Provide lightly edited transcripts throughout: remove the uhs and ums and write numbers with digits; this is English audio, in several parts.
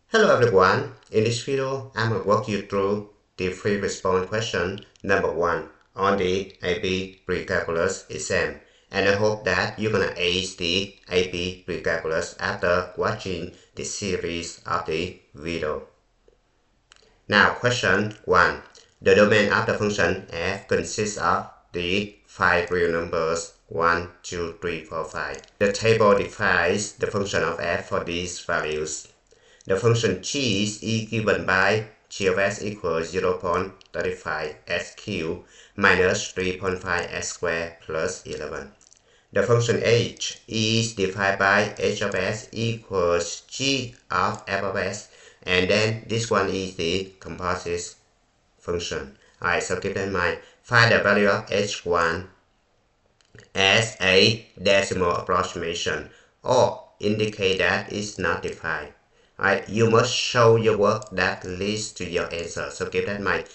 Hello everyone, in this video I'm going to walk you through the free response question number 1 on the AP Precalculus exam, and I hope that you're going to ace the AP Precalculus after watching the series of the video. Now question 1. The domain of the function f consists of the 5 real numbers 1, 2, 3, 4, 5. The table defines the function of f for these values. The function g is given by g of s equals 0.35 s cubed minus 3.5 s squared plus 11. The function h is defined by h of s equals g of f of s, and then this one is the composite function. Alright, so keep that in mind. Find the value of h1 as a decimal approximation or indicate that it's not defined. Alright, you must show your work that leads to your answer. So keep that in mind.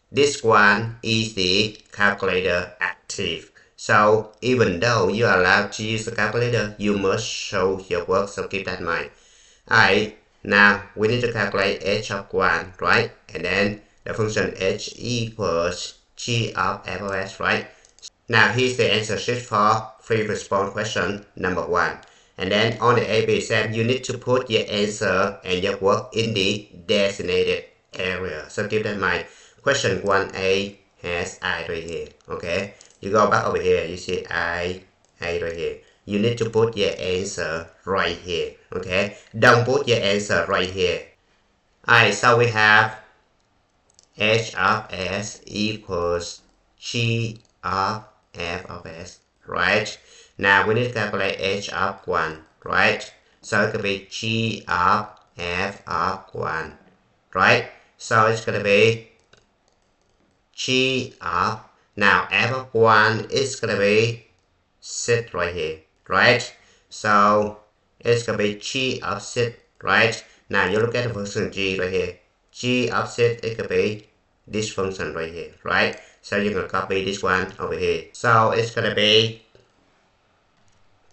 This one is the calculator active. So even though you are allowed to use the calculator, you must show your work. So keep that in mind. Alright, now we need to calculate h of 1, right? And then the function h equals g of f of s, right? Now here's the answer sheet for free response question number 1. And then on the AP exam, you need to put your answer and your work in the designated area. So keep that in mind. Question 1A has I right here. Okay. You go back over here. You see I right here. You need to put your answer right here. Okay. Don't put your answer right here. Alright, so we have h of s equals g of f of s, right? Now we need to calculate h of 1, right? So it could be g of f of 1, right? So it's going to be g of, now f of 1 is going to be 6 right here, right? So it's going to be g of 6, right? Now you look at the function g right here. G of 6, it could be this function right here, right? So you're going to copy this one over here. So it's going to be,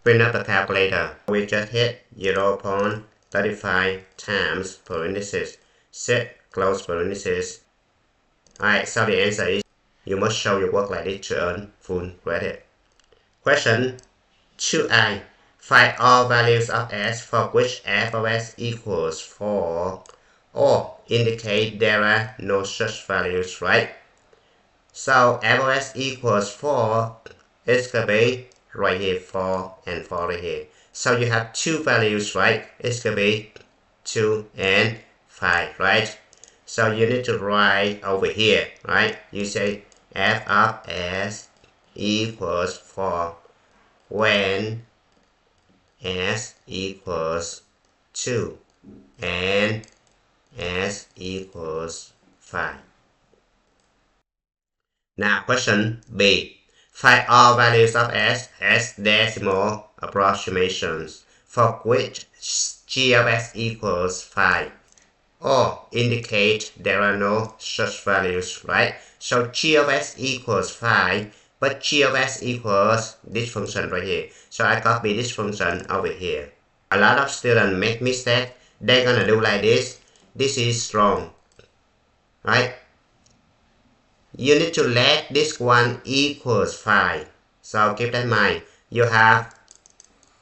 print up the calculator. We just hit 0.35 times parenthesis, set close parenthesis. Alright, so the answer is, you must show your work like this to earn full credit. Question 2i. Find all values of s for which f of s equals 4 or indicate there are no such values, right? So f of s equals 4, it's going to be right here 4 and 4 right here. So you have two values, right? It's going to be 2 and 5, right? So you need to write over here, right? You say f of s equals 4 when s equals 2 and s equals 5. Now question B. Find all values of s as decimal approximations for which g of s equals 5 or indicate there are no such values, right? So g of s equals 5, but g of s equals this function right here. So I copy this function over here. A lot of students make mistake. They're gonna do like this. This is wrong, right? You need to let this one equals 5. So keep that in mind. You have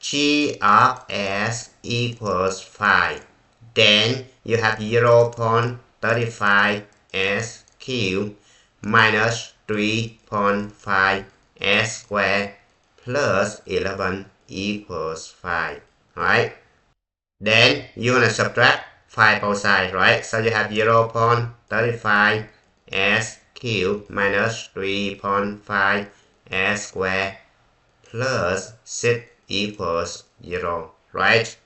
g of s equals 5. Then you have 0.35 s cubed minus 3.5 s squared plus 11 equals 5. Right? Then you're going to subtract 5 both sides, right? So you have 0.35 s cubed minus 3.5 s squared plus 6 equals 0, right?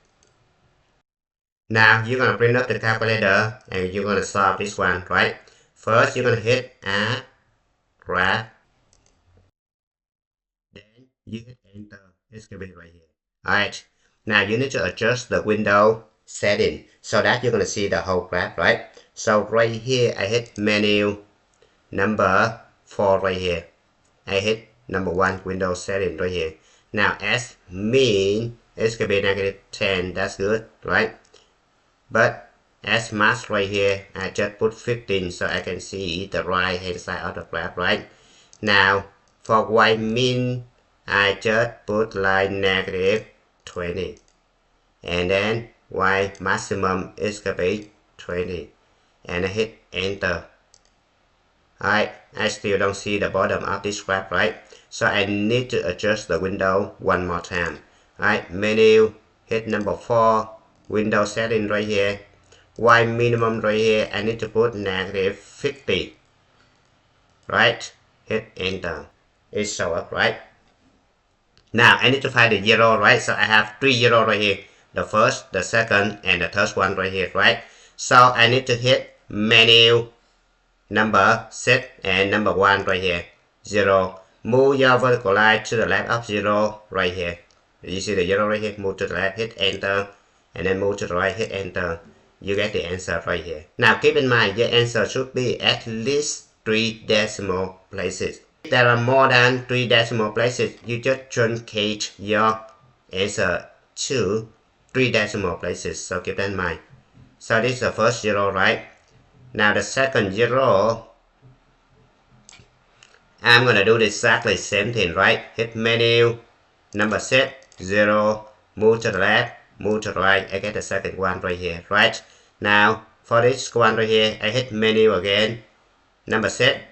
Now you're going to print up the calculator and you're going to solve this one, right? First you're going to hit add, graph, then you hit enter. It's going to be right here. Alright, now you need to adjust the window setting so that you're going to see the whole graph, right? So right here I hit menu number 4 right here. I hit number 1 window setting right here. Now as mean, it's going to be -10. That's good, right? But as mass right here, I just put 15 so I can see the right hand side of the graph, right? Now, for y min, I just put like negative 20. And then y maximum is gonna be 20. And I hit enter. Alright, I still don't see the bottom of this graph, right? So I need to adjust the window one more time. Alright, menu, hit number 4, window setting right here. Y minimum right here, I need to put negative 50. Right, hit enter. It shows up, right? Now I need to find the zero, right? So I have 3 zeros right here. The first, the second, and the third one right here, right? So I need to hit menu, number, set, and number 1 right here. 0. Move your vertical line to the left of 0 right here. You see the 0 right here? Move to the left, hit enter, and then move to the right, hit enter. You get the answer right here. Now keep in mind, your answer should be at least 3 decimal places. If there are more than 3 decimal places, you just truncate your answer to 3 decimal places. So keep that in mind. So this is the first 0, right? Now the second 0, I'm gonna do exactly the same thing, right? Hit menu, number set, 0, move to the left, move to the right. I get the second one right here, right? Now for this one right here, I hit menu again, number set,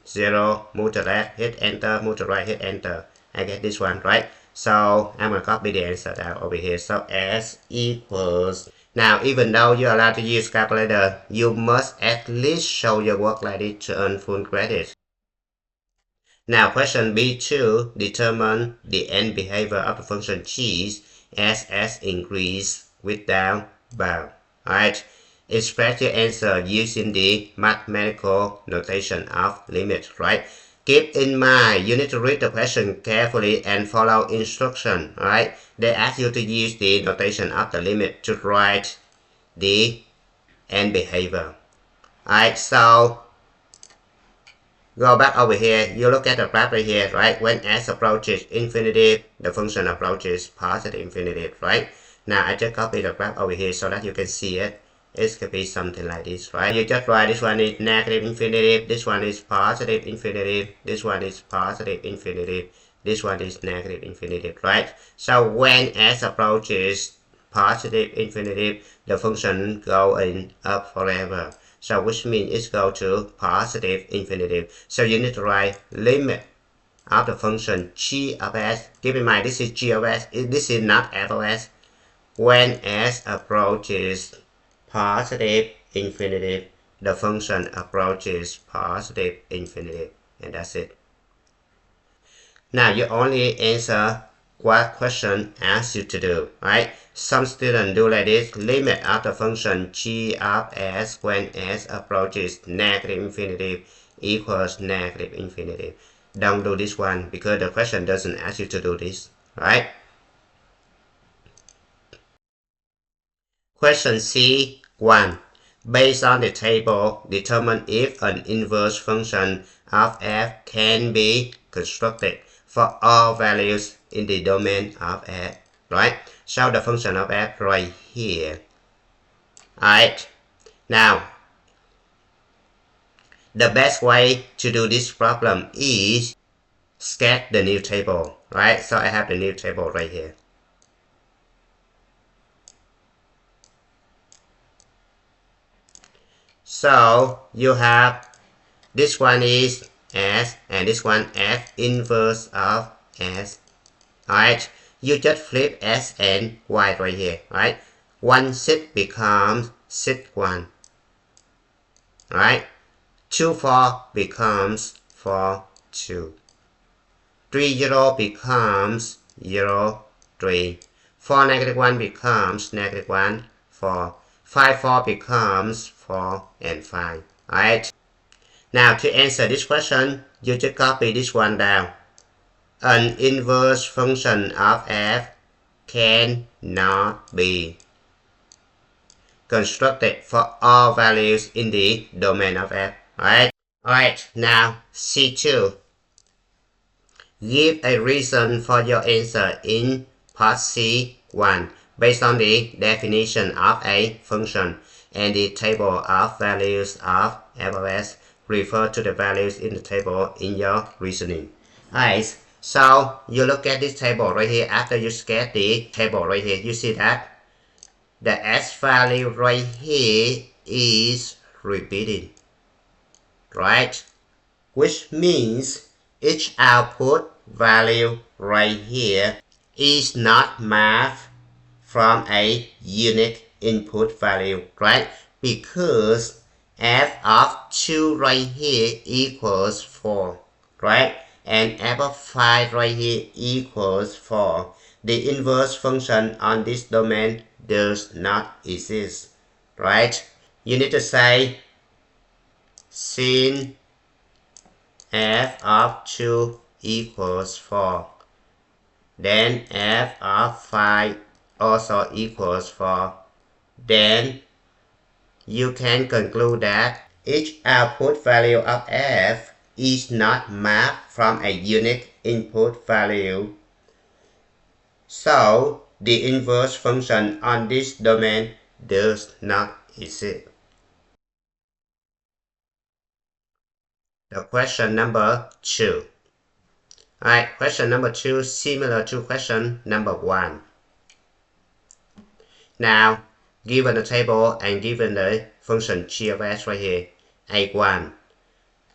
0, move to the left, hit enter, move to the right, hit enter. I get this one, right? So I'm gonna copy the answer down over here. So S equals. Now even though you're allowed to use calculator, you must at least show your work like this to earn full credit. Now question B2, determine the end behavior of the function cheese as s increase with down bound. Alright, express your answer using the mathematical notation of limit, right? Keep in mind, you need to read the question carefully and follow instruction, alright? They ask you to use the notation of the limit to write the end behavior. Alright, so go back over here, you look at the graph right here, right? When s approaches infinity, the function approaches positive infinity, right? Now I just copy the graph over here so that you can see it. It could be something like this, right? You just write this one is negative infinity, this one is positive infinity, this one is positive infinity, this one is negative infinity, right? So when s approaches positive infinity, the function going up forever. So which means it's go to positive infinity. So you need to write limit of the function g of s. Keep in mind this is g of s. This is not f of s. When s approaches positive infinity, the function approaches positive infinity, and that's it. Now you only answer what question asks you to do, right? Some students do like this, limit of the function g of s when s approaches negative infinity equals negative infinity. Don't do this one because the question doesn't ask you to do this, right? Question C1. Based on the table, determine if an inverse function of f can be constructed for all values in the domain of f, right? Show the function of f right here. Alright, now the best way to do this problem is sketch the new table, right? So I have the new table right here. So you have this one is s and this one f inverse of s. Alright, you just flip s and y right here, right? 1 6 becomes 6 1. Alright, 2 4 becomes 4 2. 3 0 becomes 0 3. 4 negative 1 becomes negative 1 4. 5 4 becomes 4 and 5. Alright. Now to answer this question, you just copy this one down. An inverse function of f cannot be constructed for all values in the domain of f. Alright, now C2. Give a reason for your answer in part C1 based on the definition of a function. and the table of values of FRS refer to the values in the table in your reasoning. Alright, so you look at this table right here. After you get the table right here, you see that the S value right here is repeating, right? Which means each output value right here is not mapped from a unique input value, right? Because f of 2 right here equals 4, right? And f of 5 right here equals 4. The inverse function on this domain does not exist, right? You need to say sin f of 2 equals 4. Then f of 5 also equals 4. Then you can conclude that each output value of f is not mapped from a unique input value. So the inverse function on this domain does not exist. The question number 2. Alright, question number 2 similar to question number 1. Now, given the table and given the function g of s right here, a1,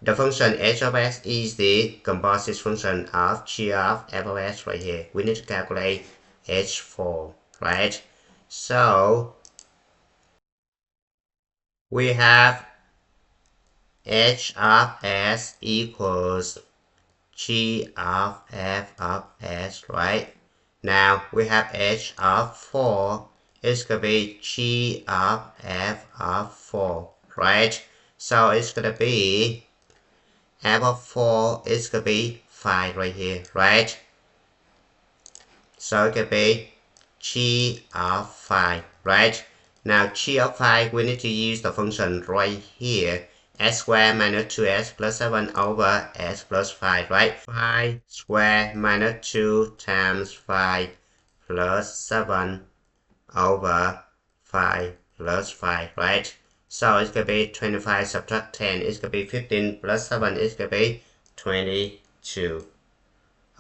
the function h of s is the composite function of g of f of s right here. We need to calculate h4, right? So, we have h of s equals g of f of s, right? Now, we have h of 4 is going to be g of f of 4, right? So it's going to be f of 4 is going to be 5 right here, right? So it could be g of 5, right? Now g of 5, we need to use the function right here, s squared minus 2s plus 7 over s plus 5, right? 5 squared minus 2 times 5 plus 7 over 5 plus 5, right? So it's going to be 25 subtract 10, it's going to be 15 plus 7, it's going to be 22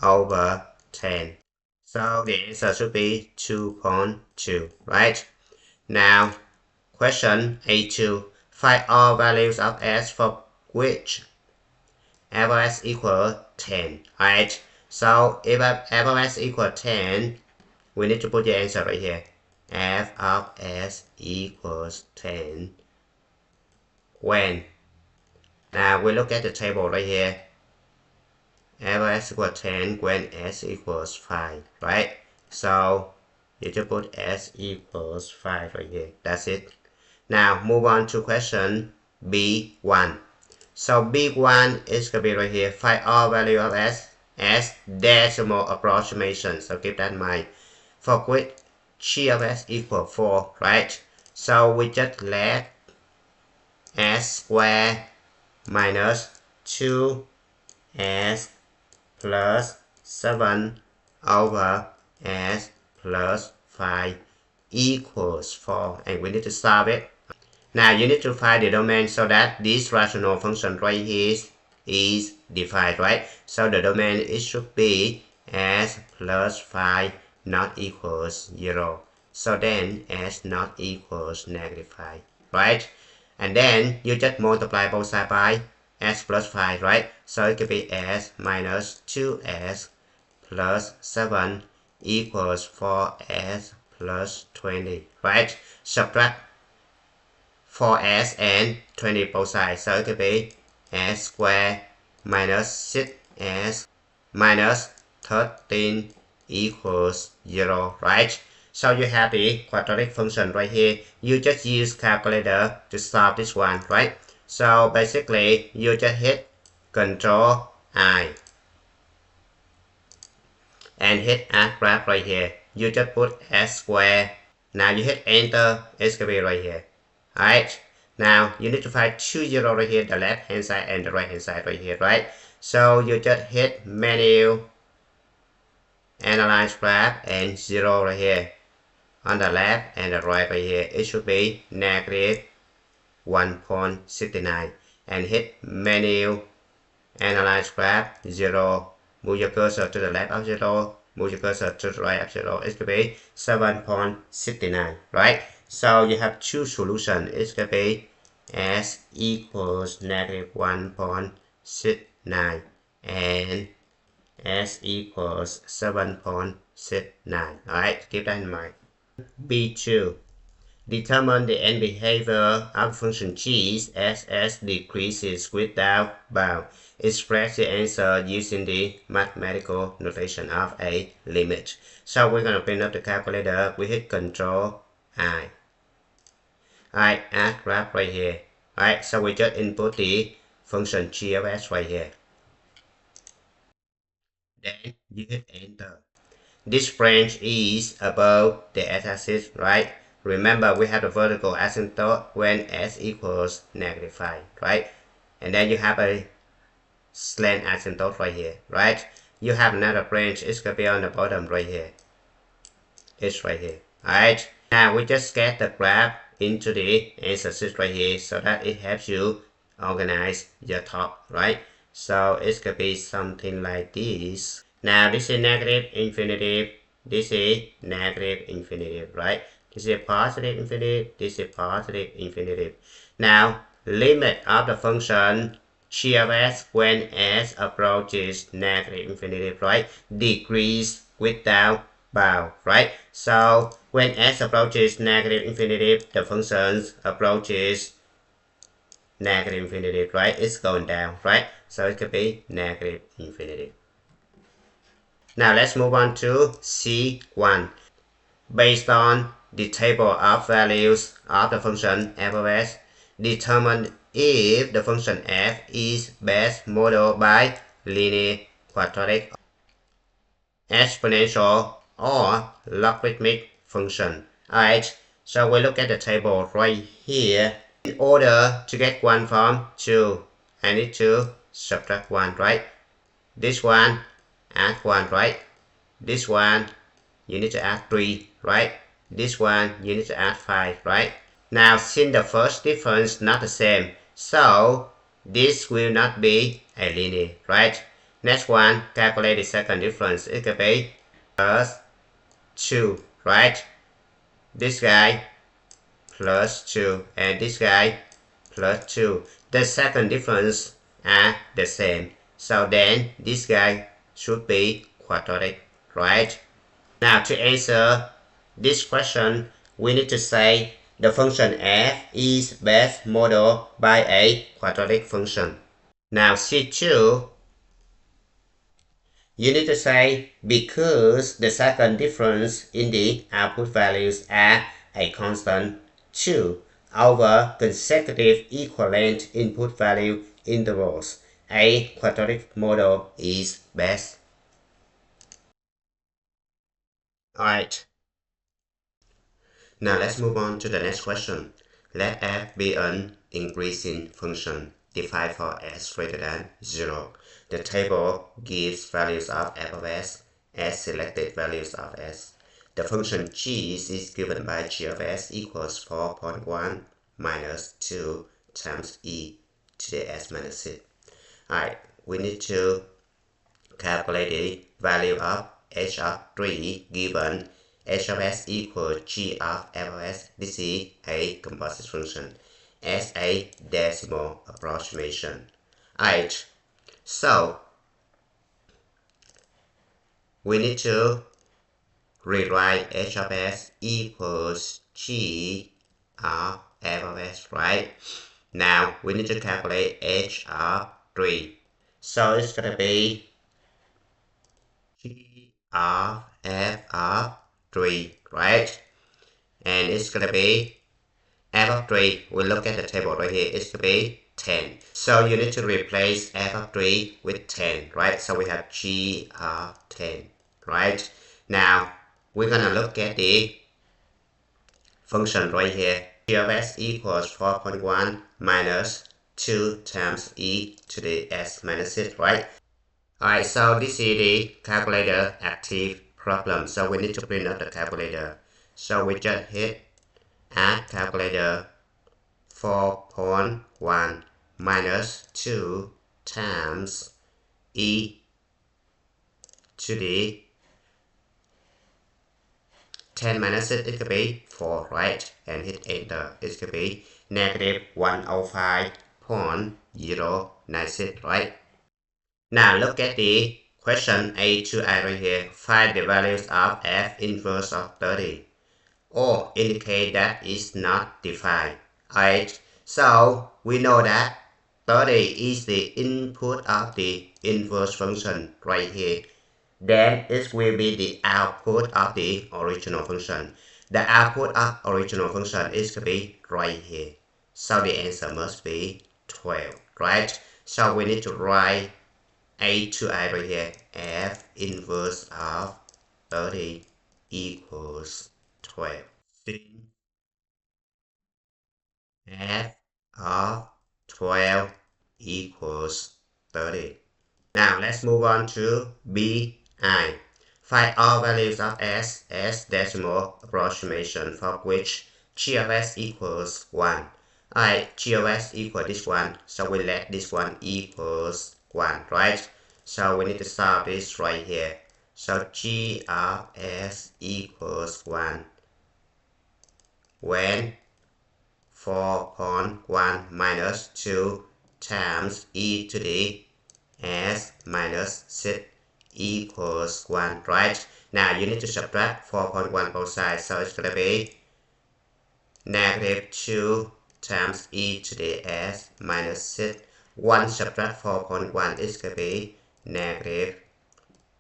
over 10. So the answer should be 2.2, right? Now, question A2. Find all values of s for which f of s equals 10, right? So if f of s equals 10, we need to put the answer right here. F of s equals 10 when? Now we look at the table right here. F of s equals 10 when s equals 5, right? So you just put s equals 5 right here. That's it. Now move on to question B1. So B1 is going to be right here. Find all value of s as decimal approximation. So keep that in mind. For which g of s equals 4, right? So we just let s squared minus 2s plus 7 over s plus 5 equals 4, and we need to solve it. Now you need to find the domain so that this rational function right here is defined, right? So the domain, it should be s plus 5 not equals 0. So then s not equals negative 5, right? And then you just multiply both sides by s plus 5, right? So it could be s minus 2s plus 7 equals 4s plus 20, right? Subtract 4s and 20 both sides. So it could be s squared minus 6s minus 13 equals 0, right? So you have the quadratic function right here. You just use calculator to solve this one, right? So basically, you just hit Control I and hit add graph right here. You just put s squared. Now you hit enter, it's gonna be right here. Alright, now you need to find 2 0 right here, the left hand side and the right hand side right here, right? So you just hit menu, analyze graph, and 0 right here. on the left and the right right here, it should be negative 1.69. And hit menu, analyze graph, 0. Move your cursor to the left of 0. Move your cursor to the right of 0. It could be 7.69, right? So you have two solutions. It could be s equals negative 1.69 and s equals 7.69. Alright, keep that in mind. B2. Determine the end behavior of function g as s decreases without bound. Express the answer using the mathematical notation of a limit. So we're going to bring up the calculator. We hit Control I. Alright, add graph right here. Alright, so we just input the function g of s right here. Then you hit Enter. This branch is above the x-axis, right? Remember, we have the vertical asymptote when s equals negative 5, right? And then you have a slant asymptote right here, right? You have another branch, it's going to be on the bottom right here. It's right here, alright? Now we just get the graph into the x-axis right here so that it helps you organize your thought, right? So it's going to be something like this. Now this is negative infinitive, this is negative infinitive, right? This is positive infinitive, this is positive infinitive. Now limit of the function g of s when s approaches negative infinitive, right? Decrease without bound, right? So when s approaches negative infinitive, the function approaches negative infinitive, right? It's going down, right? So it could be negative infinitive. Now let's move on to C1. Based on the table of values of the function f of s, determine if the function f is best modeled by linear, quadratic, exponential, or logarithmic function. Alright, so we look at the table right here. In order to get 1 from 2, I need to subtract 1, right? This one, add 1, right? This one, you need to add 3, right? This one, you need to add 5, right? Now, since the first difference not the same, so this will not be a linear, right? Next one, calculate the second difference. It could be plus 2, right? This guy plus 2 and this guy plus 2. The second difference are the same. So then this guy should be quadratic, right? Now to answer this question, we need to say the function f is best modeled by a quadratic function. Now C2, you need to say because the second difference in the output values are a constant 2 over consecutive equivalent input value intervals, a quadratic model is best. Alright. Now let's move on to the next question. Let f be an increasing function defined for s greater than 0. The table gives values of f of s as selected values of s. The function g is given by g of s equals 4.1 minus 2 times e to the s minus 6. Alright, we need to calculate the value of h of 3 given h of s equals g of f of s. This is a composite function as a decimal approximation. Alright, so we need to rewrite h of s equals g of f of s, right? Now we need to calculate h of 3. So it's going to be g of f of 3, right? And it's going to be f of 3. We look at the table right here. It's going to be 10. So you need to replace f of 3 with 10, right? So we have g of 10, right? Now we're going to look at the function right here. G of s equals 4.1 minus 2 times e to the s minus 6, right? Alright, so this is the calculator active problem. So we need to print out the calculator. So we just hit add calculator 4.1 minus 2 times e to the 10 minus it could be 4, right? And hit enter. It could be negative 105.096, right? Now look at the question A to I right here. Find the values of f inverse of 30. Or indicate that is not defined. Alright, so we know that 30 is the input of the inverse function right here. Then it will be the output of the original function. The output of original function is to be right here. So the answer must be 12, right? So we need to write A to I right here. F inverse of 30 equals 12. Since F of 12 equals 30. Now let's move on to BI. Find all values of S decimal approximation for which G of S equals 1. Alright, G of S equals this one, so we let this one equals 1, right? So we need to solve this right here. So G of S equals 1 when 4.1 minus 2 times e to the s minus 6 equals 1, right? Now you need to subtract 4.1 both sides, so it's going to be negative 2 times e to the s minus 6. 1 subtract 4.1 is going to be negative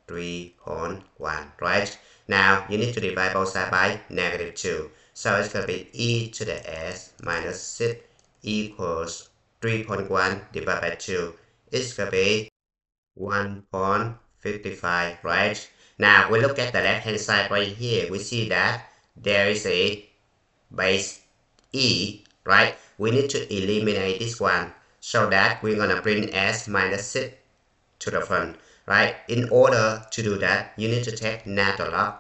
3.1, right? Now you need to divide both sides by negative 2. So it's going to be e to the s minus 6 equals 3.1 divided by 2. It's going to be 1.55, right? Now we look at the left hand side right here. We see that there is a base e, right? We need to eliminate this one so that we're going to bring s minus 6 to the front, right? In order to do that, you need to take natural log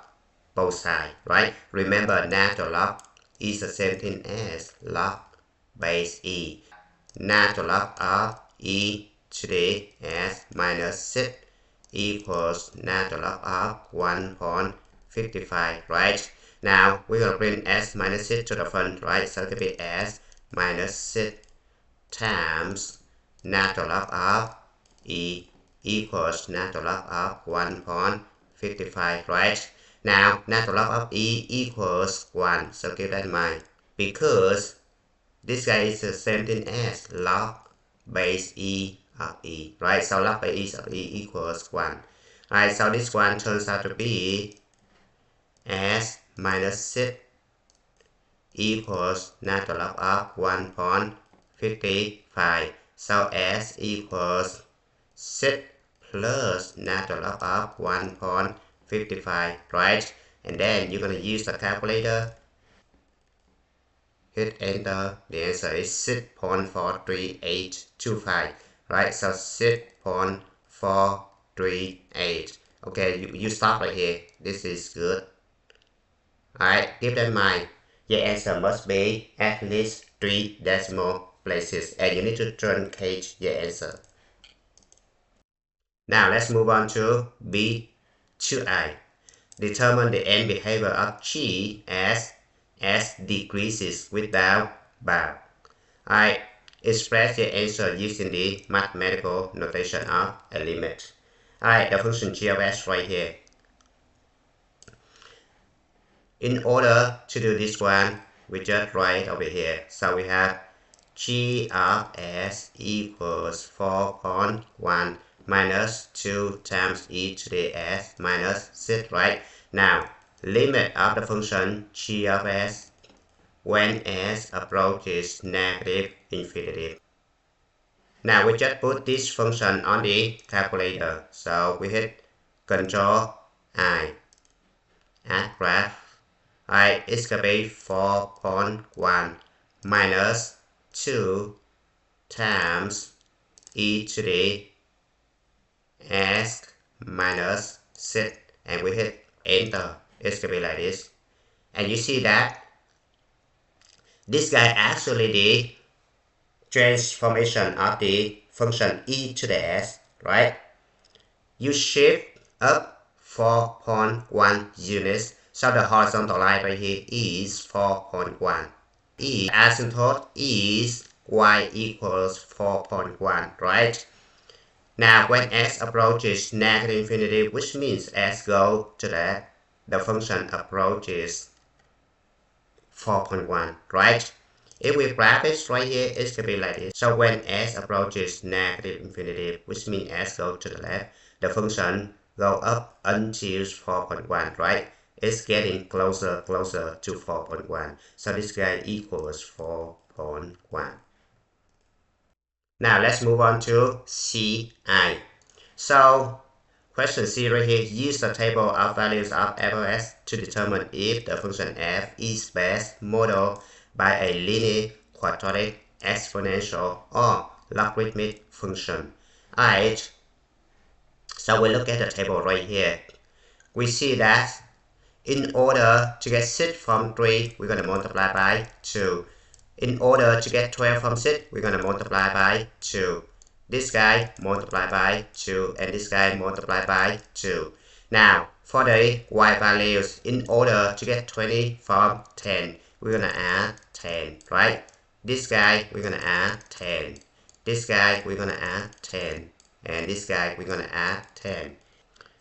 both sides, right? Remember, natural log is the same thing as log base e. Natural log of e to the s minus 6 equals natural log of 1.55, right? Now we're going to bring s minus 6 to the front, right? So it will be s minus 6 times natural log of e equals natural log of 1.55, right? Now natural log of e equals 1, so keep that in mind. Because this guy is the same thing as log base e of e, right? So log base e of e equals 1. Right, so this one turns out to be s minus 6 equals natural log of 1.55. So s equals 6 plus natural log of 1.55, right? And then you're going to use the calculator. Hit enter. The answer is 6.43825, right? So 6.438. Okay, you stop right here. This is good. Alright, keep that in mind. Your answer must be at least 3 decimal places, and you need to truncate your answer. Now let's move on to B to I. Determine the end behavior of G as S decreases without bound. I express your answer using the mathematical notation of a limit. Alright, the function G of S right here. In order to do this one, we just write over here. So we have G of S equals 4.1 minus 2 times e to the s minus 6, right? Now, limit of the function G of S when s approaches negative infinity. Now we just put this function on the calculator. So we hit Control I, add graph. Alright, it's going to be 4.1 minus 2 times e to the s minus 6, and we hit enter. It's going to be like this. And you see that this guy actually the transformation of the function e to the s, right? You shift up 4.1 units, so the horizontal line right here is 4.1. Asymptote is y equals 4.1, right? Now when s approaches negative infinity, which means s go to the function approaches 4.1, right? If we graph it right here, it's going to be like this. So when s approaches negative infinity, which means s go to the left, the function go up until 4.1, right? It's getting closer to 4.1. So this guy equals 4.1. Now let's move on to CI. So question C right here, use the table of values of f(s) to determine if the function f is best modeled by a linear, quadratic, exponential, or logarithmic function. Alright, so we look at the table right here. We see that in order to get 6 from 3, we're going to multiply by 2. In order to get 12 from 6, we're going to multiply by 2. This guy multiply by 2 and this guy multiply by 2. Now, for the y values, in order to get 20 from 10, we're going to add 10, right? This guy, we're going to add 10. This guy, we're going to add 10. And this guy, we're going to add 10.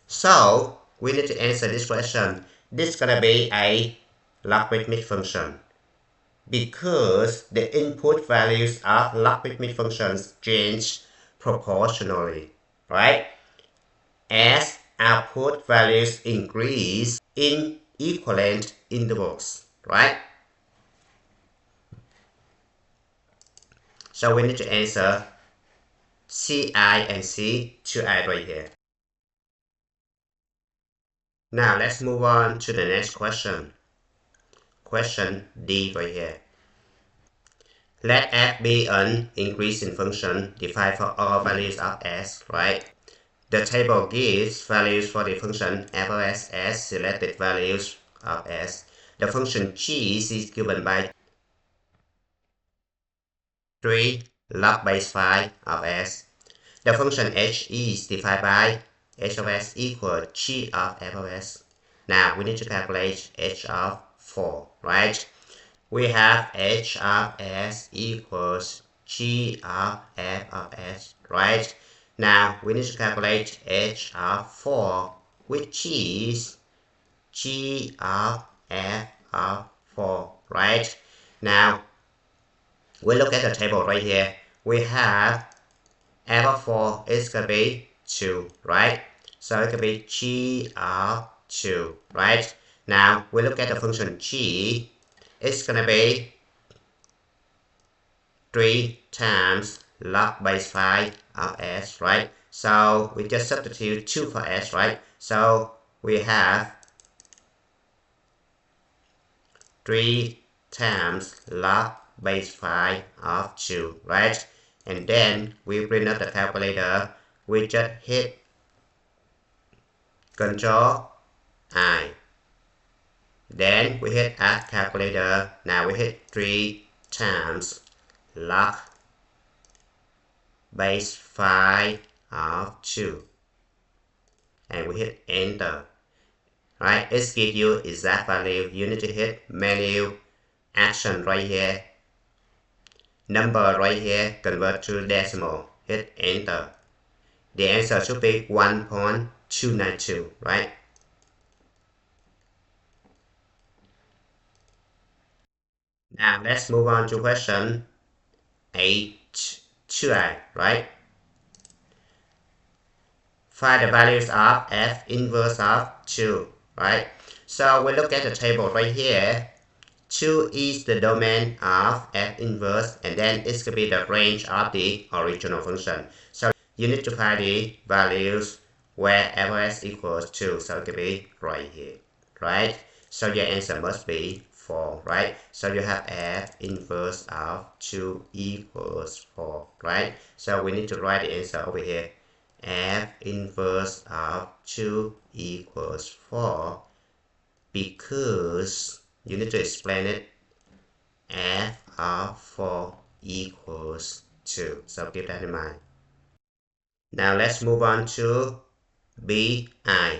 So, we need to answer this question. This is going to be a logarithmic function, because the input values of logarithmic functions change proportionally, right? As output values increase in equivalent intervals, right? So we need to answer CI and C2I right here. Now let's move on to the next question. Question D right here. Let f be an increasing function defined for all values of s, right? The table gives values for the function f of s as selected values of s. The function g is given by 3 log base 5 of s. The function h is defined by h of s equals g of f of s. Now we need to calculate h of 4, right? We have h of s equals g of f of s, right? Now we need to calculate h of 4, which is g of f of 4, right? Now we look at the table right here. We have f of 4 is going to be 2, right? So it could be g of 2, right? Now we look at the function g. It's going to be 3 times log base 5 of s, right? So we just substitute 2 for s, right? So we have 3 times log base 5 of 2, right? And then we bring up the calculator. We just hit Control I. Then we hit Add Calculator. Now we hit 3 times log base 5 of 2. And we hit Enter. Right, it gives you exact value. You need to hit Menu, Action right here. Number right here, convert to decimal. Hit Enter. The answer should be 1.292, right? Now let's move on to question 8.2i, right? Find the values of f inverse of 2, right? So we look at the table right here. 2 is the domain of f inverse, and then it's going to be the range of the original function. So you need to find the values where f of s equals 2. So it could be right here, right? So your answer must be 4, right? So you have f inverse of 2 equals 4, right? So we need to write the answer over here. F inverse of 2 equals 4 because you need to explain it. F of 4 equals 2. So keep that in mind. Now let's move on to BI.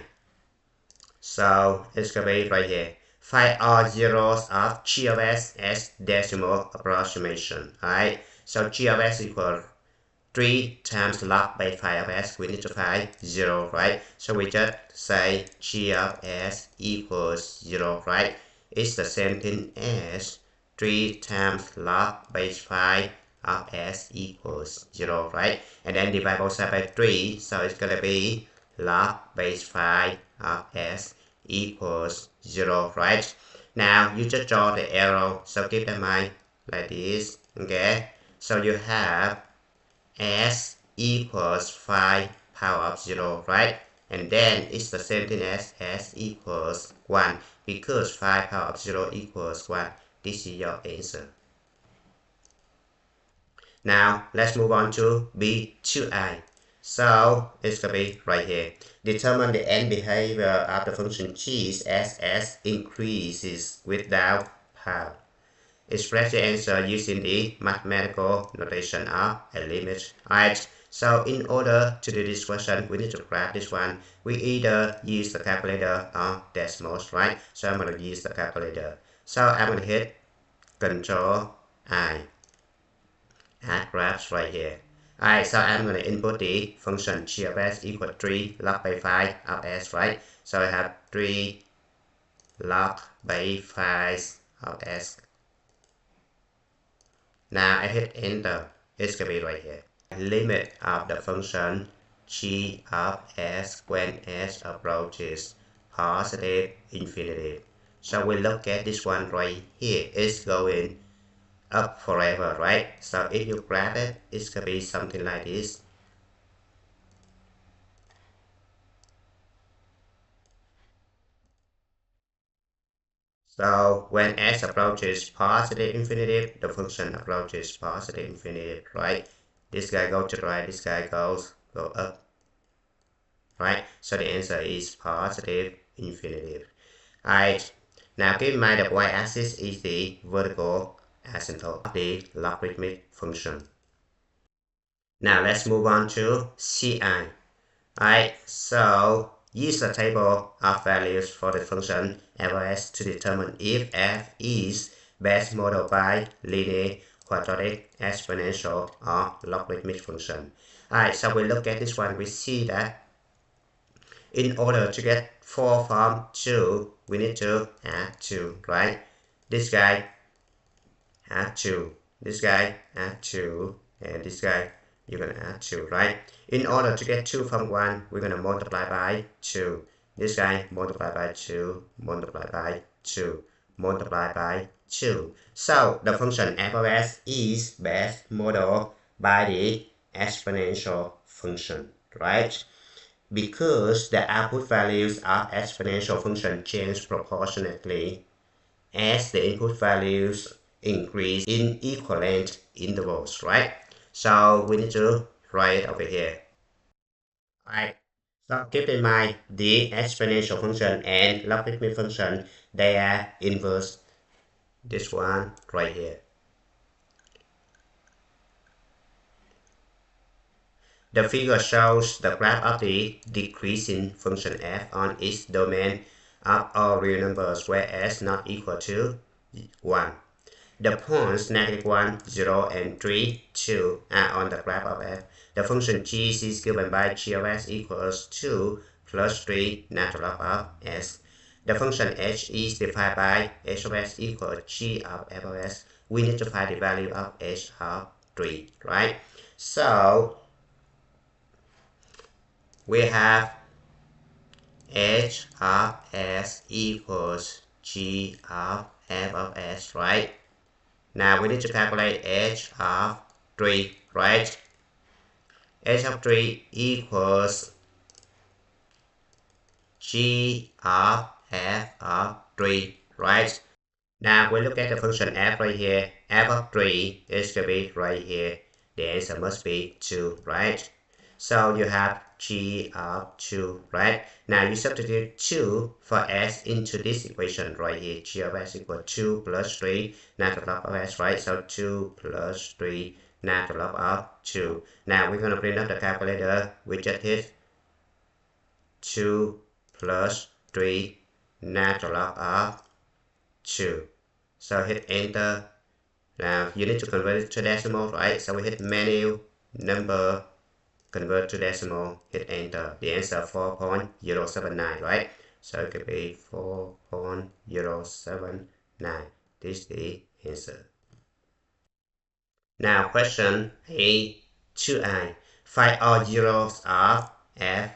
So it's going to be right here. Find all zeros of GOS as decimal approximation. Alright, so GOS equals 3 times log base 5 of s. We need to find 0, right? So we just say g of s equals 0, right? It's the same thing as 3 times log base 5 of s equals 0, right? And then divide both sides by 3, so it's going to be log base 5 of s equals 0, right? Now you just draw the arrow, so keep in mind like this, okay? So you have s equals 5 power of 0, right? And then it's the same thing as s equals 1, because 5 power of 0 equals 1. This is your answer. Now let's move on to B2I. So it's going to be right here. Determine the end behavior of the function g as s increases without power. Express the answer using the mathematical notation of a limit. Alright, so in order to do this question, we need to graph this one. We either use the calculator or decimals, right? So I'm going to use the calculator. So I'm going to hit Control I. Add graphs right here. Alright, so I'm going to input the function g of s equal 3 log by 5 of s, right? So I have 3 log by 5 of s. Now I hit enter, it's going to be right here. Limit of the function g of s when s approaches positive infinity. So we look at this one right here, it's going up forever, right? So if you graph it, it's going to be something like this. So when s approaches positive infinity, the function approaches positive infinity, right? This guy goes to the right, this guy go up, right? So the answer is positive infinity. Alright, now keep in mind that y-axis is the vertical asymptote of the logarithmic function. Now let's move on to CI. Alright, so use the table of values for the function f of s to determine if f is best modeled by linear, quadratic, exponential, or logarithmic function. Alright, so we look at this one, we see that in order to get 4 from 2, we need to add 2, right? This guy add 2, this guy add 2, and this guy you're going to add 2, right? In order to get 2 from 1, we're going to multiply by 2. This guy multiply by 2, multiply by 2, multiply by 2. So the function f of s is best modeled by the exponential function, right? Because the output values of exponential function change proportionately as the input values increase in equivalent intervals, right? So we need to write it over here. Alright, so keep in mind the exponential function and logarithmic function, they are inverse. This one right here. The figure shows the graph of the decreasing function f on its domain of all real numbers where s not equal to 1. The points -1, 0, and 3, 2 are on the graph of f. The function g is given by g of s equals 2 plus 3 natural log of s. The function h is defined by h of s equals g of f of s. We need to find the value of h of 3, right? So we have h of s equals g of f of s, right? Now we need to calculate h of 3, right? H of 3 equals g of f of 3, right? Now we look at the function f right here. F of 3 is going to be right here. The answer must be 2, right? So you have g of 2, right? Now you substitute 2 for s into this equation right here. G of s equal 2 plus 3 natural log of s, right? So 2 plus 3 natural log of 2. Now we're going to bring up the calculator. We just hit 2 plus 3 natural log of 2. So hit enter. Now you need to convert it to decimal, right? So we hit menu, number, convert to decimal, hit enter. The answer 4.079, right? So it could be 4.079. This is the answer. Now question A2I. Find all zeros of f,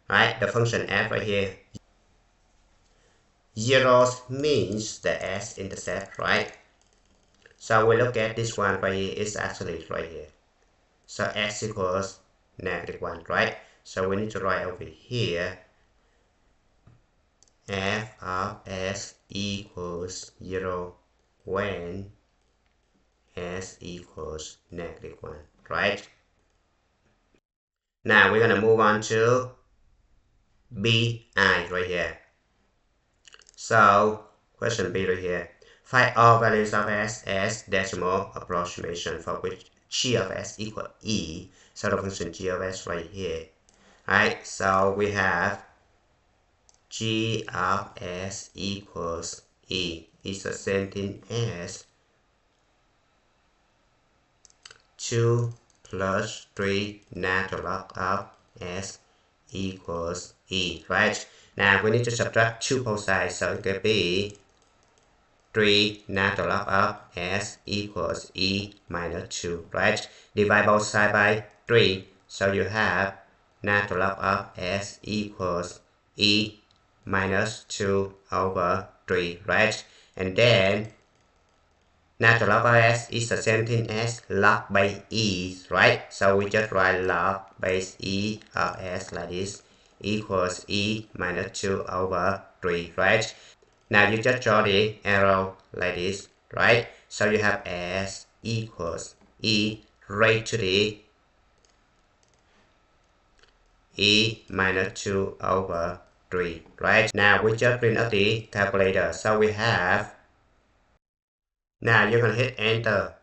right? The function f right here. Zeros means the s-intercept, right? So we look at this one right here. It's actually right here. So s equals -1, right? So we need to write over here f of s equals 0 when s equals -1, right? Now we're gonna move on to bi right here. So question B right here. Find all values of s as decimal approximation for which g of s equal e. So the function g of s right here. Right, so we have g of s equals e. It's the same thing as 2 plus 3 natural log of s equals e, right? Now we need to subtract 2 both sides, so it could be 3 natural log of s equals e minus 2, right? Divide both sides by 3, so you have natural log of s equals e minus 2 over 3, right? And then natural log of s is the same thing as log by e, right? So we just write log base e of s like this equals e minus 2 over 3, right? Now you just draw the arrow like this, right? So you have s equals e raised to the e minus 2 over 3, right? Now we just bring up the calculator. So we have, now you're gonna hit enter.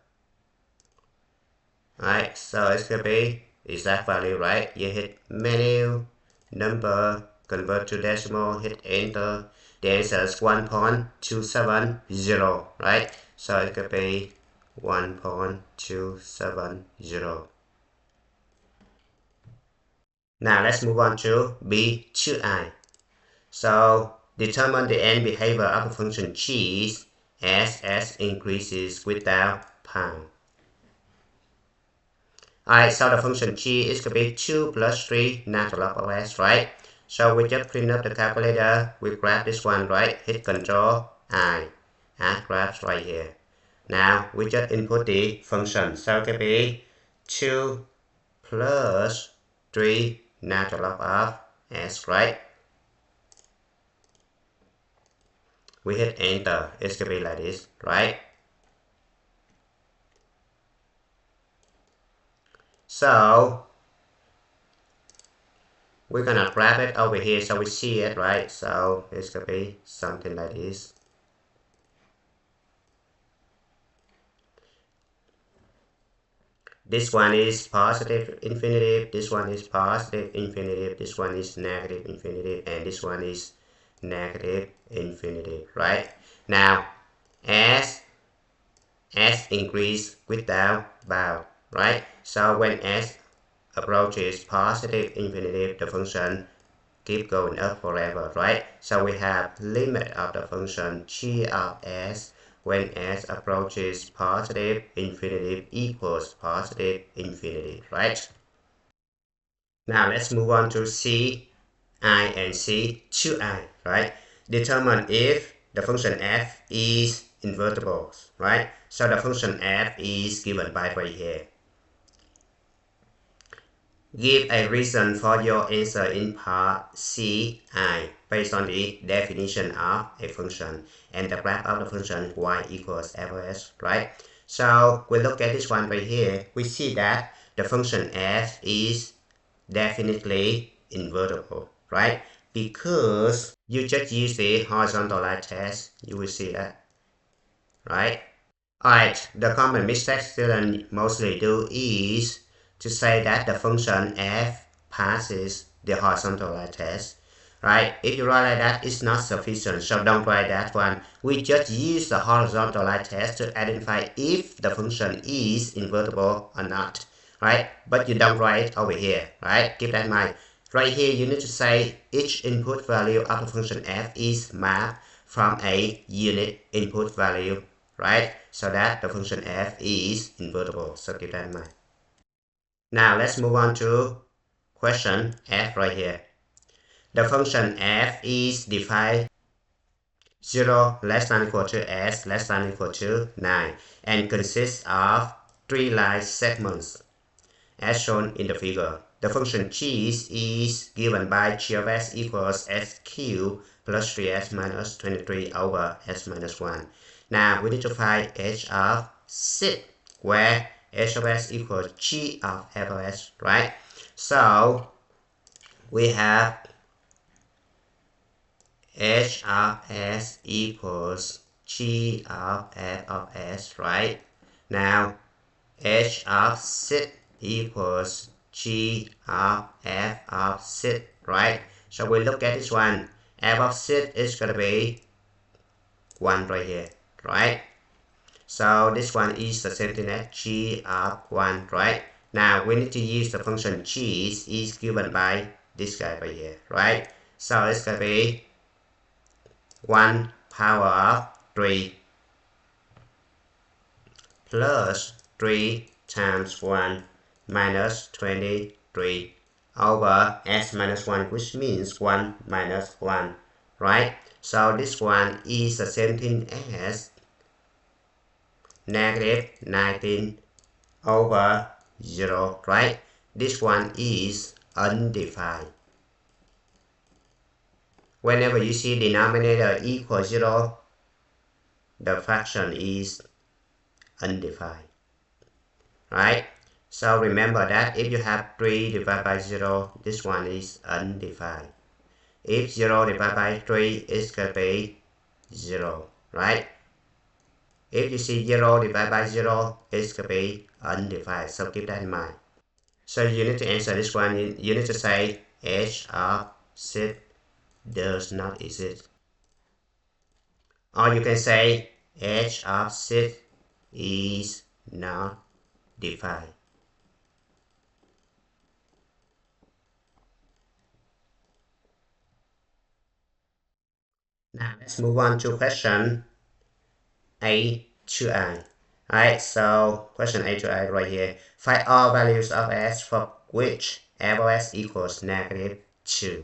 Right, so it's gonna be exact value, right? You hit menu, number, convert to decimal, hit enter. The answer is 1.270, right? So it could be 1.270. Now let's move on to B2I. So determine the end behavior of the function g as s increases without pound. Alright, so the function g is going to be 2 plus 3 natural log of s, right? So we just clean up the calculator, we grab this one, right? Hit Control I, add graphs right here. Now we just input the function, so it can be 2 plus 3 natural log of s, right? We hit enter, it's going to be like this, right? So we're gonna grab it over here so we see it, right? So it's gonna be something like this. This one is positive infinitive, this one is positive infinitive, this one is negative infinitive, and this one is negative infinitive, right? Now, as increase without bound, right? So when s approaches positive infinitive, the function keep going up forever, right? So we have limit of the function g of s when s approaches positive infinitive equals positive infinitive, right? Now let's move on to C, I, and C2I, right? Determine if the function f is invertible, right? So the function f is given by right here. Give a reason for your answer in part Ci based on the definition of a function and the graph of the function y equals fs, right? So we look at this one right here. We see that the function f is definitely invertible, right? Because you just use the horizontal line test, you will see that, right? Alright, the common mistake students mostly do is to say that the function f passes the horizontal line test. Right? If you write like that, it's not sufficient, so don't write that one. We just use the horizontal line test to identify if the function is invertible or not. Right? But you don't write it over here. Right? Keep that in mind. Right here, you need to say each input value of the function f is mapped from a unit input value. Right? So that the function f is invertible. So keep that in mind. Now let's move on to question f right here. The function f is defined 0 less than equal to s less than equal to 9 and consists of 3 line segments as shown in the figure. The function g is given by g of s equals sq plus 3s minus 23 over s minus 1. Now we need to find h of z, where h of s equals g of f of s, right? So we have h of s equals g of f of s, right? Now h of z equals g of f of z, right? So we look at this one. F of z is going to be 1 right here, right? So this one is the same thing as g of 1, right? Now we need to use the function g is given by this guy right here, right? So it's going to be 1 power of 3 plus 3 times 1 minus 23 over s minus 1, which means 1 minus 1, right? So this one is the same thing as negative 19 over 0, right? This one is undefined. Whenever you see denominator equals 0, the fraction is undefined, right? So remember that if you have 3 divided by 0, this one is undefined. If 0 divided by 3, it's going to be 0, right? If you see 0 divided by 0, it's going to be undefined, so keep that in mind. So you need to answer this one. You need to say h of z does not exist. Or you can say h of z is not defined. Now let's move on to question A to I. Alright, so question A to I right here. Find all values of s for which f of s equals negative 2.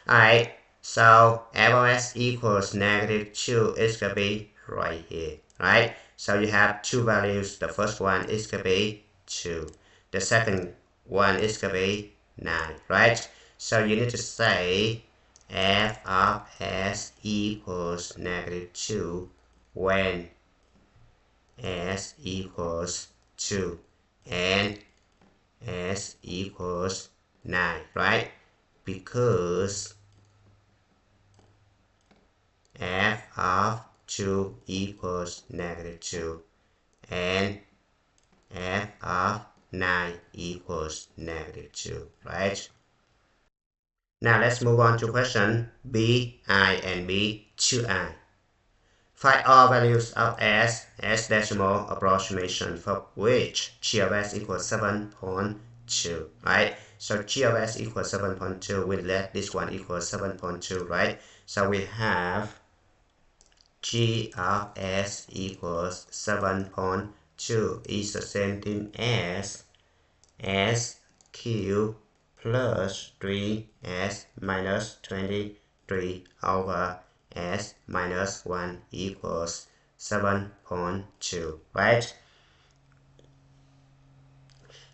Alright, so f of s equals negative 2 is going to be right here, right? So you have two values. The first one is going to be 2. The second one is going to be 9, right? So you need to say f of s equals negative 2 when s equals 2 and s equals 9, right? Because f of 2 equals negative 2 and f of 9 equals negative 2, right? Now let's move on to question B, I, and B to I. Find all values of s decimal approximation for which g of s equals 7.2, right? So g of s equals 7.2, we let this one equal 7.2, right? So we have g of s equals 7.2 is the same thing as s cubed plus 3s minus 23 over s minus 1 equals 7.2, right?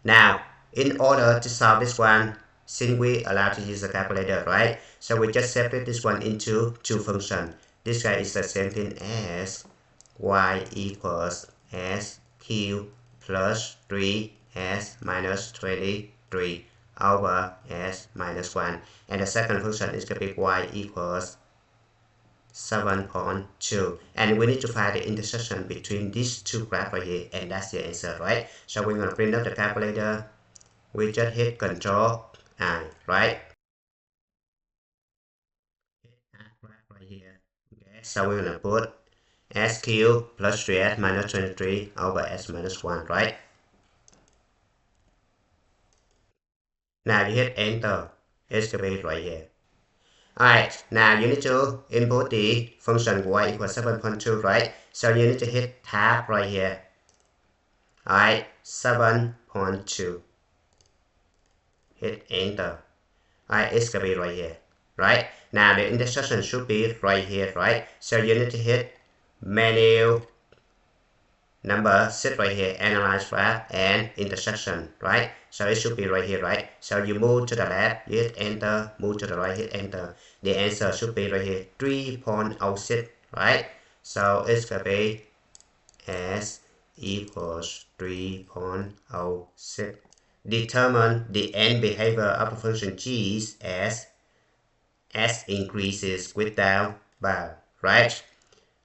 Now, in order to solve this one, since we allowed to use the calculator, right? So we just separate this one into two functions. This guy is the same thing as y equals s cubed plus 3s minus 23 over s minus 1. And the second function is going to be y equals 7.2. And we need to find the intersection between these two graphs right here, and that's the answer, right? So we're going to print up the calculator. We just hit Control I, right? Right here. Okay. So we're going to put s cubed plus 3s minus 23 over s minus 1, right? Now you hit enter. It's going to be right here. Alright, now you need to input the function y equals 7.2, right? So you need to hit tab right here. Alright, 7.2. Hit enter. Alright, it's going to be right here, right? Now the intersection should be right here, right? So you need to hit menu number, sit right here, analyze graph, and intersection, right? So it should be right here, right? So you move to the left, you hit enter, move to the right, hit enter. The answer should be right here, 3.06, right? So it's gonna be s equals 3.06. Determine the end behavior of the function g as s increases with down bound, right?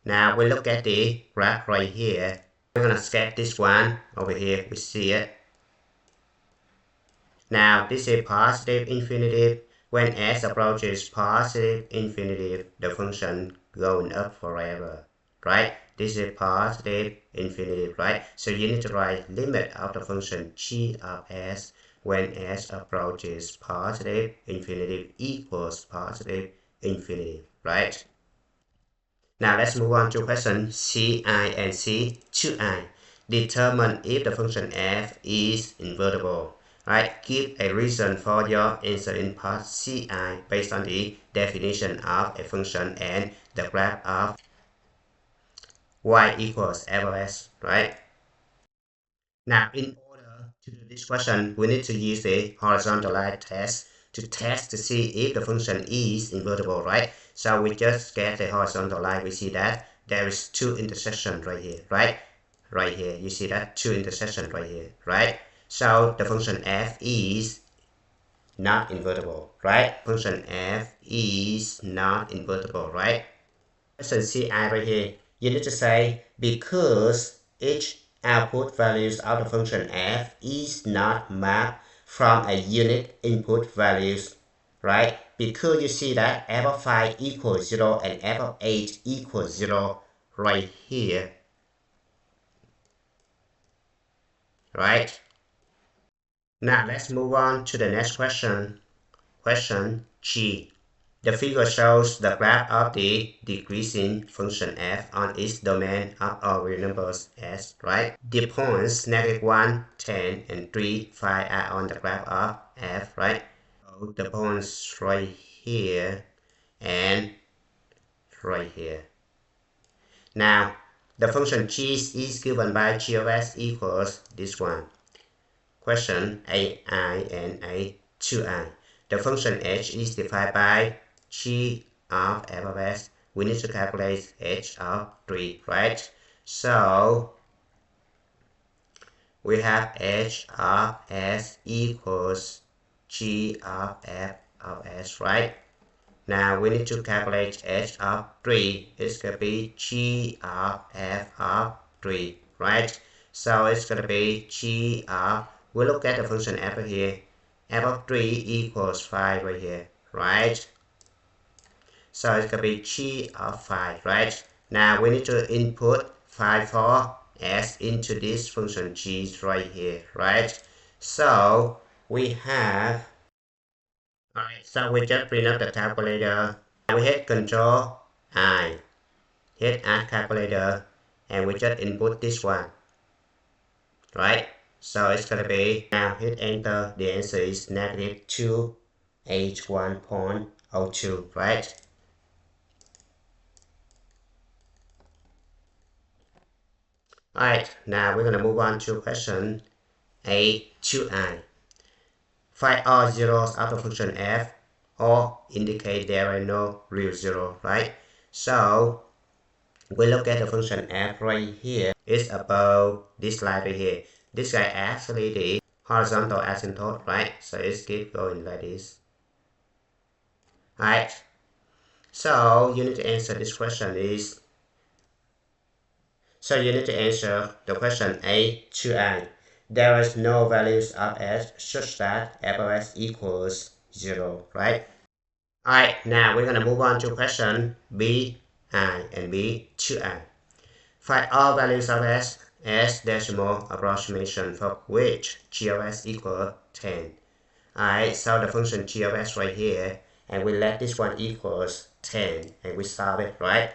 Now we look at the graph right here. We're gonna sketch this one over here. We see it. Now this is positive infinitive. When s approaches positive infinitive, the function going up forever, right? This is positive infinitive, right? So you need to write limit of the function g of s when s approaches positive infinitive equals positive infinitive, right? Now let's move on to question Ci and C2i. Determine if the function f is invertible. Right? Give a reason for your answer in part Ci based on the definition of a function and the graph of y equals f of s. Right? Now, in order to do this question, we need to use the horizontal line test to test to see if the function is invertible, right? So we just get the horizontal line. We see that there is two intersections right here, right? Right here, you see that two intersections right here, right? So the function f is not invertible, right? Function f is not invertible, right? Question Ci right here, you need to say because each output values of the function f is not mapped from a unit input values, right? Because you see that f of 5 equals 0 and f of 8 equals 0 right here, right? Now let's move on to the next question. Question G. The figure shows the graph of the decreasing function f on its domain of all real numbers s, right? The points -1, 10, and 3, 5 are on the graph of f, right? So the points right here and right here. Now, the function g is given by g of s equals this one. Question ai and a2i. The function h is defined by g of f of s. We need to calculate h of 3, right? So we have h of s equals g of f of s, right? Now we need to calculate h of 3. It's going to be g of f of 3, right? So it's going to be g of, we look at the function f here. F of 3 equals 5 right here, right? So it's going to be g of 5, right? Now we need to input 5 for s into this function g right here, right? So we have, alright, so we just bring up the calculator. We hit Control I, hit Add Calculator, and we just input this one, right? So it's going to be, now hit enter, the answer is -281.02, right? Alright, now we're going to move on to question A2i. Find all zeros of the function f or indicate there are no real zero, right? So we look at the function f right here. It's above this line right here. This guy actually the horizontal asymptote, right? So it keeps going like this. Alright. So you need to answer this question is. So you need to answer the question A to I. There is no values of S such that f of S equals 0, right? Alright, now we're gonna move on to question B, I, and B to I. Find all values of S as decimal approximation for which g of S equals 10. Alright, so the function g of S right here, and we let this one equals 10, and we solve it, right?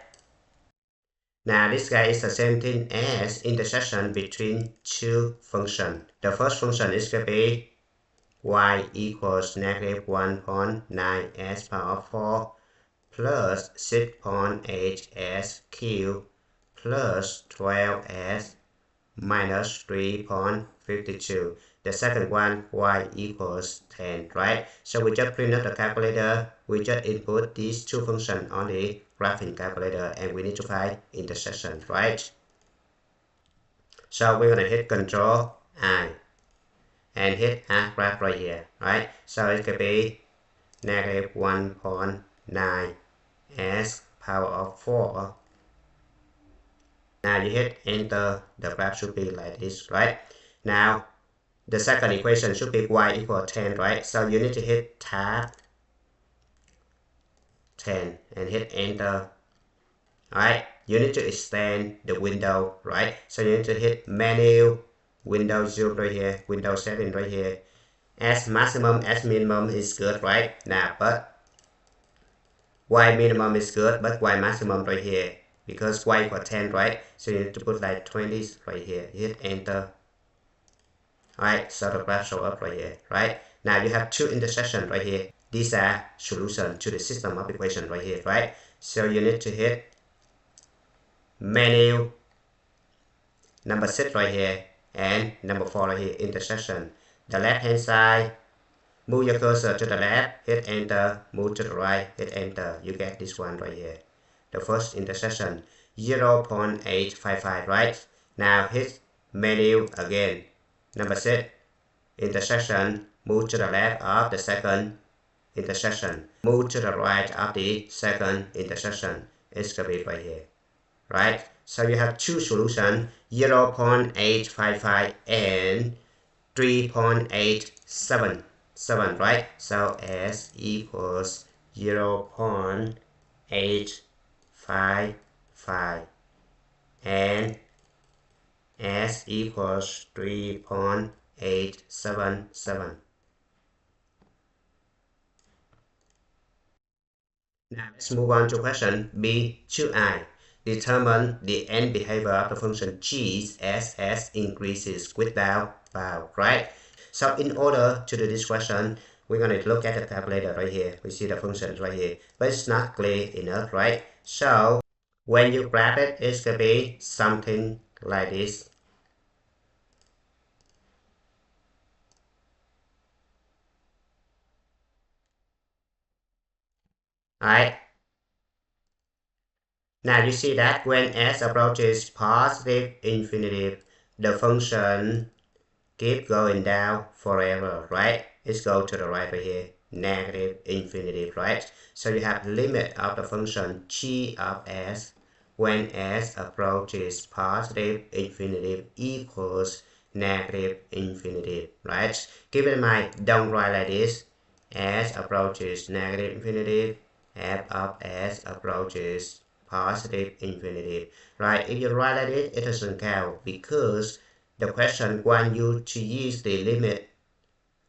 Now this guy is the same thing as intersection between two functions. The first function is going to be y equals negative 1.9 s power 4 plus 6.8 s cubed plus 12s minus 3.52. The second one, y equals 10, right? So we just print out the calculator, we just input these two functions on the graphing calculator, and we need to find intersection, right? So we're gonna hit Control I and hit Add Graph right here, right? So it could be negative 1.9 s power of 4. Now you hit enter, the graph should be like this, right? Now the second equation should be y equal 10, right? So you need to hit tab 10 and hit enter. Alright, you need to extend the window, right? So you need to hit menu, window 0 right here, window 7 right here. As maximum, as minimum is good, right? Now, but y minimum is good, but y maximum right here. Because y equal 10, right? So you need to put like 20 right here. Hit enter. Alright, so the graph show up right here, right? Now you have two intersections right here. These are solution to the system of equation right here, right? So you need to hit menu, number 6 right here, and number 4 right here, intersection. The left hand side, move your cursor to the left, hit enter, move to the right, hit enter. You get this one right here. The first intersection, 0.855, right? Now hit menu again, number 6, intersection, move to the left of the second intersection, move to the right of the second intersection. It's gonna be right here, right? So you have two solutions, 0.855 and 3.877, right? So S equals 0.855 and S equals 3.877. Now let's move on to question B to I. Determine the end behavior of the function g as s increases without bound, right? So in order to do this question, we're going to look at the calculator right here. We see the functions right here, but it's not clear enough, right? So when you graph it, it's going to be something like this. Alright. Now you see that when s approaches positive infinitive, the function keep going down forever, right? Let's go to the right right here, negative infinitive, right? So you have limit of the function g of s when s approaches positive infinitive equals negative infinitive, right? Keep in mind, don't write like this. S approaches negative infinitive, f of s approaches positive infinitive, right? If you write like this, it doesn't count because the question wants you to use the limit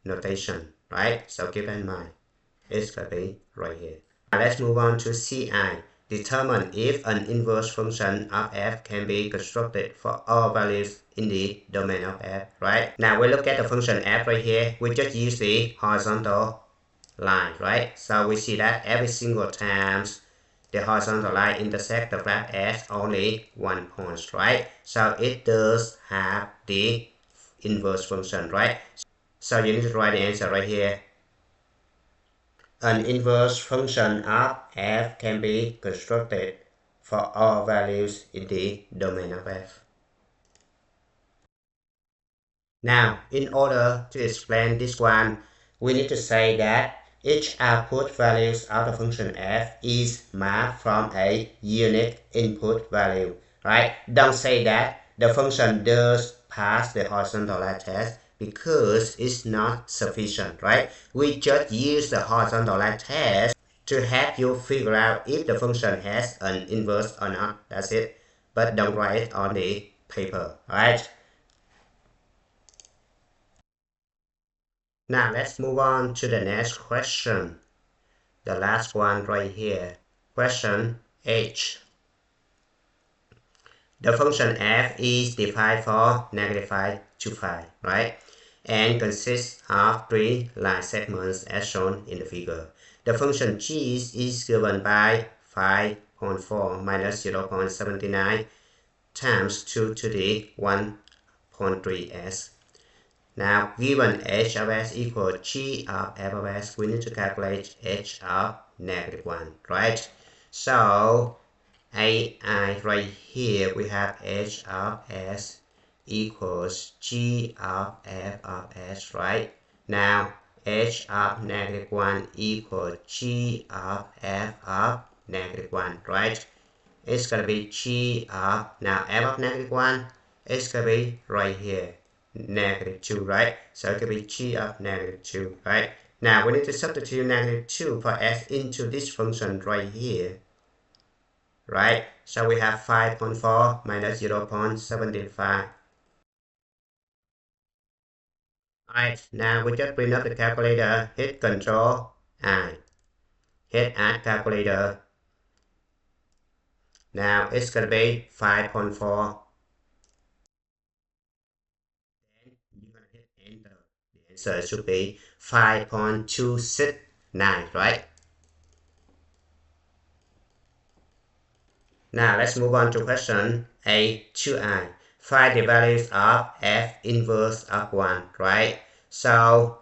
notation, right? So keep in mind, it's gonna be right here. Now let's move on to CI. Determine if an inverse function of f can be constructed for all values in the domain of f, right? Now we look at the function f right here. We just use the horizontal line, right? So we see that every single times the horizontal line intersects the graph as only one point, right? So it does have the inverse function, right? So you need to write the answer right here. An inverse function of f can be constructed for all values in the domain of f. Now, in order to explain this one, we need to say that each output values of the function f is mapped from a unique input value, right? Don't say that the function does pass the horizontal line test because it's not sufficient, right? We just use the horizontal line test to help you figure out if the function has an inverse or not. That's it. But don't write it on the paper, right? Now let's move on to the next question. The last one right here. Question H. The function f is defined for -5 to 5, right? And consists of 3 line segments as shown in the figure. The function g is given by 5.4 minus 0.79 times 2 to the 1.3s. Now, given h of s equals g of f of s, we need to calculate h of -1, right? So, AI right here, we have h of s equals g of f of s, right? Now, h of -1 equals g of f of -1, right? It's gonna be g of, now f of -1, it's gonna be right here. -2, right? So it could be g of -2, right? Now we need to substitute -2 for s into this function right here, right? So we have 5.4 minus 0.75. Alright, now we just bring up the calculator, hit Control I, hit Add Calculator. Now it's gonna be 5.4. You're gonna hit Enter. The answer should be 5.269, right? Now let's move on to question A to I. Find the values of f inverse of 1, right? So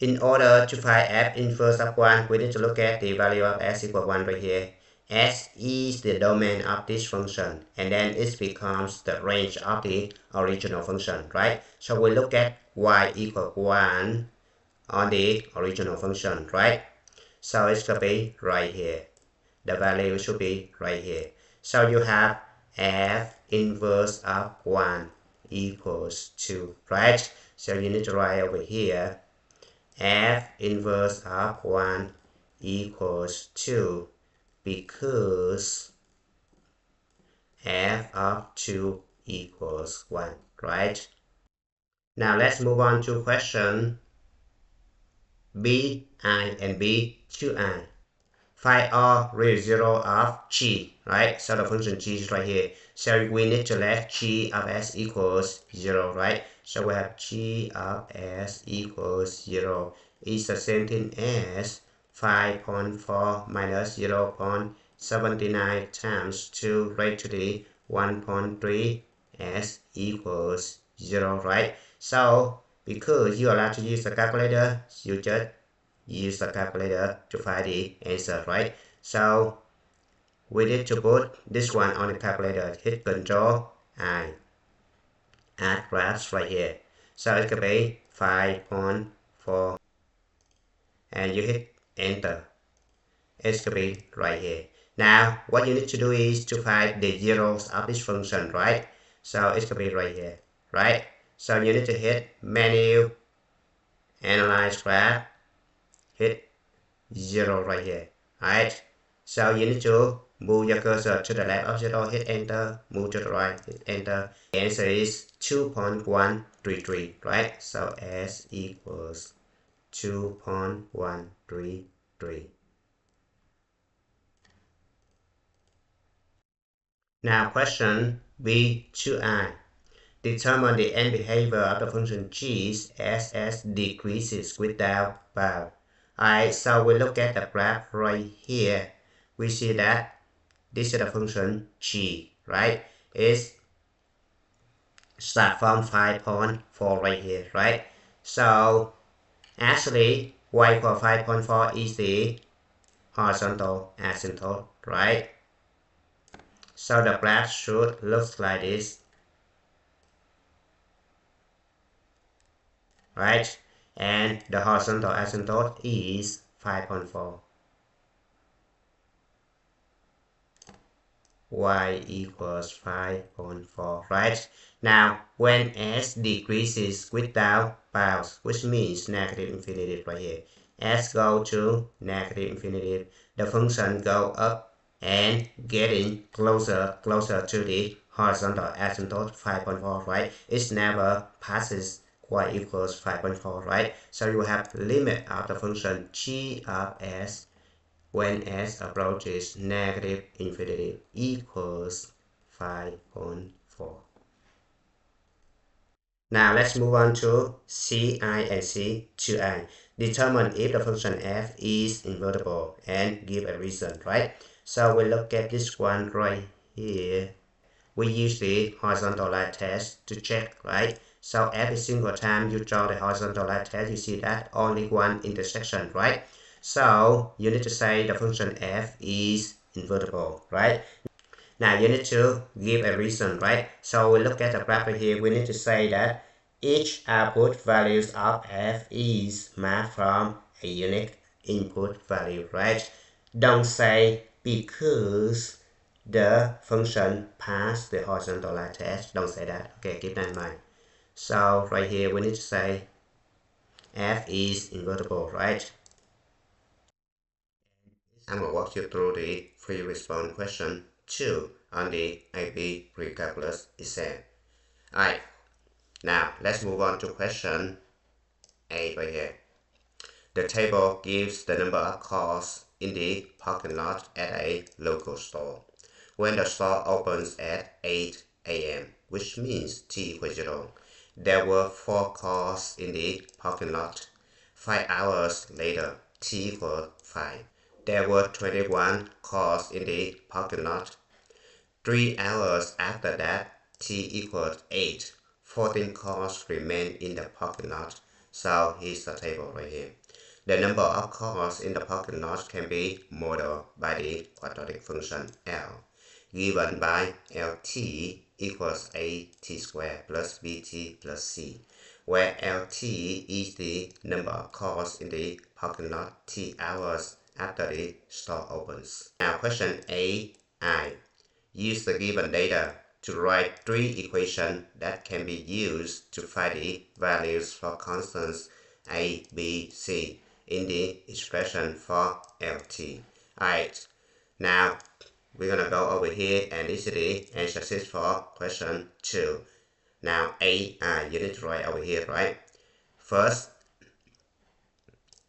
in order to find f inverse of 1, we need to look at the value of s equal 1 right here. S is the domain of this function, and then it becomes the range of the original function, right? So we look at y equal 1 on the original function, right? So it's going to be right here. The value should be right here. So you have f inverse of 1 equals 2, right? So you need to write over here f inverse of 1 equals 2 because f of 2 equals 1, right? Now let's move on to question B, I, and B to I. Find all real zero of g, right? So the function g is right here. So we need to let g of s equals 0, right? So we have g of s equals 0 is the same thing as 5.4 minus 0.79 times 2 raised to the 1.3 s equals 0, right? So because you're allowed to use the calculator, you just use the calculator to find the answer, right? So we need to put this one on the calculator, hit Control I, add graphs right here. So it could be 5.4 and you hit enter. It could be right here. Now what you need to do is to find the zeros of this function, right? So it could be right here, right? So you need to hit menu, analyze graph, hit 0 right here, right? So you need to move your cursor to the left of 0, hit enter, move to the right, hit enter. The answer is 2.133, right? So S equals 2.133. Now question B to I. Determine the end behavior of the function g as s decreases without bound. Alright, so we look at the graph right here. We see that this is the function g, right? It's start from 5.4 right here, right? So actually y equal 5.4 is the horizontal asymptote, right? So the graph should look like this. right? And the horizontal asymptote is 5.4. Y equals 5.4, right? Now, when s decreases without bounds, which means negative infinity right here, s go to negative infinity, the function go up and getting closer to the horizontal asymptote 5.4, right? It never passes y equals 5.4, right? So you have limit of the function g of s when s approaches negative infinity equals 5.4. Now let's move on to Ci and C2i. Determine if the function f is invertible and give a reason, right? So we look at this one right here. We use the horizontal line test to check, right? So every single time you draw the horizontal line test, you see that only one intersection, right? So you need to say the function f is invertible, right? Now you need to give a reason, right? So we look at the graph here, we need to say that each output values of f is mapped from a unique input value, right? Don't say because the function passed the horizontal line test. Don't say that. Okay, keep that in mind. So right here we need to say f is invertible, right? I'm going to walk you through the free response question 2 on the AP Precalculus exam. Alright, now let's move on to question 8 right here. The table gives the number of cars in the parking lot at a local store. When the store opens at 8 a.m., which means t equals 0, there were 4 cars in the parking lot. 5 hours later, t equals 5. There were 21 cars in the parking lot. 3 hours after that, t equals 8. 14 cars remain in the parking lot. So here's the table right here. The number of cars in the parking lot can be modeled by the quadratic function L, given by Lt equals AT squared plus BT plus C, where Lt is the number of cars in the parking lot t hours after the store opens. Now question AI. Use the given data to write 3 equations that can be used to find the values for constants A, B, C in the expression for Lt. Alright, now we're gonna go over here and this is the answer sheet for question 2. Now AI, you need to write over here, right? First,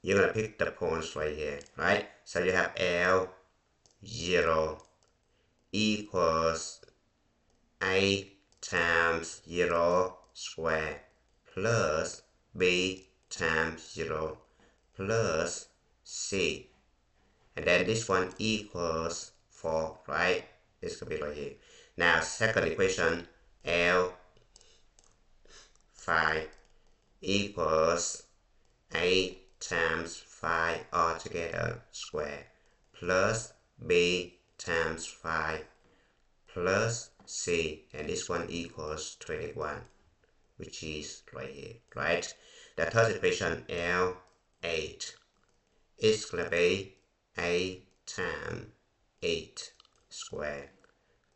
you're gonna pick the points right here, right? So you have L0 equals A times 0 square plus B times 0 plus C. And then this one equals 4, right? This could be right here. Now, second equation, L5 equals A times 5 altogether square plus B times 5 plus C, and this one equals 21, which is right here, right? The third equation, L8, is going to be A times 8 squared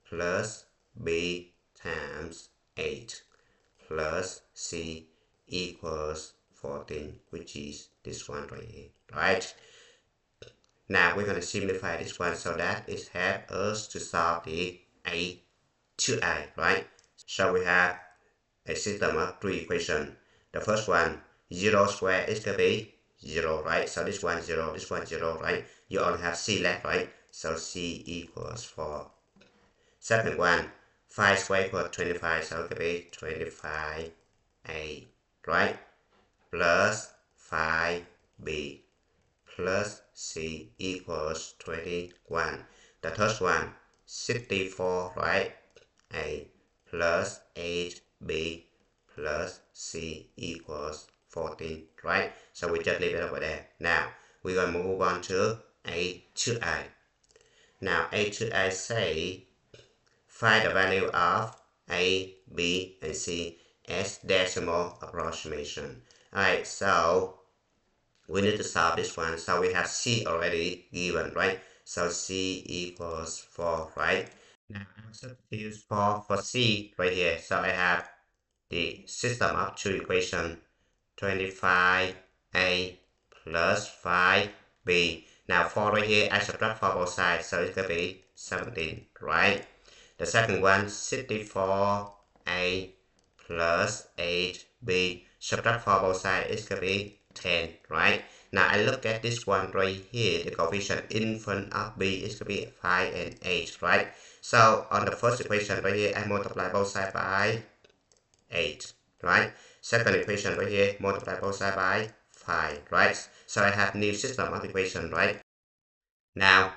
plus B times 8 plus C equals 14, which is this one right here, right? Now we're going to simplify this one so that it helps us to solve the A to I, right? So we have a system of 3 equations. The first one, 0 squared is going to be 0, right? So this one 0, this one 0, right? You only have C left, right? So C equals 4. Second one, 5 squared equals 25, so it could be 25A, right? Plus 5B plus C equals 21. The third one, 64, right? A plus 8B plus C equals 14, right? So we just leave it over there. Now, we're going to move on to A to I. Now, A to I say, find the value of A, B, and C as decimal approximation. Alright, so we need to solve this one. So we have C already given, right? So C equals 4, right? Now I'll substitute 4 for C right here. So I have the system of two equations, 25A plus 5B. Now 4 right here, I subtract 4 both sides, so it's going to be 17, right? The second one, 64A plus 8B. Subtract 4 both sides, it's going to be 10, right? Now I look at this one right here, the coefficient in front of B is going to be 5 and 8, right? So on the first equation right here, I multiply both sides by 8, right? Second equation right here, multiply both sides by 5, right? So I have new system of equation, right? Now,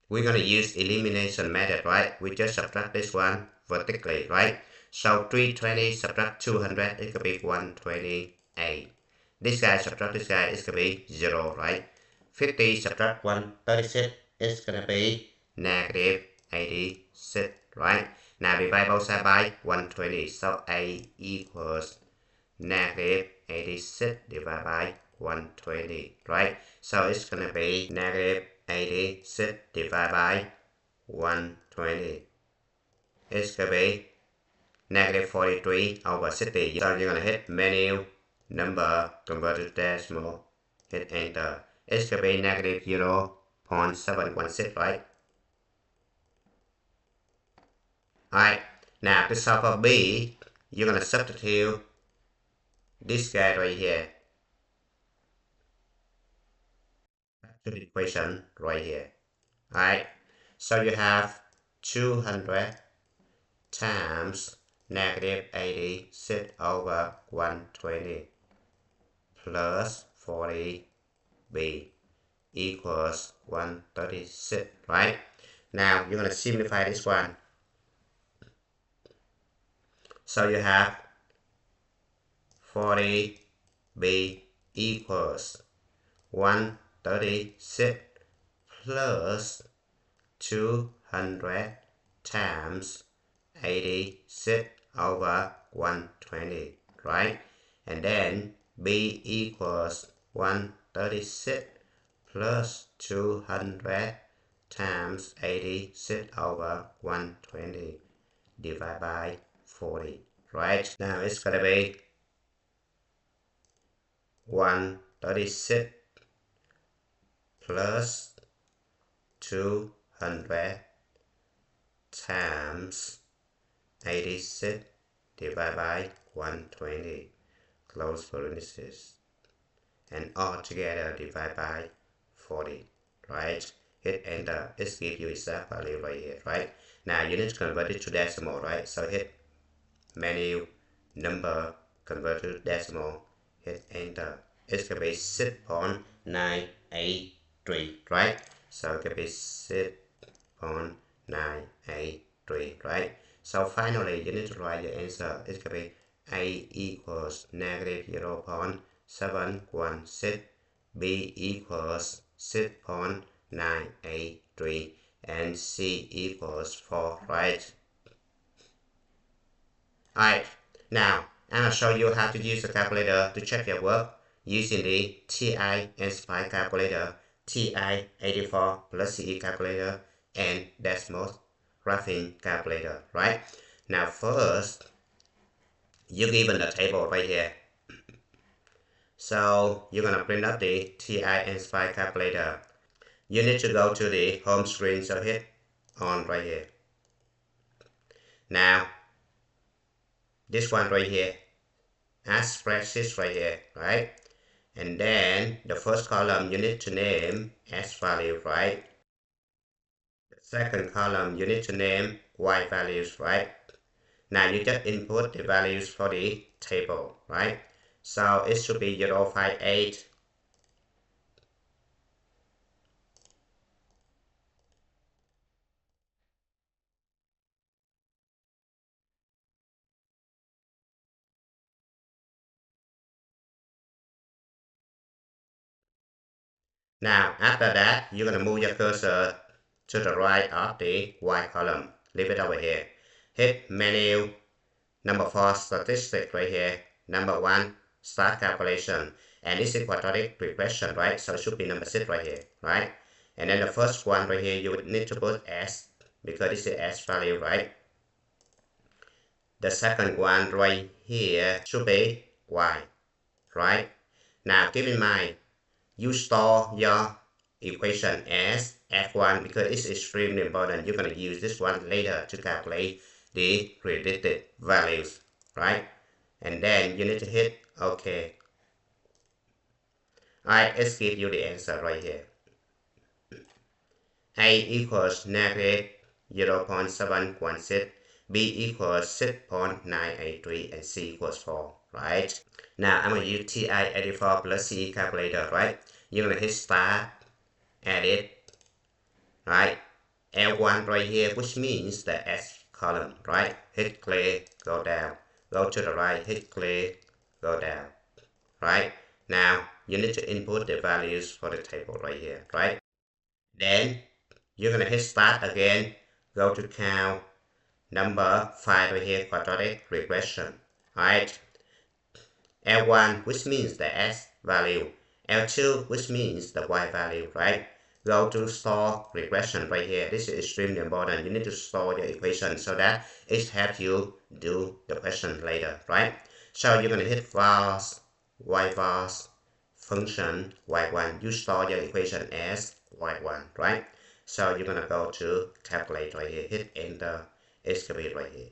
we're going to use elimination method, right? We just subtract this one vertically, right? So 320 subtract 200, it could be 128. This guy subtract this guy, it's going to be 0, right? 50 subtract 136, it's going to be negative 86, right? Now divide both sides by 120, so A equals negative 86 divided by 120, right? So it's going to be negative 86 divided by 120. It's going to be negative 43 over 60. So you're going to hit menu, number, convert to decimal, hit enter. It's going to be negative 0.716, right? Alright, now to solve for B, you're going to substitute this guy right here to the equation right here. Alright, so you have 200 times negative 86 over 120 plus 40b equals 136, right? Now you're going to simplify this one. So you have 40b equals 136 plus 200 times 86 over 120, right? And then b equals 136 plus 200 times 86 over 120 divided by 40, right? Now it's going to be 136 plus 200 times 86 divided by 120, close parenthesis, and all together divided by 40, right? Hit enter, it gives you exact value right here, right? Now you need to convert it to decimal, right? So hit menu, number, convert to decimal, hit enter. It's going to be 6.983, right? So it could be 6.983, right? So finally, you need to write your answer. It's going to be A equals negative 0.716, B equals 6.983, and C equals 4, right? Alright, now I'm going to show you how to use a calculator to check your work using the TI and SPY calculator, TI-84 plus CE calculator, and decimal graphing calculator, right? Now first, you're given the table right here. So you're going to print up the TI and SPY calculator. You need to go to the home screen, so hit on right here. Now, this one right here, as spreadsheet right here, right? And then the first column you need to name X value, right? The second column you need to name Y values, right? Now you just input the values for the table, right? So it should be 058. Now after that, you're going to move your cursor to the right of the Y column. Leave it over here. Hit menu, number 4 statistic right here, number 1, start calculation. And this is quadratic regression, right? So it should be number 6 right here, right? And then the first one right here, you would need to put S, because this is S value, right? The second one right here should be Y, right? Now keep in mind, you store your equation as F1 because it's extremely important. You're going to use this one later to calculate the predicted values, right? And then you need to hit OK. Alright, let's give you the answer right here. A equals negative 0.716, B equals 6.983, and C equals 4, right? Now I'm going to use TI-84 plus CE calculator, right? You're going to hit start, edit, right? L1 right here, which means the S column, right? Hit click, go down. Go to the right, hit click, go down, right? Now you need to input the values for the table right here, right? Then you're going to hit start again, go to count, number 5 right here, quadratic regression, right? L1, which means the S value, L2, which means the Y value, right? Go to store regression right here. This is extremely important. You need to store your equation so that it helps you do the question later, right? So you're going to hit vars, Y vars, function Y1. You store your equation as Y1, right? So you're going to go to calculate right here, hit enter, it's going to be right here.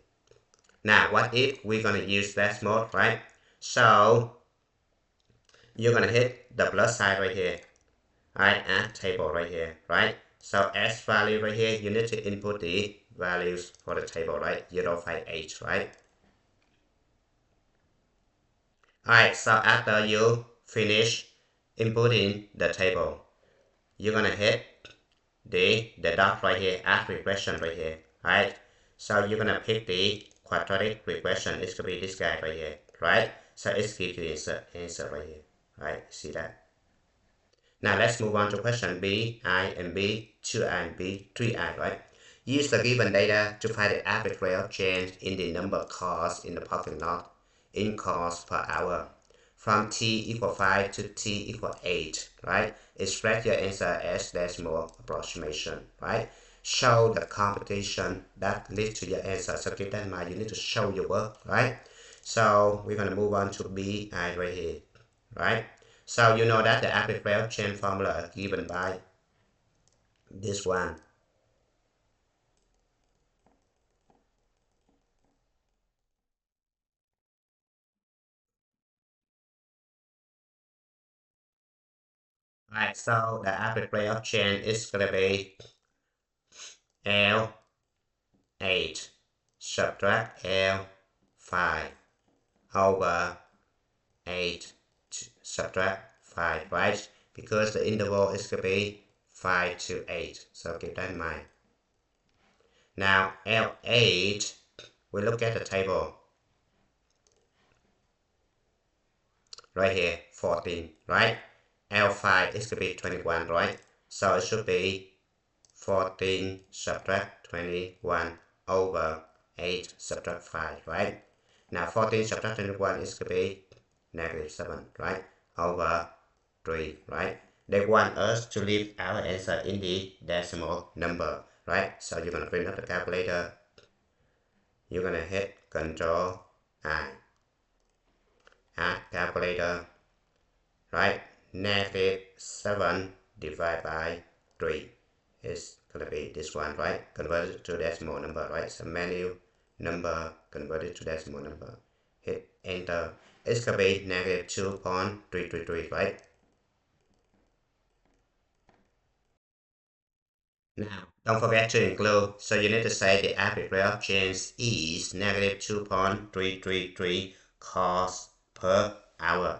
Now, what if we're going to use dash mode, right? So you're going to hit the plus sign right here, right, add table right here, right? So S value right here, you need to input the values for the table, right? 058, right? Alright, so after you finish inputting the table, you're going to hit the dot right here, add regression right here, right? So you're going to pick the quadratic regression. It's going to be this guy right here, right? So it's give you the answer right here, right? See that? Now let's move on to question B, I and B, 2I and B, 3I, right? Use the given data to find the average rate of change in the number of cars in the parking lot in cars per hour from t equal 5 to t equal 8, right? Express your answer as decimal approximation, right? Show the computation that leads to your answer. So keep that in mind, you need to show your work, right? So we're going to move on to BI right here, right? So you know that the average rate of change formula is given by this one. Right, so the average rate of change is going to be L8 subtract L5 over 8 subtract 5, right? Because the interval is going to be 5 to 8, so keep that in mind. Now L8, we look at the table right here, 14, right? L5 is going to be 21, right? So it should be 14 subtract 21 over 8 subtract 5, right? Now 14 subtract 21 is going to be negative 7, right? Over 3, right? They want us to leave our answer in the decimal number, right? So you're going to bring up the calculator. You're going to hit Control I. Add calculator, right? Negative 7 divided by 3 is going to be this one, right? Converted to decimal number, right? So menu number converted to decimal number. Hit enter. It's going to be negative 2.333, right? Now, don't forget to include, so you need to say the average rate of change is negative 2.333 cars per hour.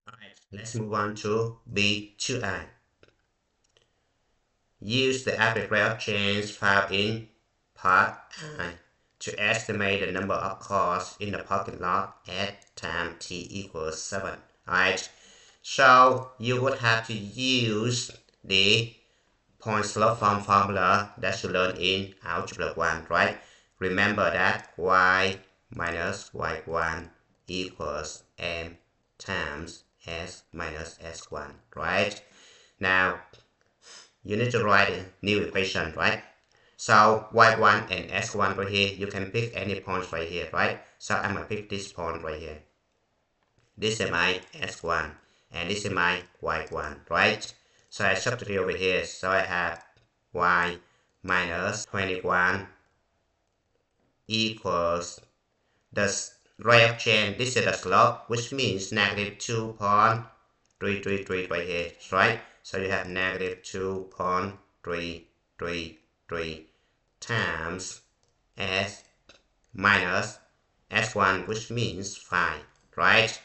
Alright, let's move on to B2I. Use the average rate of change found in part I to estimate the number of cars in the parking lot at time t equals 7. Alright, so you would have to use the point slope form formula that you learned in algebra 1, right? Remember that y minus y1 equals m times s minus s1, right? Now, you need to write a new equation, right? So y1 and s1 right here, you can pick any point right here, right? So I'm gonna pick this point right here. This is my s1 and this is my y1, right? So I substitute over here, so I have y minus 21 equals the rate of change. This is the slope, which means negative 2.333 right here, right? So you have negative 2.333 times s minus s1, which means 5, right?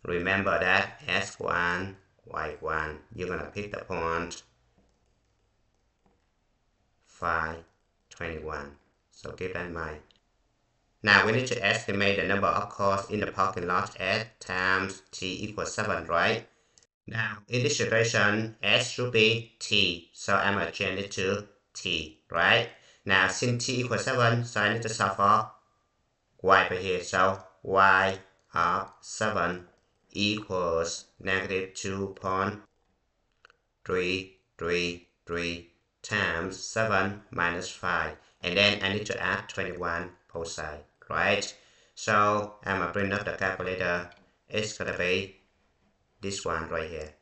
Remember that s1, y1, you're gonna pick the point 521. So keep that in mind. Now we need to estimate the number of cars in the parking lot at times t equals 7, right? Now in this situation, s should be t, so I'm gonna change it to t, right? Now since t equals 7, so I need to solve for y right here. So y of 7 equals negative 2.333 times 7 minus 5. And then I need to add 21 both sides, right? So I'm gonna bring up the calculator. It's gonna be this one right here.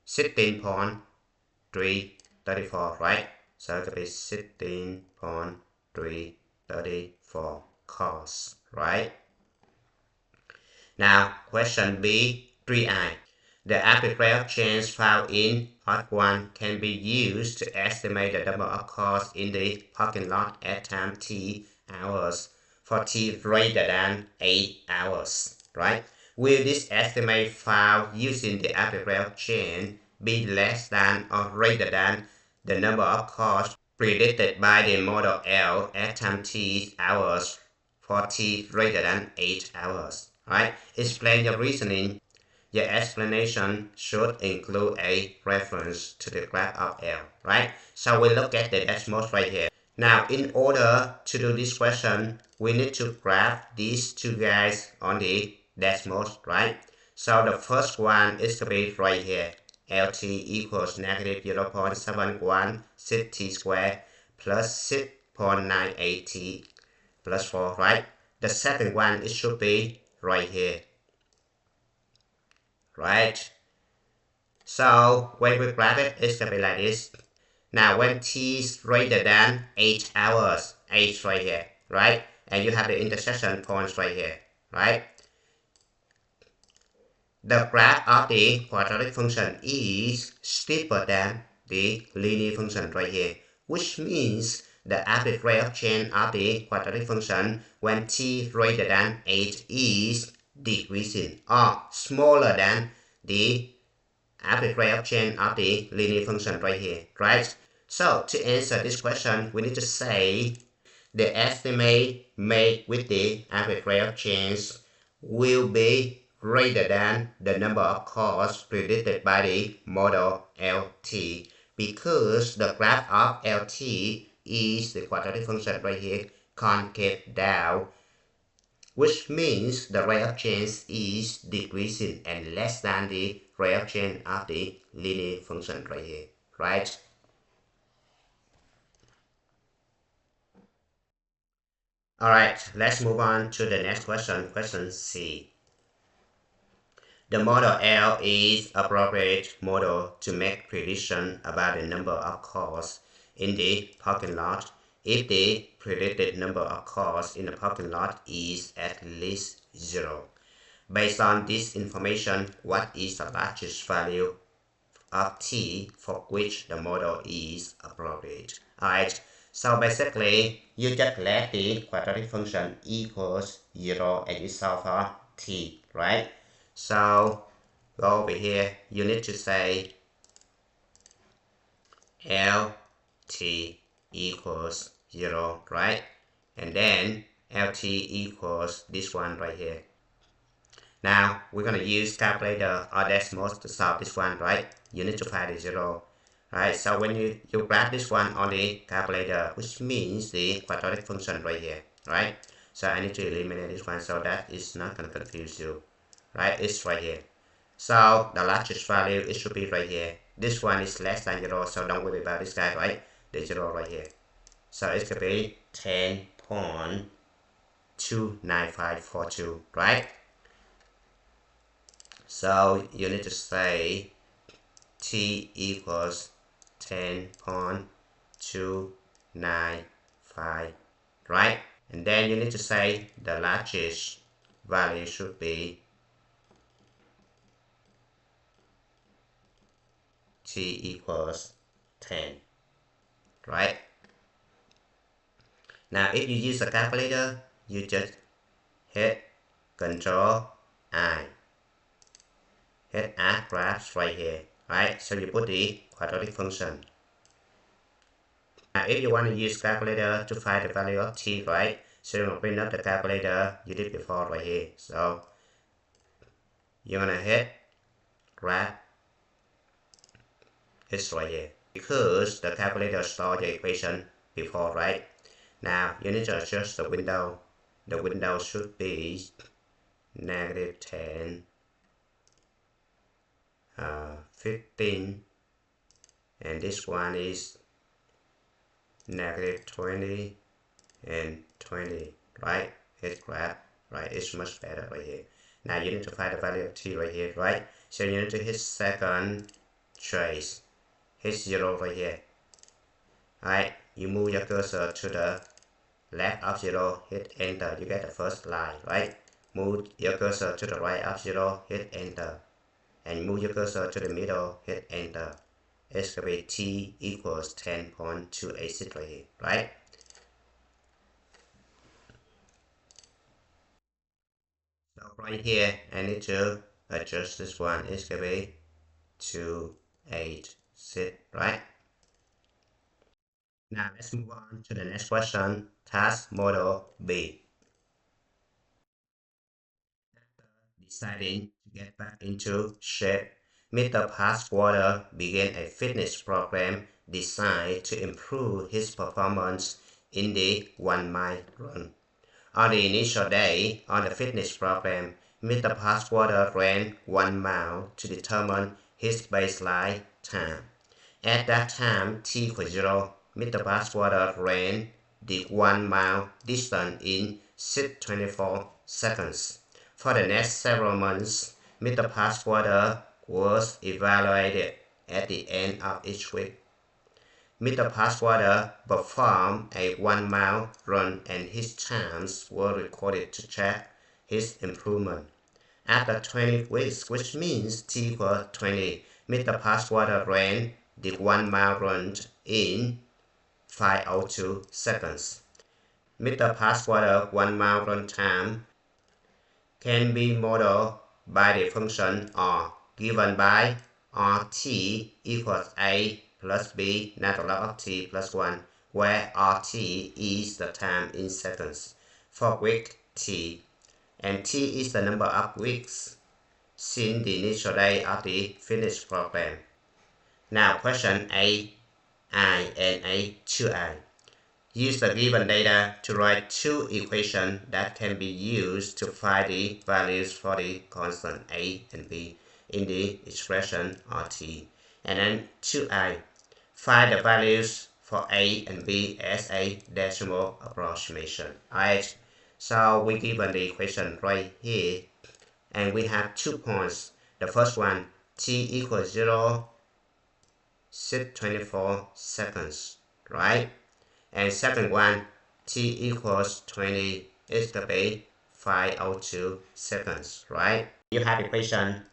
16.334, right? So it's gonna be 16.334 cos, right? Now, question B, 3i. The arbitrary change found in part 1 can be used to estimate the number of cars in the parking lot at time t hours for t greater than 8 hours, right? Will this estimate found using the arbitrary change be less than or greater than the number of cars predicted by the model L at time t hours for t greater than 8 hours, right? Explain your reasoning. Your explanation should include a reference to the graph of L, right? So we look at the dashboard right here. Now, in order to do this question, we need to graph these two guys on the dashboard, right? So the first one is to be right here. LT equals negative 0.71 t squared plus 6.98 t plus 4, right? The second one, it should be right here, right? So when we graph it, it's gonna be like this. Now when t is greater than 8 hours, 8 right here, right? And you have the intersection points right here, right? The graph of the quadratic function is steeper than the linear function right here, which means the average rate of change of the quadratic function when t greater than 8 is decreasing or smaller than the average rate of change of the linear function right here, right? So to answer this question, we need to say the estimate made with the average rate of change will be greater than the number of cars predicted by the model LT, because the graph of LT is the quadratic function right here, concave down, which means the rate of change is decreasing and less than the rate of change of the linear function right here, right? Alright, let's move on to the next question, question C. The model L is appropriate model to make prediction about the number of cars in the parking lot if the predicted number of cars in the parking lot is at least 0. Based on this information, what is the largest value of t for which the model is appropriate? Alright, so basically, you just let the quadratic function equals 0 and you solve for t, right? So go over here, you need to say LT equals 0, right? And then LT equals this one right here. Now we're gonna use calculator or Desmos to solve this one, right? You need to find the 0. Right, so when you graph this one on the calculator, which means the quadratic function right here, right? So I need to eliminate this one so that it's not going to confuse you. Right? It's right here. So the largest value, it should be right here. This one is less than 0, so don't worry about this guy, right? The 0 right here. So it's going to be 10.29542, right? So you need to say t equals 10.295, right? And then you need to say the largest value should be t equals 10, right? Now if you use a calculator, you just hit Control I, hit add graphs right here, right? So you put the quadratic function. Now if you want to use calculator to find the value of t, right? So you're going to bring up the calculator you did before right here. So you're going to hit graph, it's right here. Because the calculator stored the equation before, right? Now you need to adjust the window. The window should be negative 10, 15, and this one is negative 20 and 20, right? Hit graph, right? It's much better right here. Now you need to find the value of t right here, right? So you need to hit second trace, hit 0 right here, right? You move your cursor to the left of 0, hit enter, you get the first line, right? Move your cursor to the right of 0, hit enter, and move your cursor to the middle, hit enter. It's going to be t equals 10.286 right here, right? So right here, I need to adjust this one. It's going to be 286, right? Now let's move on to the next question. Task model B. Deciding to get back into shape, Mr. Passwater began a fitness program designed to improve his performance in the 1-mile run. On the initial day on the fitness program, Mr. Passwater ran 1 mile to determine his baseline time. At that time, t equals 0, Mr. Passwater ran the 1 mile distance in 6:24 seconds. For the next several months, Mr. Passwater was evaluated at the end of each week. Mr. Passwater performed a 1 mile run and his times were recorded to track his improvement. After 20 weeks, which means t equals 20, Mr. Passwater ran the 1 mile run in 5:02 seconds. Mr. Passwater 1 mile run time can be modeled by the function r given by rt equals a plus b natural log of t plus 1, where rt is the time in seconds for week t, and t is the number of weeks since the initial day of the fitness program. Now question A, I, and A, 2I. Use the given data to write two equations that can be used to find the values for the constant a and b in the expression rt. And then 2I. Find the values for a and b as a decimal approximation. Alright, so we given the equation right here, and we have 2 points. The first one, t equals 0, 6:24 seconds, right? And second one, t equals 20, is to be 5:02 seconds, right? You have equation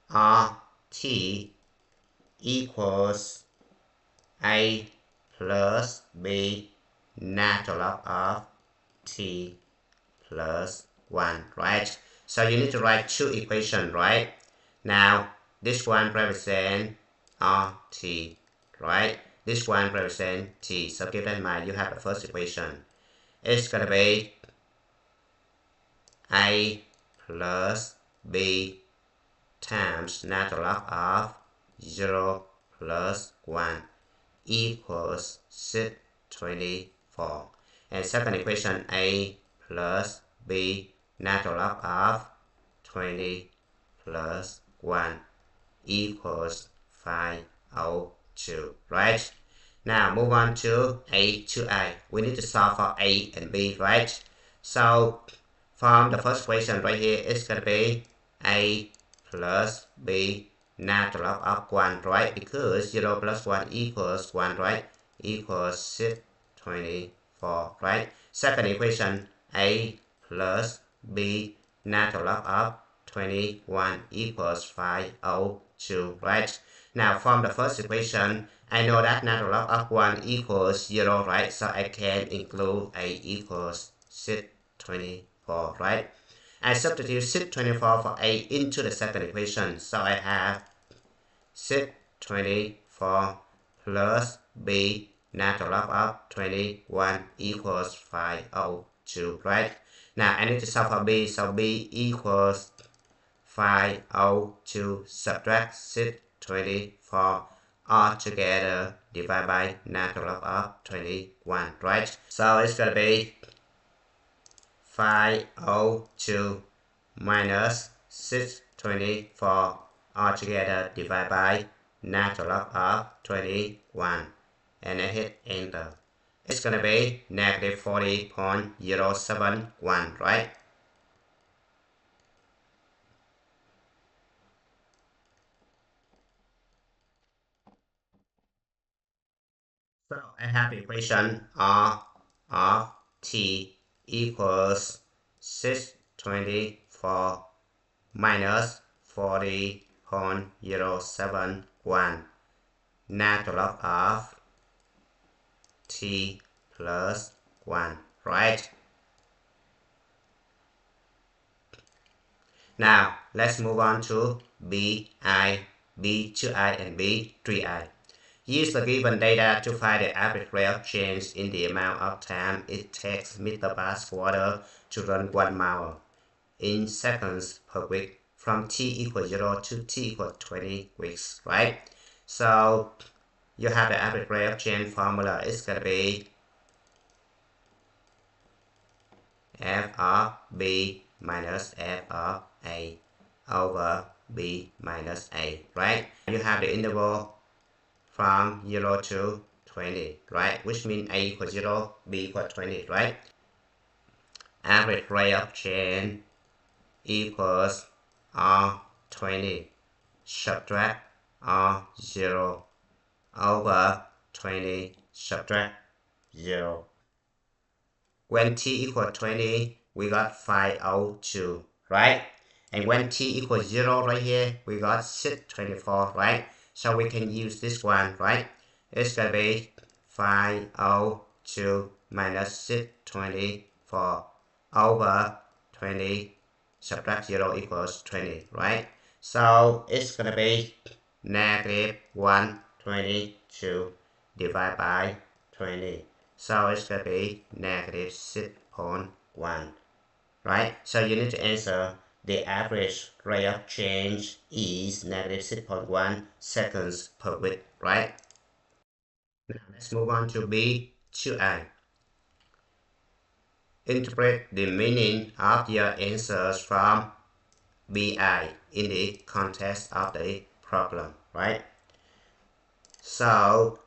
rt equals a plus b natural log of t plus 1, right? So you need to write two equations, right? Now, this one represents rt, right? This one represents t. So keep that in mind. You have the first equation. It's going to be a plus b times natural log of 0 plus 1 equals 6:24. And second equation, a plus b natural log of 20 plus 1 equals 502, right? Now move on to A to I. We need to solve for A and B, right? So from the first equation right here, it's going to be A plus B natural log of 1, right? Because 0 plus 1 equals 1, right? Equals 624, right? Second equation, A plus B natural log of 21 equals 502, right? Now from the first equation, I know that natural log of 1 equals 0, right? So I can include A equals 624, right? I substitute 624 for A into the second equation. So I have 624 plus B natural log of 21 equals 502, right? Now I need to solve for B. So B equals 502 subtract 624 all together divided by natural log of 21, right? So it's going to be 502 minus 624 all together divided by natural log of 21, and I hit enter. It's going to be negative 40.071, right? So I have equation R of t equals 624 minus 40.071 natural log of t plus 1, right? Now let's move on to B to I, and B to I. Use the given data to find the average rate of change in the amount of time it takes meter past water to run 1 mile in seconds per week from t equals 0 to t equals 20 weeks, right? So you have the average rate of change formula. It's going to be f of b minus f of a over b minus a, right? You have the interval from 0 to 20, right? Which means a equals 0, b equals 20, right? Average rate of change equals R20 subtract R0 over 20 subtract 0. When t equals 20, we got 502, right? And when t equals 0 right here, we got 624, right? So we can use this one, right? It's going to be 502 minus 624 over 20 subtract 0 equals 20, right? So it's going to be negative 122 divided by 20. So it's going to be negative 6.1, right? So you need to answer the average rate of change is negative 6.1 seconds per week, right? Now let's move on to B to I. Interpret the meaning of your answers from BI in the context of the problem, right? So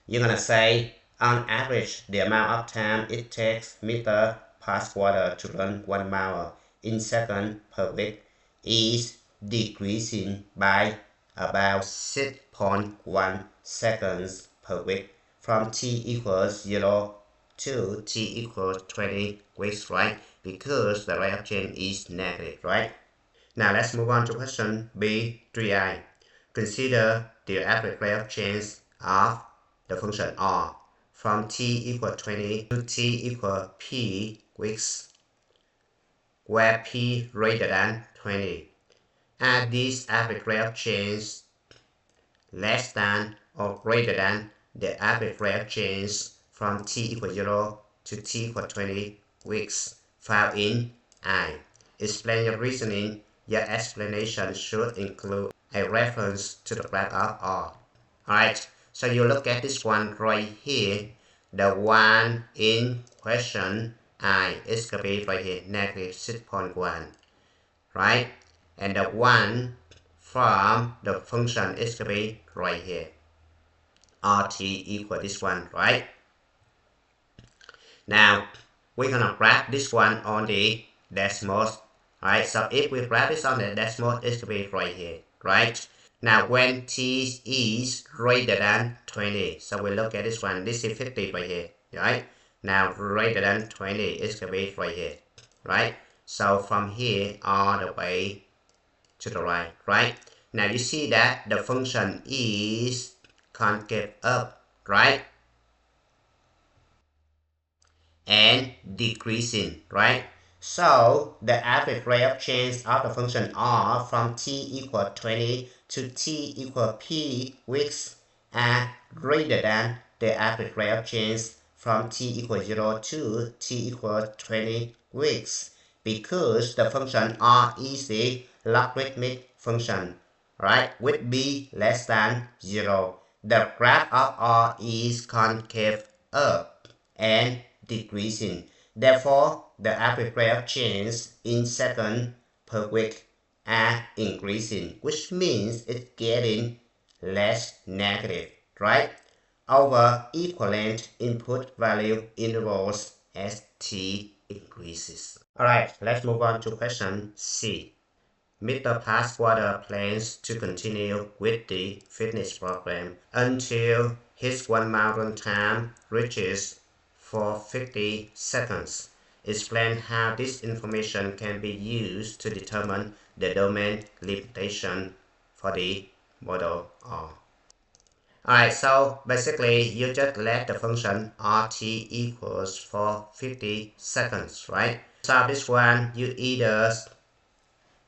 you're gonna say, on average, the amount of time it takes meter past water to run 1 mile in seconds per week is decreasing by about 6.1 seconds per week from t equals 0 to t equals 20 weeks, right? Because the rate of change is negative, right? Now let's move on to question B3I. Consider the average rate of change of the function R from t equals 20 to t equals p weeks, where p greater than 20. At this average rate of change less than or greater than the average rate of change from t equals 0 to t equals 20 weeks found in I. Explain your reasoning. Your explanation should include a reference to the graph of R. Alright, so you look at this one right here. the one in question I is going to be right here, negative 6.1, right? And the one from the function is going to be right here, rt equal this one, right? Now we're gonna graph this one on the decimal, right? So if we graph this on the decimal, it's gonna be right here, right? Now when t is greater than 20, so we look at this one, this is 50 right here, right? Now greater than 20 is gonna be right here, right? So from here all the way to the right, right? Now you see that the function is concave up, right? And decreasing, right? So the average rate of change of the function r from t equal 20 to t equal p weeks are greater than the average rate of change from t equal 0 to t equal 20 weeks, because the function r is a logarithmic function, right, with b less than 0. The graph of r is concave up and decreasing. Therefore, the average rate of change in seconds per week are increasing, which means it's getting less negative, right? Over equivalent input value intervals as t increases. Alright, let's move on to question C. Mr. Passwater plans to continue with the fitness program until his 1 mile run time reaches for 50 seconds. Explain how this information can be used to determine the domain limitation for the model R. Alright, so basically you just let the function rt equals for 50 seconds, right? To solve this one, you either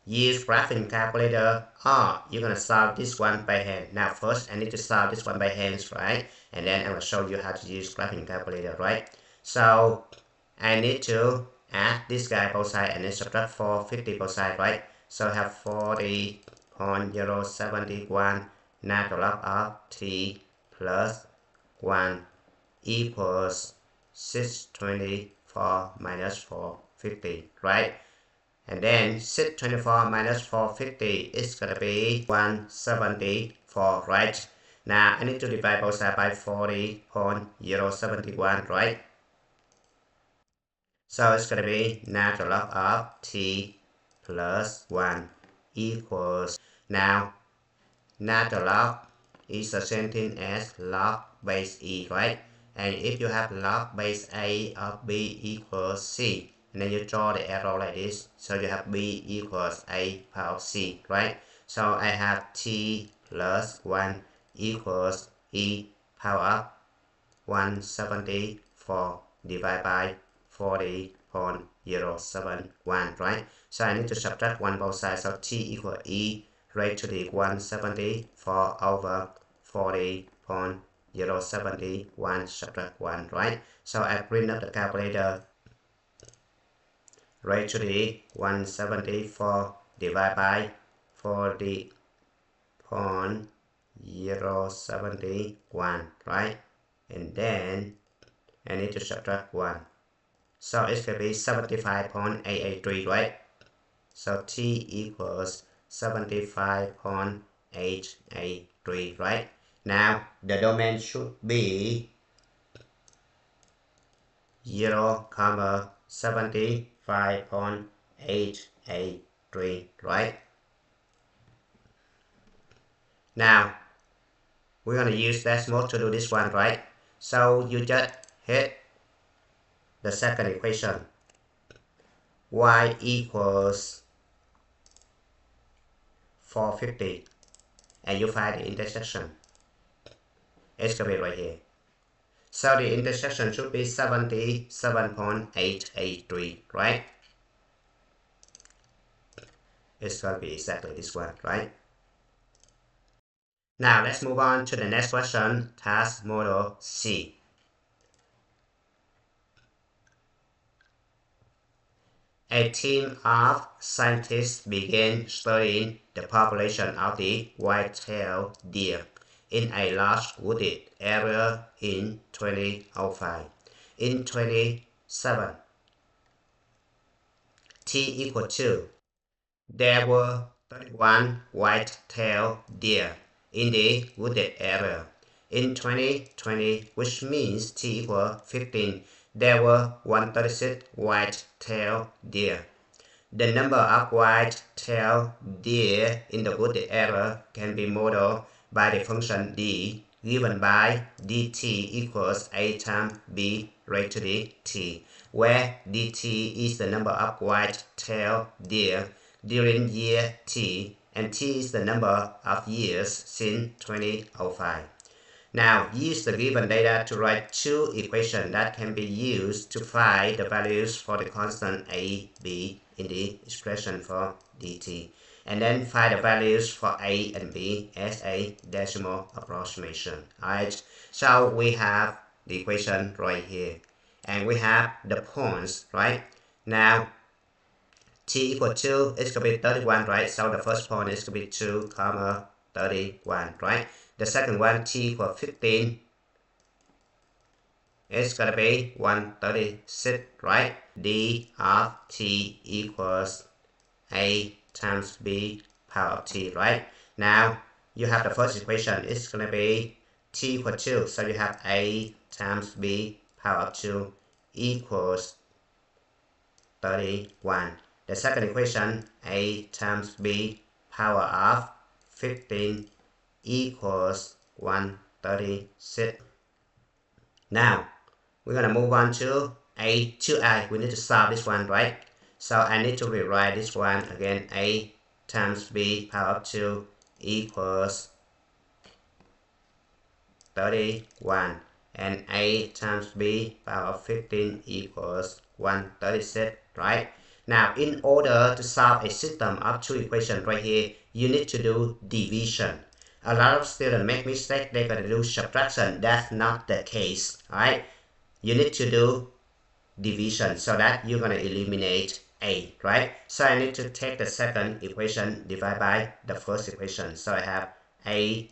use graphing calculator or you're gonna solve this one by hand. Now first I need to solve this one by hands, right? And then I'm gonna show you how to use graphing calculator, right? So I need to add this guy both sides and then subtract 450 both sides, right? So I have 40.071 natural log of t plus 1 equals 624 minus 450, right? And then 624 minus 450 is going to be 174, right? Now I need to divide both sides by 40.071, right? So it's going to be natural log of t plus 1 equals, now natural log is the same thing as log base e, right? And if you have log base a of b equals c, and then you draw the arrow like this, so you have b equals a power c, right? So I have t plus 1 equals e power 174 divided by 40.071, right? So I need to subtract 1 both sides, so t equals e raised to the 174 over 40.071 subtract 1, right? So I print up the calculator, raised to the 174 divided by 40.071, right? And then I need to subtract 1. So it's going to be 75.883, right? So t equals 75.883, right? Now the domain should be 0, 75.883, right? Now we're going to use decimal to do this one, right? So you just hit the second equation, y equals 450, and you find the intersection. It's going to be right here. So the intersection should be 77.883, right? It's going to be exactly this one, right? Now let's move on to the next question, task model C. A team of scientists began studying the population of the white-tailed deer in a large wooded area in 2005. In 27, t equal to, there were 31 white-tailed deer in the wooded area. In 2020, which means t equal 15, there were 136 white-tailed deer. The number of white-tailed deer in the wooded area can be modeled by the function d, given by dt equals a times b raised to the t, where dt is the number of white-tailed deer during year t, and t is the number of years since 2005. Now, use the given data to write two equations that can be used to find the values for the constant a, b in the expression for dt, and then find the values for a and b as a decimal approximation. Alright, so we have the equation right here, and we have the points, right? Now, t equal to, it's going to be 31, right? So the first point is going to be 2, 31, right? The second one, t equal 15, it's going to be 136, right? d of t equals a times b power of t, right? Now, you have the first equation, it's going to be t equal 2, so you have a times b power of 2 equals 31. The second equation, a times b power of 15 equals 136. Now, we're going to move on to a2i. We need to solve this one, right? So I need to rewrite this one again. A times b power of 2 equals 31. And a times b power of 15 equals 136, right? Now, in order to solve a system of two equations right here, you need to do division. A lot of students make mistake, they're going to do subtraction. That's not the case, right? You need to do division so that you're going to eliminate a, right? So I need to take the second equation, divide by the first equation. So I have a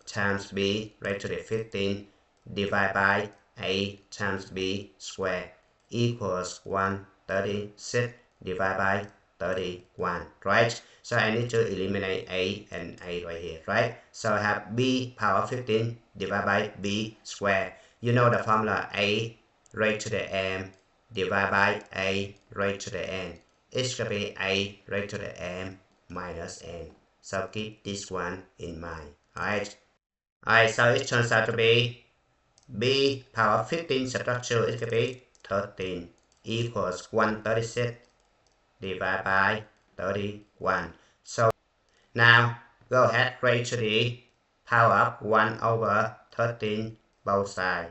times b raised to the 15 divided by a times b squared equals 136 divided by 31, right? So I need to eliminate a and a right here, right? So I have b power 15 divided by b squared. You know the formula, a raised to the m divided by a raised to the n. It should be a raised to the m minus n. So keep this one in mind, alright? Alright, so it turns out to be b power 15 subtract 2 is going to be 13 equals 136 divided by 31. So now go ahead, raise to the power of 1 over 13 both sides,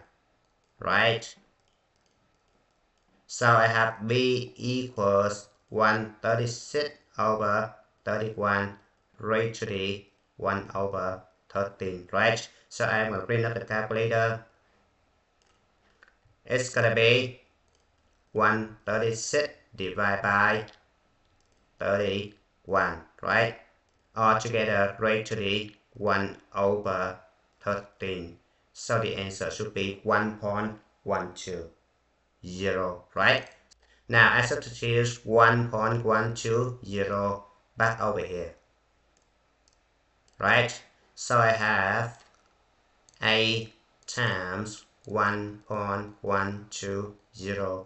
right? So I have b equals 136 over 31 raised to the 1 over 13, right? So I'm going to bring up the calculator. It's going to be 136 divided by 31, right? Altogether raised to the 1 over 13. So the answer should be 1.120, right? Now I substitute 1.120 back over here, right? So I have a times 1.120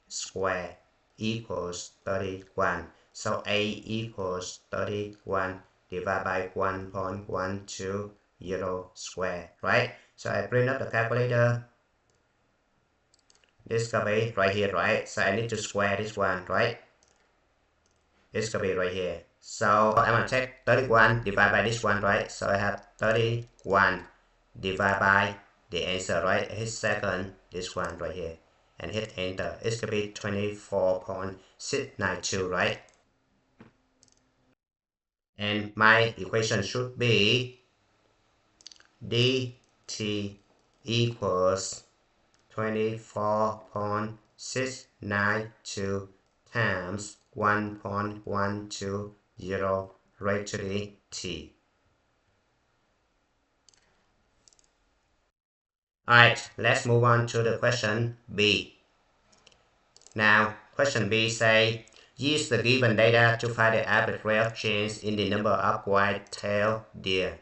square equals 31. So a equals 31 divided by 1.120 square, right? So I bring up the calculator. This is going to be right here, right? So I need to square this one, right? It's going to be right here. So I'm going to take 31 divided by this one, right? So I have 31 divided by the answer, right? Hit second, this one right here, and hit enter. It's going to be 24.692, right? And my equation should be dt equals 24.692 times 1.120 raised to the t. Alright, let's move on to the question B. Now, question B say, use the given data to find the average rate of change in the number of white-tailed deer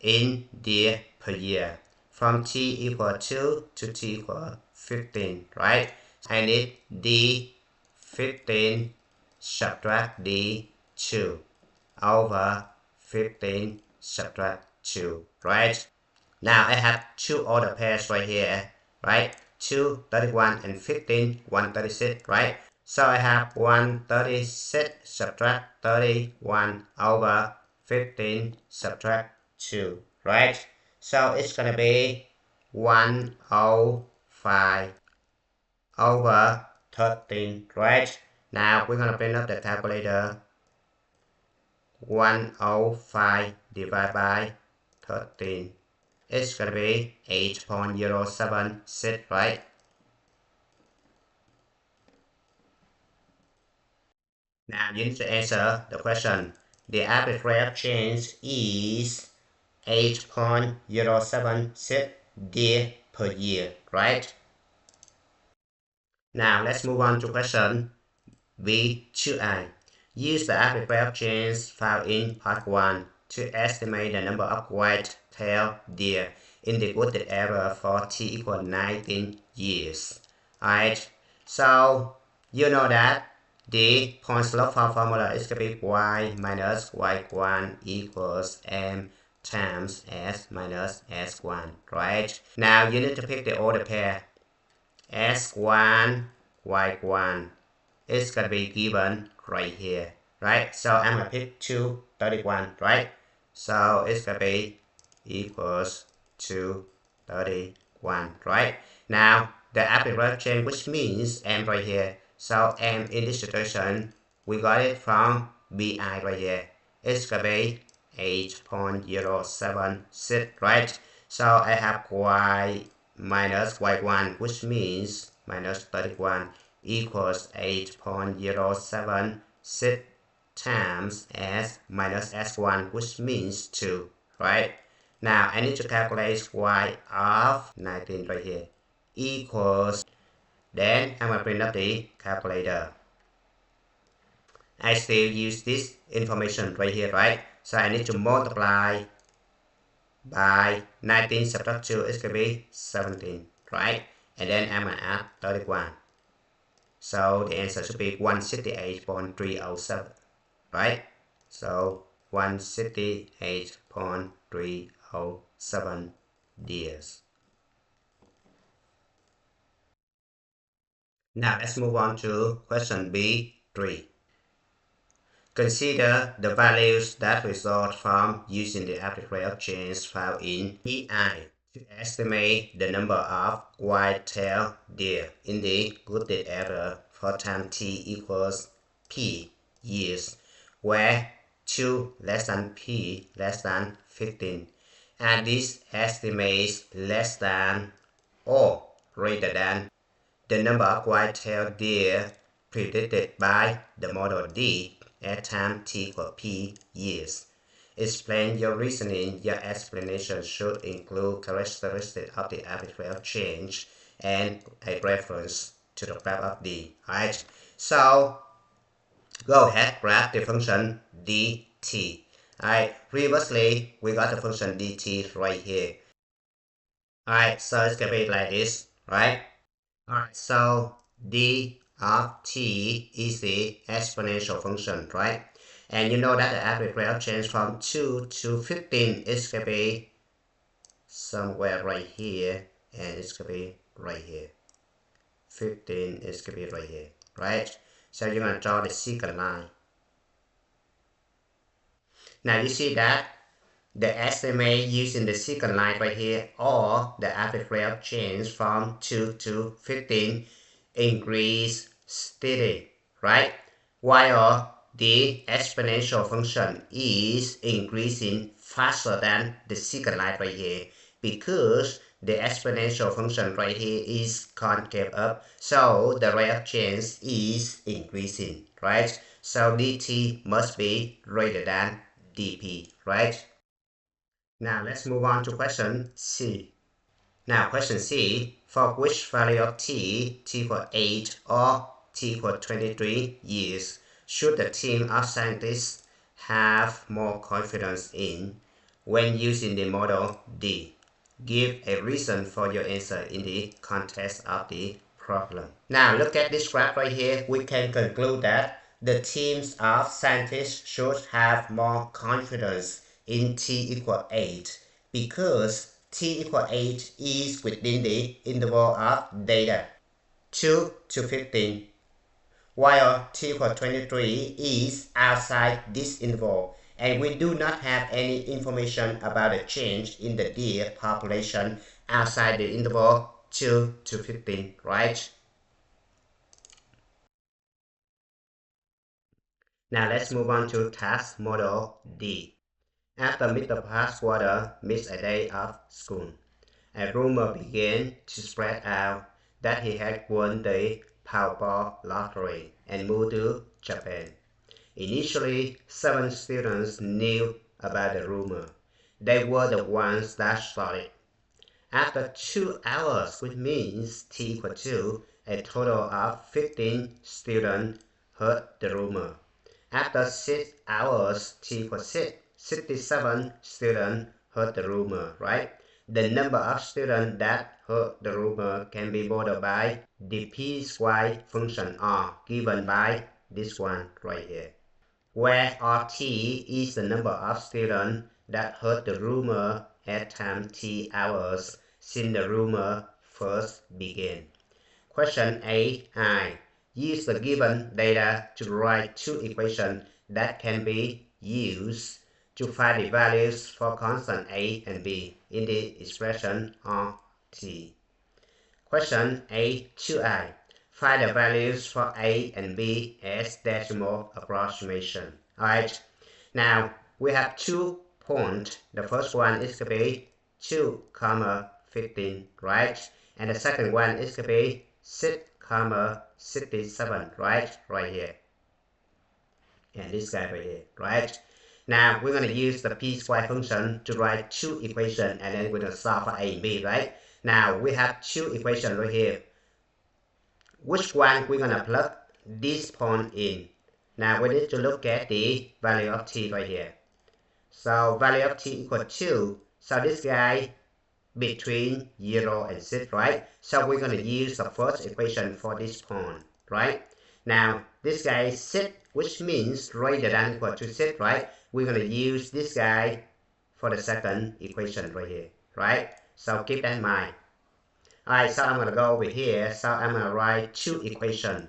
in deer per year from t equal 2 to t equal 15, right? I need d 15 subtract d 2 over 15 subtract 2, right? Now I have two order pairs right here, right? 2, 31 and 15, 136, right? So I have 136 subtract 31 over 15 subtract 2, right? So it's gonna be 105 over 13, right? Now we're gonna bring up the calculator. 105 divided by 13. It's gonna be 8.076, right? Now you need to answer the question. The average rate of change is 8.076 deer per year, right? Now let's move on to question B2I. Use the average rate of change found in part 1 to estimate the number of white-tailed deer in the wooded area for t equal 19 years. Alright, so you know that the point slope formula is going to be y minus y1 equals m times s minus s1, right? Now you need to pick the order pair. S1, Y1 is going to be given right here, right? So I'm going to pick 231, right? So it's going to be equals 231, right? Now the average rate of change, which means m right here. So m in this situation, we got it from BI right here. It's going to be 8.076, right? So I have y minus y1, which means minus 31 equals 8.076 times s minus s1, which means 2, right? Now I need to calculate y of 19 right here equals, then I'm going to bring up the calculator. I still use this information right here, right? So I need to multiply by 19 subtract 2 is going to be 17, right? And then I'm going to add 31. So the answer should be 168.307, right? So 168.307 deers. Now let's move on to question B3. Consider the values that result from using the average rate of change found in EI to estimate the number of white-tailed deer in the wooded area for time t equals p years, where 2 less than p less than 15, and this estimates less than or greater than the number of white-tailed deer predicted by the model D at time t equal p years. Explain your reasoning. Your explanation should include characteristics of the average rate of change and a reference to the graph of D. Alright, so go ahead, graph the function dt. Alright, previously we got the function dt right here. Alright, so it's gonna be like this, right? Alright, so d of t is the exponential function, right? And you know that the average rate of change from 2 to 15 is going to be somewhere right here, and it's going to be right here. 15 is going to be right here, right? So you're going to draw the secant line. Now you see that the estimate using the secant line right here, or the average rate of change from 2 to 15 increase steady, right? While the exponential function is increasing faster than the secant line right here, because the exponential function right here is concave up, so the rate of change is increasing, right? So dt must be greater than dp, right? Now let's move on to question C. Now question C, for which value of t equal 8 or t equal 23 years should the team of scientists have more confidence in when using the model D? Give a reason for your answer in the context of the problem. Now look at this graph right here. We can conclude that the teams of scientists should have more confidence in t equal 8 because t equal 8 is within the interval of data 2 to 15, while t equal 23 is outside this interval, and we do not have any information about a change in the deer population outside the interval 2 to 15, right? Now let's move on to task model D. After Mr. Passwater missed a day of school, a rumor began to spread out that he had won the Powerball lottery and moved to Japan. Initially, 7 students knew about the rumor. They were the ones that started. After 2 hours, which means t equal to, a total of 15 students heard the rumor. After 6 hours, t equals 6, 67 students heard the rumor, right? The number of students that heard the rumor can be modeled by the piecewise function R, given by this one right here, where RT is the number of students that heard the rumor at time t hours since the rumor first began. Question AI. Use the given data to write 2 equations that can be used to find the values for constant A and B in the expression RT. Question A2I. Find the values for A and B as decimal approximation. Alright, now we have 2 points. The first one is going to be 2, 15, right? And the second one is going to be 6, 67, right? Right here. And this guy right here, right? Now we're going to use the piecewise function to write 2 equations and then we're going to solve for A and B, right? Now we have 2 equations right here. Which one we're going to plug this point in? Now we need to look at the value of t right here. So value of t equal 2. So this guy between 0 and 6, right? So we're going to use the first equation for this point, right? Now this guy is 6, which means greater than or equal to 6, right? We're going to use this guy for the second equation right here, right? So keep that in mind. Alright, so I'm going to go over here. So I'm going to write 2 equations.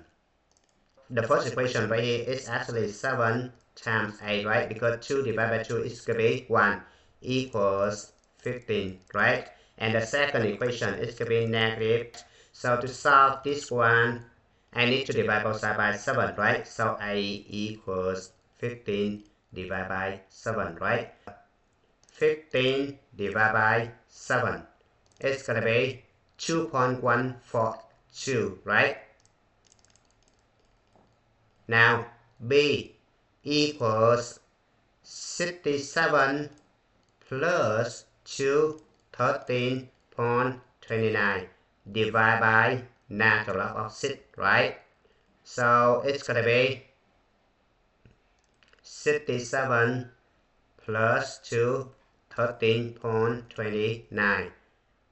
The first equation right here is actually 7 times 8, right? Because 2 divided by 2 is going to be 1 equals 15, right? And the second equation is going to be negative. So to solve this one, I need to divide both sides by 7, right? So A equals 15 divided by 7, right? 15 divided by 7. It's going to be 2.142, right? Now B equals 67 plus 13.29 divided by natural log of 6, right? So it's going to be 67 plus 13.29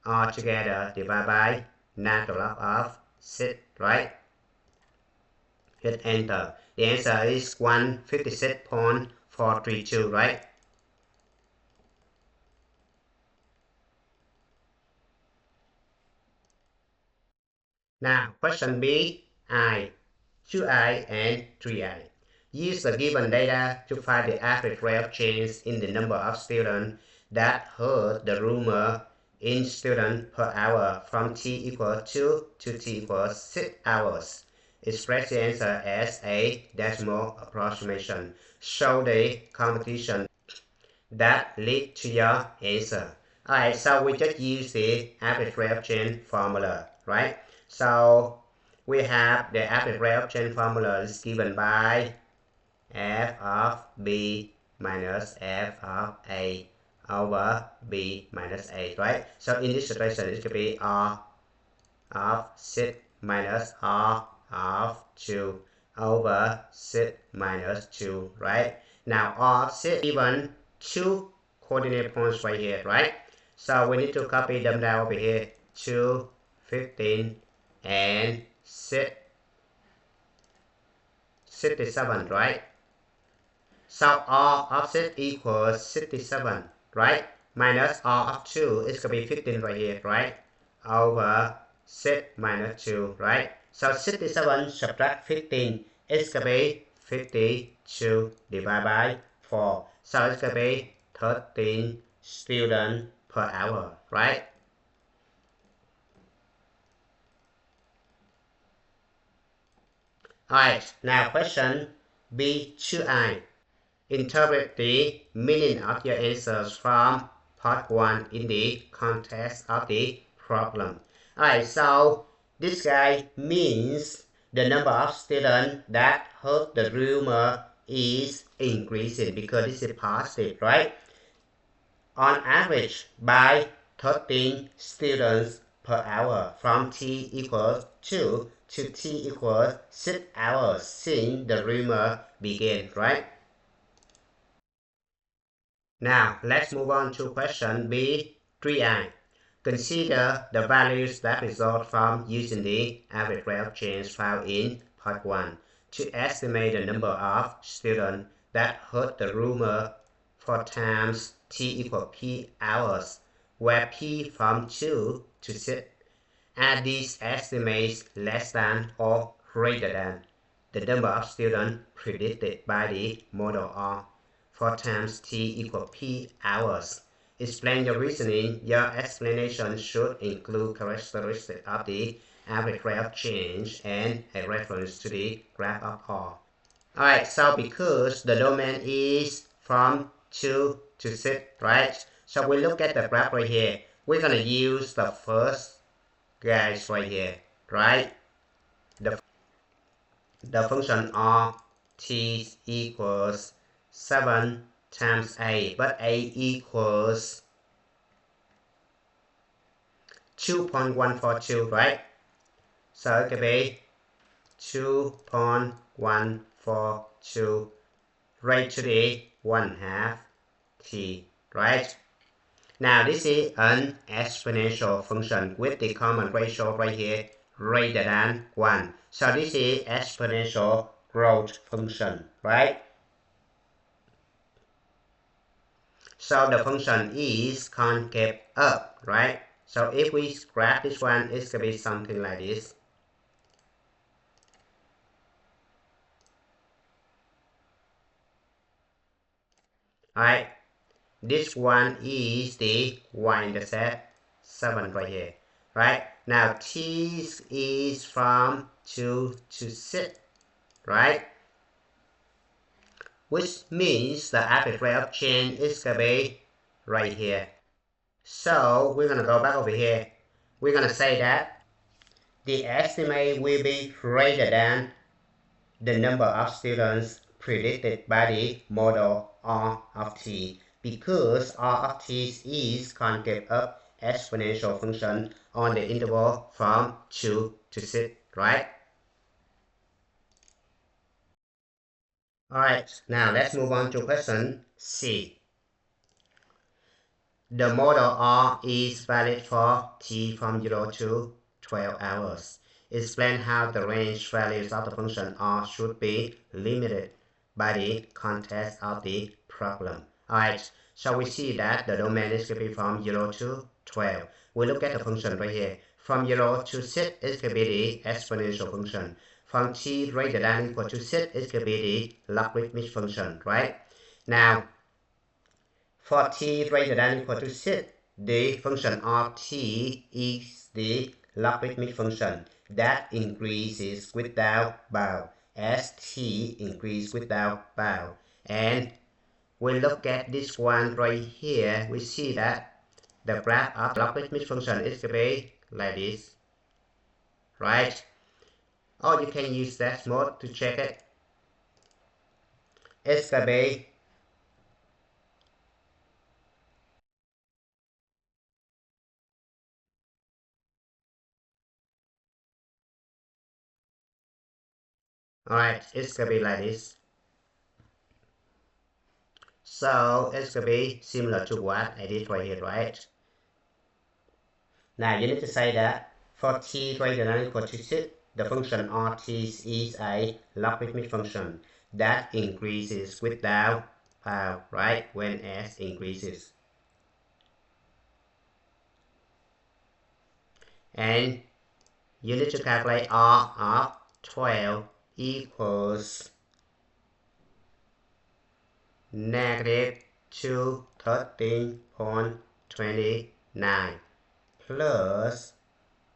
altogether divided by natural log of 6, right? Hit enter. The answer is 156.432, right? Now, question B, I, 2I, and 3I. Use the given data to find the average rate of change in the number of students that heard the rumor in students per hour from t equals 2 to t equals 6 hours. Express the answer as a decimal approximation. Show the competition that lead to your answer. Alright, so we just use the average rate of change formula, right? So we have the average rate of change formula is given by f of b minus f of a over b minus a, right? So in this situation, it could be r of 6 minus r of 2 over 6 minus 2, right? Now r of 6 given 2 coordinate points right here, right? So we need to copy them down over here, 2, 15, and 6, 67, right? So r of 6 equals 67, right? Minus r of 2 is going to be 15 right here, right? Over 6 minus 2, right? So 67 subtract 15 is going to be 52 divided by 4. So it's going to be 13 students per hour, right? Alright, now question B to I. Interpret the meaning of your answers from part 1 in the context of the problem. Alright, so this guy means the number of students that heard the rumor is increasing because this is positive, right? On average, by 13 students per hour from t equals 2 to t equals 6 hours since the rumor began, right? Now, let's move on to question B3I. Consider the values that result from using the average rate of change found in part 1 to estimate the number of students that heard the rumor for times t equal p hours, where p from 2 to 6. Are these estimates less than or greater than the number of students predicted by the model R? 4 times t equal p hours. Explain your reasoning. Your explanation should include characteristics of the average rate of change and a reference to the graph of R. Alright, so because the domain is from 2 to 6, right? So we look at the graph right here. We're going to use the first guys right here, right? The function of t equals 7 times a, but a equals 2.142, right? So it could be 2.142 raised to the 1/2 t, right? Now this is an exponential function with the common ratio right here greater than 1. So this is exponential growth function, right? So the function is concave up, right? So if we graph this one, it's going to be something like this. Alright, this one is the y-intercept 7 right here, right? Now t is from 2 to 6, right? Which means the average rate of change is going to be right here. So we're going to go back over here. We're going to say that the estimate will be greater than the number of students predicted by the model R of t, because R of t is concave up exponential function on the interval from 2 to 6, right? Alright, now let's move on to question C. The model R is valid for t from 0 to 12 hours. Explain how the range values of the function R should be limited by the context of the problem. Alright, so we see that the domain is going to be from 0 to 12. We look at the function right here. From 0 to 6 is going to be the exponential function. From t greater than or equal to 6 is going to be the logarithmic function, right? Now, for t greater than or equal to 6, the function of t is the logarithmic function that increases without bound as t increases without bound. And we look at this one right here, we see that the graph of logarithmic function is going to be like this, right? Or you can use that mode to check it. It's going to be Alright, it's gonna be like this. So it's gonna be similar to what I did right here, right? Now you need to say that for t greater than or equal to 6, the function rt is a logarithmic function that increases without power, right? When s increases. And you need to calculate r of 12 equals negative 213.29 plus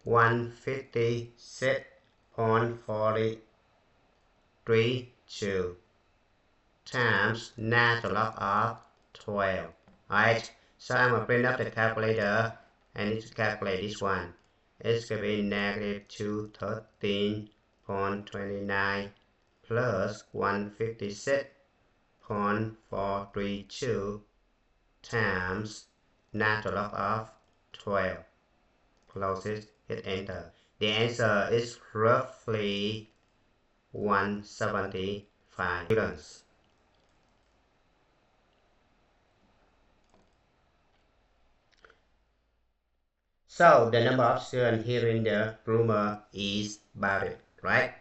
156.432 times natural log of 12. Alright, so I'm going to print up the calculator. I need to calculate this one. It's going to be negative 213.29 plus 156.432 times natural log of 12. Close it, hit enter. The answer is roughly 175 students. So the number of students here in the rumor is valid, right?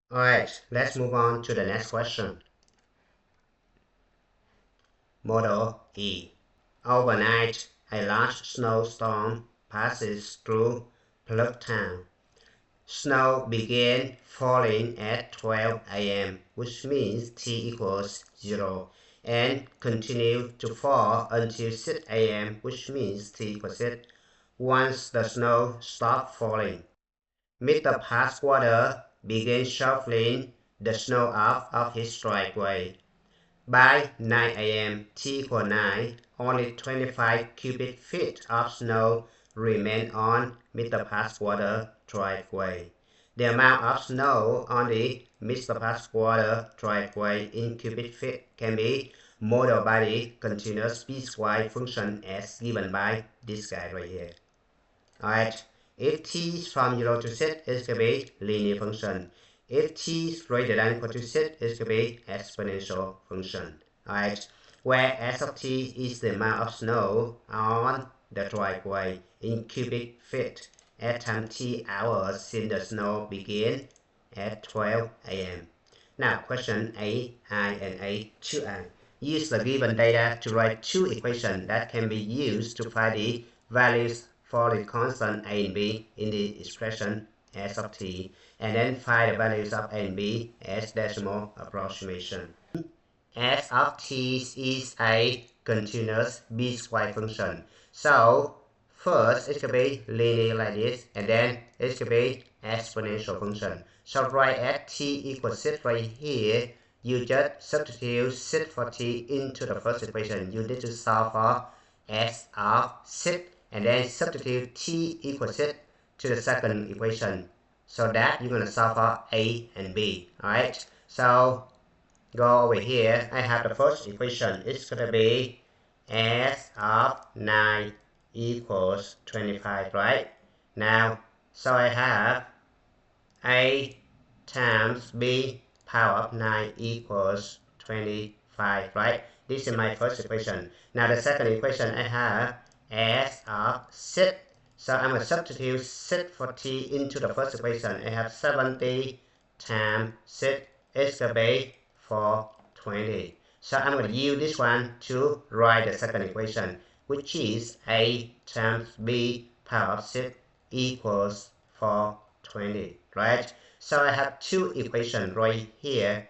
Alright, let's move on to the next question. Model E. Overnight, a large snowstorm passes through Plug Town. Snow began falling at 12 a.m., which means t equals 0, and continued to fall until 6 a.m., which means t equals 6. Once the snow stopped falling, Mr. Passwater began shoveling the snow off of his driveway. By 9 a.m. t equals 9, only 25 cubic feet of snow remained on Mr. Passwater's driveway. The amount of snow on the Mr. Passwater driveway in cubic feet can be modeled by the continuous piecewise function as given by this guy right here. Alright, if t is from 0 to 6, it's going to be linear function. If t is greater than or equal to 6, it's going to be exponential function. Alright, where s of t is the amount of snow on the driveway in cubic feet at time t hours since the snow began at 12 a.m. Now, question A, I, and A, 2I. Use the given data to write two equations that can be used to find the values for the constant a and b in the expression s of t, and then find the values of a and b as decimal approximation. S of t is a continuous piecewise function. So first it could be linear like this, and then it could be exponential function. So right at t equals 6 right here, you just substitute 6 for t into the first equation. You need to solve for s of 6, and then substitute t equals 6 to the second equation. So that you're going to solve for a and b. Alright, so go over here. I have the first equation. It's going to be s of 9 equals 25, right? Now, so I have a times b power of 9 equals 25, right? This is my first equation. Now the second equation, I have s of 6. So I'm going to substitute 6 for t into the first equation. I have 70 times 6 is going to be 420. So I'm going to use this one to write the second equation, which is a times b power of 6 equals 420, right? So I have two equations right here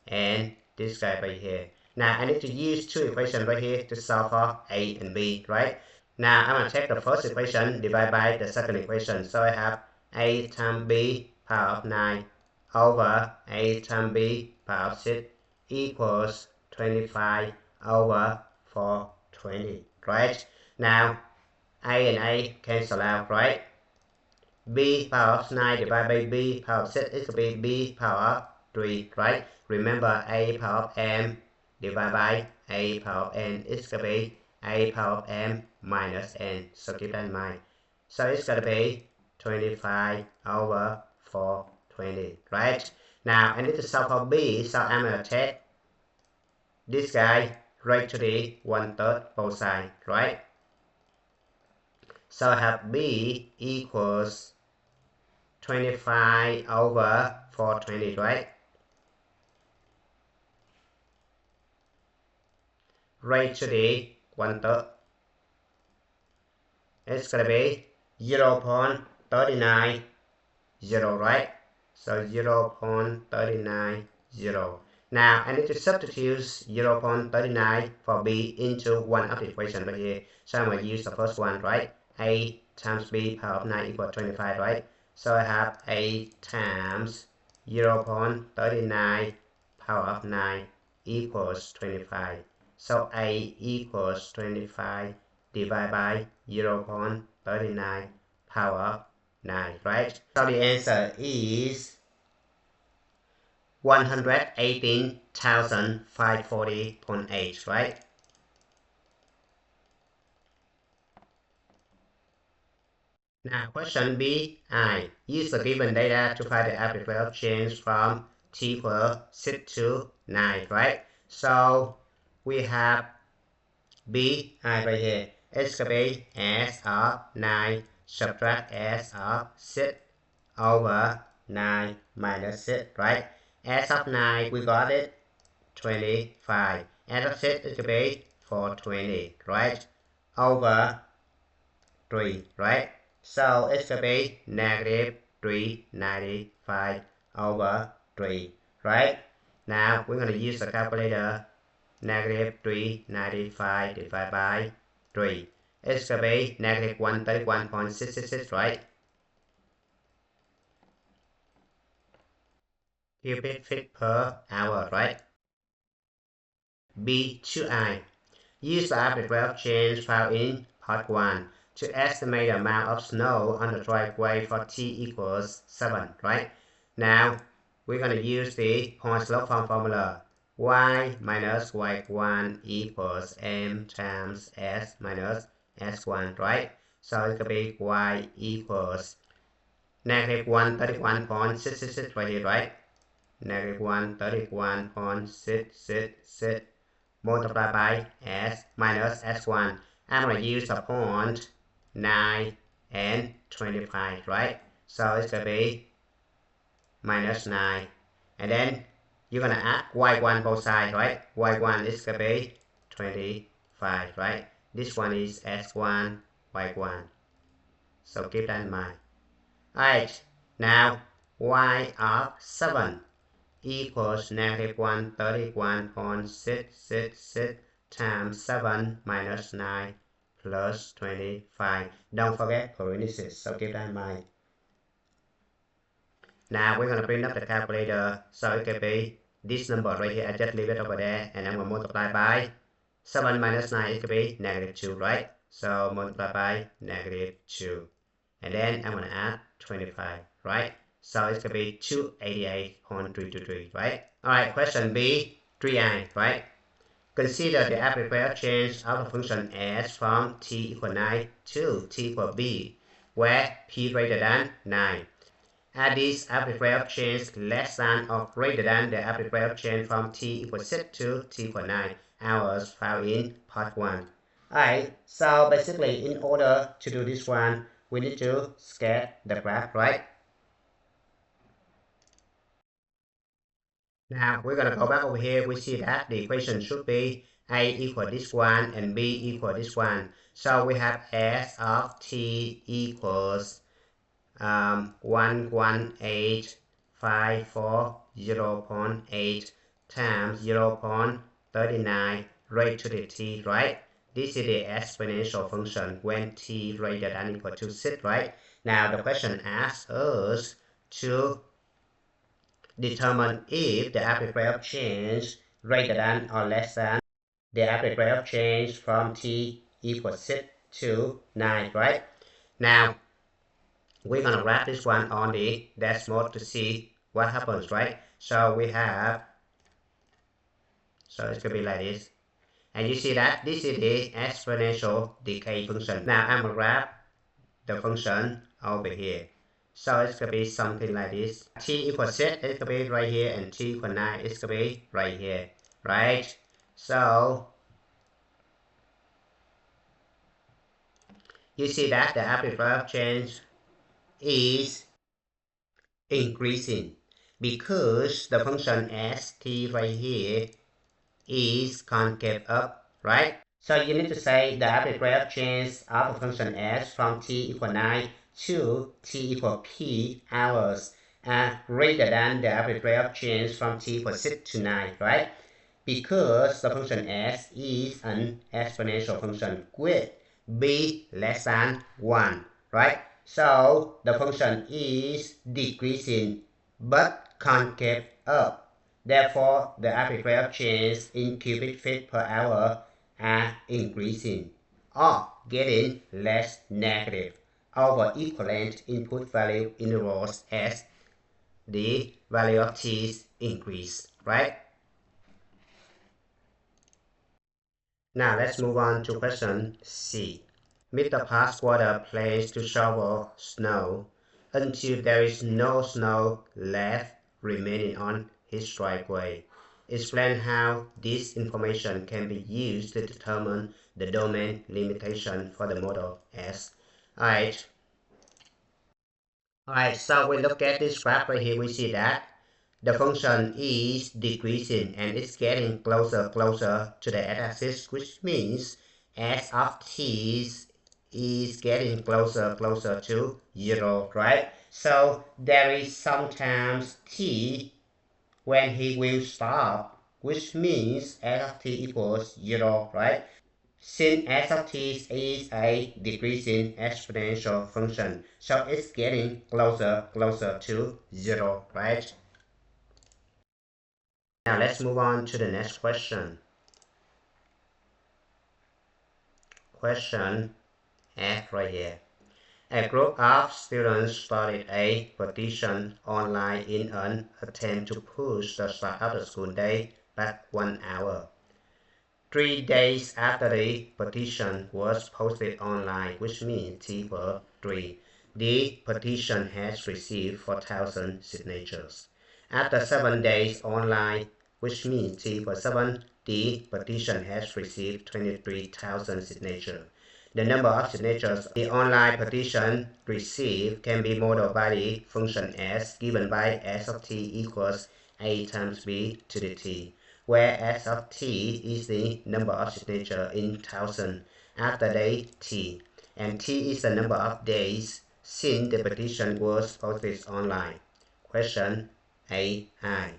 and this guy right here. Now I need to use two equations right here to solve for a and b, right? Now I'm going to take the first equation divided by the second equation. So I have a times b power of 9 over a times b power of 6 equals 25 over 420, right? Now a and a cancel out, right? B power of 9 divided by B power of 6 is going to be B power of 3, right? Remember A power of M divided by A power of N is going to be A power of M minus n. So keep that in mind. So it's going to be 25 over 420, right? Now I need to solve for b, so I'm going to take this guy raised to the 1/3 both sides, right? So I have b equals 25 over 420, right? Raised to the 1/3. It's going to be 0.390, right? So 0.390. Now I need to substitute 0.39 for b into one of the equations right here. So I'm going to use the first one, right? A times b power of 9 equals 25, right? So I have a times 0.39 power of 9 equals 25. So a equals 25 divided by 0.39 power of 9, right? So the answer is 118,540.8, right? Now question B, I use the given data to find the average rate of change from t equals 6 to 9, right? So we have B, I right here. It's going to be S of 9 subtract S of 6 over 9 minus 6, right? S of 9, we got it, 25. S of 6 is going to be 420, right? Over 3, right? So it's going to be negative 395 over 3, right? Now we're going to use the calculator. Negative 395 divided by 3. It's going to be negative 131.666, right? Cubic feet per hour, right? B2I. Use the average rate of change found in part 1 to estimate the amount of snow on the driveway for t equals 7, right? Now, we're going to use the point slope form formula. Y minus y1 equals m times s minus s1, right? So it's going to be y equals negative 131.666 right here, right? Negative 131.666 multiplied by s minus s1. I'm going to use the point 9 and 25, right? So it's going to be minus 9. And then you're going to add y1 both sides, right? y1 is going to be 25, right? This one is s1, y1. So keep that in mind. Alright, now y of 7 equals negative 131.666 times 7 minus 9 plus 25. Don't forget parentheses, so keep that in mind. Now we're going to bring up the calculator, so it can be this number right here. I just leave it over there, and I'm going to multiply by 7 minus 9, it could be negative 2, right? So multiply by negative 2. And then I'm going to add 25, right? So it's going to be 288.323, right? Alright, question B, 3i, right? Consider the average rate of change of the function s from t equal 9 to t equal b, where p greater than 9. Add this average rate of change less than or greater than the average rate of change from t equals 6 to t equals 9 hours found in part 1. Alright, so basically in order to do this one, we need to sketch the graph, right? Now we're going to go back over here. We see that the equation should be a equal this one and b equal this one. So we have s of t equals 118,540.8 times 0.39 raised to the t, right? This is the exponential function when t greater than equal to 6, right? Now the question asks us to determine if the average rate of change greater than or less than the average rate of change from t equals 6 to 9, right? Now we're going to graph this one on the dash mode to see what happens, right? So we have, so it's going to be like this. And you see that this is the exponential decay function. Now I'm going to graph the function over here. So it's going to be something like this. T equals 6, it's going to be right here, and t equals 9, it's going to be right here, right? So you see that the amplitude change is increasing because the function st right here is concave up, right? So you need to say the amplitude change of the function s from t equal 9 to t equal p hours greater than the amplitude change from t equal 6 to 9, right? Because the function s is an exponential function with b less than 1, right? So the function is decreasing but concave up. Therefore, the amplitude change in cubic feet per hour are increasing or getting less negative over equivalent input value intervals as the value of t increase, right? Now let's move on to question C. Mr. Passwater plans to shovel snow until there is no snow left remaining on his driveway. Explain how this information can be used to determine the domain limitation for the model S. Alright, so we look at this graph right here, we see that the function is decreasing and it's getting closer to the x-axis, which means s of t is getting closer to 0, right? So there is sometimes t when he will stop, which means s of t equals 0, right? Since s of t is a decreasing exponential function, so it's getting closer to 0, right? Now let's move on to the next question. Question F right here. A group of students started a petition online in an attempt to push the start of the school day back 1 hour. 3 days after the petition was posted online, which means T for 3, the petition has received 4,000 signatures. After 7 days online, which means T for 7, the petition has received 23,000 signatures. The number of signatures the online petition received can be modeled by the function s given by s of t equals a times b to the t, where s of t is the number of signatures in thousand after day t, and t is the number of days since the petition was posted online. Question AI.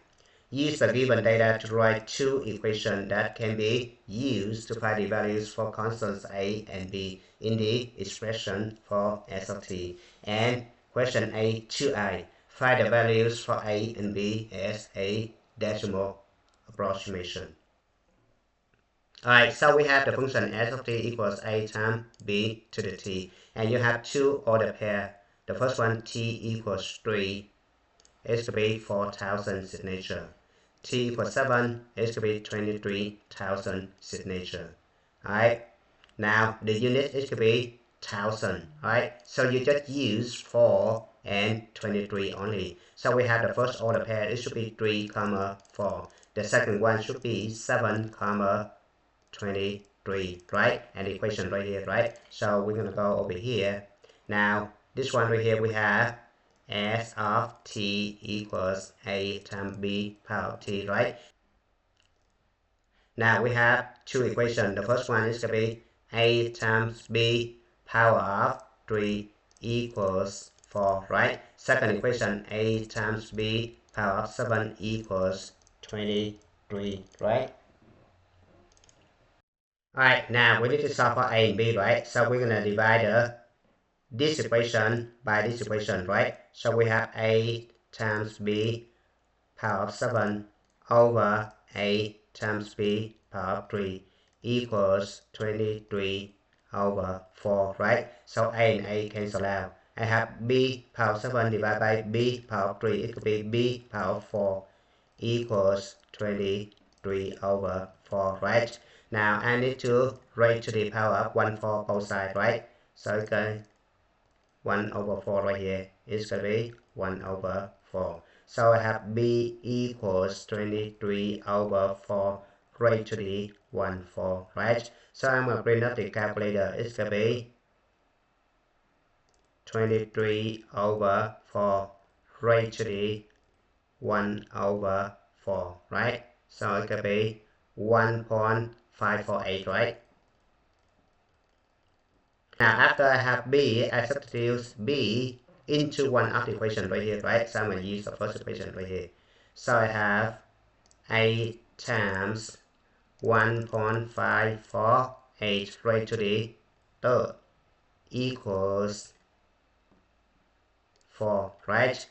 Use the given data to write two equations that can be used to find the values for constants a and b in the expression for s of t. And question A2I. Find the values for a and b as a decimal approximation. Alright, so we have the function s of t equals a times b to the t. And you have two order pair. The first one, t equals 3, is to be 4,000 signature. T equals 7 is to be 23,000 signature. Alright, now the unit is to be 1,000. Alright, so you just use 4 and 23 only. So we have the first order pair, it should be 3, 4. The second one should be 7, 23, right? And the equation right here, right? So we're going to go over here. Now, this one right here we have s of t equals a times b power of t, right? Now we have two equations. The first one is going to be a times b power of 3 equals 4, right? Second equation, a times b power of 7 equals 23, right? Alright, now we need to solve for a and b, right? So we're going to divide this equation by this equation, right? So we have a times b power of 7 over a times b power of 3 equals 23 over 4, right? So a and a cancel out. I have b power of 7 divided by b power of 3. It could be b power of 4 equals 23 over 4, right? Now I need to raise to the power of 1 for both sides, right? So it's going 1 over 4 right here. It's going to be 1 over 4. So I have b equals 23 over 4 raised to the 1 4, right? So I'm going to print up the calculator. It's going to be 23 over 4 raised to the 1 over 4, right? So it could be 1.548, right? Now after I have b, I substitute b into one of the equation right here, right? So I'm going to use the first equation right here. So I have a times 1.548 raised to the third equals 4, right?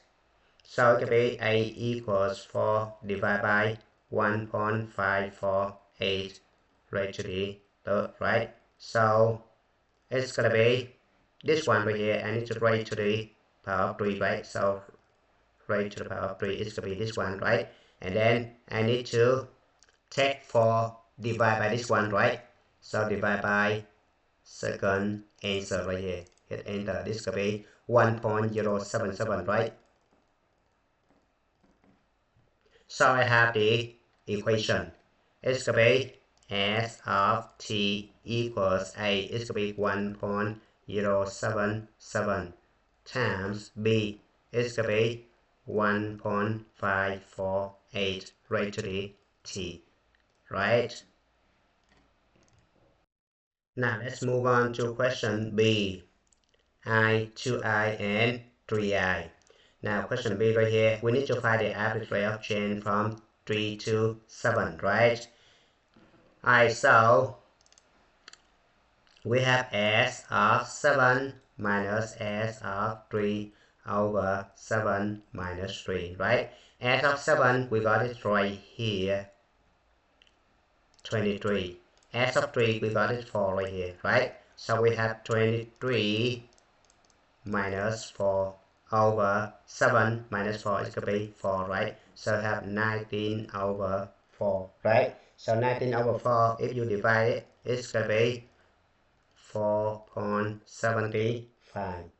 So it can be a equals 4 divided by 1.548 raised to the third, right? So it's gonna be this one right here, and it's raised to the power of 3, right? So raised to the power of 3 is gonna be this one, right? And then I need to take 4 divided by this one, right? So divide by second answer right here. Hit enter. This could be 1.077, right? So I have the equation. It's going to be S of t equals a. It's going to be 1.077 times b. It's going to be 1.548 raised to the t. Right? Now let's move on to question b. I, 2i, and 3i. Now question B right here, we need to find the average rate of change from 3 to 7, right? So we have S of 7 minus S of 3 over 7 minus 3, right? S of 7, we got it right here, 23. S of 3, we got it 4 right here, right? So we have 23 minus 4 over 7 minus 4 is going to be 4, right? So have 19 over 4, right? So 19 over 4, if you divide it, it's going to be 4.75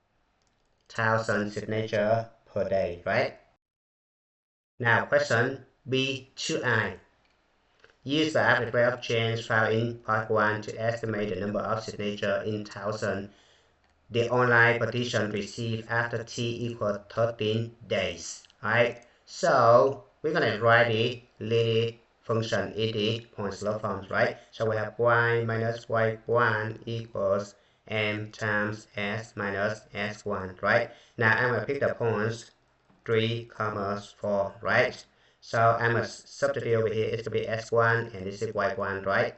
thousand signature per day, right? Now question B2I. Use the average rate of change found in part 1 to estimate the number of signature in thousand the online petition received after t equals 13 days. Right? So we're gonna write the linear function in the point slope form, right? So we have y minus y1 equals m times s minus s1, right? Now I'm gonna pick the points 3, 4, right? So I'm gonna substitute over here. It's gonna be s1 and this is y1, right?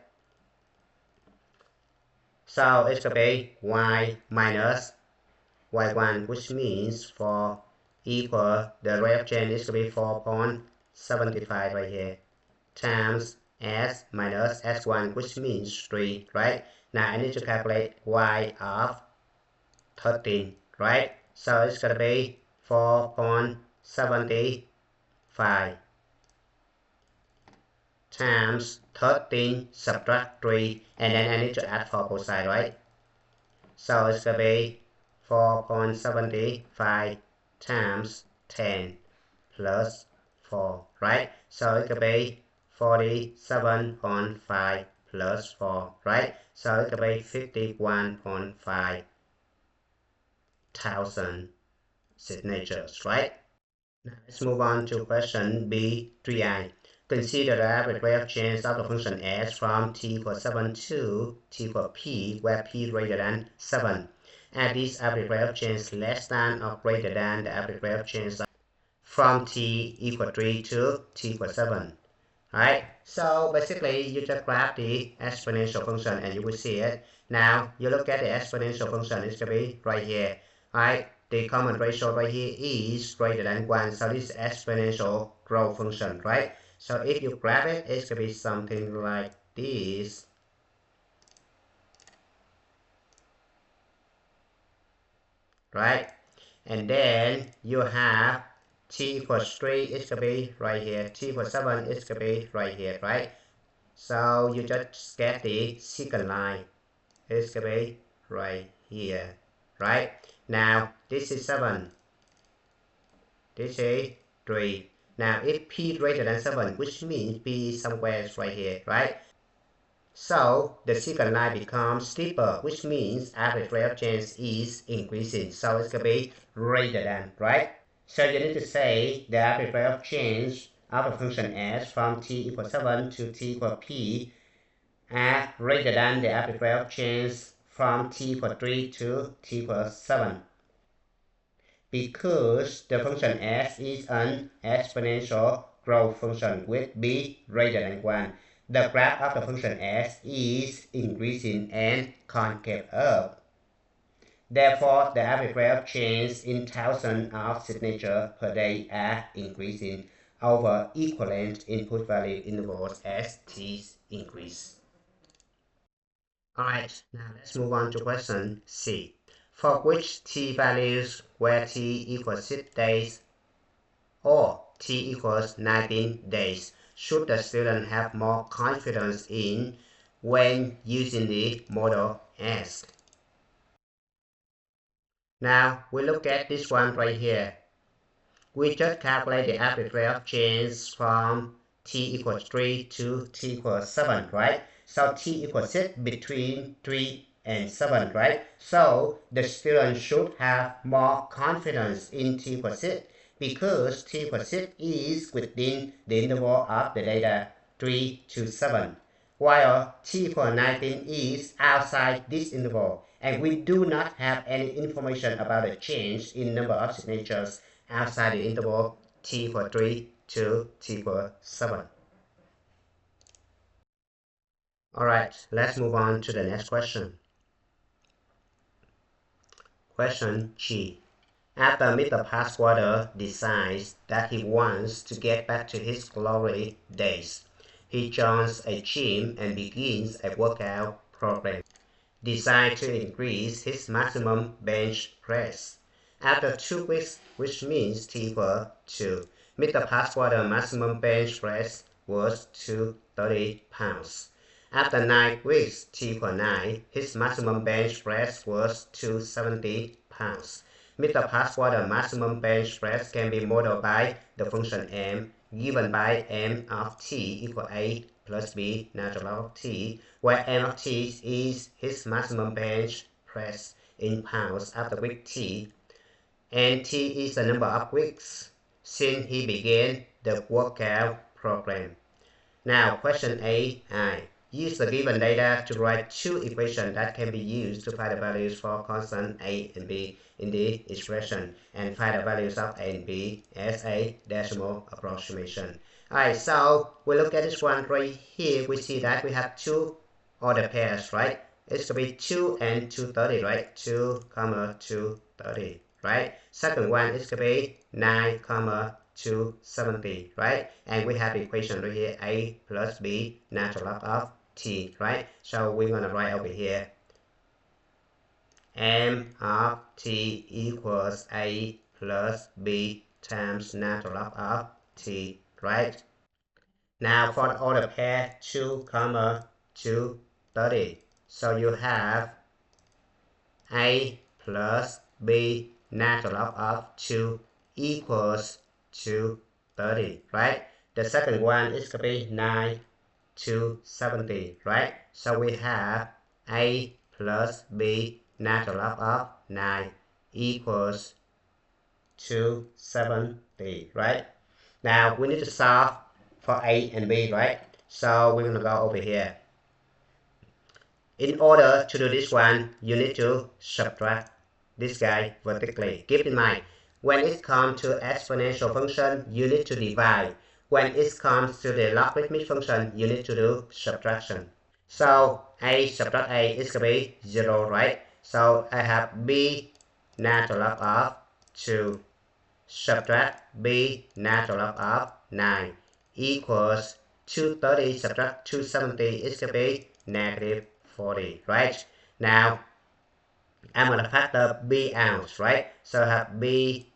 So it's gonna be y minus y1, which means for equal the rate of change is going to be 4.75 right here times s minus s1, which means 3, right? Now I need to calculate y of 13, right? So it's going to be 4.75 times 13 subtract 3, and then I need to add 4 both sides, right? So it's going to be 4.75 times 10 plus 4, right? So it could be 47.5 plus 4, right? So it could be 51.5 thousand signatures, right? Now let's move on to question B3I. Consider the average rate of change of the function s from t equals 7 to t equals p, where p greater than 7. And this average rate of change less than or greater than the average rate of change from t equals 3 to t equals 7. Right? So basically you just grab the exponential function and you will see it. Now you look at the exponential function, it's going to be right here. Right? The common ratio right here is greater than 1, so this is exponential growth function, right? So if you grab it, it's going to be something like this. Right? And then you have t equals 3, it's going to be right here. T equals 7, it's going to be right here, right? So you just get the second line. It's gonna be right here, right? Now this is 7. This is 3. Now if P greater than 7, which means P is somewhere right here, right? So the second line becomes steeper, which means average rate of change is increasing. So it's gonna be greater than, right? So you need to say the average rate of change of a function s from t equals 7 to t equals p are greater than the average rate of change from t equals 3 to t equals 7. Because the function s is an exponential growth function with b greater than 1, the graph of the function s is increasing and concave up. Therefore, the average rate of change in thousands of signatures per day are increasing over equivalent input value intervals as t increase. Alright, now let's move on to question C. For which t values where t equals 6 days or t equals 19 days should the student have more confidence in when using the model S? Now we look at this one right here. We just calculate the average rate of change from t equals 3 to t equals 7, right? So t equals 6 between 3 and 7, right? So the student should have more confidence in t equals 6 because t equals 6 is within the interval of the data 3 to 7, while t equals 19 is outside this interval, and we do not have any information about the change in number of signatures outside the interval t equals 3 to t equals 7. Alright, let's move on to the next question. Question G. After Mr. Passwater decides that he wants to get back to his glory days, he joins a gym and begins a workout program designed to increase his maximum bench press. After 2 weeks, which means t equals 2, Mr. Passwater's maximum bench press was 230 pounds. After 9 weeks, t equals 9, his maximum bench press was 270 pounds. Mr. Passwater's maximum bench press can be modeled by the function m, given by m of t equals a plus b natural log of t, where m of t is his maximum bench press in pounds after week t, and t is the number of weeks since he began the workout program. Now, question A, I. Use the given data to write 2 equations that can be used to find the values for constant a and b in the expression, and find the values of a and b as a decimal approximation. Alright, so we look at this one right here. We see that we have 2 order pairs, right? It's going to be 2 and 230, right? 2, 230, right? Second one is going to be 9, 270, right? And we have the equation right here, a plus b natural log of t, right? So we're going to write over here m of t equals a plus b times natural log of t, right? Now for the order pair 2, 230, so you have a plus b natural log of 2 equals 230, right? The second one is going to be 9 270, right? So we have a plus b natural log of 9 equals 270, right? Now we need to solve for a and b, right? So we're going to go over here. In order to do this one, you need to subtract this guy vertically. Keep in mind, when it comes to exponential function, you need to divide. When it comes to the logarithmic function, you need to do subtraction. So a subtract a is going to be 0, right? So I have b natural log of 2 subtract b natural log of 9 equals 230 subtract 270 is going to be negative 40, right? Now I'm going to factor b out, right? So I have b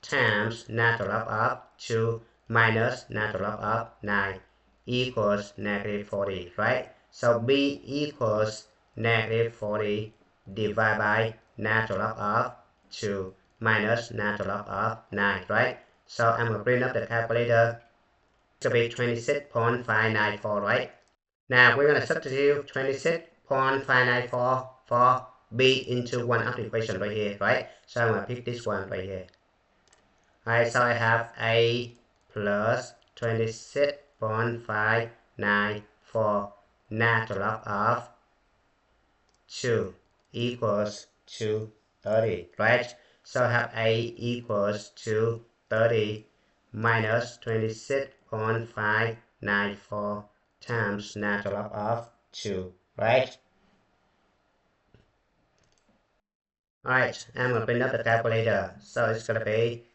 times natural log of 2 minus natural log of 9 equals negative 40, right? So B equals negative 40 divided by natural log of 2 minus natural log of 9, right? So I'm going to bring up the calculator. It's going to be 26.594, right? Now we're going to substitute 26.594 for B into one of the equation right here, right? So I'm going to pick this one right here. Alright, so I have A plus 26.594 natural log of 2 equals to 30, right? So I have A equals to 30 minus 26.594 times natural log of 2, right? Alright, I'm going to bring up the calculator. So it's going to be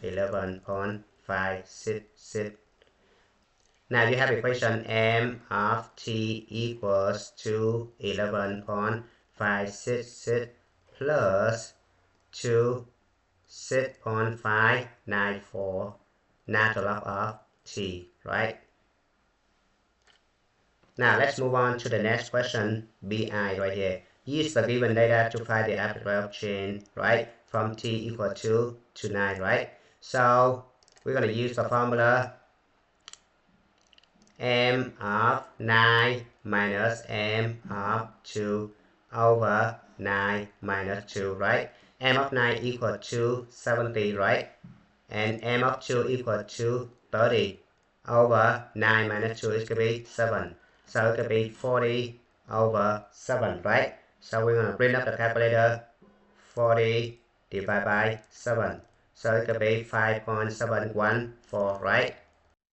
11.566. Now you have equation m of t equals to 11.566 plus 26.594 natural log of t, right? Now let's move on to the next question, BI right here. Use the given data to find the applicable change, right? From t equal to 9, right? So we're going to use the formula m of 9 minus m of 2 over 9 minus 2, right? M of 9 equal to 70, right? And m of 2 equal to 30 over 9 minus 2 is going to be 7. So it could be 40 over 7, right? So we're going to bring up the calculator. 40 divided by 7. So it could be 5.714, right?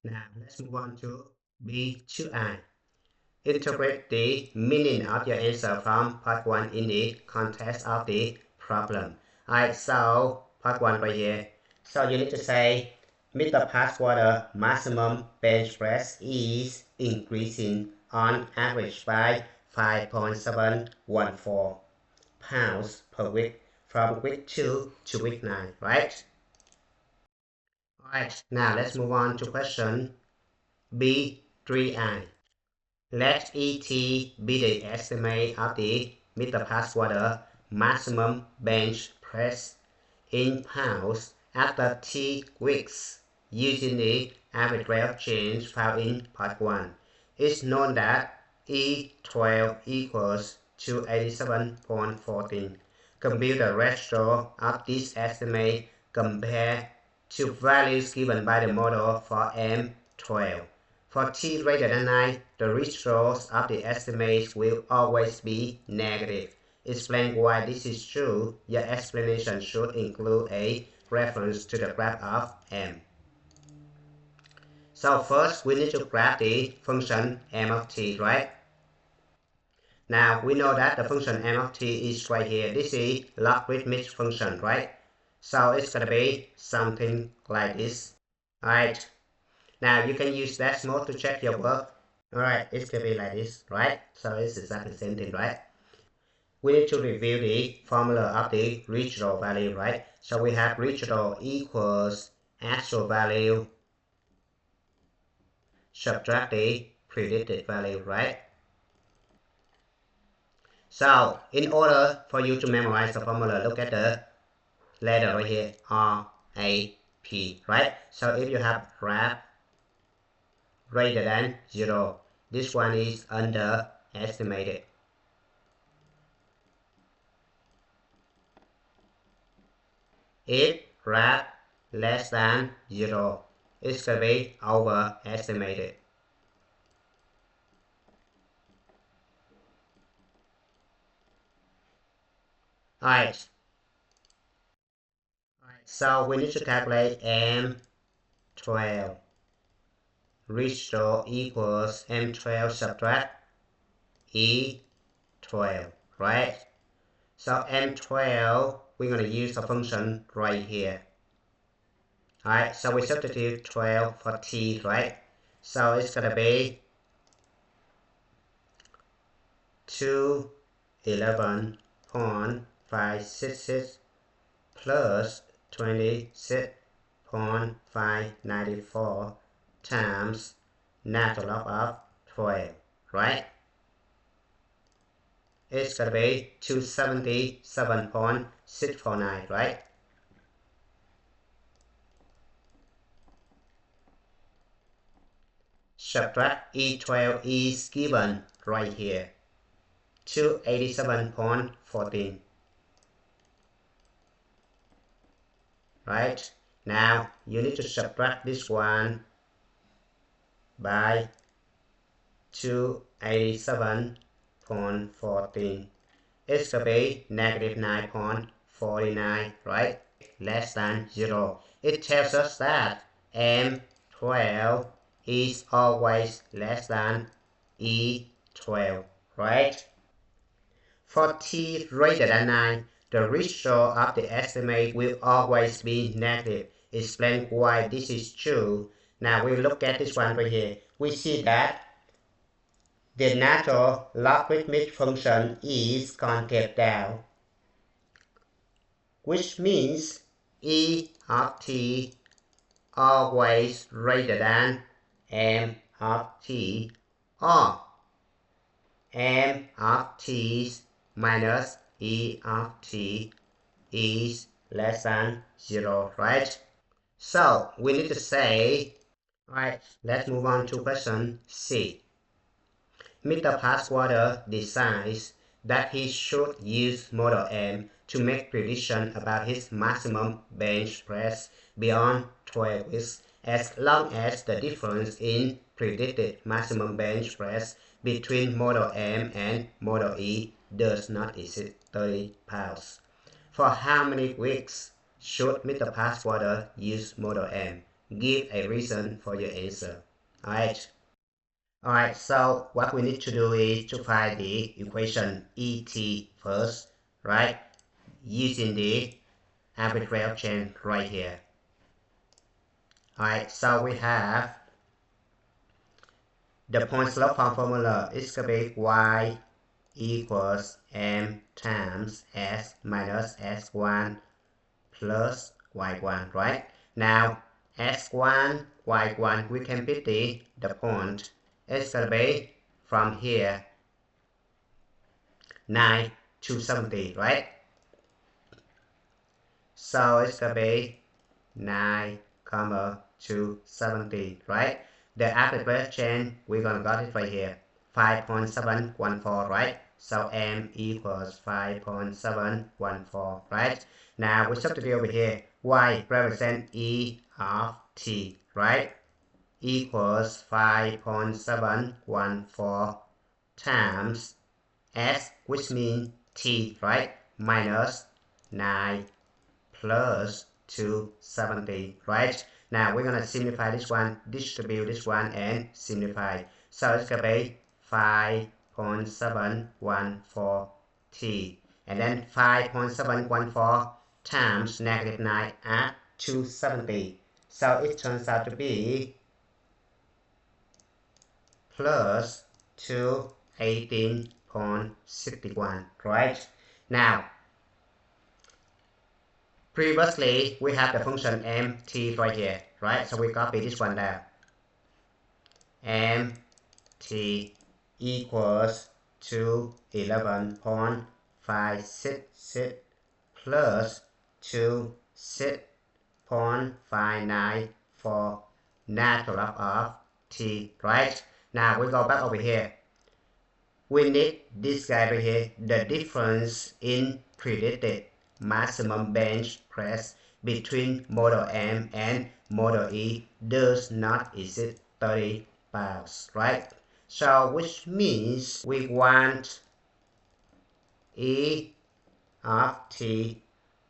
Now let's move on to B2I. Interpret the meaning of your answer from part 1 in the context of the problem. Alright, so part 1 right here. So you need to say, Mr. Passwater maximum bench press is increasing on average by 5.714 pounds per week from week 2 to week 9, right? Alright, now let's move on to question B3I. Let ET be the estimate of the Mr. Passwater maximum bench press in pounds after T weeks using the average rate of change found in part 1. It's known that E12 equals to 87.14. Compute the ratio of this estimate compared to values given by the model for M12. For t greater than 9, the ratios of the estimates will always be negative. Explain why this is true. Your explanation should include a reference to the graph of m. So first, we need to graph the function m of t, right? Now, we know that the function m of t is right here. This is logarithmic function, right? So it's going to be something like this. Alright. Now you can use dash mode to check your work. Alright, it's going to be like this, right? So it's exactly the same thing, right? We need to review the formula of the regional value, right? So we have regional equals actual value subtract the predicted value, right? So in order for you to memorize the formula, look at the letter right here, RAP, right? So if you have graph greater than 0, this one is underestimated. If graph less than 0, it's going to be overestimated. Alright. So we need to calculate M12. Ratio equals M12 subtract E12, right? So M12, we're going to use the function right here. Alright, so we substitute 12 for T, right? So it's going to be 211.566 plus 26.594 times natural log of 12, right? It's going to be 277.649, right? Subtract E12 is given right here, 287.14, right? Now, you need to subtract this one by 287.14. It's going to be negative 9.49, right? Less than 0. It tells us that M12 is always less than E12, right? For t greater than 9, the ratio of the estimate will always be negative. Explain why this is true. Now we look at this one right here. We see that the natural logarithmic function is concave down, which means E of t always greater than M of t, or M of t minus E of t is less than 0, right? So we need to say, right, let's move on to question C. Mr. Passwater decides that he should use model M to make prediction about his maximum bench press beyond 12 weeks, as long as the difference in predicted maximum bench press between model M and model E does not exceed 30 pounds. For how many weeks should Mr. Passwater use model M? Give a reason for your answer. Alright, so what we need to do is to find the equation ET first, right? Using the arbitrary chain right here. Alright, so we have the point slope form formula is going to be y equals m times s minus s1 plus y1, right? Now, s1, y1, we can pick the point. It's going to be from here 9 to 70, right? So it's going to be 9, to 70, right? The arbitrary chain, we're going to got it right here, 5.714, right? So m equals 5.714, right? Now we substitute over here, y represent E of t, right? Equals 5.714 times s, which means t, right? Minus 9 plus 270, right? Now we're going to simplify this one, distribute this one, and simplify. So it's going to be 5.714 t. And then 5.714 times negative 9 at 270. So it turns out to be plus 218.61, right? Now, previously, we have the function mt right here, right? So we copy this one down. mt equals to 11.566 plus 26.59 for natural log of t, right? Now we go back over here. We need this guy right here, the difference in predicted maximum bench press between model M and model E does not exceed 30 pounds, right? So which means we want E of t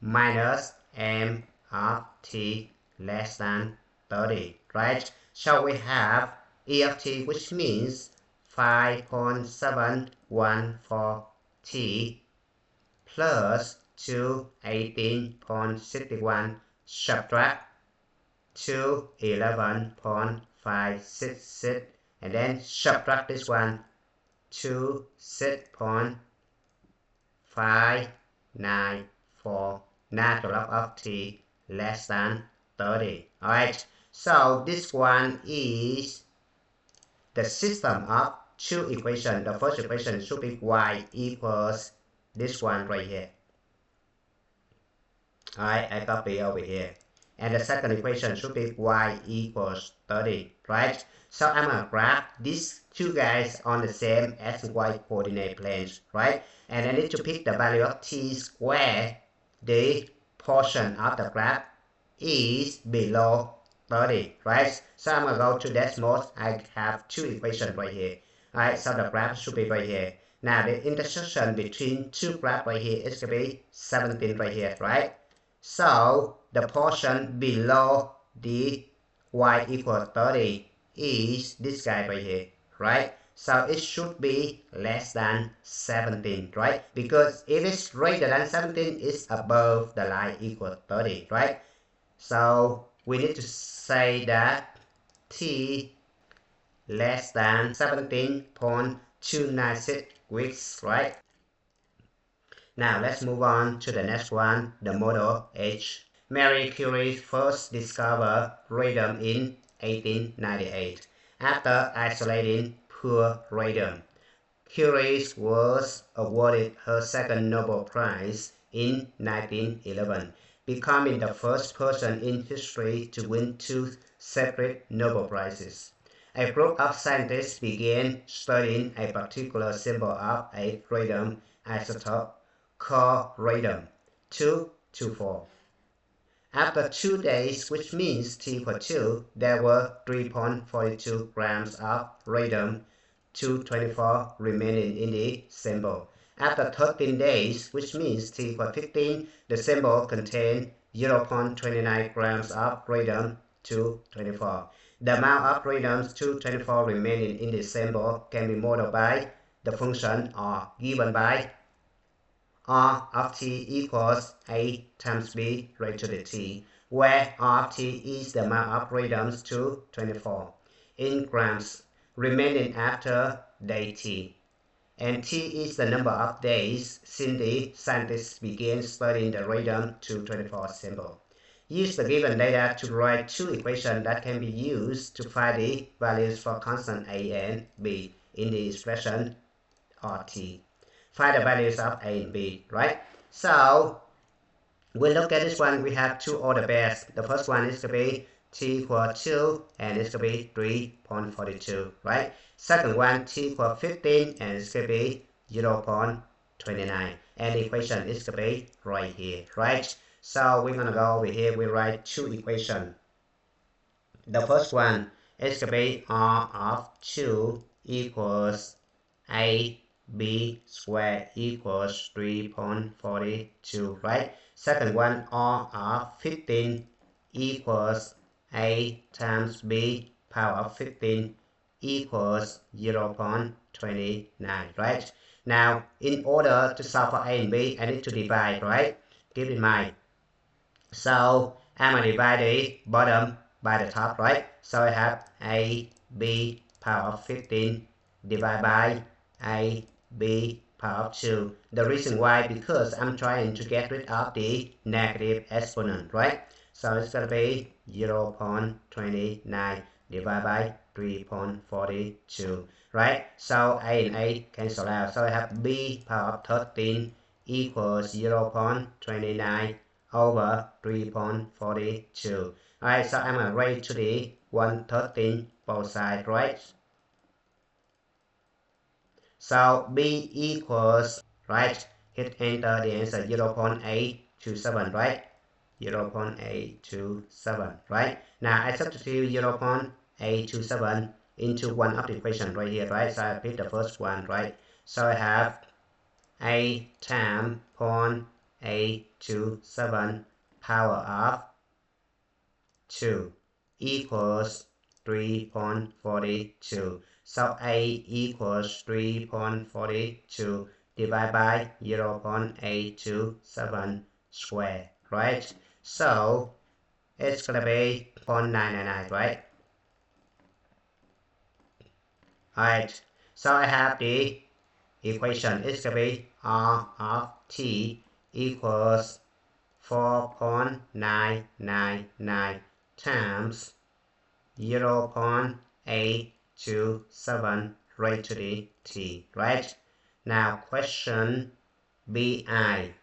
minus M of t less than 30, right? So we have E of t, which means 5.714 t plus 218.61 subtract 211.566 and then subtract this one 26.594 natural log of t less than 30. Alright, so this one is the system of two equations. The first equation should be y equals this one right here. Alright, I copy over here. And the second equation should be y equals 30, right? So I'm going to graph these two guys on the same x and y coordinate planes, right? And I need to pick the value of t squared. The portion of the graph is below 30, right? So I'm going to go to that mode. I have two equations right here. Alright, so the graph should be right here. Now the intersection between two graphs right here is going to be 17 right here, right? So the portion below the y equals 30 is this guy right here, right? So it should be less than 17, right? Because if it's greater than 17, it's above the line equals 30, right? So we need to say that t less than 17.296 weeks, right? Now let's move on to the next one, the Model H. Marie Curie first discovered radium in 1898. After isolating pure radium, Curie was awarded her second Nobel Prize in 1911, becoming the first person in history to win two separate Nobel Prizes. A group of scientists began studying a particular symbol of a radium isotope called radium-224. After 2 days, which means T equals 2, there were 3.42 grams of radium-224 remaining in the symbol. After 13 days, which means T equals 15, the symbol contained 0.29 grams of radium-224. The amount of radium-224 remaining in the symbol can be modeled by the function R given by R of t equals A times B raised to the t, where R of t is the amount of radium-224 in grams remaining after day t, and t is the number of days since the scientists began studying the radium-224 symbol. Use the given data to write two equations that can be used to find the values for constant A and B in the expression RT. Find the values of A and B, right? So we look at this one, we have two order pairs. The first one is going to be t equals 2 and it's going to be 3.42, right? Second one, t equals 15 and it's going to be 0.29. And the equation is going to be right here, right? So we're going to go over here, we write two equations. The first one is going to be R of 2 equals A B squared equals 3.42, right? Second one, R of 15 equals A times B power of 15 equals 0.29, right? Now, in order to solve for A and B, I need to divide, right? Keep in mind. So, I'm going to divide the bottom by the top, right? So I have A, B power of 15 divided by A, B power of 2. The reason why, because I'm trying to get rid of the negative exponent, right? So it's going to be 0.29 divided by 3.42, right? So A and A cancel out. So I have B power of 13 equals 0.29 over 3.42. Alright, so I'm going to raise to the 113 both sides, right? So B equals, right, hit enter, the answer 0.827, right? 0.827, right? Now I substitute 0.827 into one of the equations right here, right? So I pick the first one, right? So I have A times 0.827 power of 2 equals 3.42. So A equals 3.42 divided by 0.827 squared, right? So it's going to be 0.999, right? Alright, so I have the equation. It's going to be R of t equals 4.999 times 0.827 to 7 raised to the t, right? Now question BI.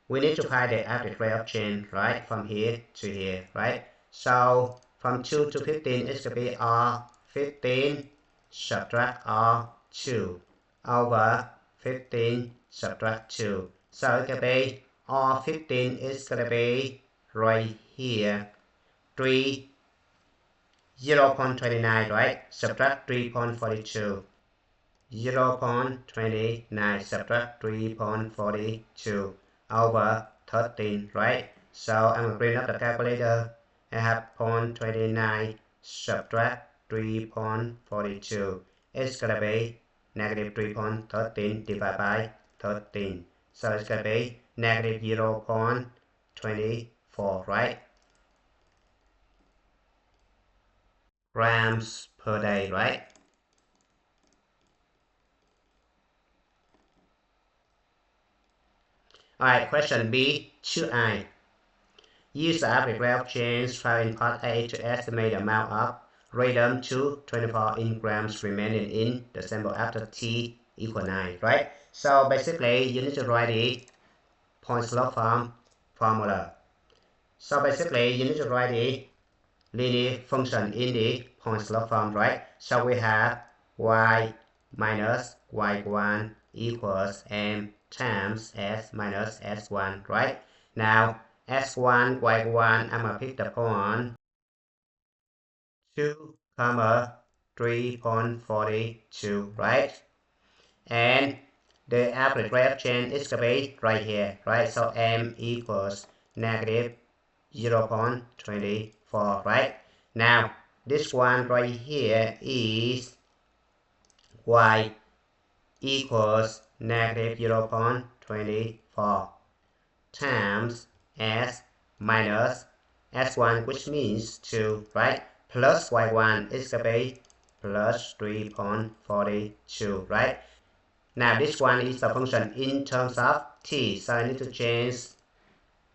We need to find the average rate of change, right, from here to here, right? So from 2 to 15, it's going to be R15 subtract R2 over 15 subtract 2. So it's going to be R15 is going to be right here, 0.29, right? Subtract 3.42. 0.29 subtract 3.42 over 13, right? So I'm going to bring up the calculator. I have 0.29 subtract 3.42. It's going to be negative 3.13 divided by 13. So it's going to be negative 0.24, right? Grams per day, right? Alright, question B, should I use the average rate of change found in part A to estimate the amount of radium 224 in grams remaining in the sample after t equal 9, right? So basically, you need to write the point slope formula. So basically, you need to write the linear function in the point slope form, right? So we have y minus y1 equals m times s minus s1, right? Now s1, y1, I'm gonna pick the point 2, 3.42, right? And the average rate of change is gonna be right here, right? So m equals negative 0.24, right? Now, this one right here is y equals negative 0.24 times s minus s1, which means 2, right? Plus y1 is going to be plus 3.42, right? Now, this one is a function in terms of t, so I need to change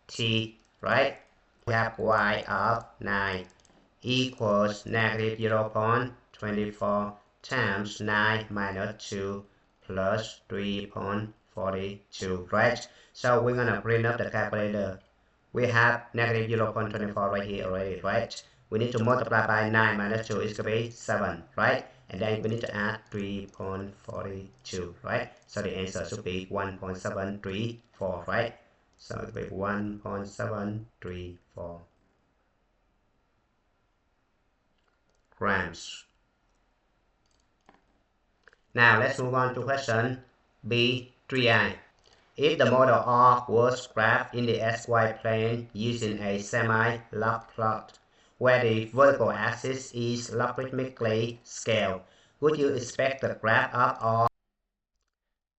t, right? We have y of 9 equals negative 0.24 times 9 minus 2 plus 3.42, right? So we're gonna bring up the calculator. We have negative 0.24 right here already, right? We need to multiply by 9 minus 2 is gonna be 7, right? And then we need to add 3.42, right? So the answer should be 1.734, right? So it will be 1.734 grams. Now let's move on to question B3I. If the model R was graphed in the xy plane using a semi-log plot, where the vertical axis is logarithmically scaled, would you expect the graph of R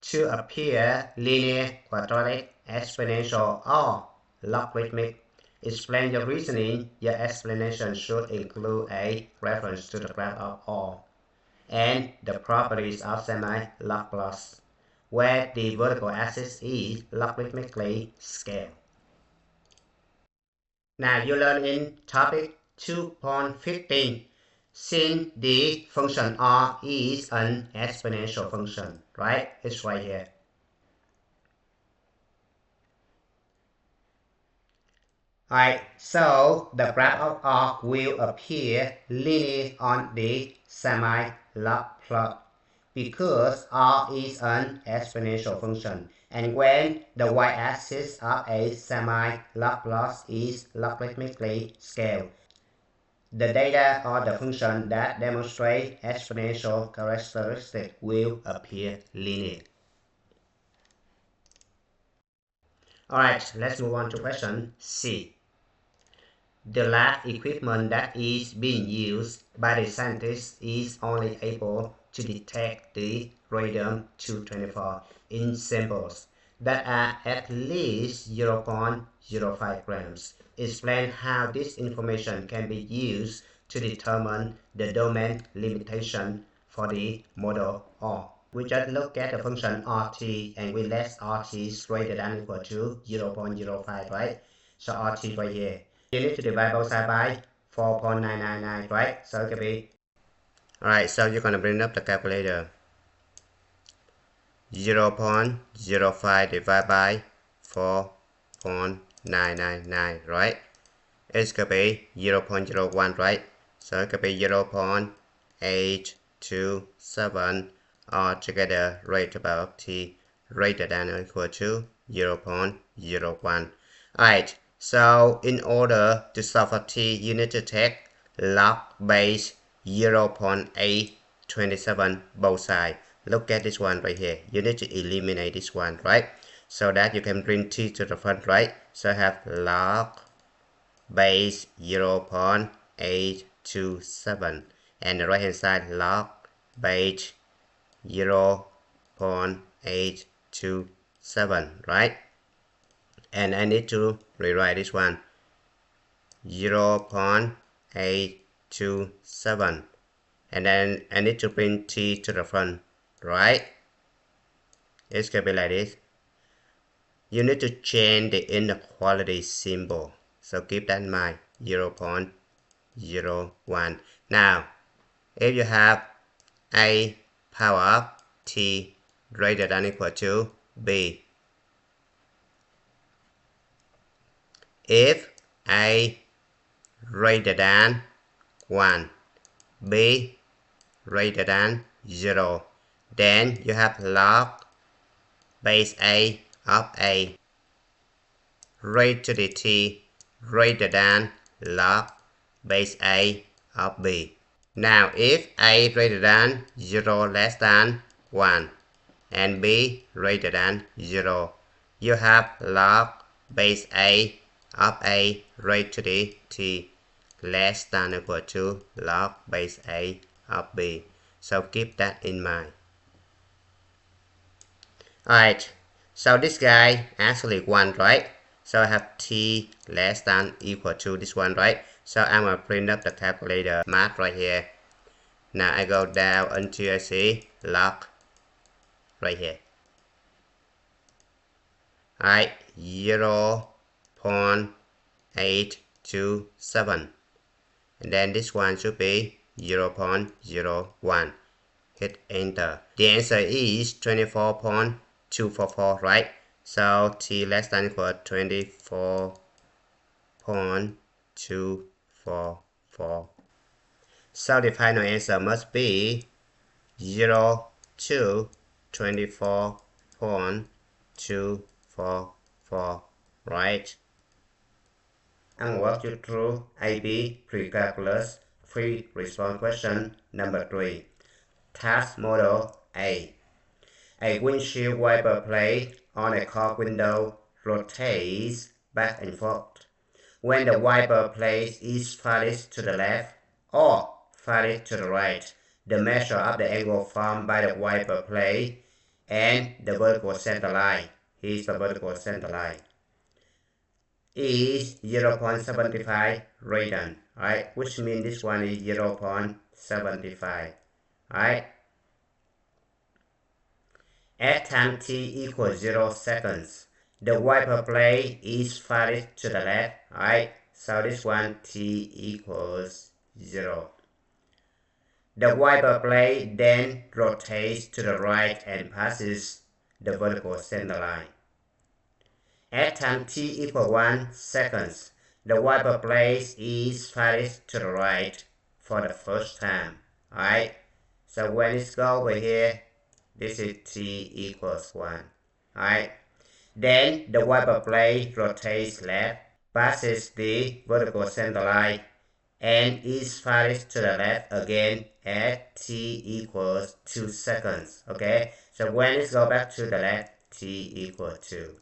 to appear linear, quadratic, exponential, or logarithmic? Explain your reasoning. Your explanation should include a reference to the graph of R and the properties of semi-log plots, where the vertical axis is logarithmically scaled. Now you learn in topic 2.15, since the function R is an exponential function, right? It's right here. Alright, so the graph of R will appear linear on the semi-log plot because R is an exponential function, and when the y-axis of a semi-log plot is logarithmically scaled, the data or the function that demonstrate exponential characteristics will appear linear. Alright, let's move on to question C. The lab equipment that is being used by the scientists is only able to detect the radium-224 in samples that are at least 0.05 grams. Explain how this information can be used to determine the domain limitation for the model R. We just look at the function RT and we let RT greater than or equal to 0.05, right? So RT right here. You need to divide both sides by 4.999, right? So it can be Alright, so you're gonna bring up the calculator. 0.05 divided by 4.999, right? It's gonna be 0.01, right? So it could be 0.827 altogether rate above t greater than or equal to 0.01. Alright, so in order to solve for t, you need to take log base 0.827 both sides. Look at this one right here. You need to eliminate this one, right? So that you can bring t to the front, right? So I have log base 0.827 and the right hand side log base 0.827, right? And I need to rewrite this one 0.827 and then I need to bring t to the front, right? It's gonna be like this. You need to change the inequality symbol, so keep that in mind. 0.01. Now if you have a power of t greater than or equal to b, if a greater than 1, b greater than 0, then you have log base a of a raised to the t greater than log base a of b. Now if a greater than 0 less than 1 and b greater than 0, you have log base a of a raised to the t less than or equal to log base a of b. So keep that in mind. Alright, so this guy actually 1, right? So I have t less than equal to this one, right? So I'm gonna print up the calculator math right here. Now I go down until I see log right here. Alright, 0.827. And then this one should be 0.01. Hit enter. The answer is 24.244, right? So t less than equal 24.244. So the final answer must be 0 to 24.244, right? I'm going to walk you through AP Precalculus free response question number 3. Task model A. A windshield wiper plate on a car window rotates back and forth. When the wiper plate is farthest to the left or farthest to the right, the measure of the angle formed by the wiper plate and the vertical center line, here's the vertical center line, is 0.75 radian, right? Which means this one is 0.75, right? At time t equals 0 seconds, the wiper plate is farthest to the left, right? So this one t equals 0. The wiper plate then rotates to the right and passes the vertical center line. At time t equals 1 seconds, the wiper plate is farthest to the right for the first time, right? So when it's go over here, this is t equals 1, right? Then the wiper plate rotates left, passes the vertical center line, and is farthest to the left again at t equals 2 seconds, okay? So when it goes back to the left, t equals 2.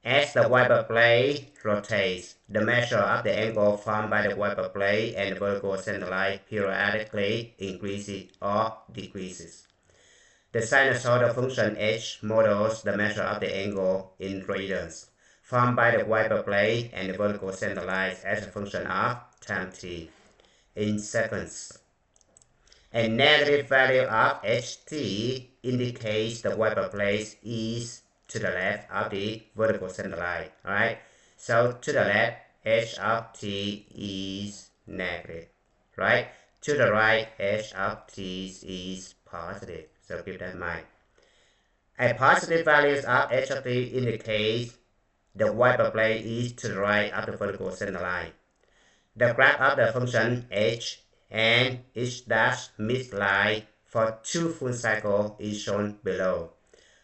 As the wiper plate rotates, the measure of the angle formed by the wiper plate and the vertical center line periodically increases or decreases. The sinusoidal function h models the measure of the angle in radians formed by the wiper plate and the vertical center line as a function of time t in seconds. A negative value of ht indicates the wiper plate is to the left of the vertical center line, alright? So to the left, h of t is negative, right? to the right edge of t is positive. So keep that in mind. A positive value of h of t indicates the wiper plate is to the right of the vertical center line. The graph of the function h and its dash midline for 2 full cycles is shown below.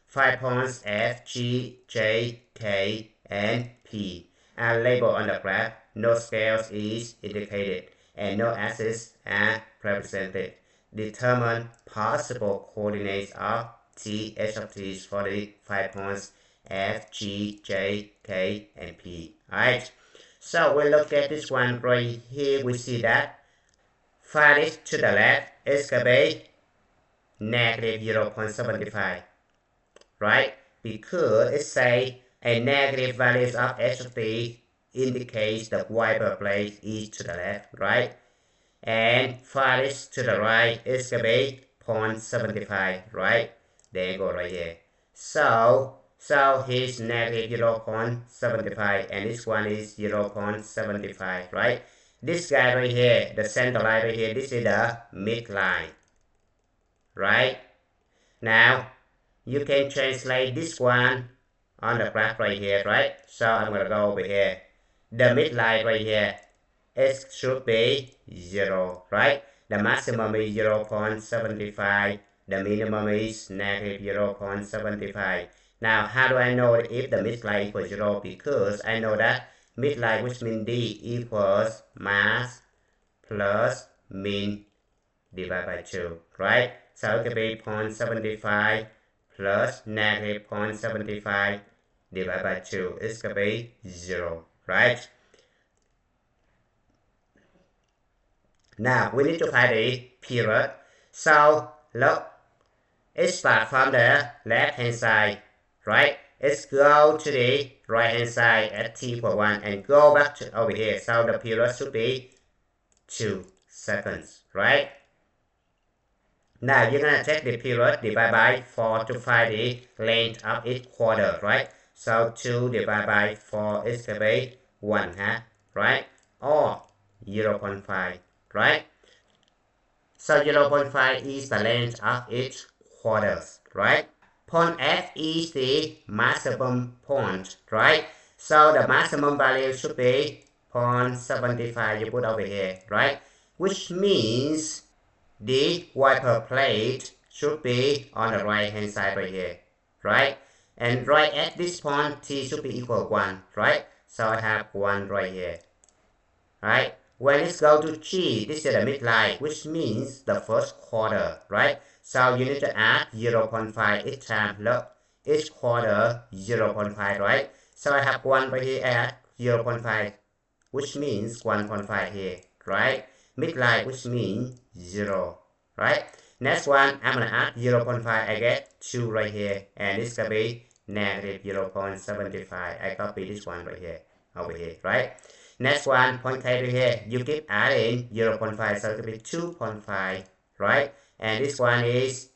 5 points F, G, J, K, and P are labeled on the graph. No scales is indicated and no axes are represented. Determine possible coordinates of t, h of t for the 5 points F, G, J, K, and P. Alright, so we look at this one right here. We see that farthest to the left is going to be negative 0.75. Right? Because it says a negative value of h of t indicates the wiper plate is to the left, right? And farthest to the right is going to be 0.75, right? There you go right here. So here's negative 0.75 and this one is 0.75, right? This guy right here, the center line right here, this is the midline, right? Now, you can translate this one on the graph right here, right? So I'm going to go over here. The midline right here, it should be 0, right? The maximum is 0.75. The minimum is negative 0.75. Now, how do I know if the midline equals 0? Because I know that midline, which means D, equals mass plus mean divided by 2, right? So it could be 0.75 plus negative 0.75 divided by 2. It's going to be 0, right? Now, we need to find the period. So, look, it starts from the left-hand side, right? Let's go to the right-hand side at t equals 1 and go back to over here. So, the period should be 2 seconds, right? Now, you're going to take the period divided by 4 to find the length of each quarter, right? So, 2 divided by 4 is going to be 1/2, right? Or 0.5, right? So, 0.5 is the length of each quarters, right? Point F is the maximum point, right? So, the maximum value should be 0.75, you put over here, right? Which means the wiper plate should be on the right hand side right here, right? And right at this point, t should be equal to 1, right? So I have 1 right here, right? When it's go to G, this is the midline, which means the first quarter, right? So you need to add 0.5 each time. Look, each quarter 0.5, right? So I have 1 right here at 0.5, which means 1.5 here, right? Midline, which means 0, right? Next one, I'm going to add 0.5, I get 2 right here, and it's going to be negative 0.75. I copy this one right here, over here, right? Next one, point K right here, you keep adding 0.5, so it will be 2.5, right? And this one is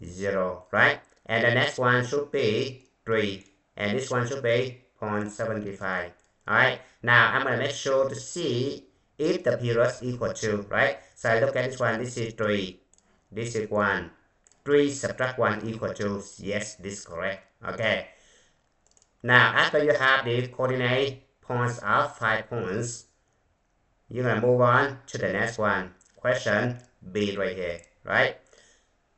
0, right? And the next one should be 3, and this one should be 0.75. Alright, now I'm going to make sure to see if the period is equal to, right? So I look at this one, this is 3, this is 1. 3 subtract 1 equal to, yes, this is correct. Okay. Now, after you have the coordinate points of 5 points, you're going to move on to the next one. Question B right here, right?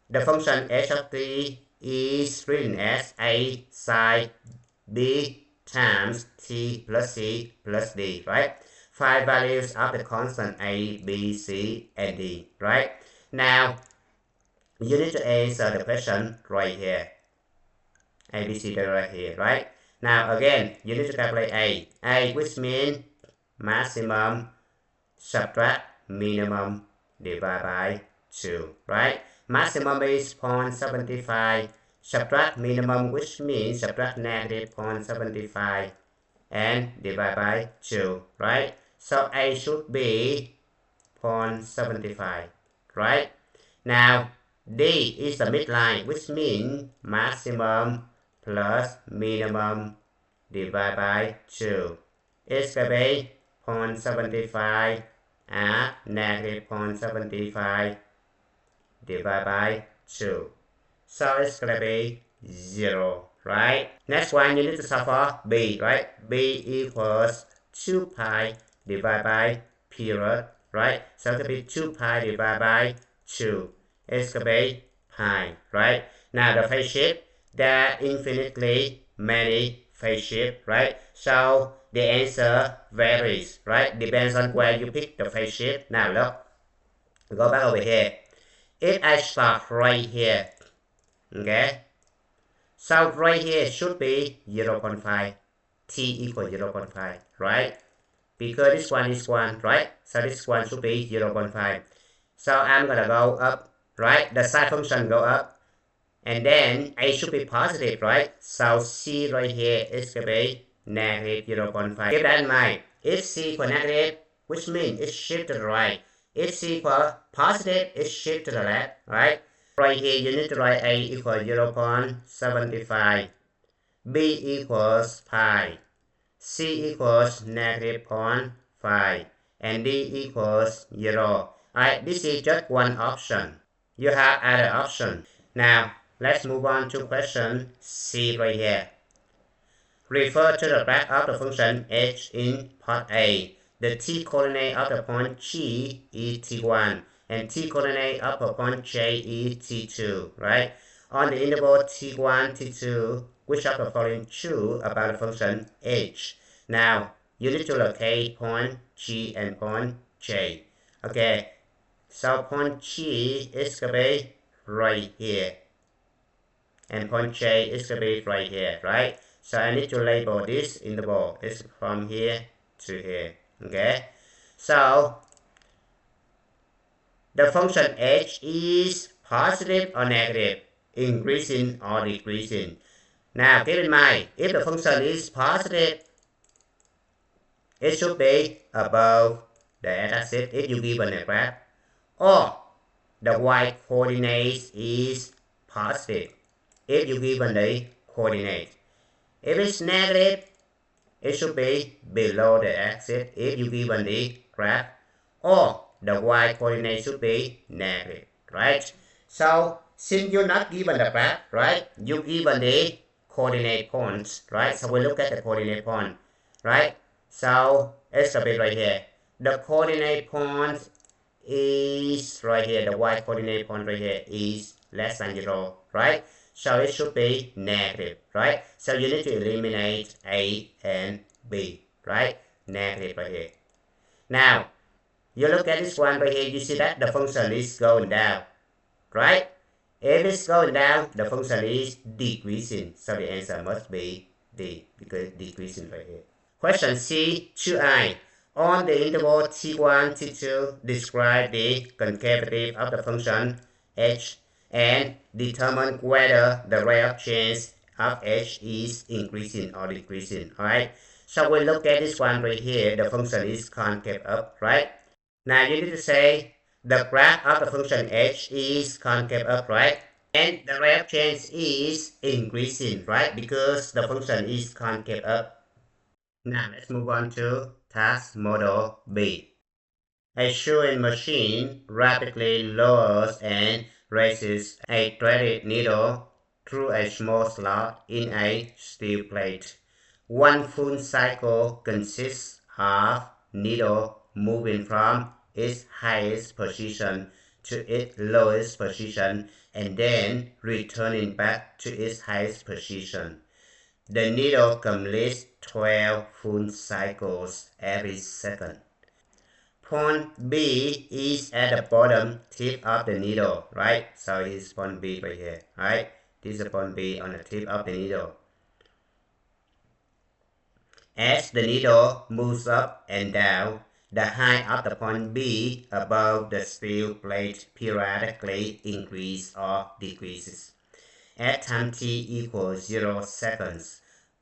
The function h of t is written as a sine b times t plus c plus d, right? Find values of the constant a, b, c, and d, right? Now, you need to answer the question right here. A, b, c, d right here, right? Now, again, you need to calculate a, which means maximum subtract minimum divided by 2, right? Maximum is 0.75, subtract minimum, which means subtract negative 0.75, and divide by 2, right? So A should be 0.75, right? Now, D is the midline, which means maximum plus minimum divided by 2. It's going to be 0.75 at negative 0.75 divided by 2. So it's going to be 0, right? Next one, you need to solve for b, right? b equals 2 pi divided by period, right? So it could be 2 pi divided by 2. It's going to be pi, right? Now the phase shift, there are infinitely many phase shift, right? So the answer varies, right? Depends on where you pick the phase shift. Now look, go back over here. If I start right here, okay, so right here should be 0.5, t equals 0.5, right? Because this one is 1, right? So this one should be 0.5. So I'm gonna go up, right? The side function go up, and then a should be positive, right? So c right here is gonna be negative 0.5. Keep that in mind. If c equals negative, which means it's shift to the right. If c equals positive, it's shift to the left, right? Right here, you need to write a equals 0.75, b equals pi, c equals negative 0.5, and d equals 0. Alright, this is just one option. You have other options. Now, let's move on to question C right here. Refer to the graph of the function h in part A. The t-coordinate of the point G is t1, and t-coordinate of the point J is t2, right? On the interval t1, t2, which of the following true about the function h? Now, you need to locate point G and point J. Okay, so point G is going to be right here, and point J is going to be right here, right? So I need to label this interval. It's from here to here, okay? So the function h is positive or negative, increasing or decreasing. Now keep in mind, if the function is positive, it should be above the x-axis if you given a graph, or the y coordinate is positive if you given the coordinate. If it's negative, it should be below the axis if you given the graph, or the y coordinate should be negative, right? So since you're not given the graph, right, you given the coordinate points, right? So we look at the coordinate point, right? So it's a bit right here. The coordinate point is right here. The y coordinate point right here is less than 0, right? So it should be negative, right? So you need to eliminate A and B, right? Negative right here. Now, you look at this one right here, you see that the function is going down, right? If it's going down, the function is decreasing. So the answer must be D, because it's decreasing right here. Question C, 2i. On the interval t1, t2, describe the concavity of the function h and determine whether the rate of change of h is increasing or decreasing, alright? So we look at this one right here, the function is concave up, right? Now you need to say the graph of the function h is concave up, right? And the rate of change is increasing, right? Because the function is concave up. Now let's move on to task model B. A sewing machine rapidly lowers and raises a threaded needle through a small slot in a steel plate. One full cycle consists of needle moving from its highest position to its lowest position and then returning back to its highest position. The needle completes 12 full cycles every second. Point B is at the bottom tip of the needle, right? So it's point B right here, right? This is point B on the tip of the needle. As the needle moves up and down, the height of the point B above the steel plate periodically increases or decreases. At time t equals 0 seconds,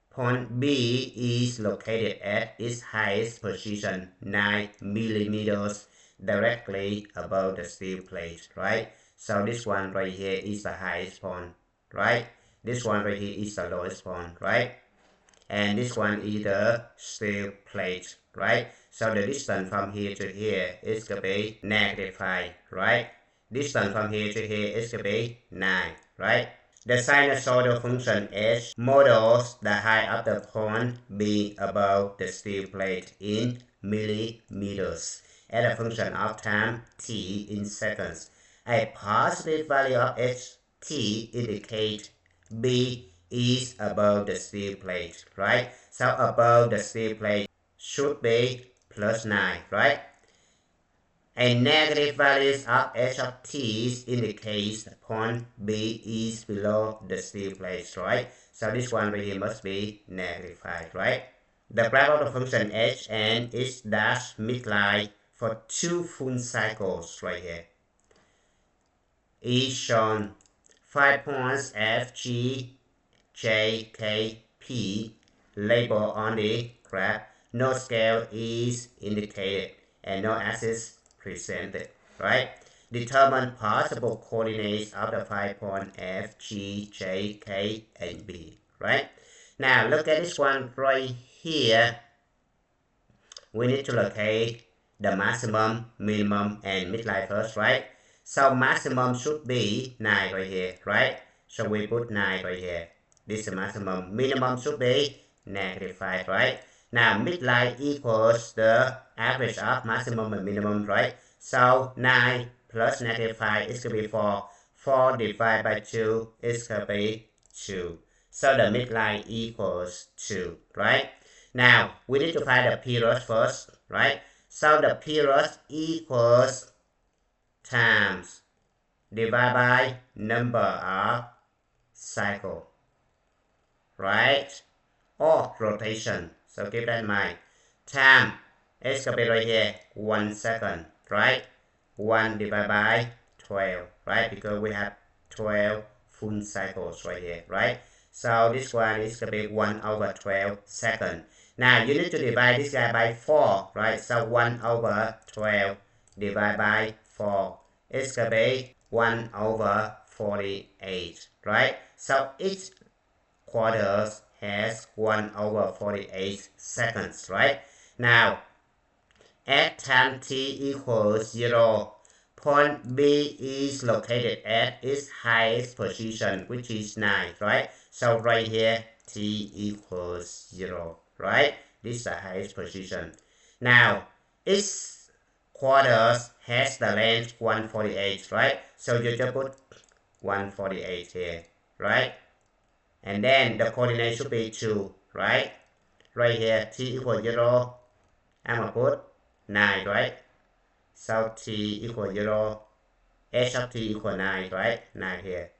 point B is located at its highest position, 9 millimeters, directly above the steel plate, right? So this one right here is the highest point, right? This one right here is the lowest point, right? And this one is the steel plate, right? So the distance from here to here is going to be negative 5, right? Distance from here to here is going to be 9, right? The sinusoidal function h models the height of the point being above the steel plate in millimeters as a function of time t in seconds. A positive value of ht indicates b is above the steel plate, right? So above the steel plate should be plus 9, right? A negative values of h of t indicates the point b is below the steel plate, right? So this one right here must be negative 5, right? The graph of the function h and its dash midline for 2 full cycles right here is shown. 5 points F, G, J, K, P labeled on the graph. No scale is indicated and no axis presented, right? Determine possible coordinates of the 5 points F, G, J, K, and B, right? Now look at this one right here. We need to locate the maximum, minimum, and midline first, right? So maximum should be 9 right here, right? So we put 9 right here. This is the maximum. Minimum should be negative 5, right? Now midline equals the average of maximum and minimum, right? So 9 plus negative 5 is going to be 4. 4 divided by 2 is going to be 2. So the midline equals 2, right? Now, we need to find the period first, right? So the period equals times divided by number of cycle, right? Or rotation. So keep that in mind. Time is going to be right here, 1 second, right? 1 divided by 12, right? Because we have 12 full cycles right here, right? So this one is going to be 1 over 12 seconds. Now you need to divide this guy by 4, right? So 1 over 12 divided by 4 is going to be 1 over 48, right? So each quarter has 1 over 48 seconds, right? Now, at time t equals 0, point B is located at its highest position, which is 9, right? So right here, t equals 0, right? This is the highest position. Now, its quarters has the length 148, right? So you just put 148 here, right? And then the coordinate should be 2, right? Right here, t equals 0, I'm going to put 9, right? So t equals 0, h of t equals 9, right? 9 here.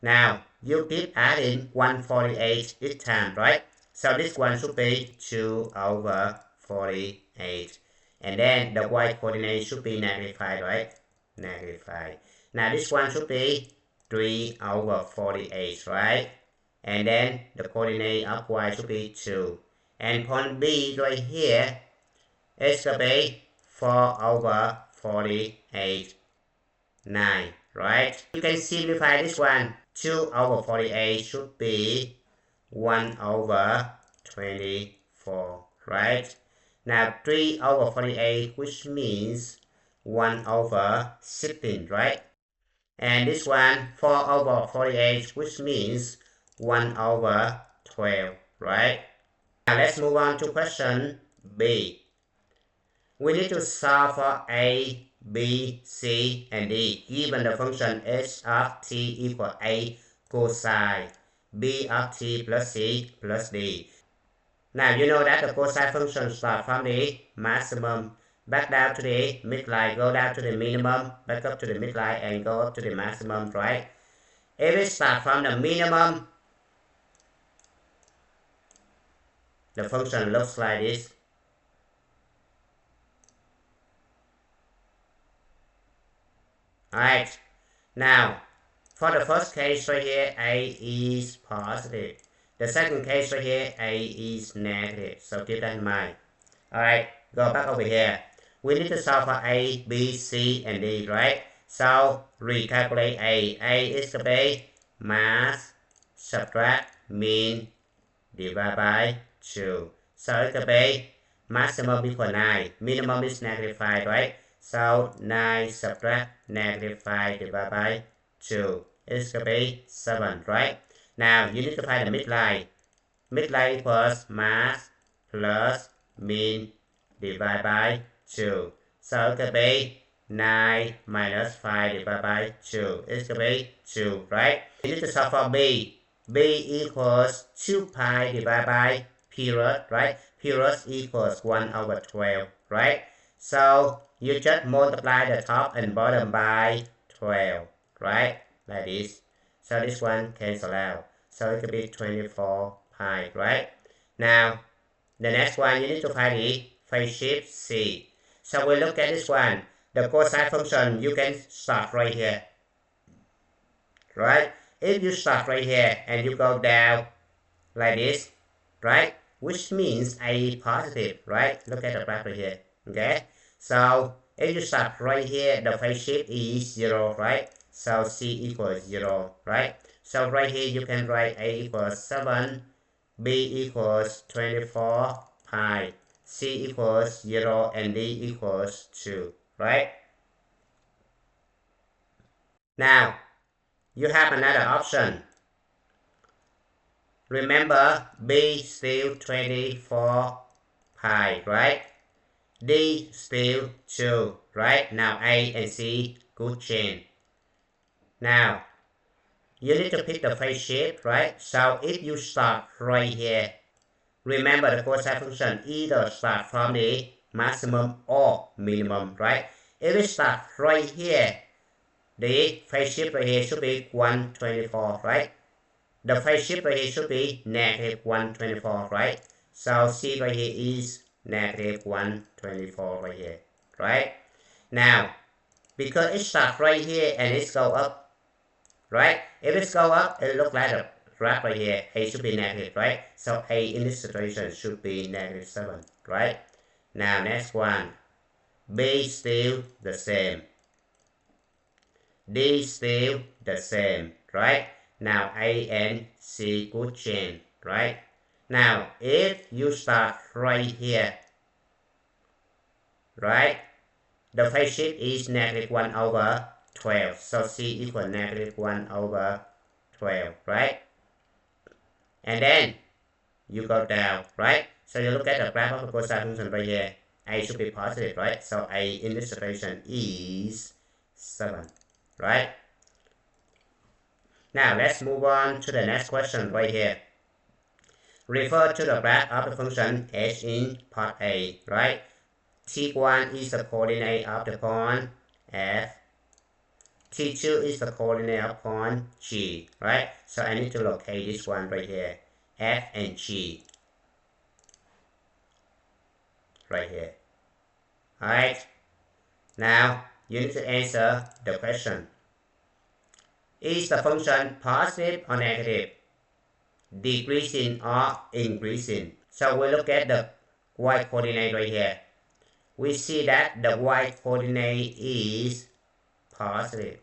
Now, you keep adding 148 each time, right? So this one should be 2 over 48. And then the y coordinate should be negative 5, right? Negative 5. Now this one should be 3 over 48, right? And then the coordinate of y should be 2. And point B right here is going to be 4 over 48, 9, right? You can simplify this one. 2 over 48 should be 1 over 24, right? Now 3 over 48, which means 1 over 16, right? And this one, 4 over 48, which means 1 over 12, right? Now let's move on to question B. We need to solve for A, B, C, and D, given the function h of t equals A cosine B of t plus C plus D. Now you know that the cosine function starts from the maximum, back down to the midline, go down to the minimum, back up to the midline, and go up to the maximum, right? If it starts from the minimum, the function looks like this. Alright, now for the first case right here, A is positive. The second case right here, A is negative. So keep that in mind. Alright, go back over here. We need to solve for A, B, C, and D, right? So recalculate A. A is going to be mass subtract mean divided by 2. So it's going to be maximum equal 9, minimum is negative 5, right? So 9 subtract negative 5 divided by 2. It's going to be 7, right? Now you need to find the midline. Midline equals mass plus mean divided by 2. So it could be 9 minus 5 divided by 2. It's going to be 2, right? You need to solve for b. b equals 2 pi divided by period, right? Period equals 1 over 12, right? So you just multiply the top and bottom by 12, right? Like this. So this one cancel out. So it could be 24 pi, right? Now, the next one, you need to find the phase shift C. So we look at this one. The cosine function, you can start right here, right? If you start right here and you go down like this, right? Which means A positive, right? Look at the graph right here, okay? So if you start right here, the phase shift is 0, right? So C equals 0, right? So right here you can write A equals 7, B equals 24 pi, C equals 0, and D equals 2, right? Now, you have another option. Remember, B still 24 pi, right? D still 2, right? Now A and C could change. Now, you need to pick the phase shift, right? So if you start right here, remember the cosine function either start from the maximum or minimum, right? If it start right here, the phase shift right here should be 124, right? The phase shift right here should be negative 124, right? So C right here is negative 124 right here, right? Now, because it starts right here and it's go up, right? If it's go up, it looks like a graph right here. A should be negative, right? So A in this situation should be negative 7, right? Now, next one. B still the same. D still the same, right? Now A and C could change, right? Now, if you start right here, right? The phase shift is negative 1 over 12. So C equals negative 1 over 12, right? And then you go down, right? So you look at the graph of the cosine function right here. A should be positive, right? So A in this situation is 7, right? Now let's move on to the next question right here. Refer to the graph of the function h in part A, right? T1 is the coordinate of the point F. T2 is the coordinate of point G, right? So I need to locate this one right here, F and G, right here. Alright, now you need to answer the question. Is the function positive or negative? Decreasing or increasing? So we look at the y coordinate right here. We see that the y coordinate is positive,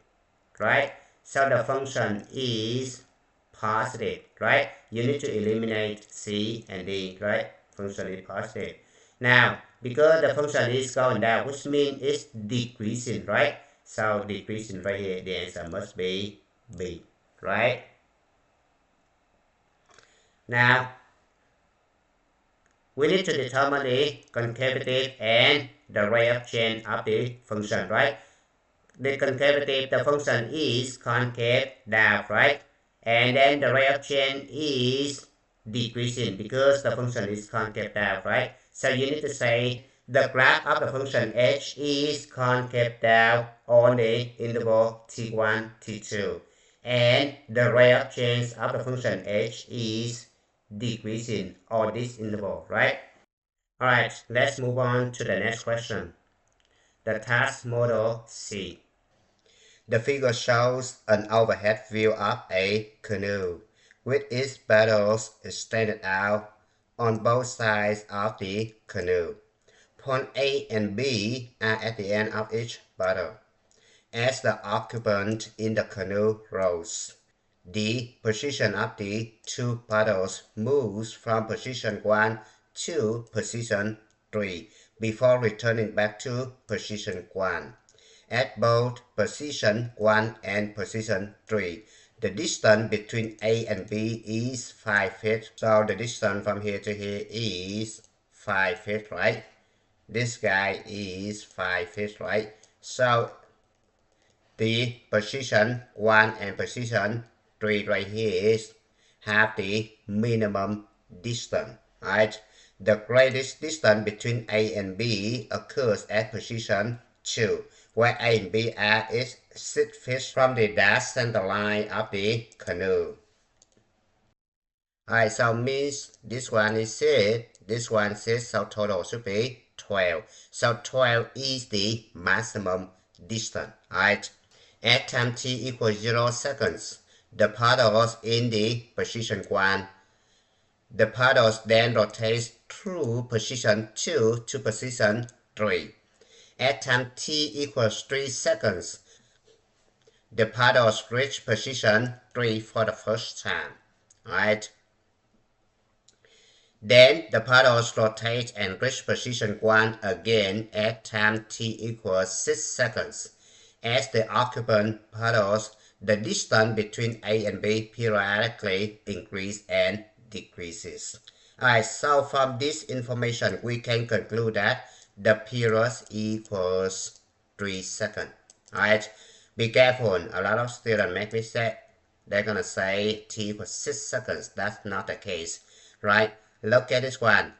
right? So the function is positive, right? You need to eliminate C and D, right? Function is positive. Now, because the function is going down, which means it's decreasing, right? So decreasing right here, the answer must be B, right? Now, we need to determine the concavity and the rate of change of the function, right? The concavity, the function is concave down, right? And then the rate of change is decreasing because the function is concave down, right? So you need to say the graph of the function h is concave down on the interval t1, t2. And the rate of change of the function h is decreasing on this interval, right? Alright, let's move on to the next question. The task model C. The figure shows an overhead view of a canoe, with its paddles extended out on both sides of the canoe. Point A and B are at the end of each paddle. As the occupant in the canoe rows, the position of the two paddles moves from position 1 to position 3 before returning back to position 1. At both position 1 and position 3, the distance between A and B is 5 feet. So the distance from here to here is 5 feet, right? This guy is 5 feet, right? So the position 1 and position 3 right here is have the minimum distance, right? The greatest distance between A and B occurs at position 2, where A and B are is 6 feet from the dash center line of the canoe. Alright, so means this one is 6, this one 6, so total should be 12. So 12 is the maximum distance, alright? At time t equals 0 seconds, the paddles in the position 1, the paddles then rotate through position 2 to position 3. At time t equals 3 seconds, the paddles reach position 3 for the first time, alright? Then the paddles rotate and reach position 1 again at time t equals 6 seconds. As the occupant paddles, the distance between A and B periodically increases and decreases. Alright, so from this information, we can conclude that the period equals 3 seconds. Alright, be careful. A lot of students make mistake. They're gonna say t equals 6 seconds. That's not the case, right? Look at this one.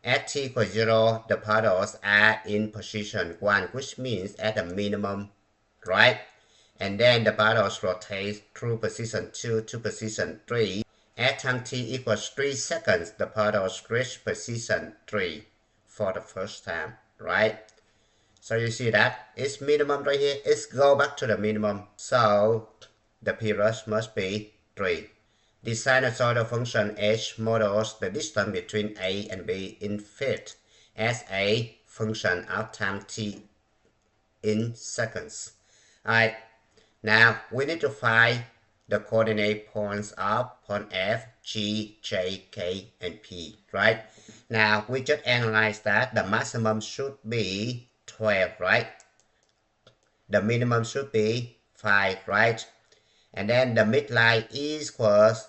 At t equals 0, the paddles are in position 1, which means at the minimum, right? And then the paddles rotate through position 2 to position 3. At time t equals 3 seconds, the paddles reach position 3 for the first time, right? So you see that it's minimum right here. It's go back to the minimum. So the period must be 3. The sinusoidal function h models the distance between A and B in feet as a function of time t in seconds. Alright, now we need to find the coordinate points of point F, G, J, K, and P, right? Now we just analyze that the maximum should be 12, right? The minimum should be 5, right? And then the midline is equals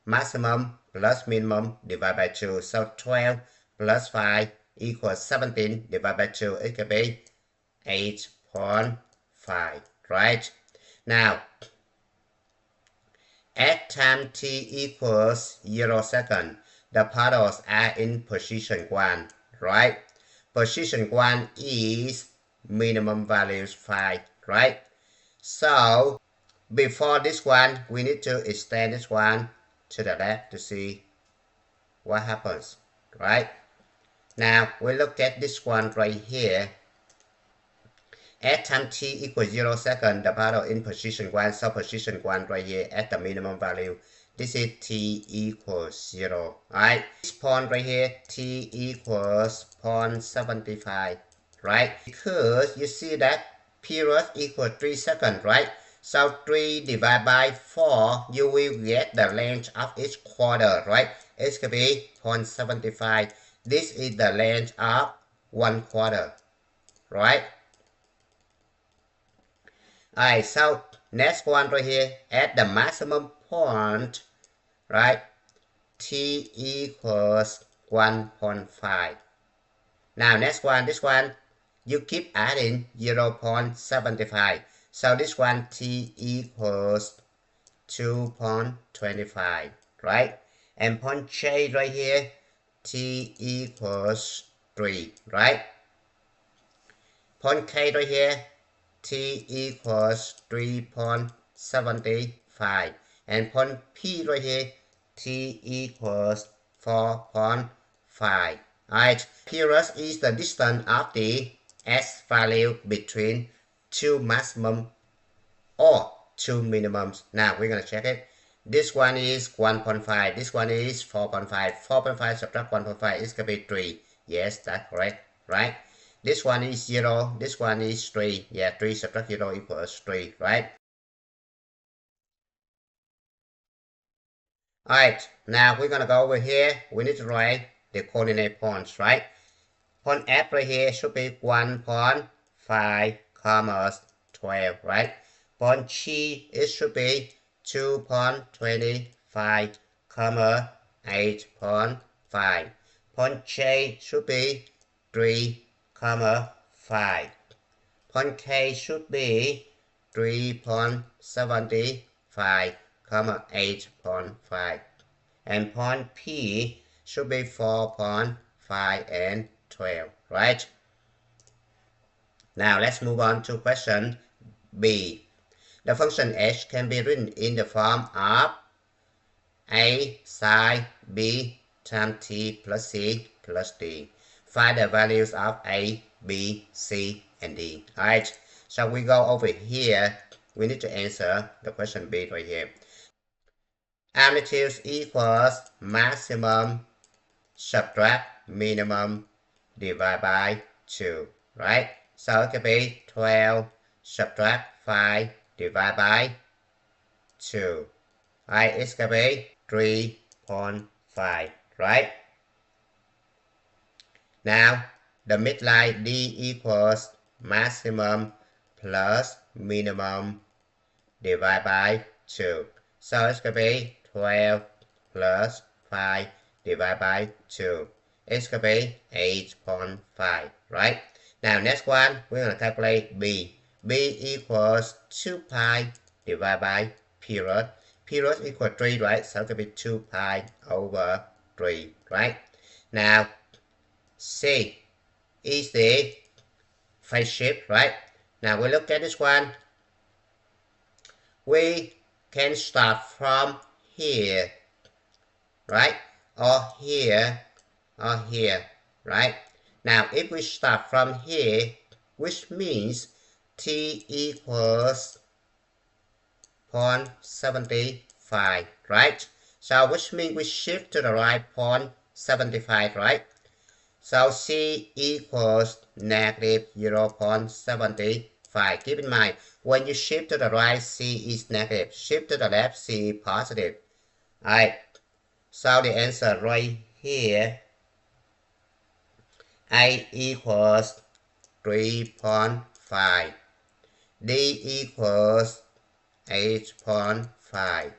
maximum plus minimum divided by 2. So 12 plus 5 equals 17 divided by 2. It could be 8.5, right? Now, at time t equals 0 second, the paddles are in position 1, right? Position 1 is minimum values 5, right? So, before this one, we need to extend this one to the left to see what happens, right? Now, we look at this one right here. At time t equals 0 second, the paddle in position 1, so position 1 right here at the minimum value. This is t equals 0, right? This point right here, t equals 0.75, right? Because you see that period equals 3 seconds, right? So 3 divided by 4, you will get the length of each quarter, right? It could be 0.75. This is the length of 1 quarter, right? Alright, so next one right here, at the maximum point, right? T equals 1.5. Now next one, this one, you keep adding 0.75. So this one t equals 2.25, right? And point J right here, t equals 3, right? Point K right here, t equals 3.75. And point P right here, t equals 4.5. Alright, period is the distance of the S value between two maximum or two minimums. Now we're going to check it. This one is 1.5. This one is 4.5. 4.5 subtract 1.5 is going to be 3. Yes, that's correct, right? This one is 0. This one is 3. Yeah, 3 subtract 0 equals 3, right? Alright, now we're going to go over here. We need to write the coordinate points, right? Point F right here should be 1.5, 12, right? Point G, it should be 2.25, 8.5. Point J should be 3, 5. Point K should be 3.75, 8.5. And point P should be 4.5 and 12, right? Now let's move on to question B. The function h can be written in the form of a sine b times t plus c plus d. Find the values of a, b, c, and d. Alright, so we go over here. We need to answer the question B right here. Amplitude equals maximum subtract minimum divided by 2, right? So it could be 12 subtract 5 divided by 2. Right, it's going to be 3.5, right? Now, the midline D equals maximum plus minimum divided by 2. So it's going to be 12 plus 5 divided by 2. It's going to be 8.5, right? Now, next one, we're going to calculate B. B equals 2 pi divided by period. Period equals 3, right? So it's going to be 2 pi over 3, right? Now, C is the phase shift, right? Now, we look at this one. We can start from here, right? Or here, right? Now, if we start from here, which means t equals 0.75, right? So, which means we shift to the right 0.75, right? So, c equals negative 0.75. Keep in mind, when you shift to the right, c is negative. Shift to the left, c is positive. Alright, so the answer right here, A equals 3.5. D equals 8.5.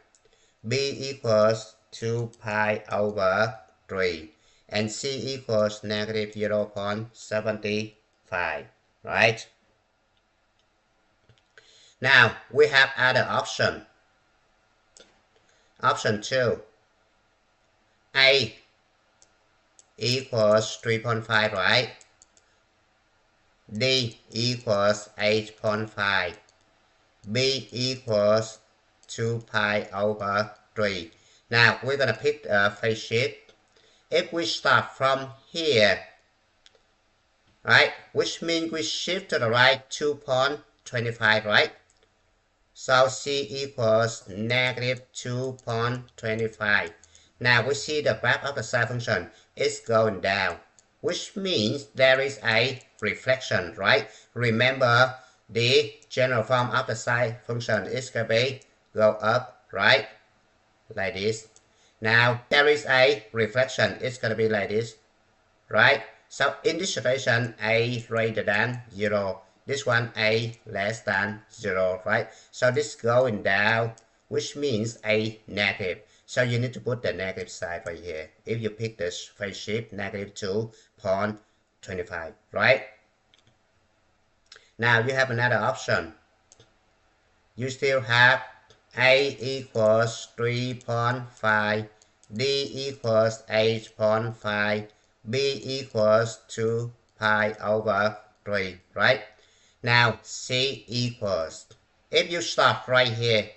B equals 2 pi over 3. And C equals negative 0.75, right? Now, we have other option. Option 2. A equals 3.5, right? D equals 8.5. B equals 2 pi over 3. Now, we're going to pick a phase shift. If we start from here, right, which means we shift to the right 2.25, right? So C equals negative 2.25. Now we see the graph of the sine function is going down, which means there is a reflection, right? Remember, the general form of the sine function is going to be go up, right? Like this. Now there is a reflection, it's going to be like this, right? So in this situation, A greater than 0. This one, A less than 0, right? So this going down, which means A negative. So you need to put the negative side right here. If you pick this phase shift, negative 2.25, right? Now you have another option. You still have A equals 3.5, D equals 8.5, B equals 2 pi over 3, right? Now, C equals, if you stop right here,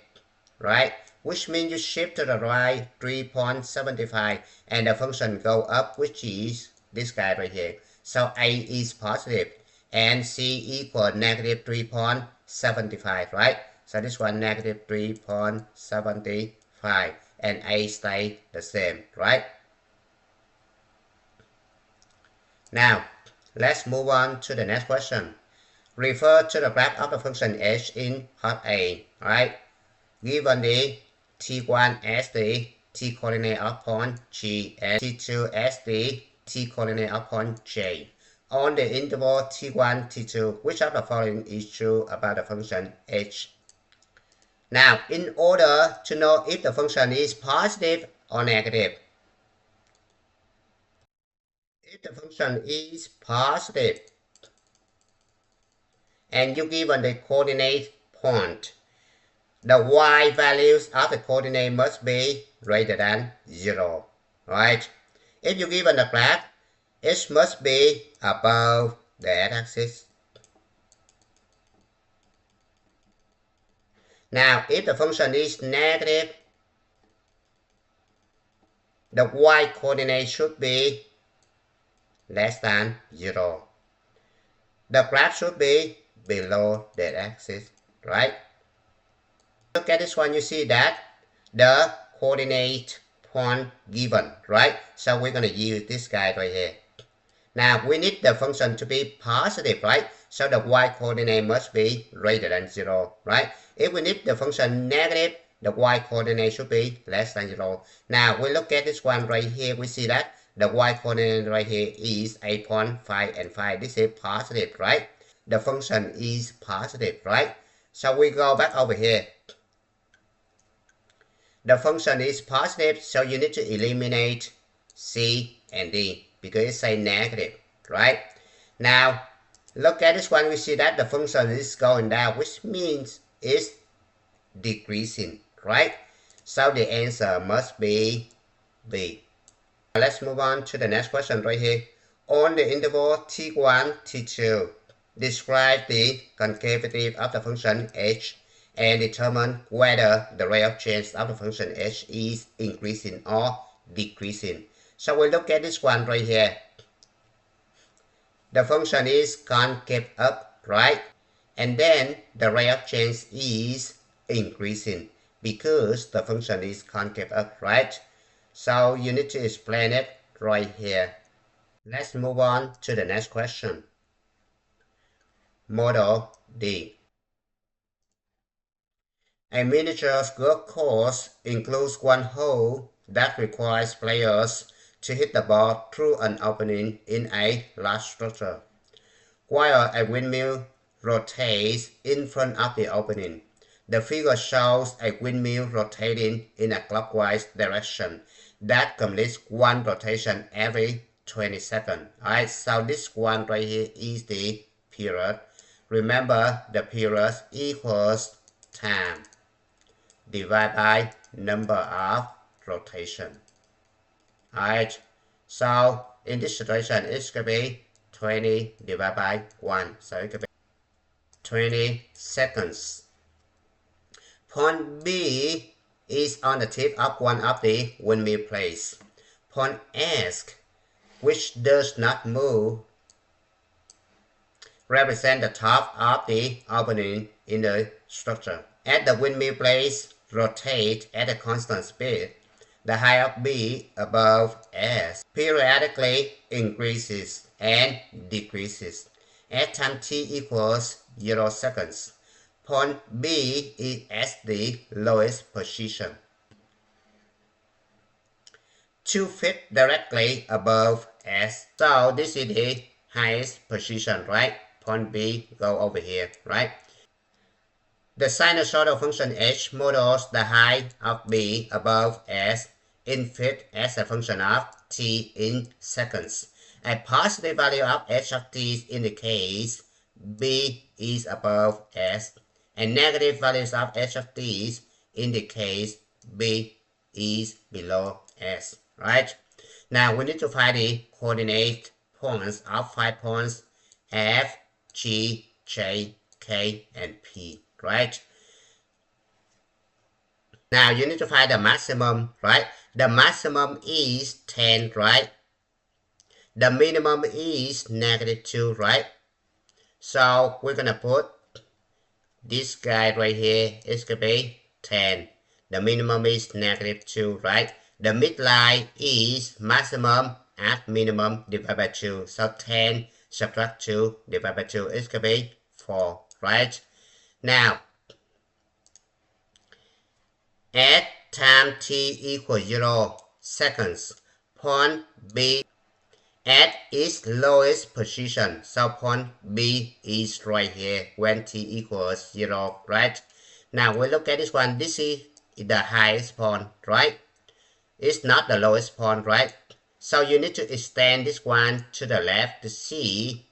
right, which means you shift to the right 3.75 and the function go up, which is this guy right here. So A is positive and C equals negative 3.75, right? So this one negative 3.75 and A stay the same, right? Now, let's move on to the next question. Refer to the graph of the function h in part A, right? Given the t1 as the t coordinate upon g, and t2 as the t coordinate upon j. On the interval t1, t2, which of the following is true about the function h? Now, in order to know if the function is positive or negative, if the function is positive and you given the coordinate point, the y values of the coordinate must be greater than 0, right? If you given the graph, it must be above the x-axis. Now, if the function is negative, the y coordinate should be less than 0. The graph should be below the axis, right? Look at this one, you see that the coordinate point given, right? So we're going to use this guy right here. Now we need the function to be positive, right? So the y coordinate must be greater than 0, right? If we need the function negative, the y coordinate should be less than 0. Now we look at this one right here, we see that the y coordinate right here is 8.5 and 5. This is positive, right? The function is positive, right? So we go back over here. The function is positive, so you need to eliminate C and D because it's a negative, right? Now, look at this one, we see that the function is going down, which means it's decreasing, right? So the answer must be B. Let's move on to the next question right here. On the interval t1, t2, describe the concavity of the function h and determine whether the rate of change of the function h is increasing or decreasing. So we look at this one right here. The function is concave up, right? And then the rate of change is increasing because the function is concave up, right? So you need to explain it right here. Let's move on to the next question. Model D. A miniature golf course includes one hole that requires players to hit the ball through an opening in a large structure, while a windmill rotates in front of the opening. The figure shows a windmill rotating in a clockwise direction that completes one rotation every 20 seconds. Alright, so this one right here is the period. Remember, the period equals time divided by number of rotation. Alright, so in this situation, it's going to be 20 divided by 1. So it could be 20 seconds. Point B is on the tip of one of the windmill plates. Point S, which does not move, represent the top of the opening in the structure. As the windmill plates rotate at a constant speed, the height of B above S periodically increases and decreases. At time t equals 0 seconds, point B is at the lowest position. 2 feet directly above S. So this is the highest position, right? Point B go over here, right? The sinusoidal function h models the height of B above S in feet as a function of t in seconds. A positive value of h of t indicates B is above S, and negative values of h of t indicates B is below S, right? Now we need to find the coordinate points of 5 points F, G, J, K, and P, right? Now you need to find the maximum, right? The maximum is 10, right? The minimum is -2, right? So we're gonna put this guy right here. It's gonna be 10. The minimum is -2, right? The midline is maximum at minimum divided by 2. So 10 subtract 2 divided by 2 is gonna be 4, right? Now, at time t equals 0 seconds, point B at its lowest position. So point B is right here when t equals 0, right? Now we look at this one. This is the highest point, right? It's not the lowest point, right? So you need to extend this one to the left to see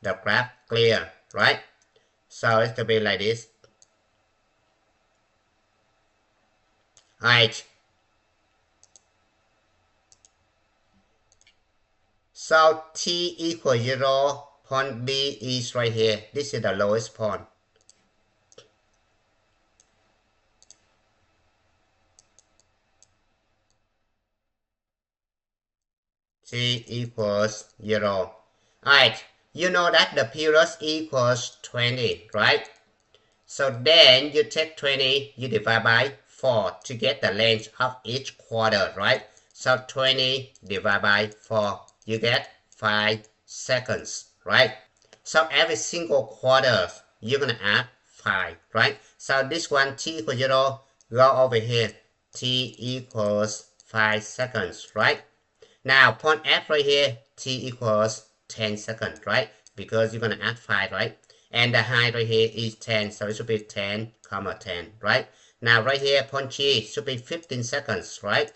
the graph clear, right? So it could be like this. Alright. So t equals 0, point B is right here. This is the lowest point. T equals 0. Alright, you know that the period equals 20, right? So then you take 20, you divide by 4 to get the length of each quarter, right? So 20 divided by 4, you get 5 seconds, right? So every single quarter, you're going to add 5, right? So this one, t equals 0, go over here. T equals 5 seconds, right? Now, point F right here, t equals 10 seconds, right? Because you're going to add 5, right? And the height right here is 10, so it should be 10, comma 10, right? Now, right here, point G should be 15 seconds, right?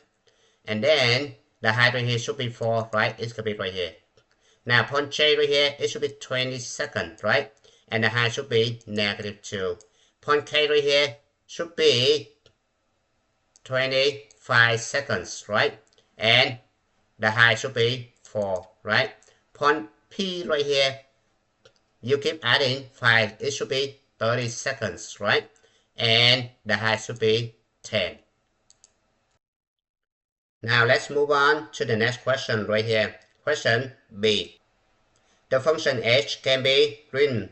And then the height right here should be 4, right? It could be right here. Now, point J right here, it should be 20 seconds, right? And the height should be negative 2. Point K right here should be 25 seconds, right? And the height should be 4, right? Point P right here, you keep adding 5, it should be 30 seconds, right? And the height should be 10. Now let's move on to the next question right here. Question B. The function h can be written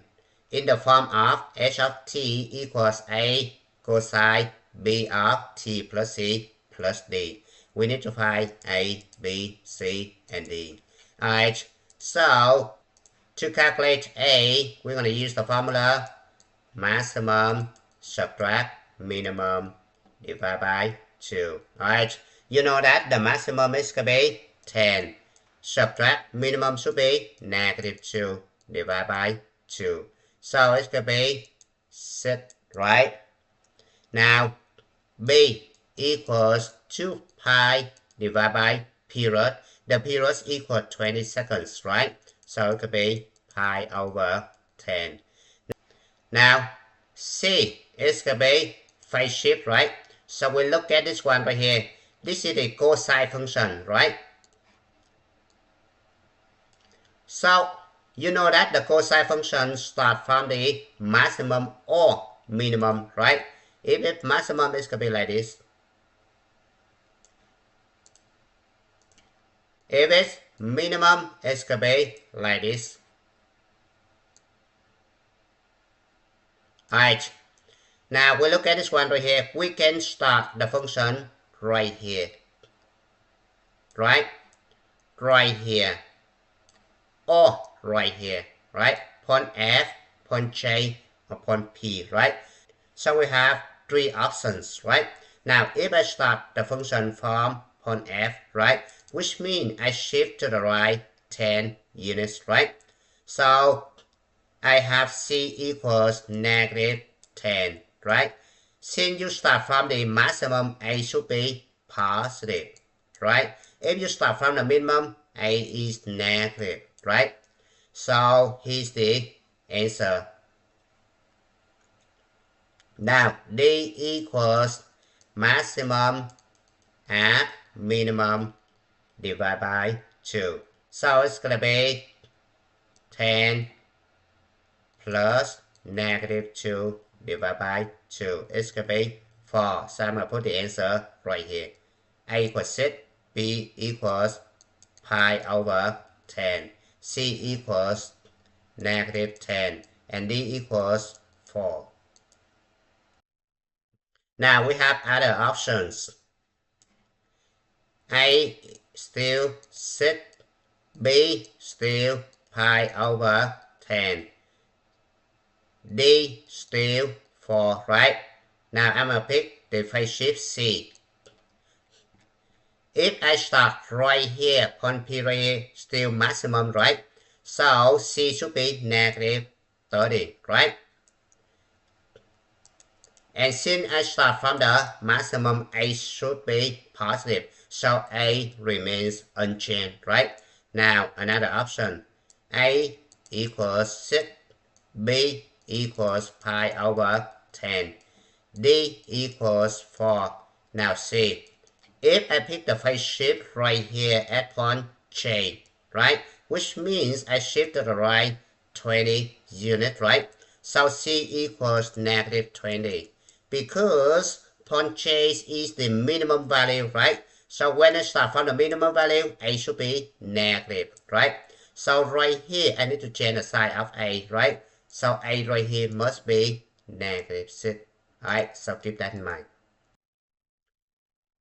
in the form of h of t equals a cosine b of t plus c plus d. We need to find a, b, c, and d. Alright, so to calculate a, we're going to use the formula maximum subtract minimum divided by 2. Alright, you know that the maximum is going to be 10. Subtract minimum should be negative 2 divided by 2. So it's going to be 6, right? Now, b equals 2 pi divided by period. The period equals 20 seconds, right? So it could be pi over 10. Now, c is going to be phase shift, right? So we look at this one right here. This is the cosine function, right? So, you know that the cosine function starts from the maximum or minimum, right? If it's maximum, it's going to be like this. If it's minimum, it's going to be like this. Alright. Now, we look at this one right here. We can start the function right here. Right? Right here. Or right here, right? Point F, point J, or point P, right? So we have 3 options, right? Now, if I start the function from point F, right? Which means I shift to the right 10 units, right? So, I have C equals negative 10, right? Since you start from the maximum, A should be positive, right? If you start from the minimum, A is negative, right? So here's the answer. Now D equals maximum at minimum divided by 2. So it's going to be 10 plus negative 2 divided by 2. It's going to be 4. So I'm going to put the answer right here. A equals 6, B equals pi over 10. C equals negative 10 and D equals 4. Now we have other options. A still 6, B still pi over 10, D still 4, right? Now I'm going to pick the phase shift C. If I start right here, point P still maximum, right? So C should be negative 30, right? And since I start from the maximum, A should be positive. So A remains unchanged, right? Now, another option. A equals 6, B equals pi over 10, D equals 4. Now C. If I pick the phase shift right here at point J, right? Which means I shift to the right 20 units, right? So C equals negative 20. Because point J is the minimum value, right? So when I start from the minimum value, A should be negative, right? So right here, I need to change the sign of A, right? So A right here must be negative 6. Alright, so keep that in mind.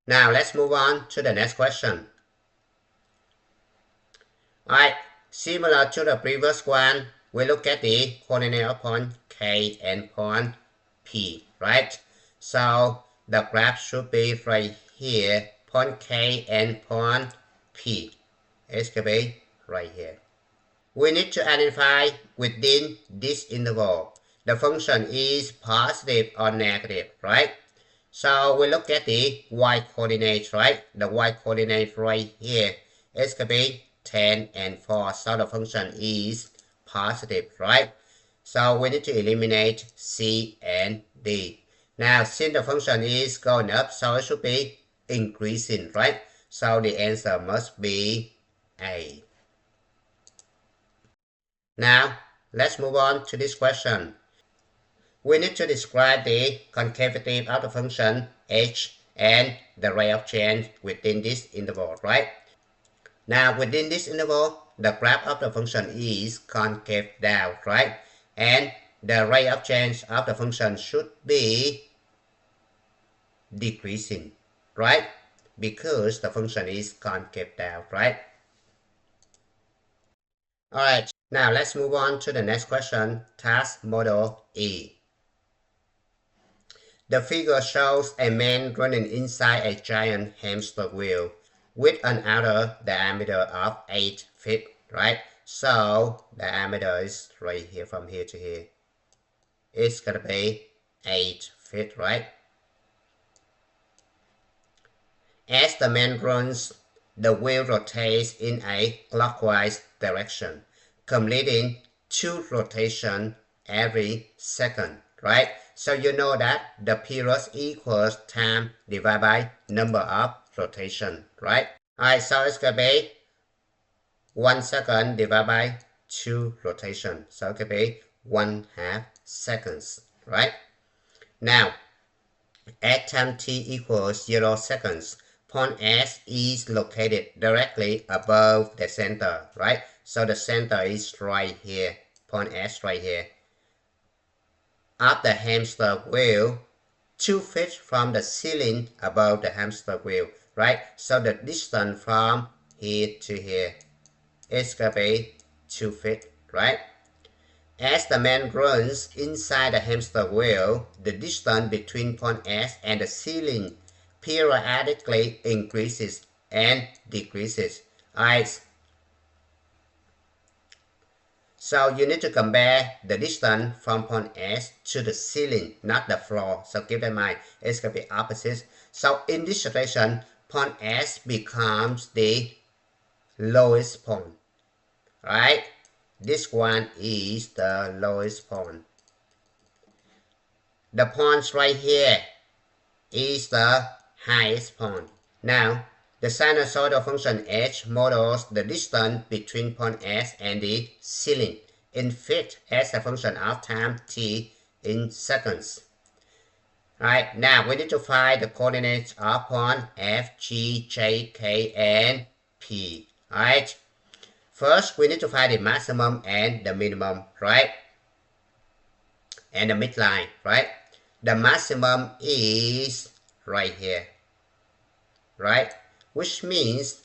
Now let's move on to the next question. Alright, similar to the previous one, we look at the coordinate of point K and point P, right? So the graph should be right here, point K and point P. It should be right here. We need to identify within this interval. The function is positive or negative, right? So we look at the y-coordinate, right? The y-coordinate right here is going to be 10 and 4. So the function is positive, right? So we need to eliminate C and D. Now, since the function is going up, so it should be increasing, right? So the answer must be A. Now, let's move on to this question. We need to describe the concavity of the function h and the rate of change within this interval, right? Now, within this interval, the graph of the function is concave down, right? And the rate of change of the function should be decreasing, right? Because the function is concave down, right? Alright, now let's move on to the next question, task model E. The figure shows a man running inside a giant hamster wheel with an outer diameter of 8 feet, right? So diameter is right here from here to here. It's gonna be 8 feet, right? As the man runs, the wheel rotates in a clockwise direction, completing 2 rotations every second, right? So you know that the period equals time divided by number of rotation, right? Alright, so it's gonna be 1 second divided by 2 rotation. So it could be 1/2 seconds, right? Now, at time t equals 0 seconds, point S is located directly above the center, right? So the center is right here, point S right here. Of the hamster wheel 2 feet from the ceiling above the hamster wheel, right? So the distance from here to here is gonna be 2 feet, right? As the man runs inside the hamster wheel, the distance between point S and the ceiling periodically increases and decreases. Alright. So you need to compare the distance from point S to the ceiling, not the floor. So keep in mind, it's going to be opposite. So in this situation, point S becomes the lowest point, right? This one is the lowest point. The point right here is the highest point. Now, the sinusoidal function h models the distance between point S and the ceiling in feet as a function of time t in seconds. Alright, now we need to find the coordinates of point F, G, J, K, and P. Alright, first we need to find the maximum and the minimum, right? And the midline, right? The maximum is right here, right? Which means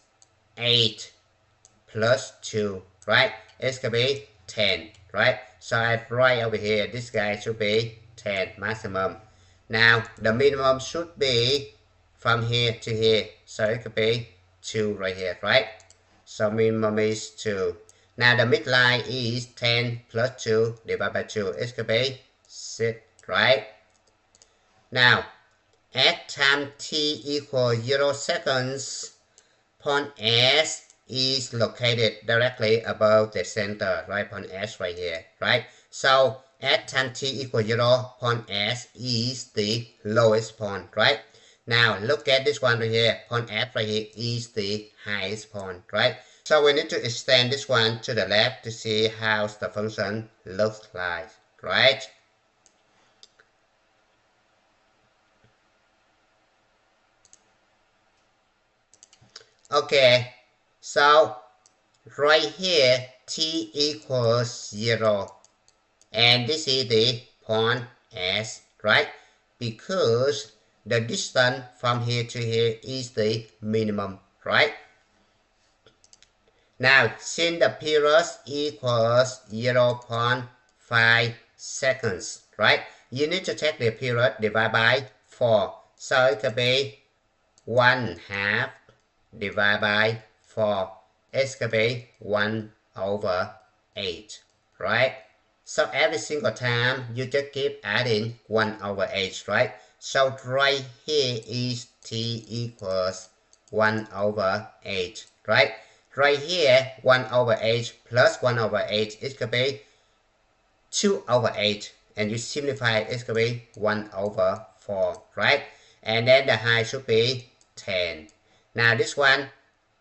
8 plus 2, right? It's going to be 10, right? So I write over here, this guy should be 10 maximum. Now, the minimum should be from here to here. So it could be 2 right here, right? So minimum is 2. Now the midline is 10 plus 2 divided by 2. It's going to be 6, right? Now, at time t equals 0 seconds, point S is located directly above the center, right? Point S right here, right? So at time t equals 0, point S is the lowest point, right? Now look at this one right here. Point F right here is the highest point, right? So we need to extend this one to the left to see how the function looks like, right? Okay, so right here t equals 0 and this is the point S, right? Because the distance from here to here is the minimum, right? Now since the period equals 0.5 seconds, right? You need to take the period divided by 4, so it could be 1/2 divided by 4. It's going to be 1/8, right? So every single time you just keep adding 1/8, right? So right here is t equals 1/8, right? Right here 1/8 plus 1/8 is going to be 2/8, and you simplify it's going to be 1/4, right? And then the height should be 10. Now this one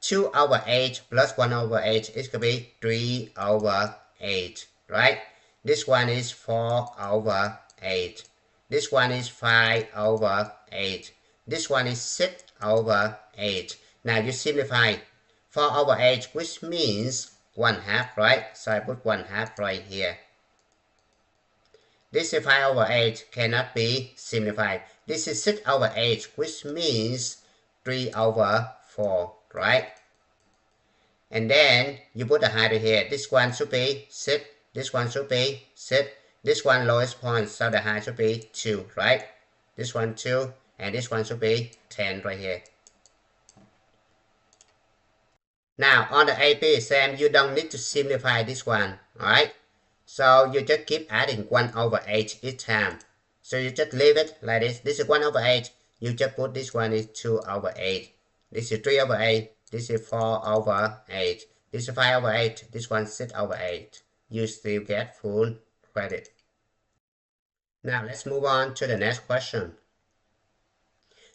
2/8 plus 1/8 is going to be 3/8, right? This one is 4/8. This one is 5/8. This one is 6/8. Now you simplify 4/8, which means 1/2, right? So I put 1/2 right here. This is 5/8 cannot be simplified. This is 6/8, which means 3/4, right? And then you put the height here. This one should be 6. This one should be 6. This one lowest point, so the height should be 2, right? This one 2, and this one should be 10 right here. Now on the AP exam, you don't need to simplify this one, alright? So you just keep adding 1/8 each time. So you just leave it like this. This is 1/8. You just put this one is 2/8. This is 3/8. This is 4/8. This is 5/8. This one 6/8. You still get full credit. Now let's move on to the next question.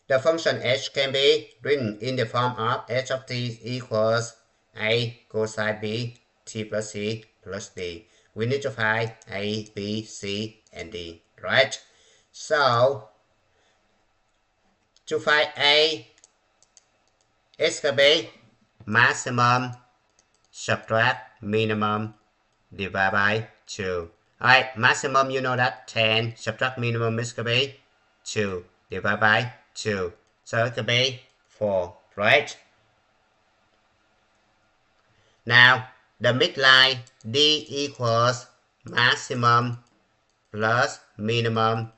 The function h can be written in the form of h of t equals a cosine b t plus c plus d. We need to find a, b, c, and d, right? So to find a, it's going to be maximum subtract minimum divided by 2. Alright, maximum you know that 10, subtract minimum is going to be 2 divided by 2. So it could be 4, right? Now the midline d equals maximum plus minimum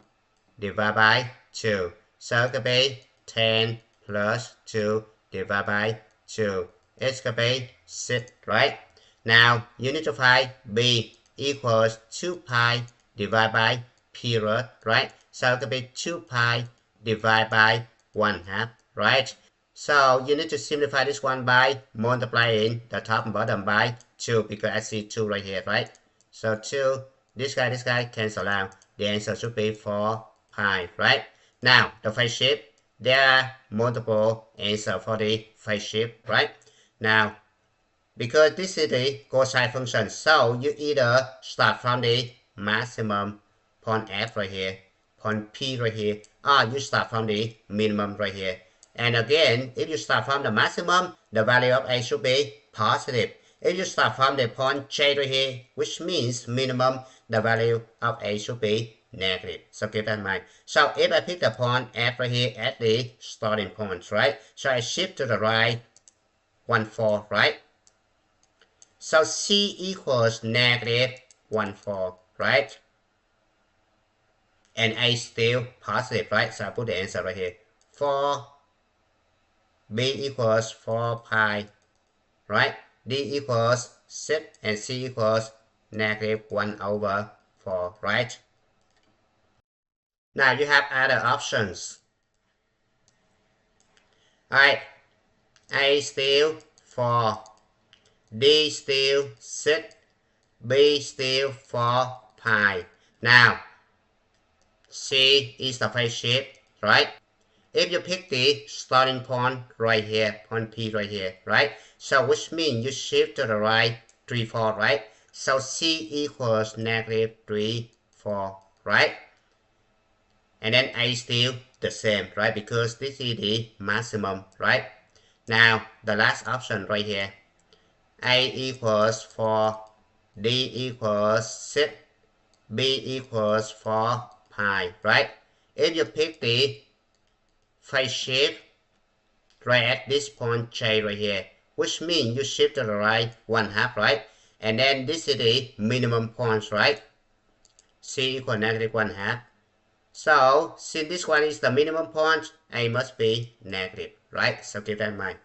divided by 2. So it could be 10 plus 2 divided by 2. It's going to be 6, right? Now you need to find b equals 2 pi divided by period, right? So it could be 2 pi divided by 1/2, right? So you need to simplify this one by multiplying the top and bottom by 2, because I see 2 right here, right? So 2, this guy cancel out. The answer should be 4 pi, right? Now the phase shift, there are multiple answers for the phase shift, right? Now because this is the cosine function, so you either start from the maximum point F right here, point P right here, or you start from the minimum right here. And again, if you start from the maximum, the value of A should be positive. If you start from the point J right here, which means minimum, the value of A should be negative. So keep that in mind. So if I pick the point F right here at the starting point, right? So I shift to the right 1/4, right? So C equals negative 1/4, right? And A still positive, right? So I put the answer right here. For B equals 4 pi, right? D equals 6 and C equals negative 1 over 4, right? Now you have other options. Alright, A still 4, D still 6, B still 4 pi. Now, C is the phase shift, right? If you pick the starting point right here, point P right here, right? So which means you shift to the right 3, 4, right? So C equals negative 3, 4, right? And then A still the same, right? Because this is the maximum, right? Now, the last option right here. A equals 4, D equals 6, B equals 4 pi, right? If you pick the phase shift right at this point J right here, which means you shift to the right 1/2, right? And then this is the minimum point, right? C equals negative 1/2. So, since this one is the minimum point, A must be negative, right? So keep that in mind.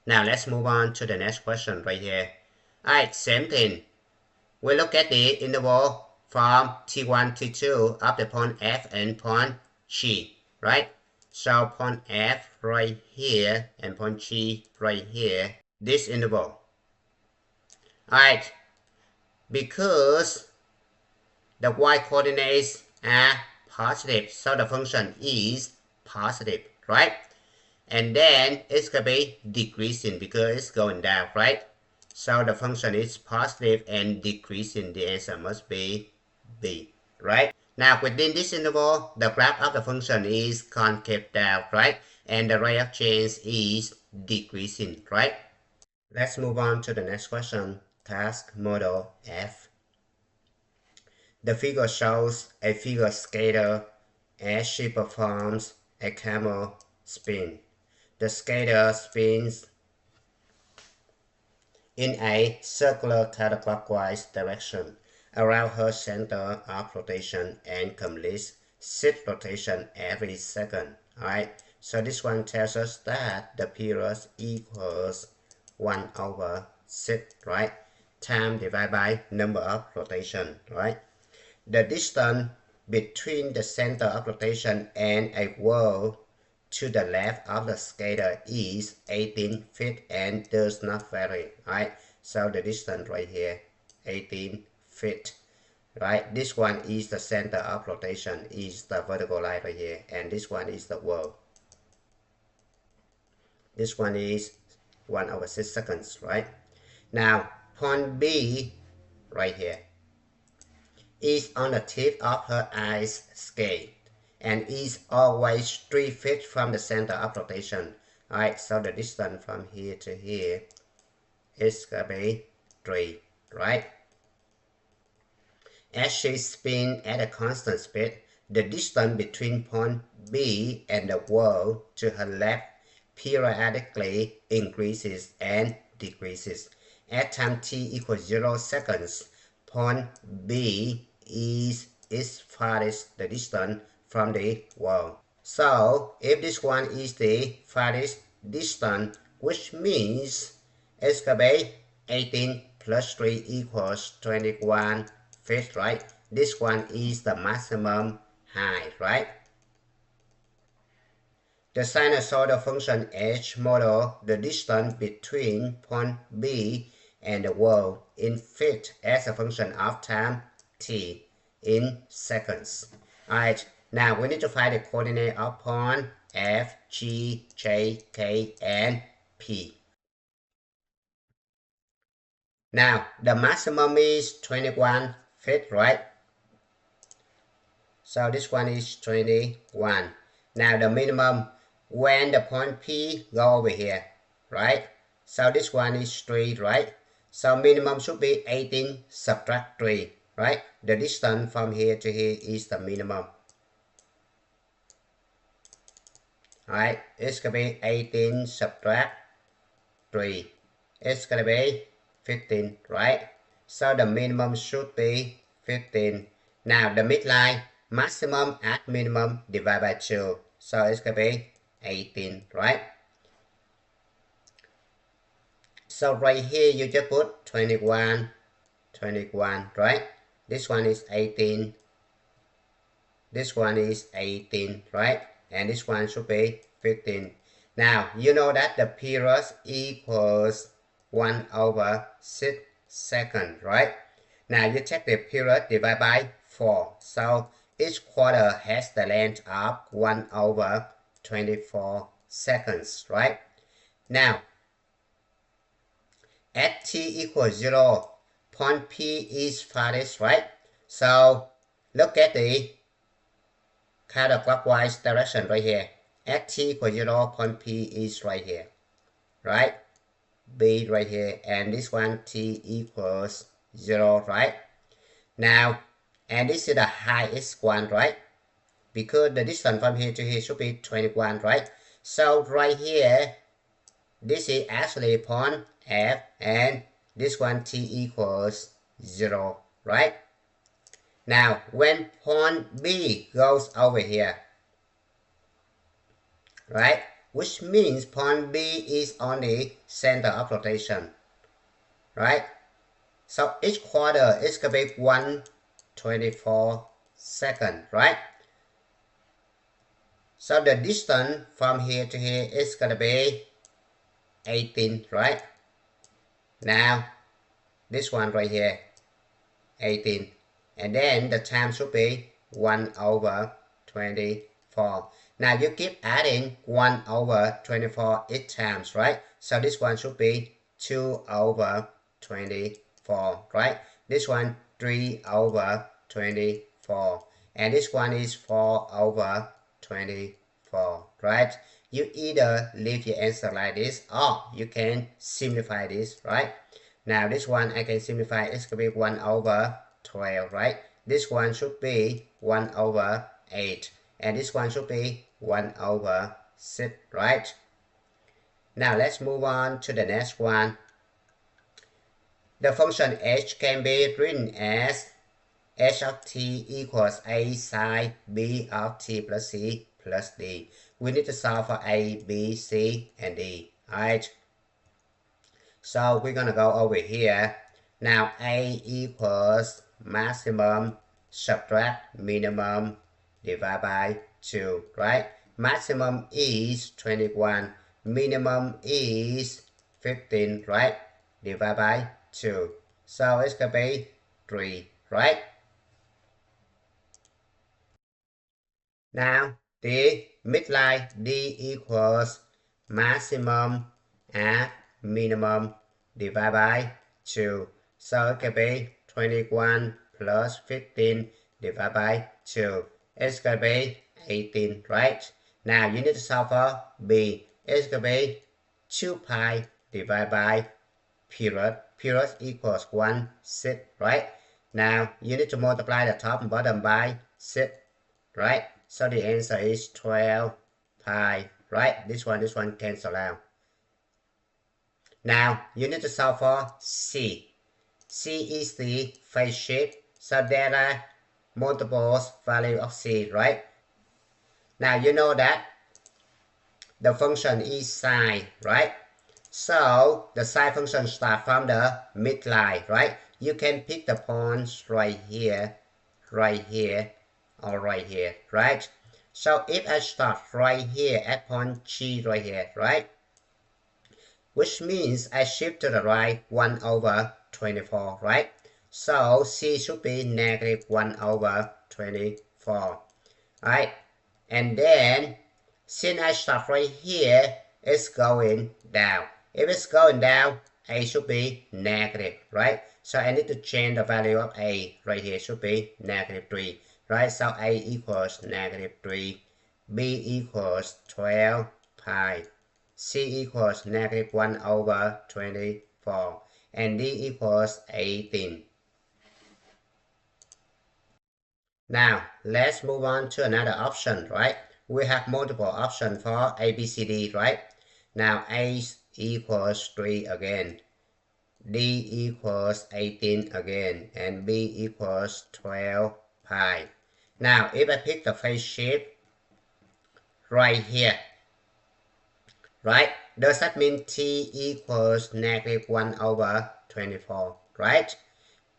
Now let's move on to the next question right here. Alright, same thing. We look at the interval from T1, T2 up to point F and point G, right? So point F right here and point G right here, this interval. Alright, because the y coordinates are positive, so the function is positive, right? And then it's going to be decreasing because it's going down, right? So the function is positive and decreasing. The answer must be B, right? Now within this interval, the graph of the function is concave down, right? And the rate of change is decreasing, right? Let's move on to the next question. Task model F. The figure shows a figure skater as she performs a camel spin. The skater spins in a circular counterclockwise direction around her center of rotation and completes 6 rotations every second. Alright, so this one tells us that the period equals 1 over 6, right? Time divided by number of rotation, right? The distance between the center of rotation and a wall to the left of the skater is 18 feet and does not vary, right? So the distance right here, 18 feet, right? This one is the center of rotation, is the vertical line right here, and this one is the wall. This one is 1 over 6 seconds, right? Now, point B right here is on the tip of her ice skate and is always 3 feet from the center of rotation. Alright, so the distance from here to here is going to be 3, right? As she spins at a constant speed, the distance between point B and the wall to her left periodically increases and decreases. At time t equals 0 seconds, point B is its farthest the distance from the wall. So if this one is the farthest distance, which means it's going to be 18 plus 3 equals 21 feet, right? This one is the maximum height, right? The sinusoidal function h model the distance between point B and the wall in feet as a function of time t in seconds. Alright, now we need to find the coordinate of point F, G, J, K, and P. Now, the maximum is 21 feet, right? So this one is 21. Now the minimum, when the point P go over here, right? So this one is 3, right? So minimum should be 18 subtract 3, right? The distance from here to here is the minimum. Alright, it's going to be 18 subtract 3. It's going to be 15, right? So the minimum should be 15. Now the midline, maximum at minimum divided by 2. So it's going to be 18, right? So right here you just put 21, right? This one is 18. This one is 18, right? And this one should be 15. Now, you know that the period equals 1 over 6 seconds, right? Now, you check the period divided by 4. So, each quarter has the length of 1 over 24 seconds, right? Now, at t equals 0, point P is farthest, right? So, look at the counterclockwise direction right here. At t equals 0, point P is right here, right? B right here, and this one t equals 0, right? Now, and this is the highest one, right? Because the distance from here to here should be 21, right? So right here, this is actually point F, and this one t equals 0, right? Now, when point B goes over here, right? Which means point B is on the center of rotation, right? So each quarter is going to be 1/24 second, right? So the distance from here to here is going to be 18, right? Now, this one right here, 18. And then the time should be 1 over 24. Now you keep adding 1 over 24 each times, right? So this one should be 2 over 24, right? This one 3 over 24. And this one is 4 over 24, right? You either leave your answer like this or you can simplify this, right? Now this one I can simplify, it's going to be 1 over 12, right? This one should be 1 over 8. And this one should be 1 over 6, right? Now let's move on to the next one. The function h can be written as h of t equals a sine b of t plus c plus d. We need to solve for a, b, c, and d, right? So we're going to go over here. Now a equals maximum subtract minimum divided by 2, right? Maximum is 21, minimum is 15, right? Divided by 2. So it's going to be 3, right? Now the midline d equals maximum at minimum divided by 2. So it can be 21 plus 15 divided by 2. It's going to be 18, right? Now you need to solve for b. It's going to be 2 pi divided by period. Period equals 1/6, right? Now you need to multiply the top and bottom by 6, right? So the answer is 12 pi, right? This one cancel out. Now you need to solve for c. C is the phase shift, so there are multiple values of c, right? Now you know that the function is sine, right? So the sine function starts from the midline, right? You can pick the points right here, or right here, right? So if I start right here at point G right here, right? Which means I shift to the right 1 over 24, right? So C should be negative 1 over 24, right? And then, since I start right here, it's going down. If it's going down, A should be negative, right? So I need to change the value of A right here, should be negative 3, right? So A equals negative 3, B equals 12 pi, C equals negative 1 over 24, and D equals 18. Now, let's move on to another option, right? We have multiple options for A, B, C, D, right? Now, A equals 3 again, D equals 18 again, and B equals 12 pi. Now, if I pick the phase shift right here, right? Does that mean t equals negative 1 over 24, right?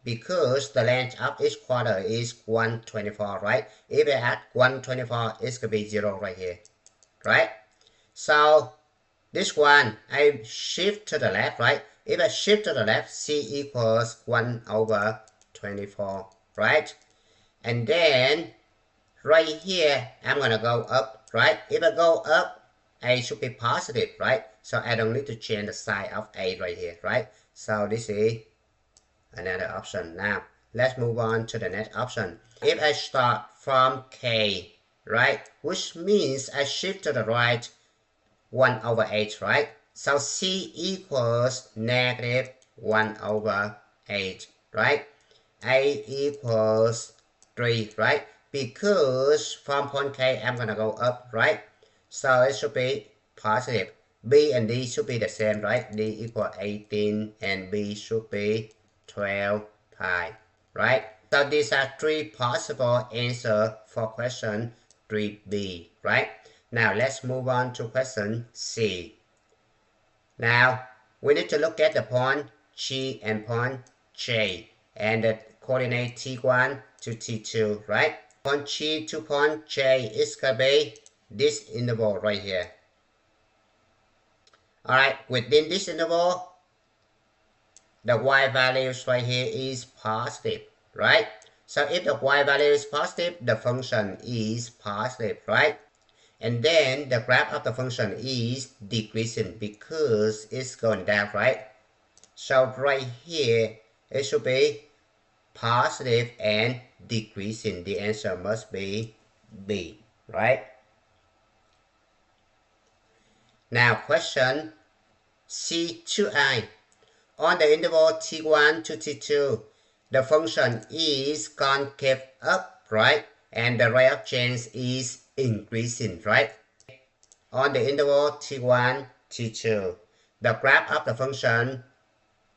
Because the length of each quarter is 124, right? If I add 124, it's going to be 0 right here, right? So this one, I shift to the left, right? If I shift to the left, c equals 1 over 24, right? And then right here, I'm going to go up, right? If I go up, a should be positive, right? So I don't need to change the sign of a right here, right? So this is another option. Now, let's move on to the next option. If I start from k, right? Which means I shift to the right 1 over 8, right? So c equals negative 1 over 8, right? A equals 3, right? Because from point K, I'm going to go up, right? So it should be positive. B and D should be the same, right? D equal 18 and B should be 12 pi, right? So these are three possible answers for question 3B, right? Now let's move on to question C. Now we need to look at the point G and point J and the coordinate T1 to T2, right? Point G to point J is going to be this interval right here. Alright, within this interval, the y values right here is positive, right? So if the y value is positive, the function is positive, right? And then the graph of the function is decreasing because it's going down, right? So right here, it should be positive and decreasing. The answer must be B, right? Now question C2I. On the interval T1 to T2, the function is concave up, right? And the rate of change is increasing, right? On the interval T1, T2, the graph of the function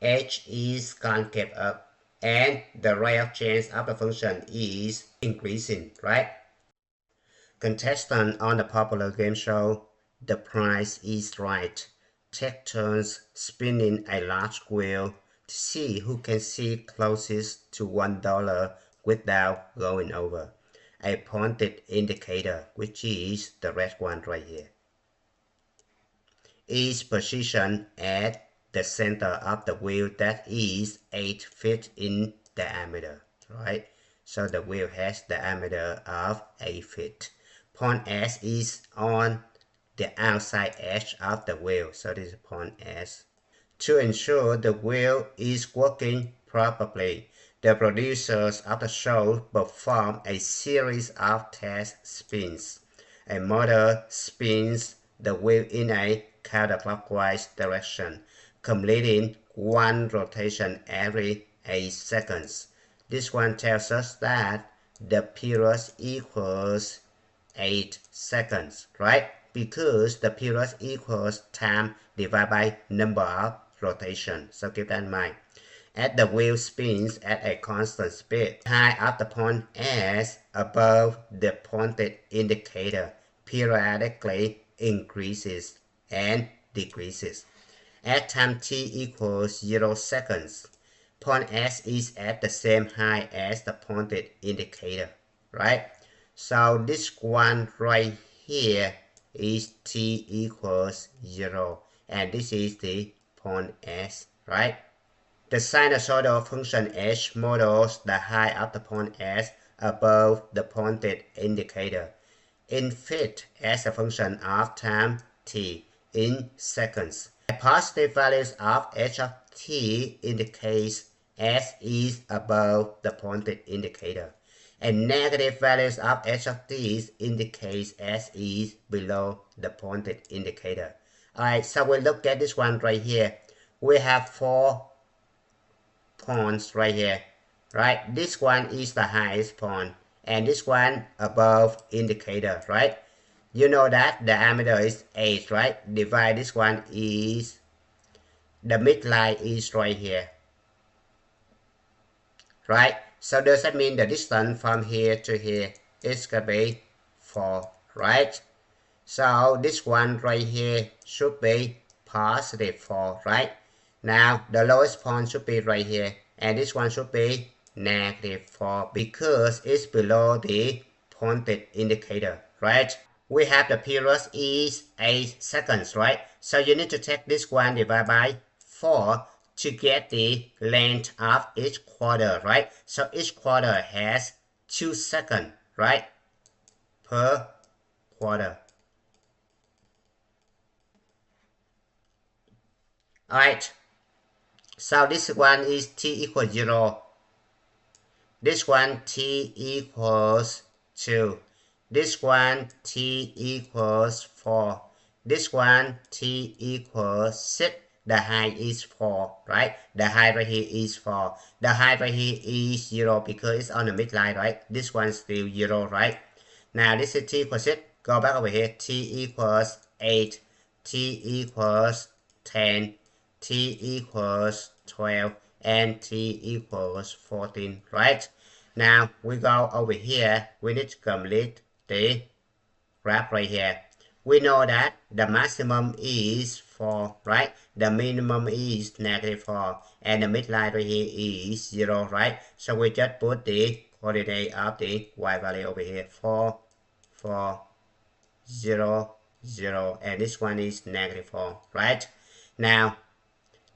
h is concave up and the rate of change of the function is increasing, right? Contestant on the popular game show The Price is Right take turns spinning a large wheel to see who can see closest to $1 without going over. A pointed indicator, which is the red one right here, is positioned at the center of the wheel that is 8 feet in diameter, right? So the wheel has diameter of 8 feet. Point S is on the outside edge of the wheel, so this is point S. To ensure the wheel is working properly, the producers of the show perform a series of test spins. A motor spins the wheel in a counterclockwise direction, completing one rotation every 8 seconds. This one tells us that the period equals 8 seconds, right? Because the period equals time divided by number of rotation. So keep that in mind. As the wheel spins at a constant speed, height of the point S above the pointed indicator periodically increases and decreases. At time t equals 0 seconds, point S is at the same height as the pointed indicator, right? So this one right here is t equals 0, and this is the point S, right? The sinusoidal function h models the height of the point S above the pointed indicator in feet as a function of time t in seconds. The positive values of h of t indicates S is above the pointed indicator, and negative values of h of t indicates S is below the pointed indicator. Alright, so we look at this one right here. We have 4 points right here, right? This one is the highest point, and this one above indicator, right? You know that diameter is 8, right? Divide this one is, the midline is right here, right? So does that mean the distance from here to here is going to be 4, right? So this one right here should be positive 4, right? Now, the lowest point should be right here, and this one should be negative 4 because it's below the pointed indicator, right? We have the period is 8 seconds, right? So you need to take this one divided by 4 to get the length of each quarter, right? So each quarter has 2 seconds, right? Per quarter. Alright, so this one is t equals 0. This one t equals 2. This one t equals 4. This one t equals 6. The height is 4, right? The height right here is 4. The height right here is 0 because it's on the midline, right? This one's still 0, right? Now this is t equals 6. Go back over here. T equals 8. T equals 10. T equals 12. And t equals 14, right? Now we go over here. We need to complete the graph right here. We know that the maximum is 4, right? The minimum is negative 4. And the midline right here is 0, right? So we just put the coordinate of the y value over here. 4, 4, 0, 0. And this one is negative 4, right? Now,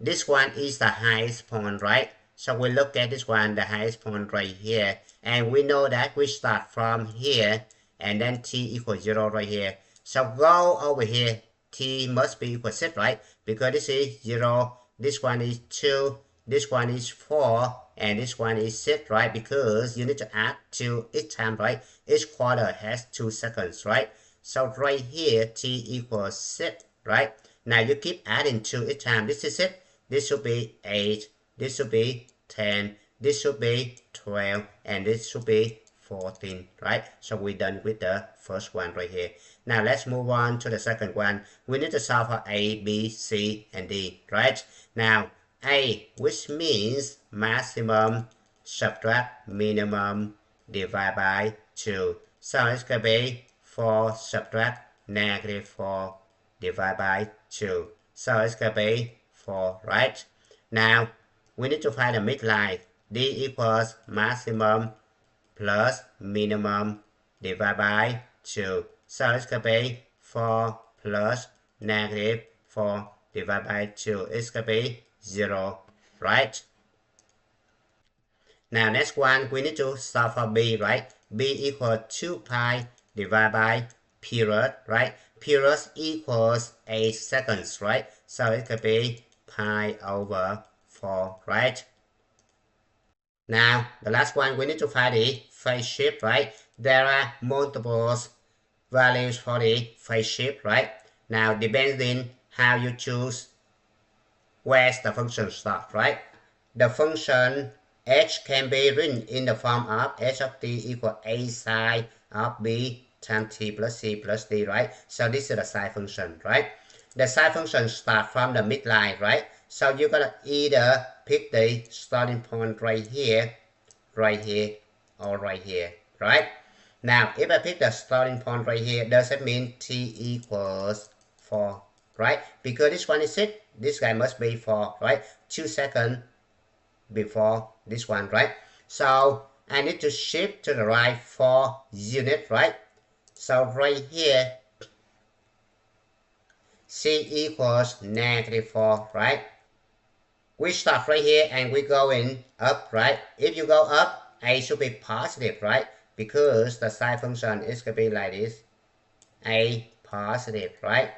this one is the highest point, right? So we look at this one, the highest point right here. And we know that we start from here and then t equals 0 right here. So go over here, t must be equal 6, right? Because this is 0, this one is 2, this one is 4, and this one is 6, right? Because you need to add 2 each time, right? Each quarter has 2 seconds, right? So right here, t equals 6, right? Now you keep adding 2 each time. This is 6. This should be 8, this should be 10, this should be 12, and this should be 14, right? So we're done with the first one right here. Now let's move on to the second one. We need to solve for A, B, C, and D, right? Now, A, which means maximum subtract minimum divided by 2. So it's going to be 4 subtract negative 4 divided by 2. So it's going to be 4, right? Now, we need to find the midline. D equals maximum plus minimum divided by 2. So it's going to be 4 plus negative 4 divided by 2. It's going to be 0, right? Now, next one, we need to solve for B, right? B equals 2 pi divided by period, right? Period equals 8 seconds, right? So it could be pi over 4, right? Now, the last one, we need to find the phase shift, right? There are multiple values for the phase shift, right? Now, depending how you choose where's the function starts, right? The function h can be written in the form of h of t equals a sine of b times t plus c plus d, right? So this is the sine function, right? The sine function starts from the midline, right? So you're gonna either pick the starting point right here, or right here, right? Now, if I pick the starting point right here, does it mean t equals 4, right? Because this one is 6, this guy must be 4, right? 2 seconds before this one, right? So I need to shift to the right 4 units, right? So right here, c equals negative 4, right? We start right here and we going up, right? If you go up, a should be positive, right? Because the sine function is going to be like this, a positive, right?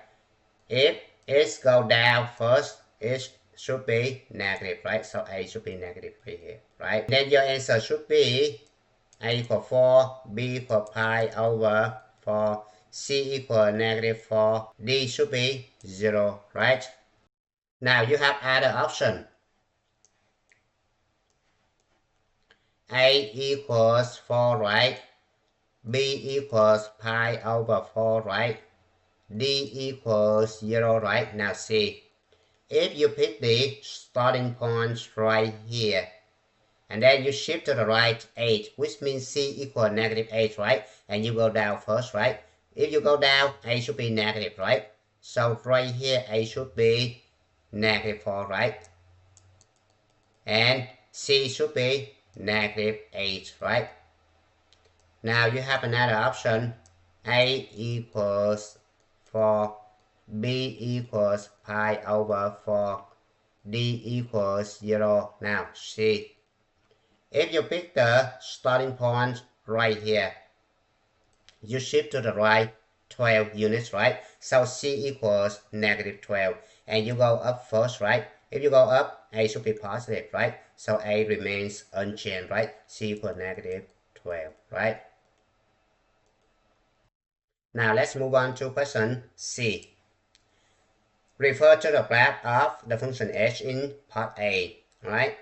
If it go down first, it should be negative, right? So a should be negative right here, right? Then your answer should be a equal 4, b equal pi over 4, c equal negative 4, d should be 0, right? Now you have other option. A equals 4, right? B equals pi over 4, right? D equals 0, right? Now see, if you pick the starting points right here, and then you shift to the right 8, which means c equals negative 8, right? And you go down first, right? If you go down, a should be negative, right? So right here A should be -4, right? And C should be -8, right? Now you have another option. A equals 4, B equals pi over 4, D equals 0. Now C. If you pick the starting point right here, you shift to the right 12 units, right? So C equals -12. And you go up first, right? If you go up, A should be positive, right? So A remains unchanged, right? C equals -12, right? Now let's move on to question C. Refer to the graph of the function h in part A, right?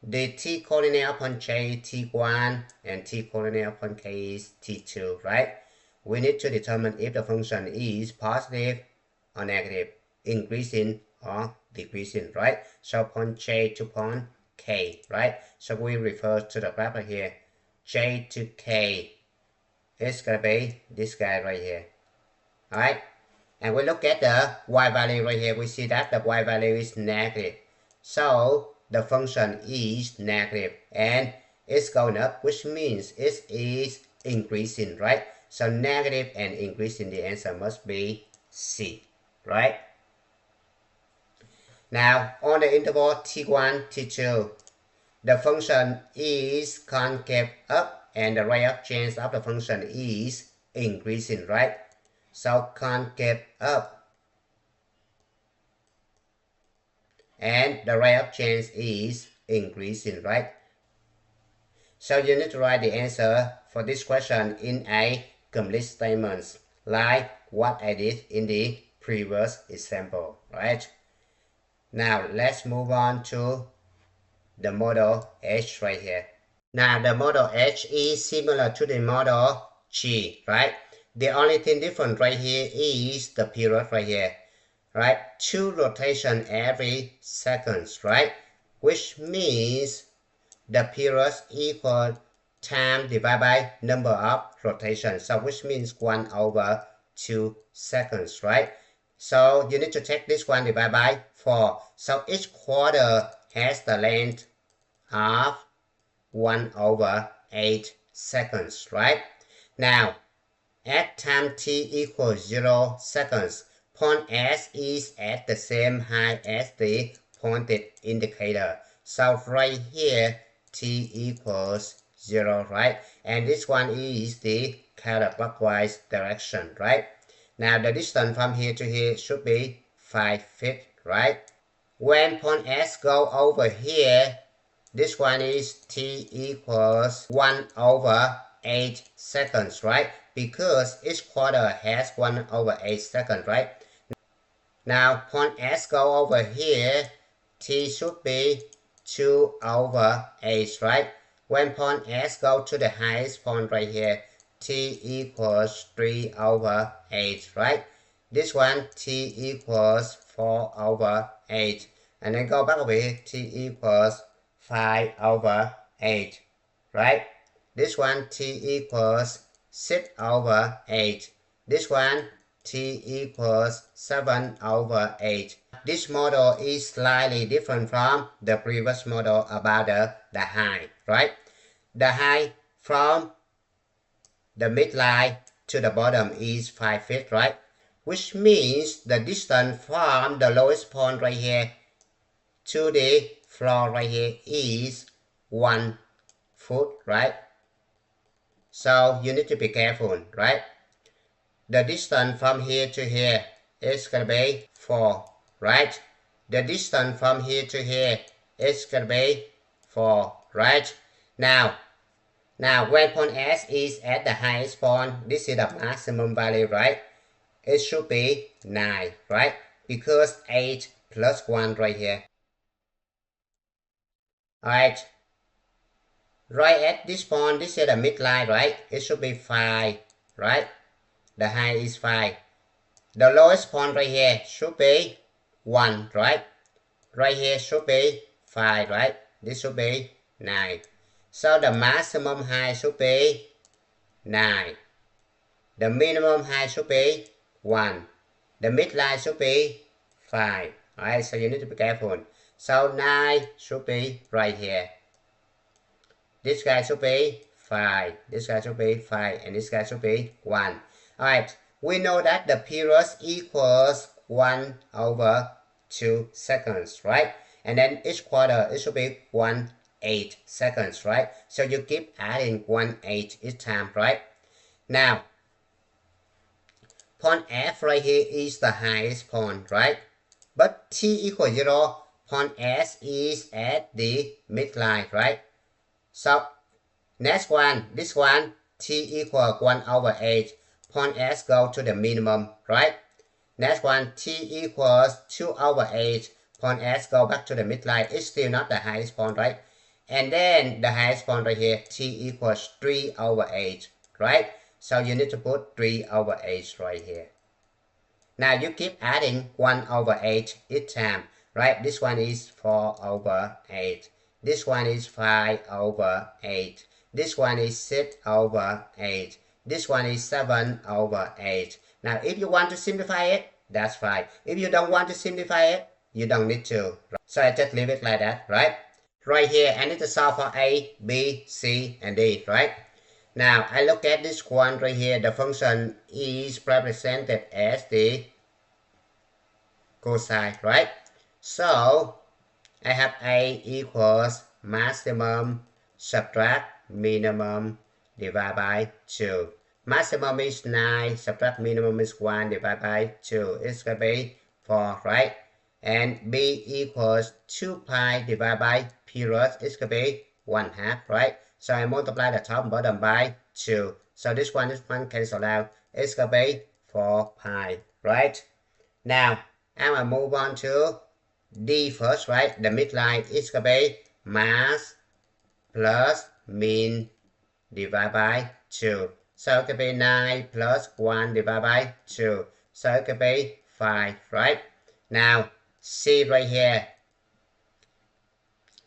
The t coordinate upon j t1 and t coordinate upon k is t2, right? We need to determine if the function is positive or negative, increasing or decreasing, right? So point j to point k, right? So we refer to the graph right here. J to k is gonna be this guy right here, alright? And we look at the y value right here, we see that the y value is negative. So the function is negative and it's going up, which means it is increasing, right? So negative and increasing, the answer must be C, right? Now on the interval t1, t2, the function is concave up and the rate of change of the function is increasing, right? So concave up and the rate of change is increasing, right? So you need to write the answer for this question in a complete statement, like what I did in the previous example, right? Now let's move on to the model H right here. Now the model H is similar to the model G, right? The only thing different right here is the period right here, right? 2 rotation every seconds, right? Which means the period equal time divided by number of rotations. So which means 1 over 2 seconds, right? So you need to take this one divided by 4. So each quarter has the length of 1 over 8 seconds, right? Now, at time t equals 0 seconds, point S is at the same height as the pointed indicator. So right here, t equals 0, right? And this one is the counterclockwise direction, right? Now the distance from here to here should be 5 feet, right? When point S go over here, this one is t equals 1 over 8 seconds, right? Because each quarter has 1 over 8 seconds, right? Now point S go over here, t should be 2 over 8, right? When point S go to the highest point right here, t equals 3 over 8, right? This one, t equals 4 over 8. And then go back over here, t equals 5 over 8, right? This one, t equals 6 over 8. This one, t equals 7 over 8. This model is slightly different from the previous model about the height, right? The height from the midline to the bottom is 5 feet, right? Which means the distance from the lowest point right here to the floor right here is 1 foot, right? So you need to be careful, right? The distance from here to here is going to be 4, right? The distance from here to here is going to be 4, right? Now when point S is at the highest point, this is the maximum value, right? It should be 9, right? Because 8 plus 1 right here. Alright. Right at this point, this is the midline, right? It should be 5, right? The height is 5. The lowest point right here should be 1, right? Right here should be 5, right? This should be 9. So the maximum height should be 9. The minimum height should be 1. The midline should be 5. Alright, so you need to be careful. So 9 should be right here. This guy should be 5. This guy should be 5. And this guy should be 1. Alright, we know that the period equals 1/2 seconds, right? And then each quarter, it should be 1/8 seconds, right? So you keep adding 1/8 each time, right? Now, point F right here is the highest point, right? But t equals 0, point S is at the midline, right? So, next one, this one, t equals 1/8, point S go to the minimum, right? Next one, t equals 2/8, point S go back to the midline. It's still not the highest point, right? And then the highest point right here, t equals 3/8, right? So you need to put 3/8 right here. Now you keep adding 1/8 each time, right? This one is 4/8. This one is 5/8. This one is 6/8. This one is 7/8. Now if you want to simplify it, that's fine. If you don't want to simplify it, you don't need to. So I just leave it like that, right? Right here, I need to solve for A, B, C, and D, right? Now, I look at this one right here. The function is represented as the cosine, right? So, I have A equals maximum subtract minimum divided by 2. Maximum is 9, subtract minimum is 1, divided by 2. It's going to be 4, right? And B equals 2 pi divided by period. It's going to be 1/2, right? So I multiply the top and bottom by 2. So this one cancel out. It's going to be 4 pi, right? Now, I'm going to move on to D first, right? The midline is going to be mass plus mean divided by 2. So it could be 9 plus 1 divided by 2. So it could be 5, right? Now, C right here.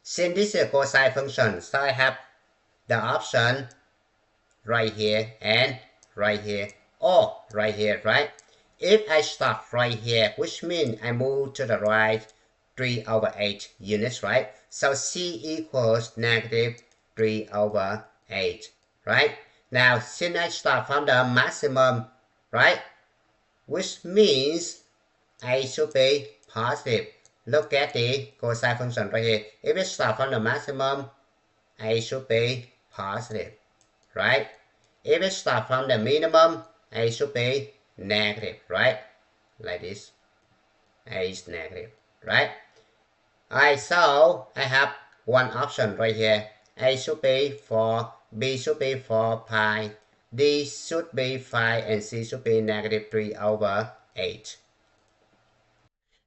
Since this is a cosine function, so I have the option right here and right here, or right here, right? If I start right here, which means I move to the right 3/8 units, right? So C equals negative 3/8, right? Now, since I start from the maximum, right? Which means I should be positive. Look at the cosine function right here. If it starts from the maximum, I should be positive, right? If it starts from the minimum, A should be negative, right? Like this. A is negative, right? Alright, so I have one option right here. A should be 4, B should be 4 pi, D should be 5, and C should be negative 3/8.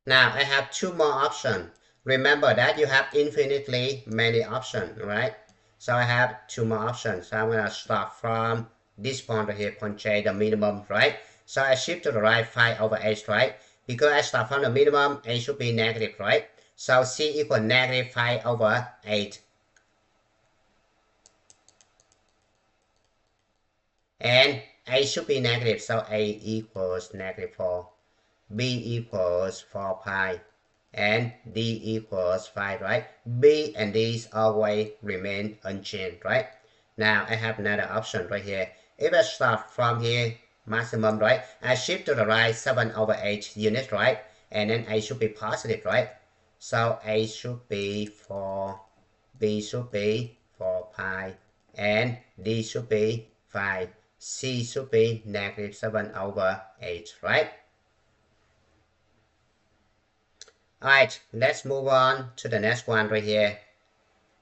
Now I have two more options. Remember that you have infinitely many options, right? So I have two more options. So I'm going to start from this point right here, point J, the minimum, right? So I shift to the right 5/8, right? Because I start from the minimum, A should be negative, right? So C equals negative 5/8. And A should be negative, so A equals negative 4. B equals 4 pi. And D equals 5, right? B and D's always remain unchanged, right? Now I have another option right here. If I start from here, maximum, right? I shift to the right 7/8 units, right? And then A should be positive, right? So A should be 4, B should be 4 pi, and D should be 5. C should be negative 7/8, right? Alright, let's move on to the next one right here.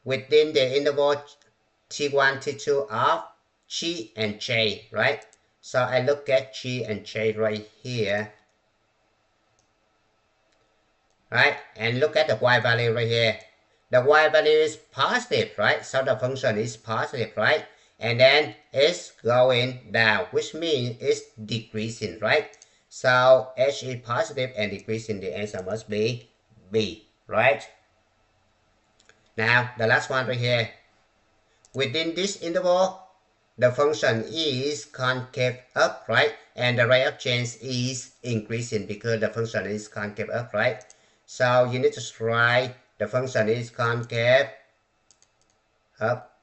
Within the interval T1, T2 of G and J, right? So I look at G and J right here. Right? And look at the y value right here. The y value is positive, right? So the function is positive, right? And then it's going down, which means it's decreasing, right? So H is positive and decreasing. The answer must be B, right? Now, the last one right here. Within this interval, the function is concave up, right? And the rate of change is increasing because the function is concave up, right? So you need to write the function is concave up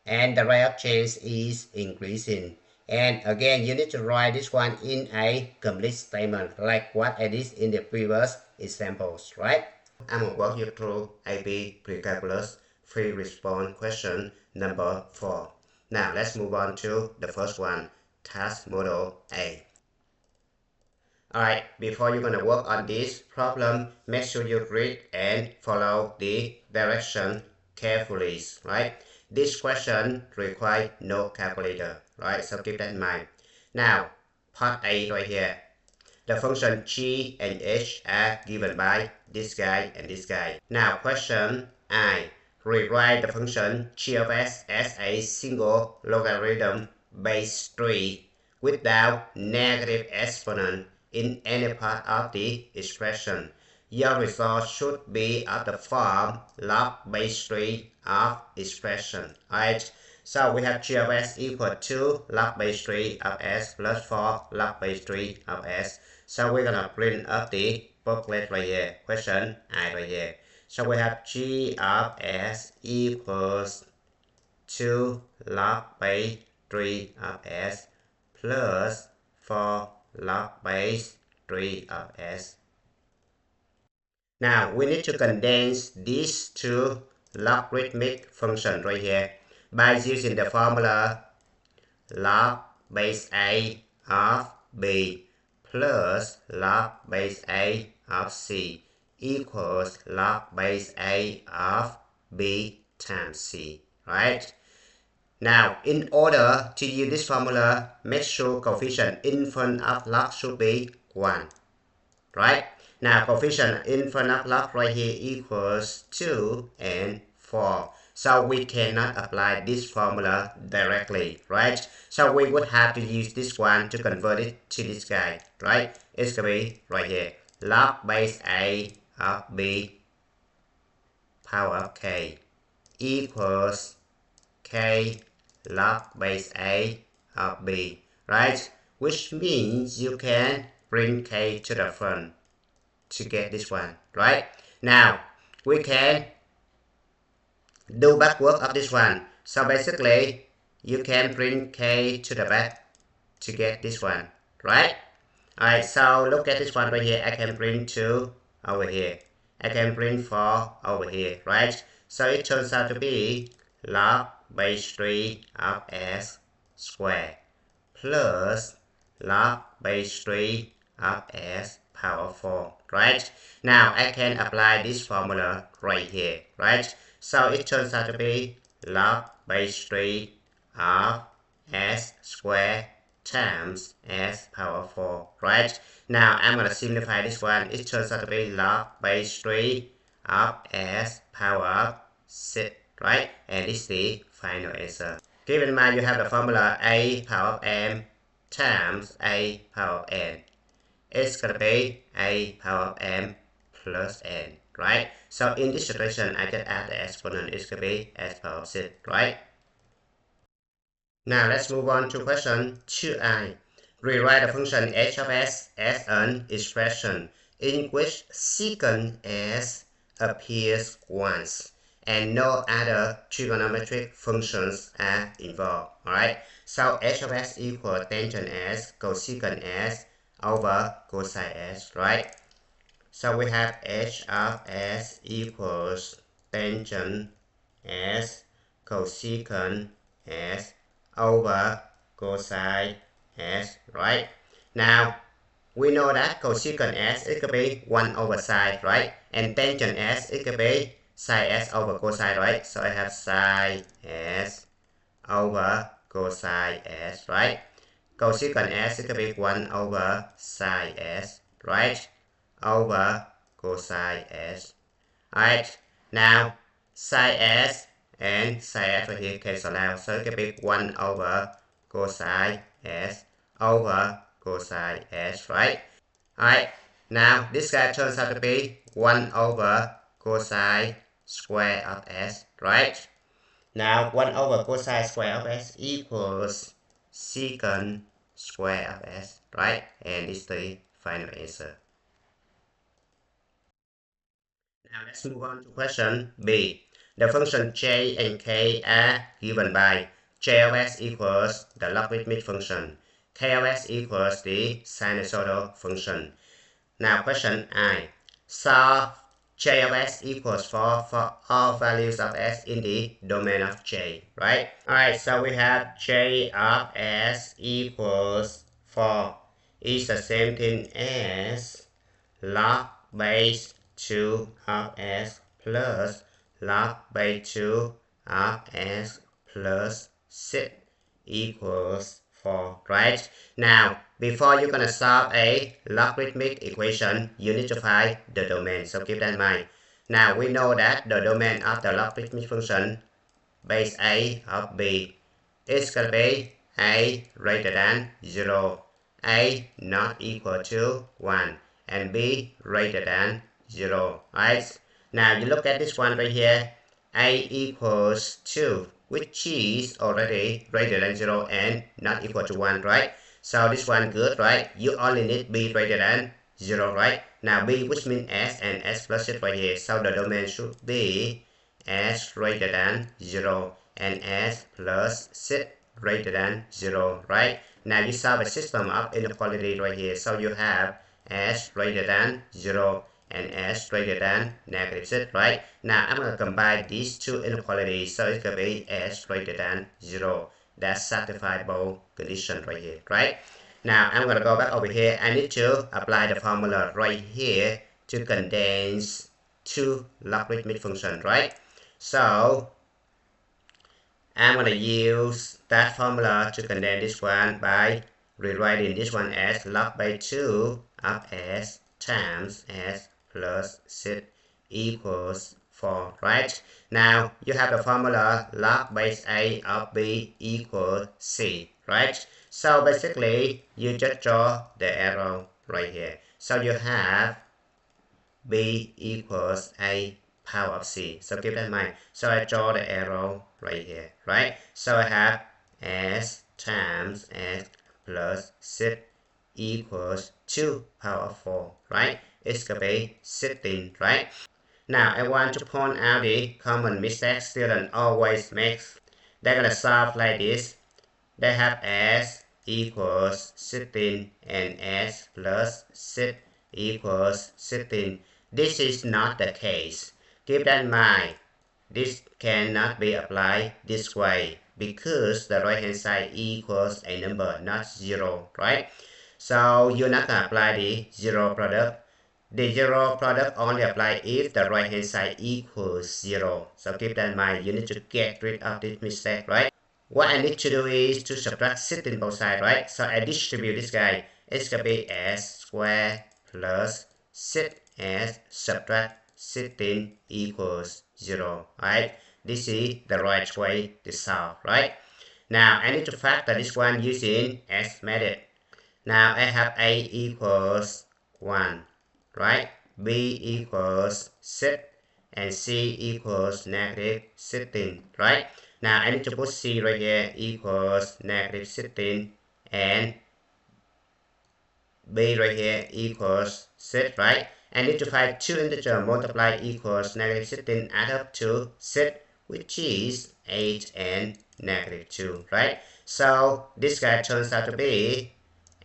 and the rate of change is increasing. And again, you need to write this one in a complete statement like what I did in the previous examples, right? I'm going to walk you through AP Precalculus free response question number 4. Now let's move on to the first one, task model A. Alright, before you're going to work on this problem, make sure you read and follow the direction carefully, right? This question requires no calculator, right? So keep that in mind. Now, part A right here. The function g and h are given by this guy and this guy. Now question I. Rewrite the function g of s as a single logarithm base 3 without negative exponent in any part of the expression. Your result should be of the form log base 3 of expression. Alright, so we have g of s equal to log base 3 of s plus 4 log base 3 of s. So we're gonna print up the booklet right here, question I right here. So we have g of s equals to log base 3 of s plus 4 log base 3 of s. Now we need to condense these two logarithmic functions right here by using the formula log base a of b plus log base a of c equals log base a of b times c, right? Now, in order to use this formula, make sure coefficient in front of log should be 1, right? Now, coefficient in front of log right here equals 2 and 4. So we cannot apply this formula directly, right? So we would have to use this one to convert it to this guy, right? It's going to be right here. Log base a of b power of k equals k log base a of b, right? Which means you can bring k to the front to get this one, right? Now, we can do backward of this one. So basically, you can bring k to the back to get this one, right? Alright, so look at this one right here. I can bring 2 over here. I can bring 4 over here, right? So it turns out to be log base 3 of s squared plus log base 3 of s power 4, right? Now I can apply this formula right here, right? So it turns out to be log base 3 of s squared times s power 4, right? Now I'm going to simplify this one. It turns out to be log base 3 of s power 6, right? And this is the final answer. Keep in mind you have the formula a power of m times a power of n. It's going to be a power of m plus n, right? So in this situation, I just add the exponent. It's going to be s power of 6, right? Now let's move on to question 2i. Rewrite the function h of s as an expression in which secant s appears once and no other trigonometric functions are involved. Alright, so h of s equals tangent s cosecant s over cosine s, right? So we have h of s equals tangent s cosecant s over cosine s, right? Now, we know that cosecant s, it could be 1 over sine, right? And tangent s, it could be sine s over cosine, right? So I have sine s over cosine s, right? Cosecant s, it could be 1 over sine s, right? Over cosine s. Alright, now sine s and sine s right here cancel out, so it can be 1 over cosine s over cosine s, right? Alright, now this guy turns out to be 1 over cosine square of s, right? Now 1 over cosine square of s equals secant square of s, right? And it's the final answer. Now let's move on to question B. The function j and k are given by j of s equals the logarithmic function, k of s equals the sinusoidal function. Now question I. Solve j of s equals 4 for all values of s in the domain of j, right? Alright, so we have j of s equals 4 is the same thing as log base 2 of s plus log base 2 of s plus 6 equals 4, right? Now, before you're gonna solve a logarithmic equation, you need to find the domain, so keep that in mind. Now, we know that the domain of the logarithmic function base a of b is gonna be a greater than 0, a not equal to 1, and b greater than 0, right? Now you look at this one right here, a equals 2, which is already greater than 0 and not equal to 1, right? So this one good, right? You only need b greater than 0, right? Now b, which means s, and s plus it right here, so the domain should be s greater than 0 and s plus 6 greater than 0, right? Now you solve a system of inequality right here, so you have s greater than 0 and s greater than negative 6, right? Now I'm going to combine these two inequalities, so it's going to be s greater than 0. That's satisfied both conditions right here, right? Now I'm going to go back over here. I need to apply the formula right here to condense two logarithmic functions, right? So I'm going to use that formula to condense this one by rewriting this one as log base 2 of s times s plus 6 equals 4, right? Now you have the formula log base a of b equals c, right? So basically you just draw the arrow right here. So you have b equals a power of c. So keep that in mind. So I draw the arrow right here, right? So I have s times s plus 6 equals 2 power of 4, right? It's going to be 16, right? Now I want to point out the common mistake students always make. They're going to solve like this. They have s equals 16 and s plus 6 equals 16. This is not the case. Keep that in mind. This cannot be applied this way because the right hand side equals a number, not 0, right? So you're not going to apply the 0 product. The 0 product only apply if the right hand side equals 0. So keep that in mind. You need to get rid of this mistake, right? What I need to do is to subtract 16 both sides, right? So I distribute this guy. It's going to be s squared plus 6s subtract 16 equals 0, right? This is the right way to solve, right? Now I need to factor this one using s method. Now I have a equals 1, right? B equals 6 and c equals negative 16, right? Now I need to put c right here equals negative 16 and b right here equals 6, right? I need to find two integers multiply equals negative 16 add up to 6, which is 8 and negative 2, right? So this guy turns out to be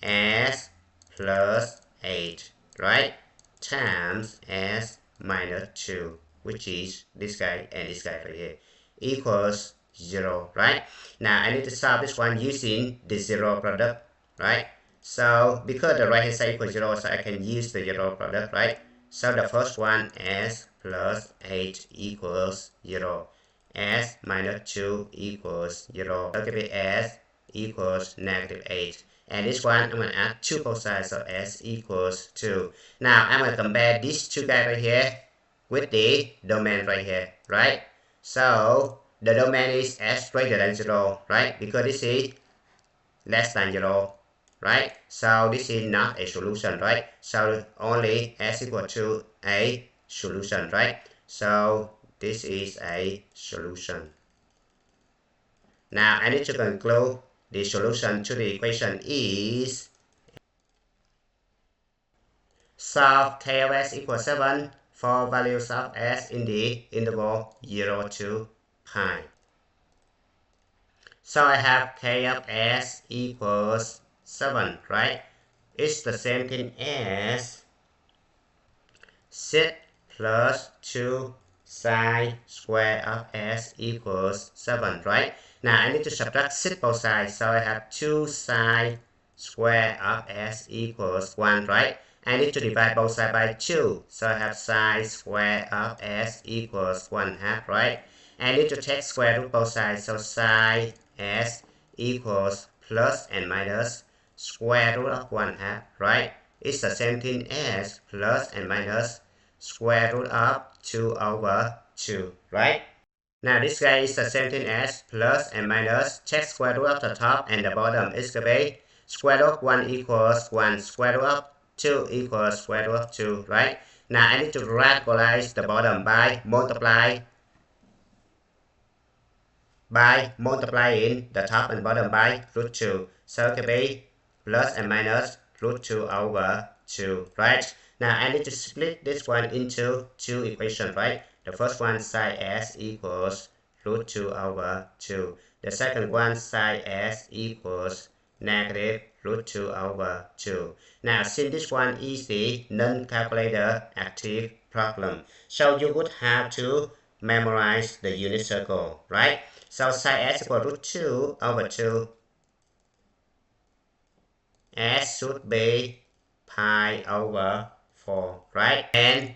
s plus 8, right? Times s minus 2, which is this guy and this guy right here, equals 0, right? Now I need to solve this one using the 0 product, right? So because the right hand side equals 0, so I can use the 0 product, right? So the first one, s plus 8 equals 0. S minus 2 equals 0. So give me s equals negative 8. And this one, I'm going to add 2 both sides, so s equals 2. Now, I'm going to compare these two guys right here with the domain right here, right? So, the domain is s greater than 0, right? Because this is less than 0, right? So, this is not a solution, right? So, only s equal to a solution, right? So, this is a solution. Now I need to conclude the solution to the equation is solve k of s equals 7 for values of s in the interval 0 to pi. So I have k of s equals 7, right? It's the same thing as 6 plus 2 sine square of s equals 7, right? Now I need to subtract 6 both sides, so I have 2 sine square of s equals 1, right? I need to divide both sides by 2, so I have sine square of s equals 1/2, right? I need to take square root both sides, so sine s equals plus and minus square root of 1/2, right? It's the same thing as plus and minus square root of 2 over 2, right? Now this guy is the same thing as plus and minus. Check square root of the top and the bottom is going to be square root of 1 equals 1, square root of 2 equals square root of 2, right? Now I need to radicalize the bottom by multiplying the top and bottom by root 2. So it can be plus and minus root 2 over 2, right? Now I need to split this one into two equations, right? The first one sine s equals root 2 over 2. The second one sine s equals negative root 2 over 2. Now since this one is the non-calculator active problem, so you would have to memorize the unit circle, right? So sine s equals root 2 over 2. S should be pi over 4, right? And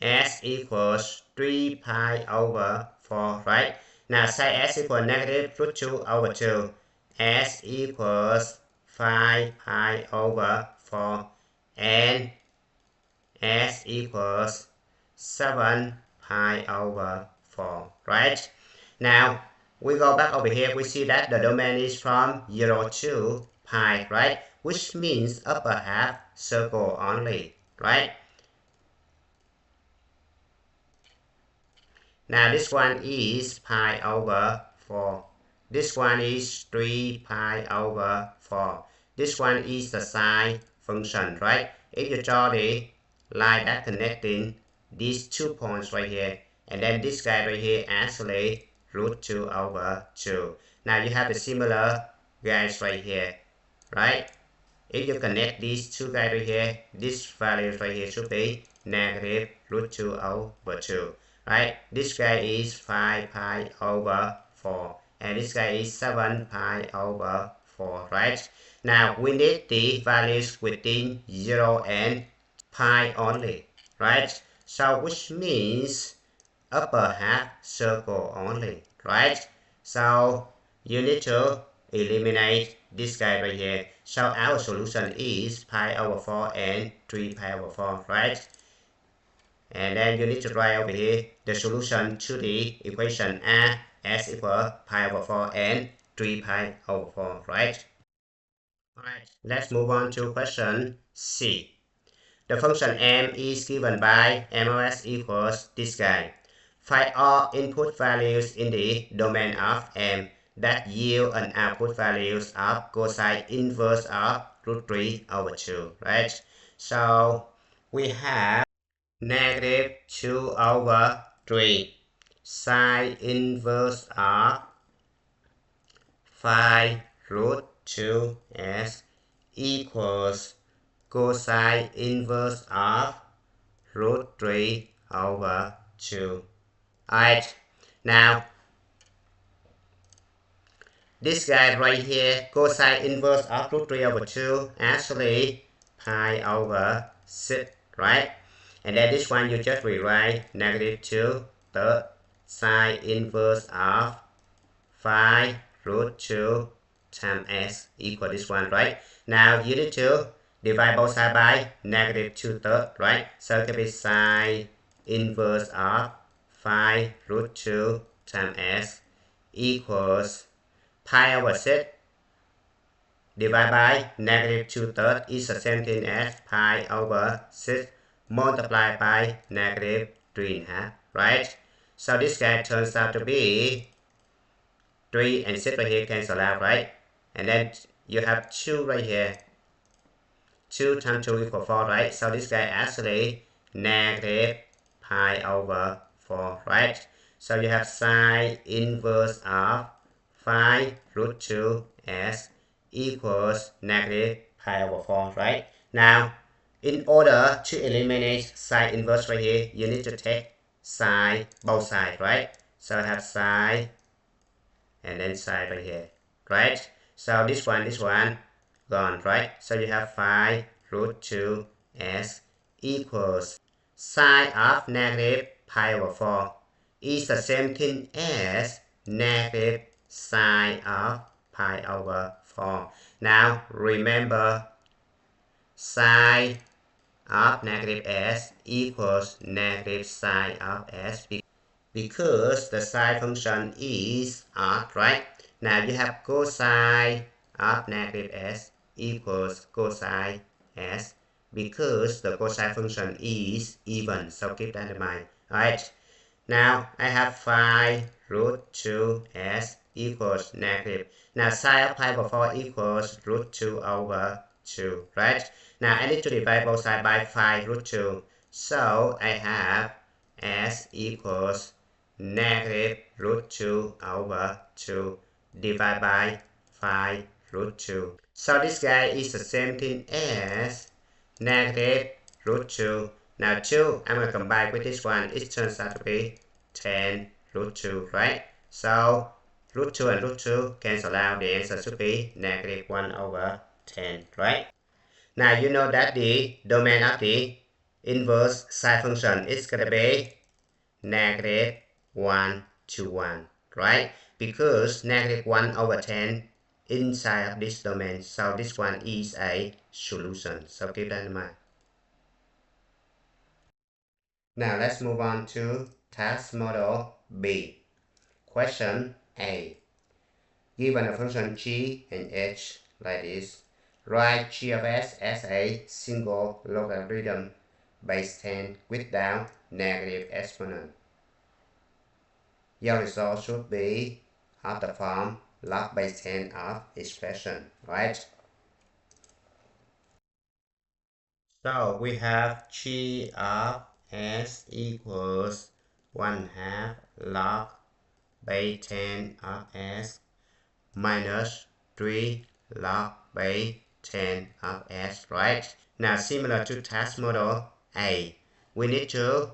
S equals 3 pi over 4, right? Now sine S equals negative root 2 over 2. S equals 5 pi over 4. And S equals 7 pi over 4, right? Now we go back over here, we see that the domain is from 0 to pi, right? Which means upper half circle only, right? Now this one is pi over 4. This one is 3 pi over 4. This one is the sine function, right? If you draw the line that connecting these 2 points right here, and then this guy right here actually root 2 over 2. Now you have a similar guys right here, right? If you connect these two guys right here, this value right here should be negative root 2 over 2, right? This guy is 5 pi over 4, and this guy is 7 pi over 4, right? Now we need the values within 0 and pi only, right? So which means upper half circle only, right? So you need to eliminate this guy right here. So our solution is pi over 4 and 3 pi over 4, right? And then you need to write over here the solution to the equation a s equals pi over 4 and 3 pi over 4, right? Alright, let's move on to question C. The function m is given by m of s equals this guy. Find all input values in the domain of m that yield an output values of cosine inverse of root 3 over 2, right? So we have negative 2 over 3 sine inverse of 5 root 2s equals cosine inverse of root 3 over 2. Alright, now this guy right here, cosine inverse of root 3 over 2, actually pi over 6, right? And then this one you just rewrite negative 2 third sine inverse of 5 root 2 times s equal this one, right? Now you need to divide both sides by negative 2 thirds, right? So it can be sine inverse of 5 root 2 times s equals pi over 6 divided by negative 2 thirds is the same thing as pi over 6 multiplied by negative 3 1/2, right? So this guy turns out to be 3 and 6 right here cancel out, right? And then you have 2 right here. 2 times 2 equals 4, right? So this guy actually negative pi over 4, right? So you have sine inverse of 5 root 2 s equals negative pi over 4, right? Now, in order to eliminate sine inverse right here, you need to take sine both sides, right? So I have sine and then sine right here, right? So this one gone, right? So you have 5 root 2 s equals sine of negative pi over 4 is the same thing as negative sine of pi over 4. Now remember, sine of negative s equals negative sine of s because the sine function is arc, right? Now you have cosine of negative s equals cosine s because the cosine function is even, so keep that in mind. Alright, now I have 5 root 2 s equals negative. Now sine of pi over 4 equals root 2 over 2, right? Now I need to divide both sides by 5 root 2. So I have s equals negative root 2 over 2 divided by 5 root 2. So this guy is the same thing as negative root 2. Now 2, I'm going to combine with this one. It turns out to be 10 root 2, right? So root 2 and root 2 cancel out. The answer should be negative 1 over 10, right? Now you know that the domain of the inverse sine function is going to be negative 1 to 1, right? Because negative 1 over 10 inside of this domain. So this one is a solution. So keep that in mind. Now let's move on to task model B. Question A. Given a function g and h like this, write g of s as a single logarithm base 10 without negative exponent. Your result should be of the form log base 10 of expression, right? So we have g of s equals 1/2 log base 10 of s minus 3 log base 10 of s, right? Now similar to task model A, we need to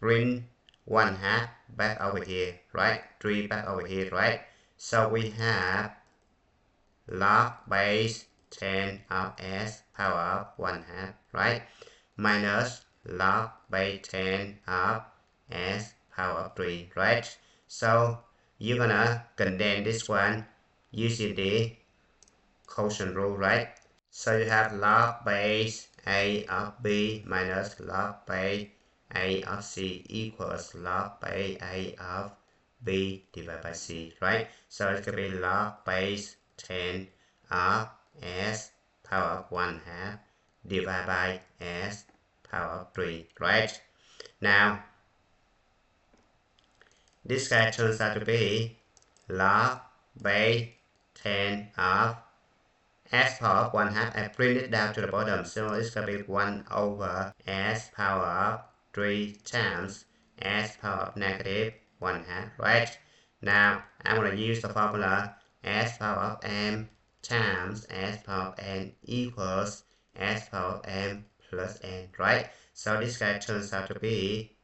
bring 1/2 back over here, right? 3 back over here, right? So we have log base 10 of s power of 1/2, right? Minus log base 10 of s power of 3, right? So you're gonna condense this one using the quotient rule, right? So you have log base a of b minus log base a of c equals log base a of b divided by c, right? So it's going to be log base 10 of s power of 1/2 divided by s power of 3, right? Now, this guy turns out to be log base 10 of s power of 1/2. I bring it down to the bottom, so it's going to be 1 over s power of 3 times s power of negative 1/2, right? Now, I'm going to use the formula s power of m times s power of n equals s power of m plus n, right? So this guy turns out to be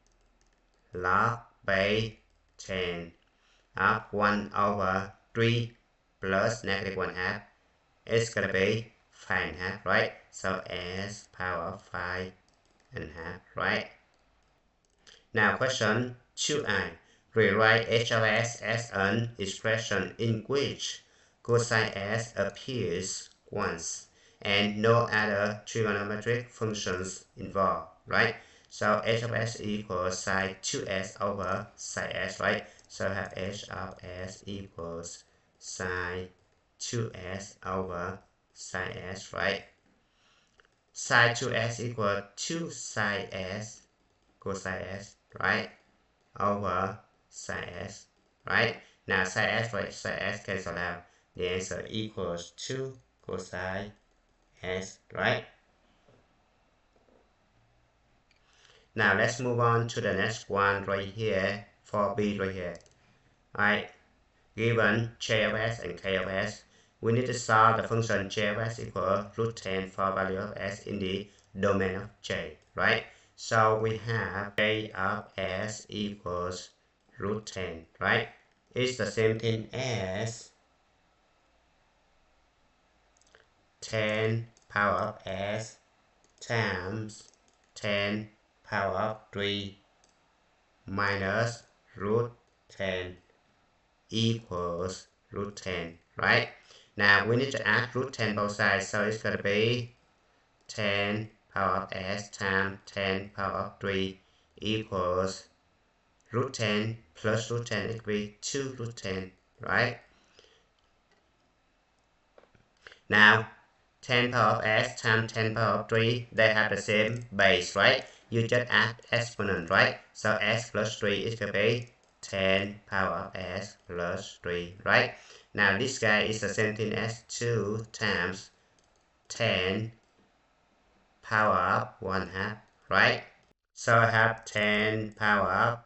log base 10 of 1 over 3 plus negative 1/2. It's gonna be 5/2, right? So s power of 5/2, right? Now question 2i. Rewrite h of s as an expression in which cosine s appears once and no other trigonometric functions involved, right? So h of s equals sine 2s over sine s, right? So I have h of s equals sine 2s over sine s, right? Sine 2s equals 2 sine s cosine s, right? Over sine s, right? Now sine s, right? Sine s cancel out. The answer equals 2 cosine s, right? Now let's move on to the next one right here for B right here. Alright, given j of s and k of s, we need to solve the function j of s equal root 10 for value of s in the domain of j, right? So we have j of s equals root 10, right? It's the same thing as 10 power of s times 10 power of 3 minus root 10 equals root 10, right? Now we need to add root 10 both sides, so it's going to be 10 power of s times 10 power of 3 equals root 10 plus root 10 it will be 2 root 10, right? Now 10 power of s times 10 power of 3, they have the same base, right? You just add exponent, right? So s plus 3 is going to be 10 power of s plus 3, right? Now this guy is the same thing as 2 times 10 power of 1 half, right? So I have 10 power of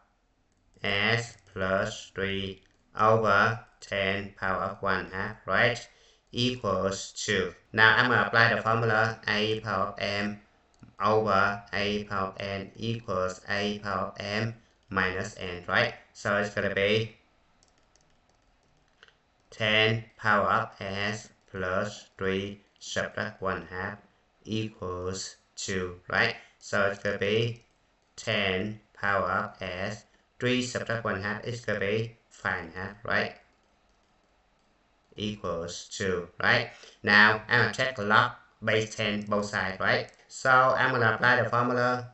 s plus 3 over 10 power of 1 half, right? Equals 2. Now I'm going to apply the formula a power of m over a power of n equals a power of m minus n, right? So it's going to be 10 power of s plus 3 subtract 1 half equals 2, right? So it's going to be 10 power of s, 3 subtract 1 half is going to be 5 half, right? Equals 2, right? Now I'm going to check log base 10 both sides, right? So I'm going to apply the formula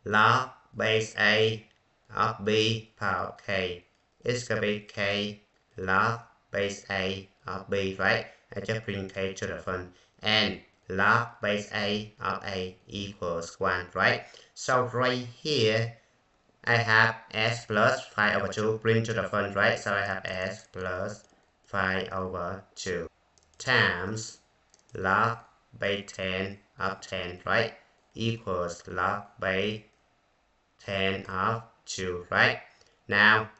log base a of b power of k. It's going to be k log base a of b, right? I just bring k to the front. And log base a of a equals 1, right? So right here, I have s plus 5 over 2 bring to the front, right? So I have s plus 5 over 2 times log base 10 of 10, right? Equals log base 10 of 2, right? Now,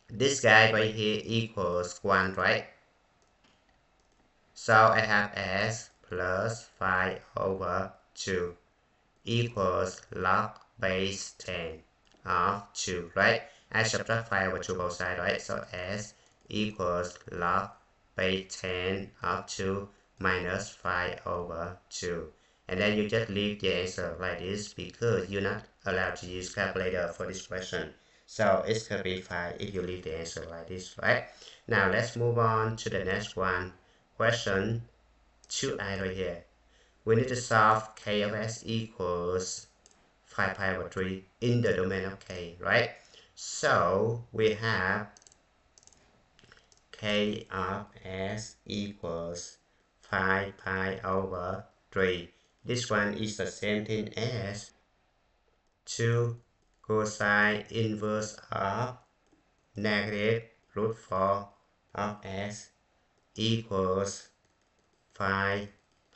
this guy right here equals 1, right? So I have s plus 5 over 2 equals log base 10 of 2, right? I subtract 5 over 2 both sides, right? So s equals log base 10 of 2 minus 5 over 2. And then you just leave the answer like this because you're not allowed to use calculator for this question. So it's going to be 5 if you leave the answer like this, right? Now let's move on to the next one. Question 2i right here. We need to solve k of s equals 5 pi over 3 in the domain of k, right? So we have k of s equals 5 pi over 3. This one is the same thing as 2 cosine inverse of negative root 4 of s equals 5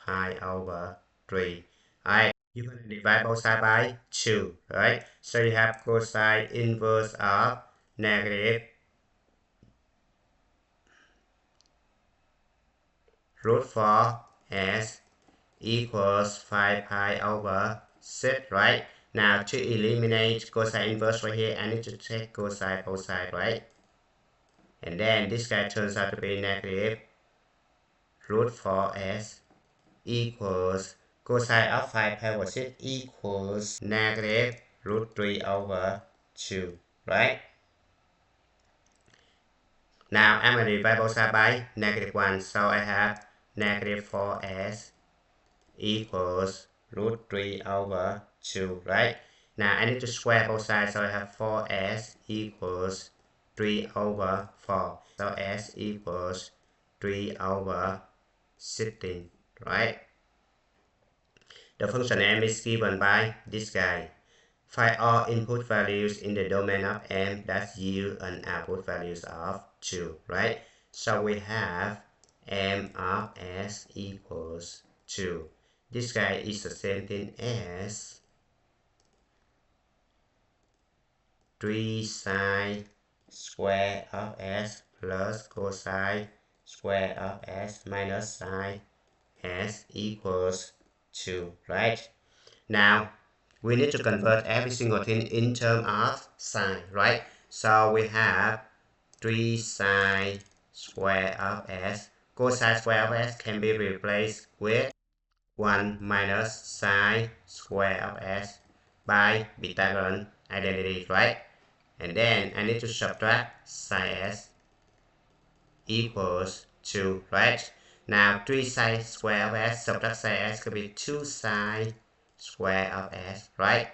pi over 3. Alright, you're going to divide both sides by 2, right? So you have cosine inverse of negative root 4 s equals 5 pi over 6, right? Now to eliminate cosine inverse right here, I need to take cosine both sides, right? And then this guy turns out to be negative root 4s equals cosine of 5 pi over 6 equals negative root 3 over 2, right? Now I'm going to divide both sides by negative 1, so I have negative 4s equals root 3 over 2, right? Now I need to square both sides, so I have 4s equals 3 over 4. So s equals 3 over 16, right? The function m is given by this guy, Find all input values in the domain of M that yield an output values of 2, right? So we have M of S equals 2. This guy is the same thing as 3 sine square of S plus cosine square of S minus sine S equals 2, right? Now, we need to convert every single thing in terms of sine, right? So we have 3 sine square of S. Cosine square of S can be replaced with 1 minus sine square of S by Pythagorean identity, right? And then I need to subtract sine S equals 2, right? Now 3 sine square of S subtract sine S could be 2 sine square of S, right?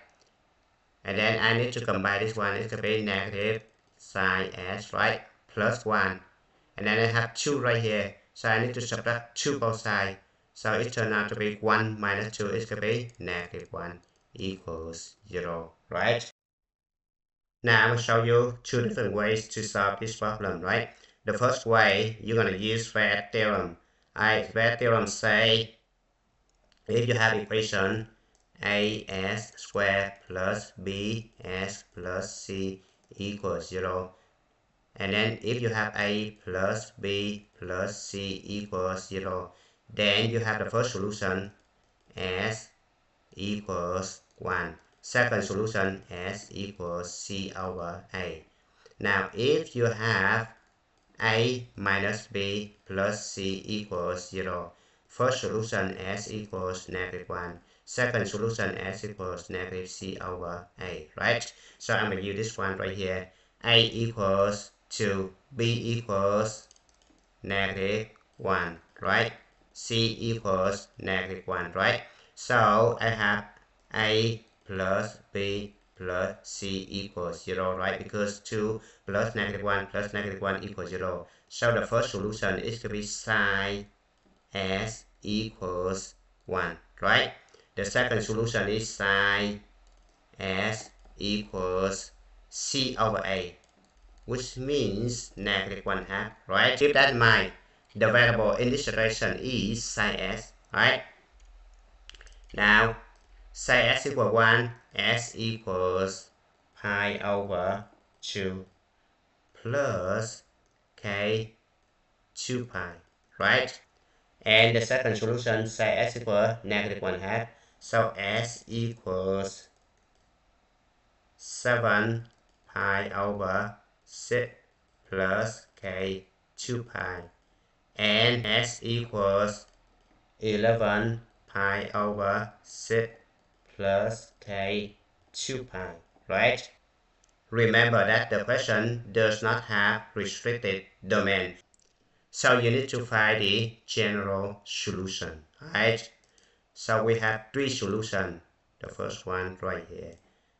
And then I need to combine this one, it could be negative sine S, right? Plus 1. And then I have 2 right here, so I need to subtract 2 both sides. So it turned out to be 1 minus 2, it could be negative 1 equals 0, right? Now I'm going to show you 2 different ways to solve this problem, right? The first way, you're going to use Fair theorem. Fair theorem say if you have equation as squared plus bs plus c equals 0, and then if you have a plus b plus c equals 0, then you have the first solution s equals 1. Second solution s equals c over a. Now if you have a minus b plus c equals 0, first solution s equals negative 1. Second solution s equals negative c over a, right? So I'm going to use this one right here. A equals 2, b equals negative 1, right? C equals negative 1, right? So I have A plus B plus C equals 0, right? Because 2 plus negative 1 equals 0. So the first solution is to be sine S equals 1, right? The second solution is sine S equals C over A, which means negative 1/2, right? Keep that in mind. The variable in this situation is sine S, right? Now, sine S equals 1, S equals pi over 2 plus k 2 pi, right? And the second solution, sine S equals negative 1/2, so S equals 7 pi over 6 plus k 2 pi, and S equals 11 pi over 6 plus k 2 pi, right? Remember that the question does not have restricted domain, so you need to find the general solution, right? So we have 3 solutions. The first one right here,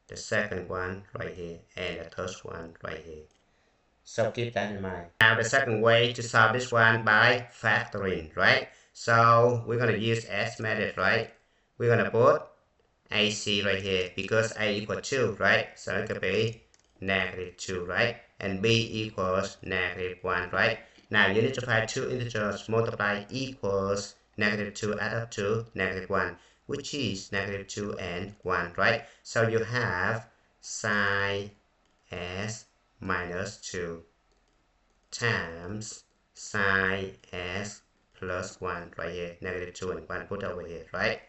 the second one right here, and the third one right here. So keep that in mind. Now the second way to solve this one by factoring, right? So we're going to use S method, right? We're going to put AC right here because A equals 2, right? So it could be negative 2, right? And B equals negative 1, right? Now you need to find 2 integers multiply equals negative 2 add up to negative 1, which is negative 2 and 1, right? So you have sine S minus 2 times sine S plus 1 right here, negative 2 and 1 put over here, right?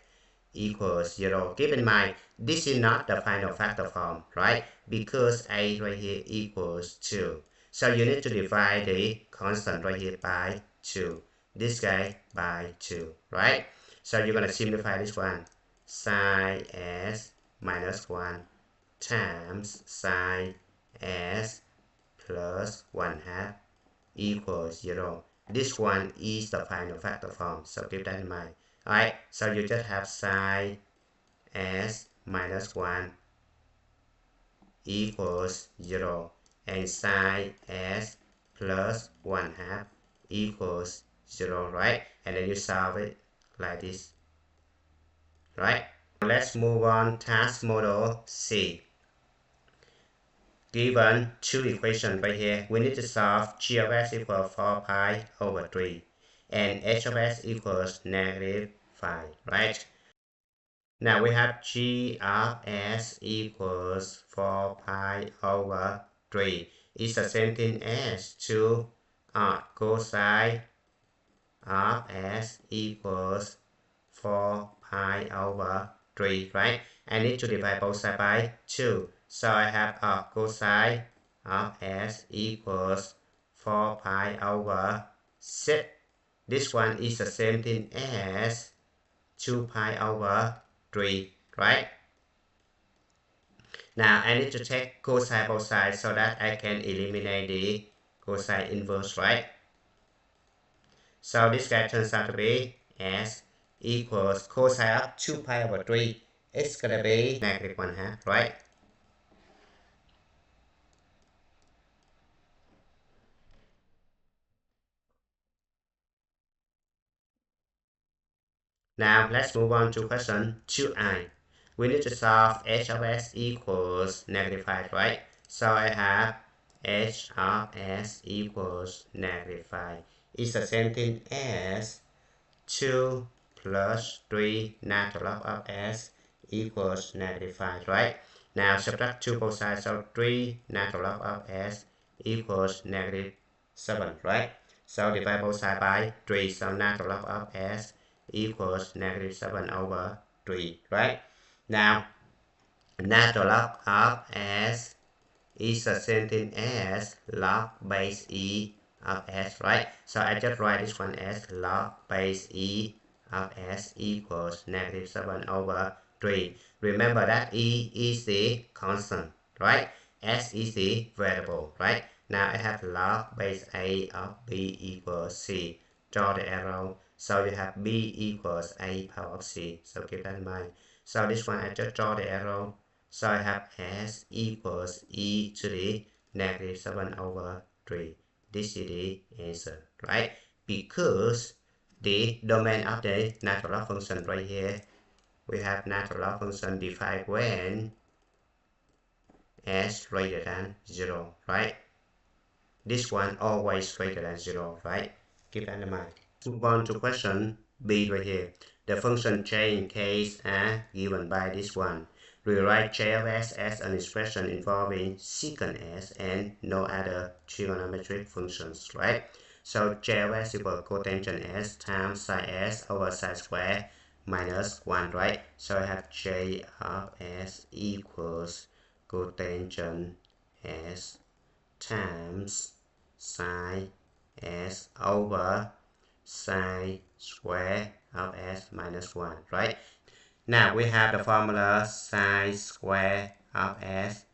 Equals 0. Keep in mind, this is not the final factor form, right? Because A right here equals 2. So you need to divide the constant right here by 2. This guy by 2, right? So you're going to simplify this one. Sine S minus 1 times sine S plus 1/2 equals 0. This one is the final factor form, so keep that in mind. Alright, so you just have sine S minus 1 equals 0, and sine S plus 1/2 equals 0, right? And then you solve it like this, right? Let's move on task model C. Given two equations right here, we need to solve g of s equals 4 pi over 3 and h of s equals negative 5, right? Now we have g of s equals 4 pi over 3. It's the same thing as 2 cosine of s equals 4 pi over 3, right? I need to divide both sides by 2. So I have cosine of s equals 4 pi over 6. This one is the same thing as 2 pi over 3, right? Now I need to take cosine both sides so that I can eliminate the cosine inverse, right? So this guy turns out to be s equals cosine of 2 pi over 3. It's gonna be negative 1/2, right? Now let's move on to question 2i. We need to solve h of s equals negative 5, right? So I have h of s equals negative 5. It's the same thing as 2 plus 3 natural log of s equals negative 5, right? Now subtract 2 both sides, so 3 natural log of s equals negative 7, right? So divide both sides by 3, so natural log of s equals negative 7 over 3, right? Now natural log of s is the same thing as log base e of s, right? So I just write this one as log base e of s equals negative 7 over 3. Remember that e is the constant, right? S is the variable, right? Now I have log base a of b equals c. Draw the arrow. So you have b equals a power of c. So keep that in mind. So this one I just draw the arrow. So I have s equals e to the negative 7 over 3. This is the answer, right? Because the domain of the natural log function right here, we have natural log function defined when s greater than 0, right? This one always greater than 0, right? Keep that in mind. Move on to question B right here. The function j in case are given by this one. Rewrite j of s as an expression involving secant s and no other trigonometric functions, right? So j of s equals cotangent s times sine s over sine square minus 1, right? So I have j of s equals cotangent s times sine s over sine square of s minus 1, right? Now we have the formula sine square of s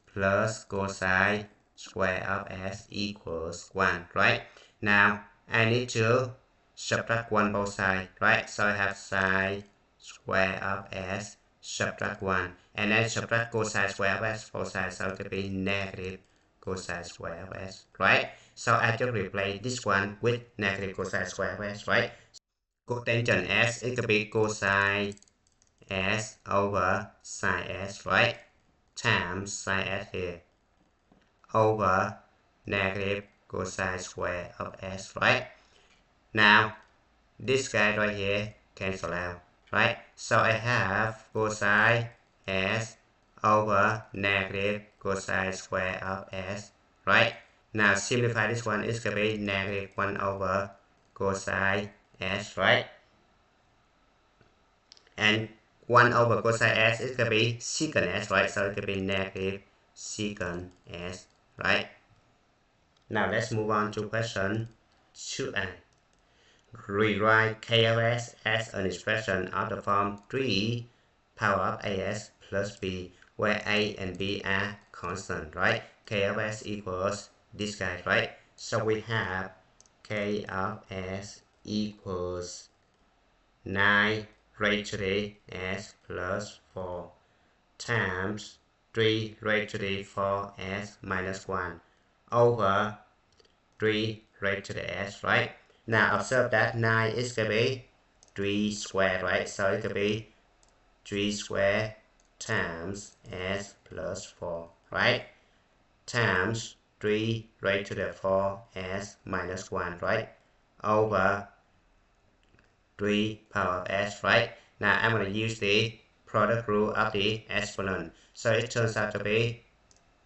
plus cosine square of s equals 1, right? Now I need to subtract 1 both sides, right? So I have sine square of s subtract 1, and then subtract cosine square of s both sides, so it will be negative cosine square of s, right? So I just replace this one with negative cosine square of s, right? Cotangent s, it could be cosine s over sine s, right? Times sine s here over negative cosine square of s, right? Now this guy right here cancel out, right? So I have cosine s over negative cosine square of s, right? Now simplify this one, it's going to be negative 1 over cosine s, right? And 1 over cosine s is going to be secant s, right? So it could be negative secant s, right? Now let's move on to question 2a. Rewrite k of s as an expression of the form 3 power of as plus b, where a and b are constant, right? K of s equals this guy, right? So we have k of s equals 9 raised to the s plus 4 times 3 raised to the 4s minus 1 over 3 raised to the s, right? Now observe that 9 is going to be 3 squared, right? So it could be 3 squared times s plus 4, right? Times 3 raised to the 4s minus 1, right? Over 3 power of s, right? Now I'm going to use the product rule of the exponent. So it turns out to be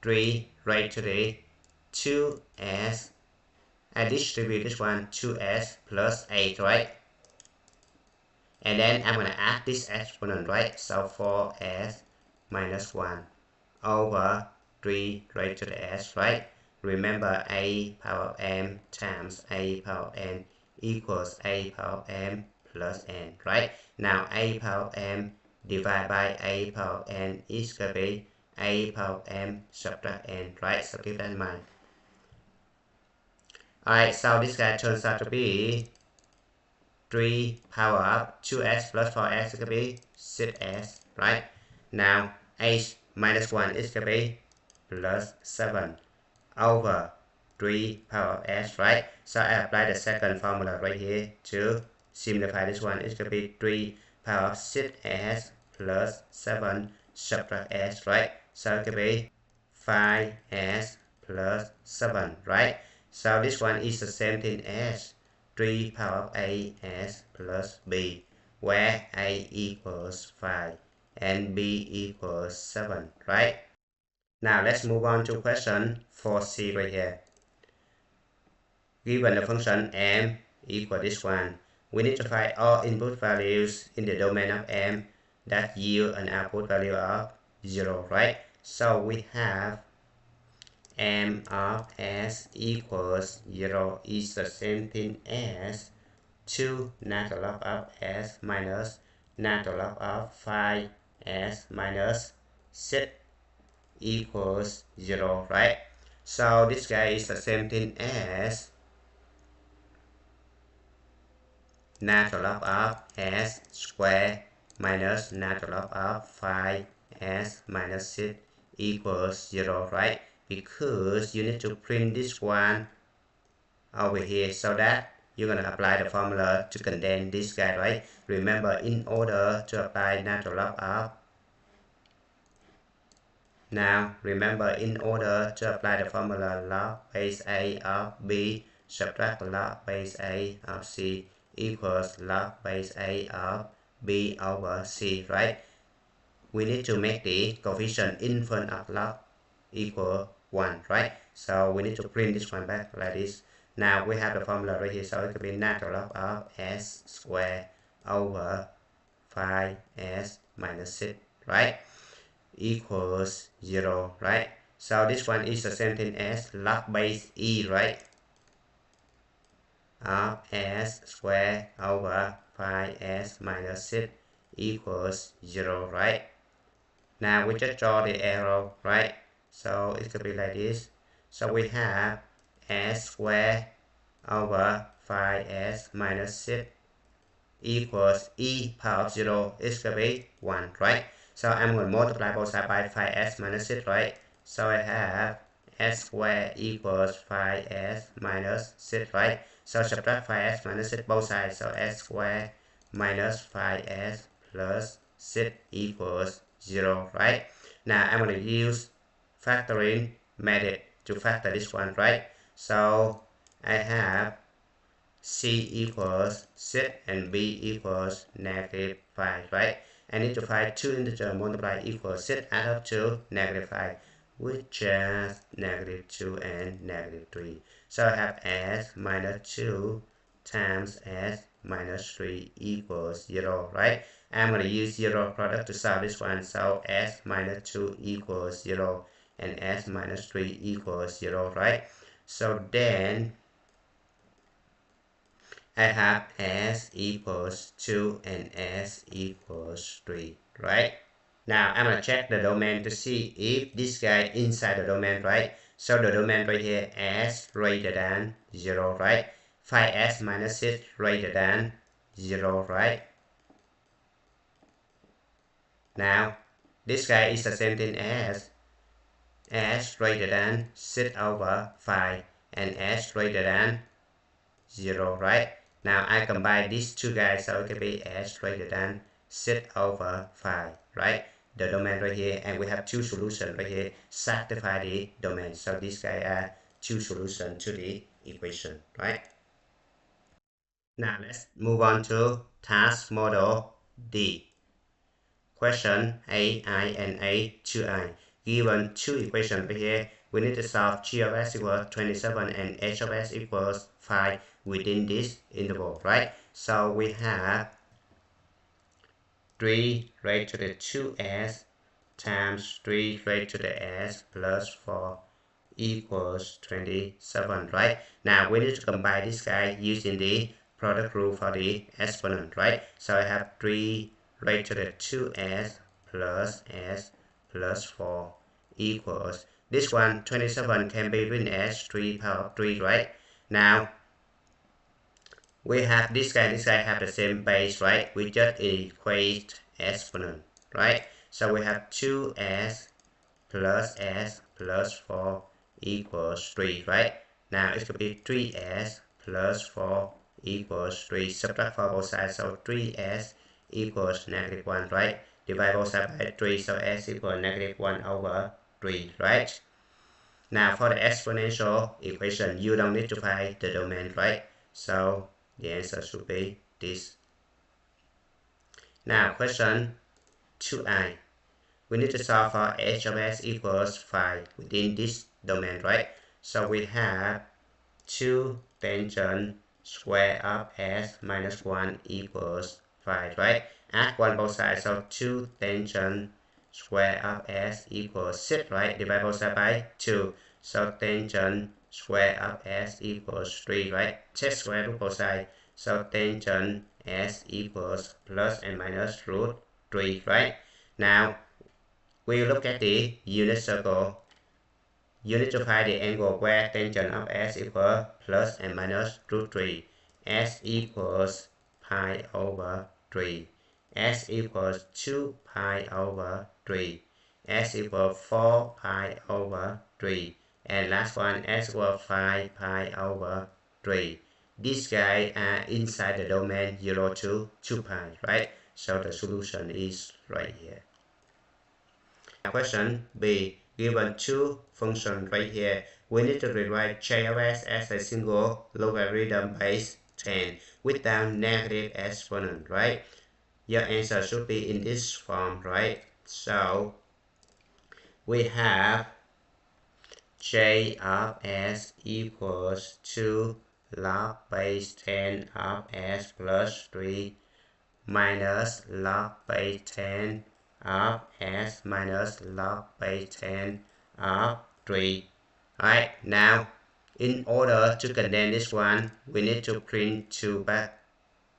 3 raised to the 2s. I distribute this one 2s plus 8, right? And then I'm going to add this exponent, right? So 4s minus 1 over 3 raised to the s, right? Remember a power of m times a power of n equals a power of m plus n, right? Now a power of m divided by a power of n is going to be a power of m subtract n, right? So keep that in mind. Alright, so this guy turns out to be 3 power of 2s plus 4s is going to be 6s, right? Now h minus 1 is going to be plus 7 over 3 power of s, right? So I apply the second formula right here to simplify this one. It's going to be 3 power of 6s plus 7 subtract s, right? So it could be 5s plus 7, right? So this one is the same thing as 3 power of as plus b, where a equals 5 and b equals 7, right? Now let's move on to question 4c right here. Given the function m equal this one, we need to find all input values in the domain of m that yield an output value of 0, right? So we have m of s equals 0 is the same thing as 2 natural log of s minus natural log of 5s minus 6 equals 0, right? So this guy is the same thing as natural log of s squared minus natural log of 5s minus 6 equals 0, right? Because you need to print this one over here so that you're going to apply the formula to condense this guy, right? Remember, in order to apply natural log of in order to apply the formula log base a of b subtract log base a of c equals log base a of b over c, right? We need to make the coefficient in front of log equal 1, right? So we need to print this one back like this. Now we have the formula right here, so it could be natural log of s squared over 5s minus 6, right? Equals 0, right? So this one is the same thing as log base e, right? Of s squared over 5s minus 6 equals 0, right? Now we just draw the arrow, right? So it could be like this. So we have s squared over 5s minus 6 equals e power of 0 is going to be 1, right? So I'm going to multiply both sides by 5s minus 6, right? So I have s squared equals 5s minus 6, right? So subtract 5s minus 6 both sides. So s squared minus 5s plus 6 equals 0, right? Now I'm going to use factoring method to factor this one, right? So I have c equals 6 and b equals negative 5, right? I need to find two integers multiply equals 6 add up to negative 5, which is negative 2 and negative 3. So I have s minus 2 times s minus 3 equals 0, right? I'm going to use 0 product to solve this one. So s minus 2 equals 0 and s minus 3 equals 0, right? So then I have s equals 2 and s equals 3, right? Now I'm going to check the domain to see if this guy inside the domain, right? So the domain right here, s greater than 0, right? 5s minus 6 greater than 0, right? Now this guy is the same thing as s greater than 6 over 5 and s greater than 0, right? Now I combine these two guys, so it can be s greater than set over phi, right? The domain right here, and we have two solutions right here. Satisfy the domain. So these guys are two solutions to the equation, right? Now let's move on to task model D. Question A, I, and A, 2I. Given two equations right here, we need to solve g of s equals 27 and h of s equals 5 within this interval, right? So we have 3 raised to the 2s times 3 raised to the s plus 4 equals 27, right? Now we need to combine this guy using the product rule for the exponent, right? So I have 3 raised to the 2s plus 4 equals, this one 27 can be written as 3 power of 3, right? Now we have this guy have the same base, right? We just equate exponent, right? So we have 2s plus 4 equals 3, right? Now it could be 3s plus 4 equals 3. Subtract 4 both sides, so 3s equals -1, right? Divide both sides by 3, so s equals -1 over 3, right? Now for the exponential equation, you don't need to find the domain, right? So the answer should be this. Now question 2i. We need to solve for h of s equals 5 within this domain, right? So we have 2 tangent square of s minus 1 equals 5, right? Add 1 both sides, so 2 tangent square of s equals 6, right? Divide both sides by 2. So tangent square of s equals 3, right? Check square root both sides. So tangent s equals plus and minus root 3, right? Now we look at the unit circle. You need to find the angle where tangent of s equals plus and minus root 3. S equals pi over 3. S equals 2 pi over 3. S equals 4 pi over 3. And last one, S equals 5 pi over 3. These guys are inside the domain 0 to 2 pi, right? So the solution is right here. Question B. Given two functions right here, we need to rewrite j of s as a single logarithm base 10 without negative exponent, right? Your answer should be in this form, right? So we have j of s equals 2 log base 10 of s plus 3 minus log base 10 of s minus log base 10 of 3. Alright, now in order to condense this one, we need to print 2 back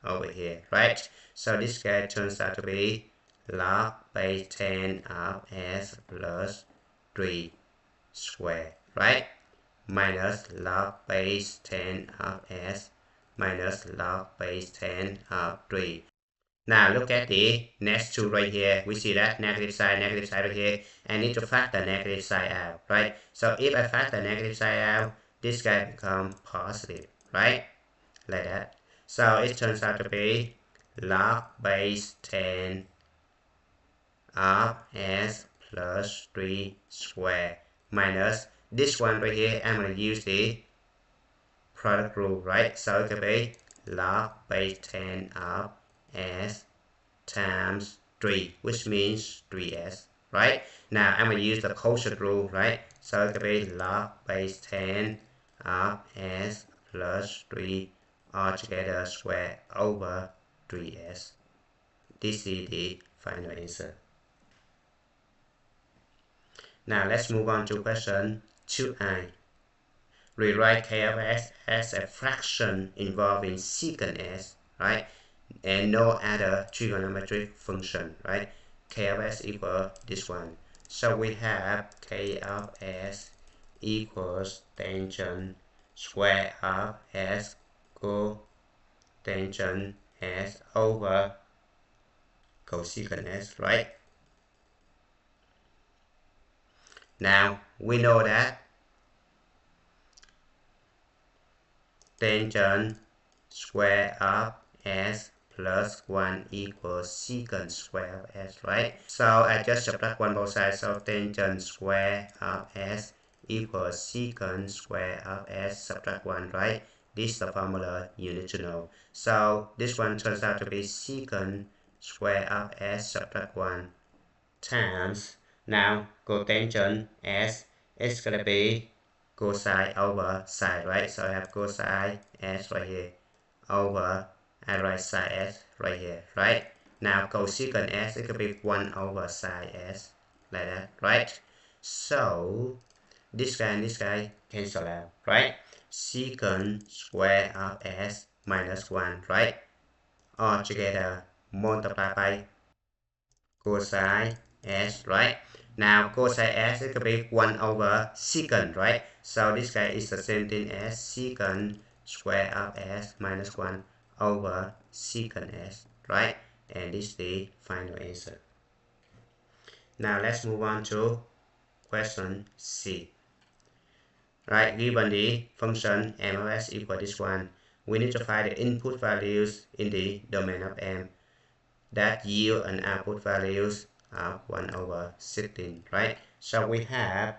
over here, right? So this guy turns out to be log base 10 of s plus 3 square, right? Minus log base 10 of s minus log base 10 of 3. Now look at the next two right here. We see that negative side right here. I need to factor negative side out, right? So if I factor negative side out, this guy becomes positive, right? Like that. So it turns out to be log base 10 of s plus 3 square minus this one right here. I'm going to use the product rule, right? So it could be log base 10 of s times 3, which means 3s, right? Now I'm going to use the quotient rule, right? So it could be log base 10 of s plus 3 altogether square over 3s. This is the final answer. Now let's move on to question 2i. Rewrite k of s as a fraction involving secant s, right? And no other trigonometric function, right? K of s equals this one. So we have k of s equals tangent square of s cotangent s over cosecant s, right? Now we know that tangent square of s plus 1 equals secant square of s, right? So I just subtract 1 both sides, so tangent square of s equals secant square of s, subtract 1, right? This is the formula you need to know. So this one turns out to be secant square of s, subtract 1 times, now cotangent s is going to be cosine over sine, right? So I have cosine s right here over, I write sine s right here, right? Now cosecant s, it could be 1 over sine s, like that, right? So this guy and this guy cancel out, right? Secant square of s minus 1, right? All together multiply by cosine s, right? Now cosine s, it could be 1 over secant, right? So this guy is the same thing as secant square of s minus 1 over secant s, right? And this is the final answer. Now let's move on to question C. Right, given the function m of s equal this one, we need to find the input values in the domain of m that yield an output values of 1 over 16, right? So we have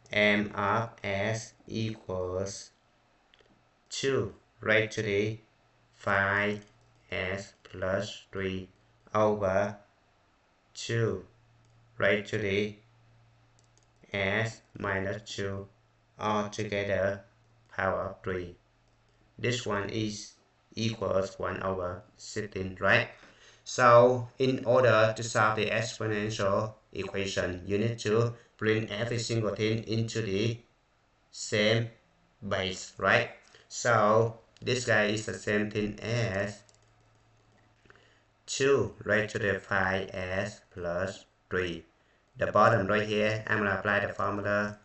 m of s equals 2 raised to the 5s plus 3 over 2 raised to the s minus 2 all together power of 3. This one is equals 1 over 16, right? So in order to solve the exponential equation, you need to bring every single thing into the same base, right? So this guy is the same thing as 2 raised to the 5s plus 3. The bottom right here, I'm going to apply the formula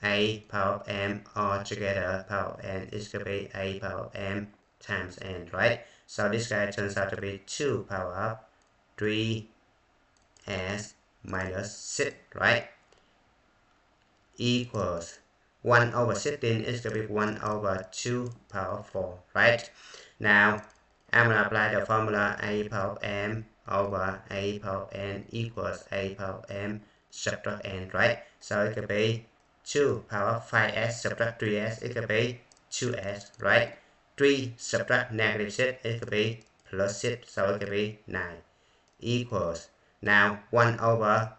a power of m all together power of n is going to be a power of m times n, right? So this guy turns out to be 2 power of 3s minus 6, right? Equals 1 over 16 is going to be 1 over 2 power of 4, right? Now I'm going to apply the formula a power of m over a power of n equals a power of m subtract n, right? So it could be 2 power of 5s subtract 3s, it could be 2s, right? 3 subtract negative 6, it could be plus 6, so it could be 9, equals, now 1 over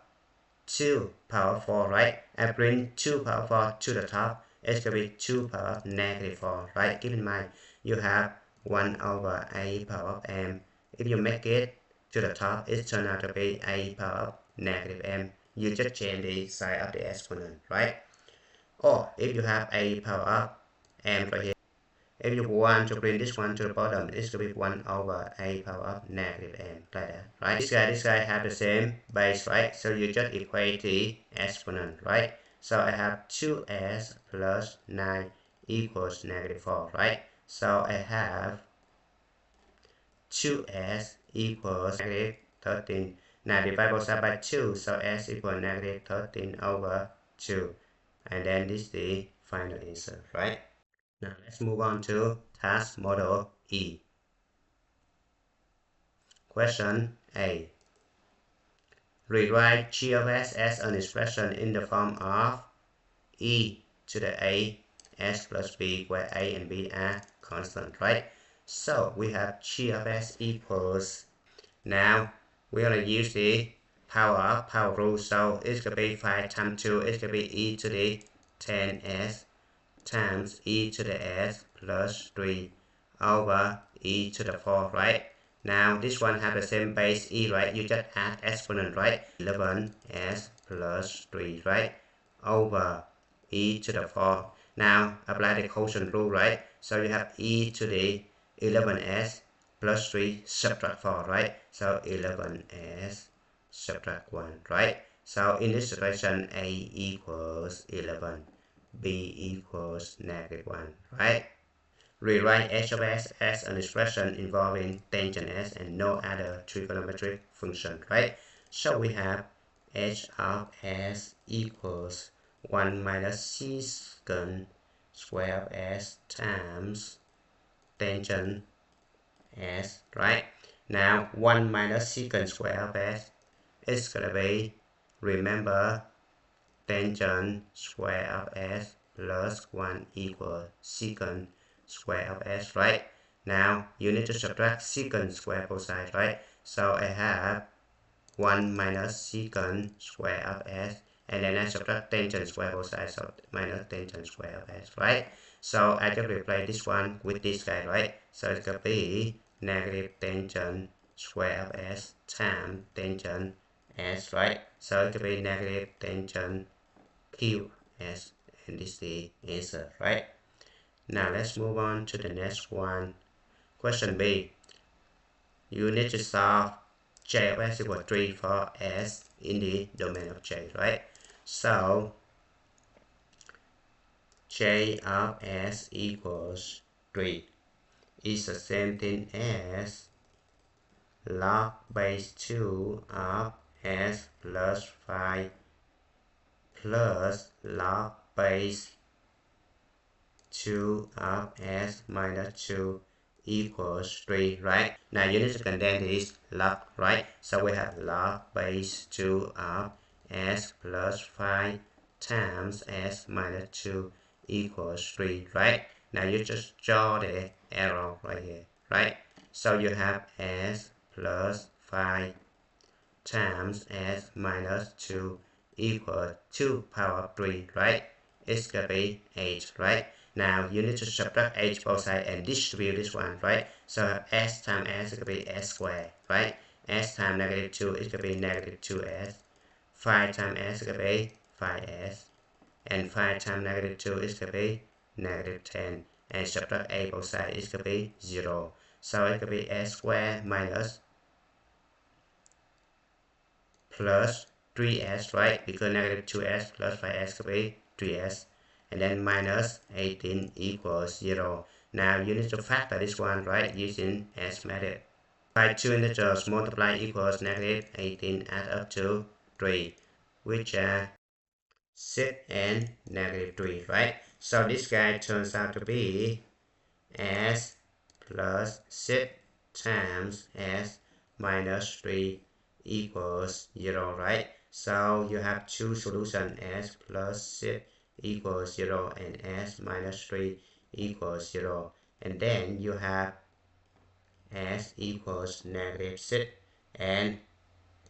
2 power 4, right? I bring 2 power 4 to the top, it's going to be 2 power negative 4, right? Keep in mind, you have 1 over a power of m. If you make it to the top, it turns out to be a power negative m. You just change the sign of the exponent, right? Or if you have a power of m right here, if you want to bring this one to the bottom, it's going to be 1 over a power of negative m, like that, right? This guy have the same base, right? So you just equate the exponent, right? So I have 2s plus 9 equals negative 4, right? So I have 2s equals negative 13. Now divide both sides by 2, so s equals negative 13 over 2. And then this is the final answer, right? Now let's move on to task model E. Question A. Rewrite g of s as an expression in the form of e to the a s plus b, where a and b are constant, right? So we have g of s equals, now we're going to use the power rule, so it's going to be 5 times 2, it's going to be e to the 10s times e to the s plus 3 over e to the 4, right? Now this one have the same base e, right? You just add exponent, right? 11s plus 3, right? Over e to the 4. Now apply the quotient rule, right? So you have e to the 11s plus 3 subtract 4, right? So 11s subtract 1, right? So in this situation, a equals 11. b equals negative 1, right? Rewrite h of s as an expression involving tangent s and no other trigonometric function, right? So we have h of s equals 1 minus secant square of s times tangent s, right? Now 1 minus secant square of s is gonna be, remember, tangent square of s plus 1 equals secant square of s, right? Now you need to subtract secant square both sides, right? So I have 1 minus secant square of s, and then I subtract tangent square both sides, so minus tangent square of s, right? So I just replace this one with this guy, right? So it's gonna be negative tangent square of s times tangent s, right? So it could be negative tangent q s, and this is the answer, right? Now let's move on to the next one. Question B. You need to solve j of s equals 3 for s in the domain of j, right? So j of s equals 3 is the same thing as log base 2 of s plus 5 plus log base 2 of s minus 2 equals 3, right? Now you need to condense this log, right? So we have log base 2 of s plus 5 times s minus 2 equals 3, right? Now you just draw the arrow right here, right? So you have s plus 5 times s minus 2 equals 2 power 3, right? It's gonna be 8, right? Now you need to subtract 8 both sides and distribute this one, right? So s times s is gonna be s squared, right? S times negative 2 is gonna be negative 2s. 5 times s is gonna be 5s. And 5 times negative 2 is gonna be negative 10. And subtract 8 both sides is gonna be 0. So it's gonna be s squared minus plus 3s, right? Because negative 2s plus 5s could be 3s. And then minus 18 equals 0. Now you need to factor this one, right? Using s method. By 2 integers multiply equals negative 18 add up to 3, which are 6 and negative 3, right? So this guy turns out to be s plus 6 times s minus 3 equals 0, right? So you have two solutions, s plus 6 equals 0 and s minus 3 equals 0. And then you have s equals negative 6 and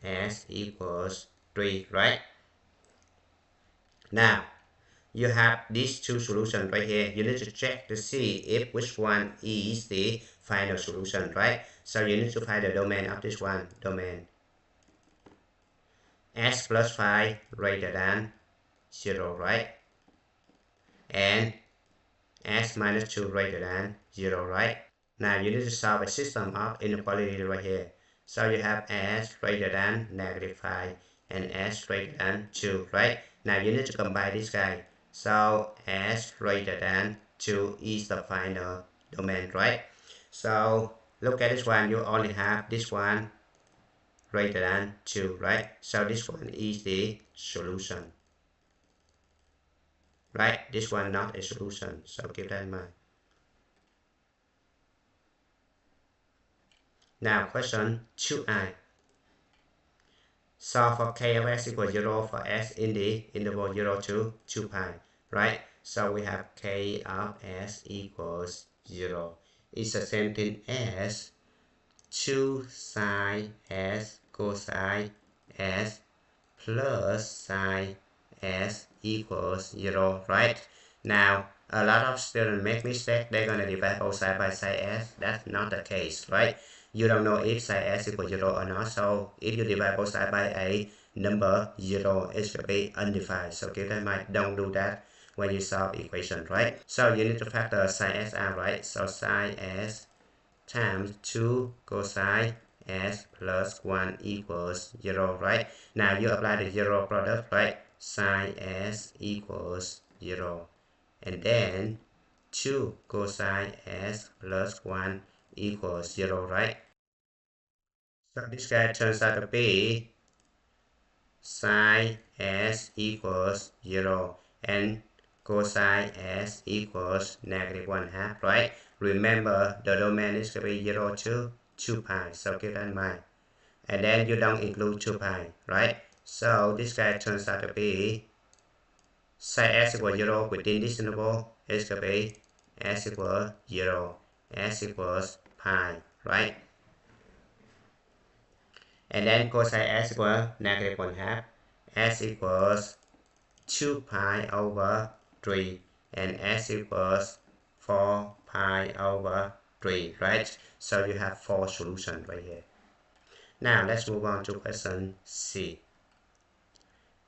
s equals 3, right? Now, you have these two solutions right here. You need to check to see if which one is the final solution, right? So you need to find the domain of this one. Domain s plus 5 greater than 0, right? And s minus 2 greater than 0, right? Now you need to solve a system of inequality right here. So you have s greater than negative 5 and s greater than 2, right? Now you need to combine this guy. So s greater than 2 is the final domain, right? So look at this one, you only have this one greater than 2, right? So this one is the solution, right? This one not a solution, so keep that in mind. Now question 2i. Solve for k of s equals 0 for s in the interval 0 to 2 pi, right? So we have k of s equals 0. It's the same thing as 2 sine s cosine s plus sine s equals 0, right? Now, a lot of students make mistake. They're going to divide both sides by sine s. That's not the case, right? You don't know if sine s equals 0 or not. So if you divide both sides by a number 0, it should be undefined. So keep that in mind. Don't do that when you solve equation, right? So you need to factor sine s out, right? So sine s times 2 cosine s plus 1 equals 0, right? Now you apply the 0 product, right? Sine s equals 0. And then 2 cosine s plus 1 equals 0, right? So this guy turns out to be sine s equals 0 and cosine s equals negative 1/2, right? remember the domain is going to be 0 to 2 pi, so keep that in mind. And then you don't include 2 pi, right? So this guy turns out to be size s equals 0 within this interval is going to be s equals 0, s equals pi, right? And then cosine s equals negative 1/2, s equals 2 pi over 3, and s equals 4 pi over 3, right? So you have 4 solutions right here. Now let's move on to question C.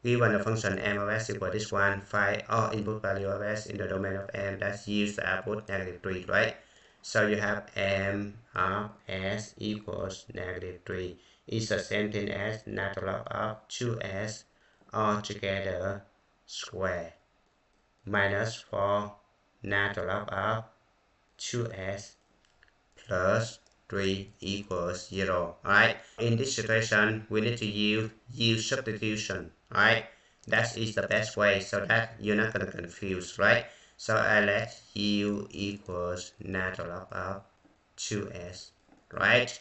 Given the function m of s equals this one, find all input value of s in the domain of m that yields the output -3, right? So you have m of s equals -3 is the same thing as natural log of 2s all together square minus 4 natural log of 2s plus 3 equals 0. Alright, in this situation we need to use substitution. Alright, that is the best way so that you're not gonna confuse, right? So I let u equals natural log of 2s, right?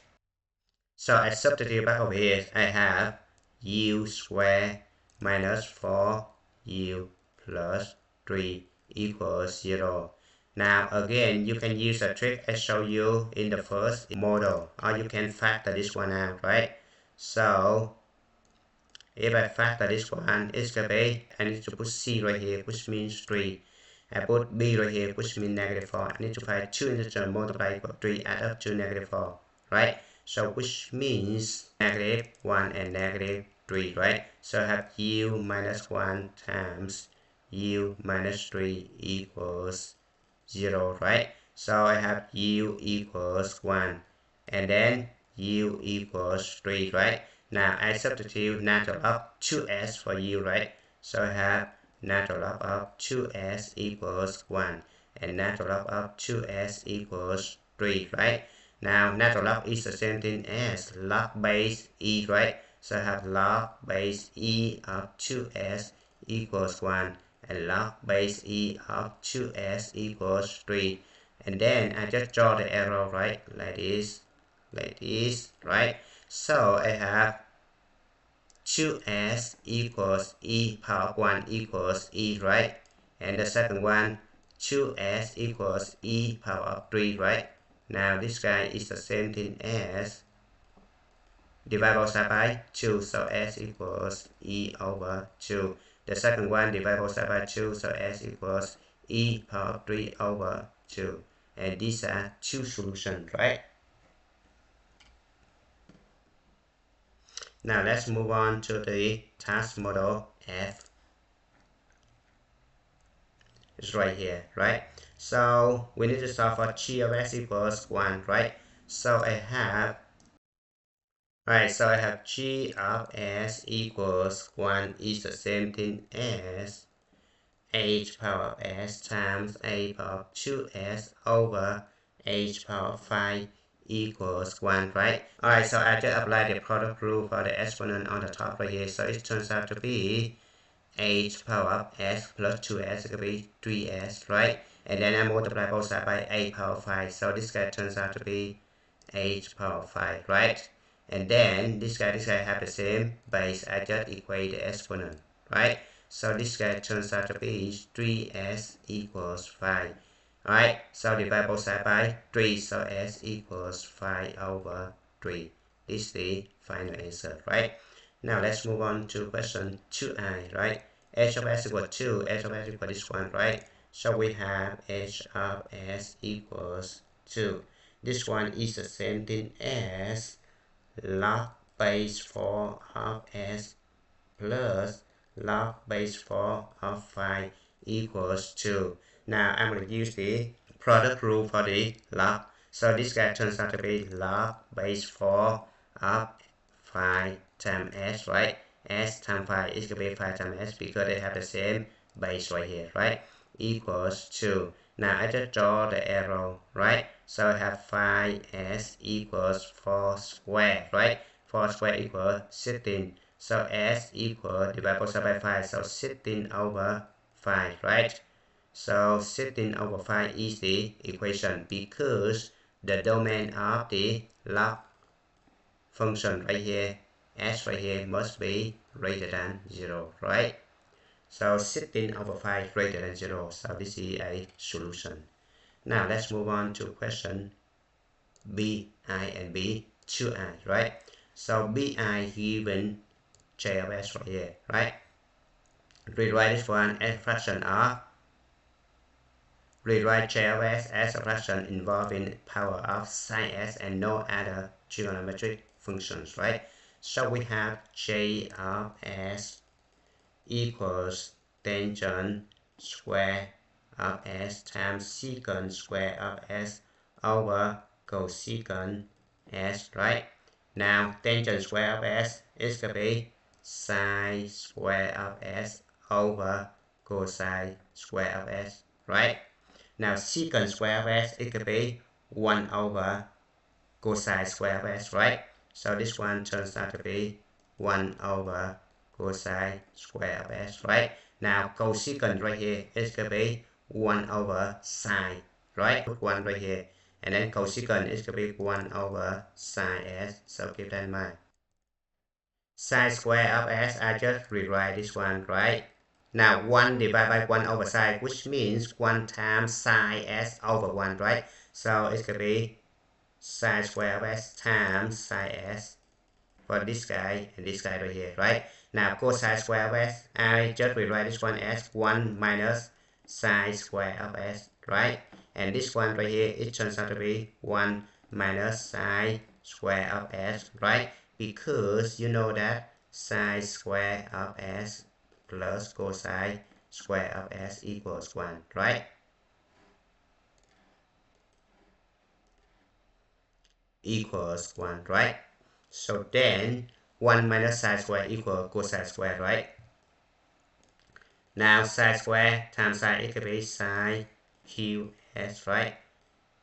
So I substitute back over here. I have u squared minus 4u plus 3 equals 0. Now again, you can use a trick I showed you in the first model, or you can factor this one out, right? So if I factor this one, it's gonna be, I need to put c right here, which means 3. I put b right here, which means -4. I need to find 2 integers multiplied by 3 add up to -4, right? So which means -1 and -3, right? So I have u minus 1 times u minus 3 equals 0, right? So I have u equals 1 and then u equals 3, right? Now I substitute natural log 2s for u, right? So I have natural log of 2s equals 1 and natural log of 2s equals 3, right? Now natural log is the same thing as log base e, right? So I have log base e of 2s equals 1 and log base e of 2s equals 3. And then I just draw the arrow, right? Like this, right? So I have 2s equals e power 1 equals e, right? And the second one, 2s equals e power of 3, right? Now this guy is the same thing as divide both sides by 2, so s equals e over 2. The second one, divide both sides by 2, so s equals e power of 3 over 2. And these are 2 solutions, right? Now let's move on to the task model F. It's right here, right? So we need to solve for g of s equals 1, right? So I have g of s equals 1 is the same thing as h power of s times a power of 2s over h power of 5 equals 1, right? Alright, so I just apply the product rule for the exponent on the top right here. So it turns out to be h power of s plus 2s is going to be 3s, right? And then I multiply both sides by a power 5. So this guy turns out to be h power 5, right? And then this guy have the same base. I just equate the exponent, right? So this guy turns out to be 3s equals 5. Alright, so divide both sides by 3, so s equals 5 over 3. This is the final answer, right? Now let's move on to question 2i, right? h of s equals 2, h of s equals this one, right? So we have h of s equals 2. This one is the same thing as log base 4 of s plus log base 4 of 5 equals 2. Now I'm going to use the product rule for the log. So this guy turns out to be log base 4 of 5 times s, right? S times 5 is going to be 5 times s because they have the same base right here, right? Equals 2. Now I just draw the arrow, right? So I have 5s equals 4 squared, right? 4 squared equals 16. So s equals divide both sides by 5, so 16 over 5, right? So 16 over 5 is the equation because the domain of the log function right here, s right here, must be greater than 0, right? So 16 over 5 greater than 0, so this is a solution. Now let's move on to question bi and b2i, right? So bi given j of s right here, right? Rewrite this one as a fraction of, rewrite j of s as a fraction involving power of sin s and no other trigonometric functions, right? So we have j of s equals tangent square of s times secant square of s over cosecant s, right? Now tangent square of s is going to be sine square of s over cosine square of s, right? Now secant square of s is going to be 1 over cosine square of s, right? So this one turns out to be 1 over cosine square of s, right? Now cosecant right here is going to be 1 over sine, right? Put 1 right here. And then cosecant is going to be 1 over sine s, so keep that in mind. Sine square of s, I just rewrite this one, right? Now 1 divided by 1 over sine, which means 1 times sine s over 1, right? So it's going to be sine square of s times sine s for this guy and this guy right here, right? Now cosine square of s, I just rewrite this one as 1 minus sine square of s, right? And this one right here, it turns out to be 1 minus sine square of s, right? Because you know that sine square of s plus cosine square of s equals 1, right? Equals 1, right? So then 1 minus sine square equals cosine square, right? Now sine square times sine is going to be sine qs, right?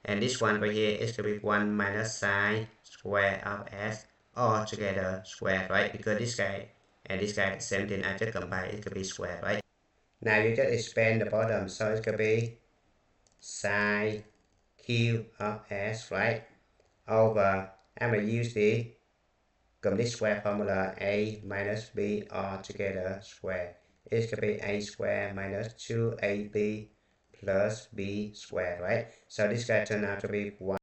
And this one right here is going to be 1 minus sine square of s all together square, right? Because this guy and this guy the same thing, I just combine, it could be square, right? Now you just expand the bottom, so it could be sine q of s, right? Over, I'm going to use the complete square formula a minus b all together square. It's going to be a square minus 2ab plus b square, right? So this guy turned out to be 1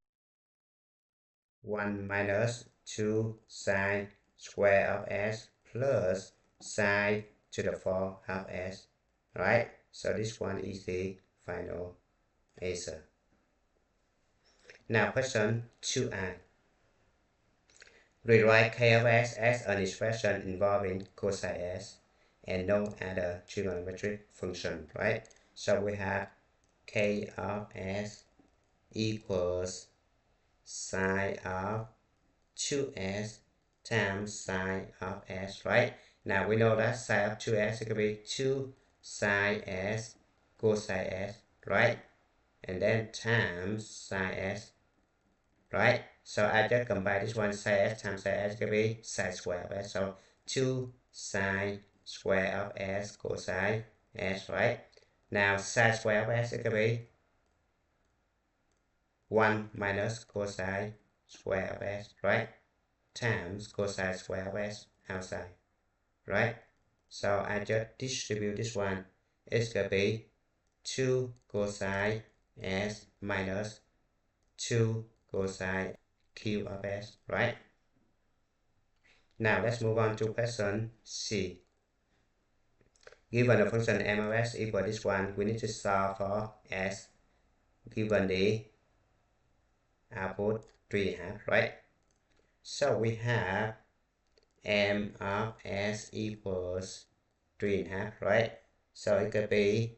minus 2 sine square of s plus sine to the 4 of s, right? So this one is the final answer. Now question 2i. Rewrite k of s as an expression involving cosine s and no other trigonometric function, right? So we have k of s equals sine of 2s times sine of s, right? Now we know that sine of 2s is going to be 2 sine s cosine s, right? And then times sine s, right? So I just combine this one, sine s times sine s, can be sine square of s. So 2 sine square of s cosine s, right? Now sine square of s, it can be 1 minus cosine square of s, right? Times cosine square of s outside, right? So I just distribute this one. It's going to be 2 cosine s minus 2 cosine cube of s, right? Now let's move on to question C. Given the function m of s equal this one, we need to solve for s given the output 3.5, right? So we have m of s equals 3.5, right? So it could be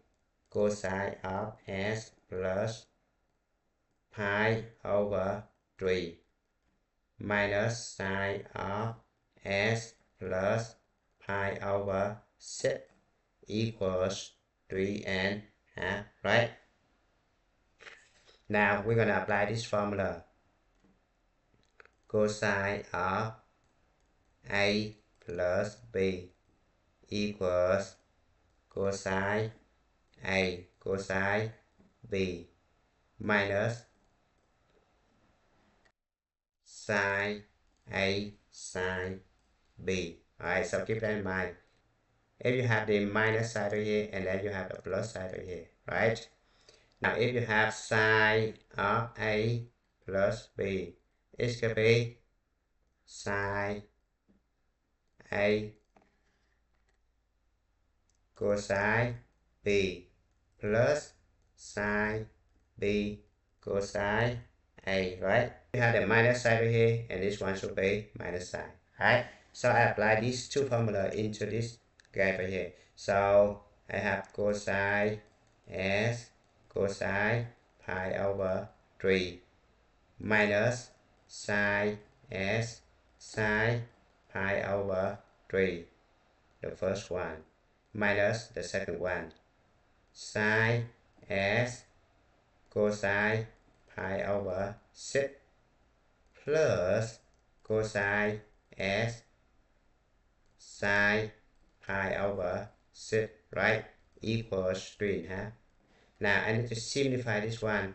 cosine of s plus pi over 3 minus sine of s plus pi over 6 equals 3.5, right? Now we're going to apply this formula. Cosine of a plus b equals cosine a cosine B minus sine A sine B. Alright, so keep that in mind. If you have the minus side over here and then you have the plus side over here, right? Now if you have sine of A plus B, it could be sine A cosine B plus sine B cosine A, right? You have the minus side over here and this one should be minus sine, right? So I apply these two formulas into this graph right here. So I have cosine S cosine pi over 3 minus sine S sine pi over 3, the first one, minus the second one, sine S cosine pi over 6 plus cosine S sine pi over 6, right, equals 3.5. Now I need to simplify this one.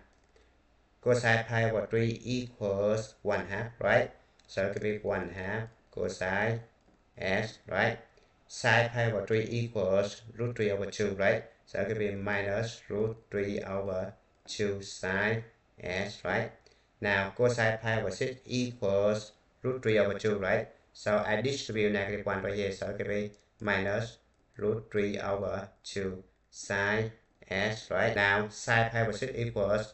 Cosine pi over 3 equals 1/2, right? So it could be 1/2 cosine S, right? Sine pi over 3 equals root 3 over 2, right? So it could be minus root 3 over 2 sine S, right? Now cosine pi over 6 equals root 3 over 2, right? So I distribute negative 1 right here, so it could be minus root 3 over 2 sine S, right? Now sine pi over 6 equals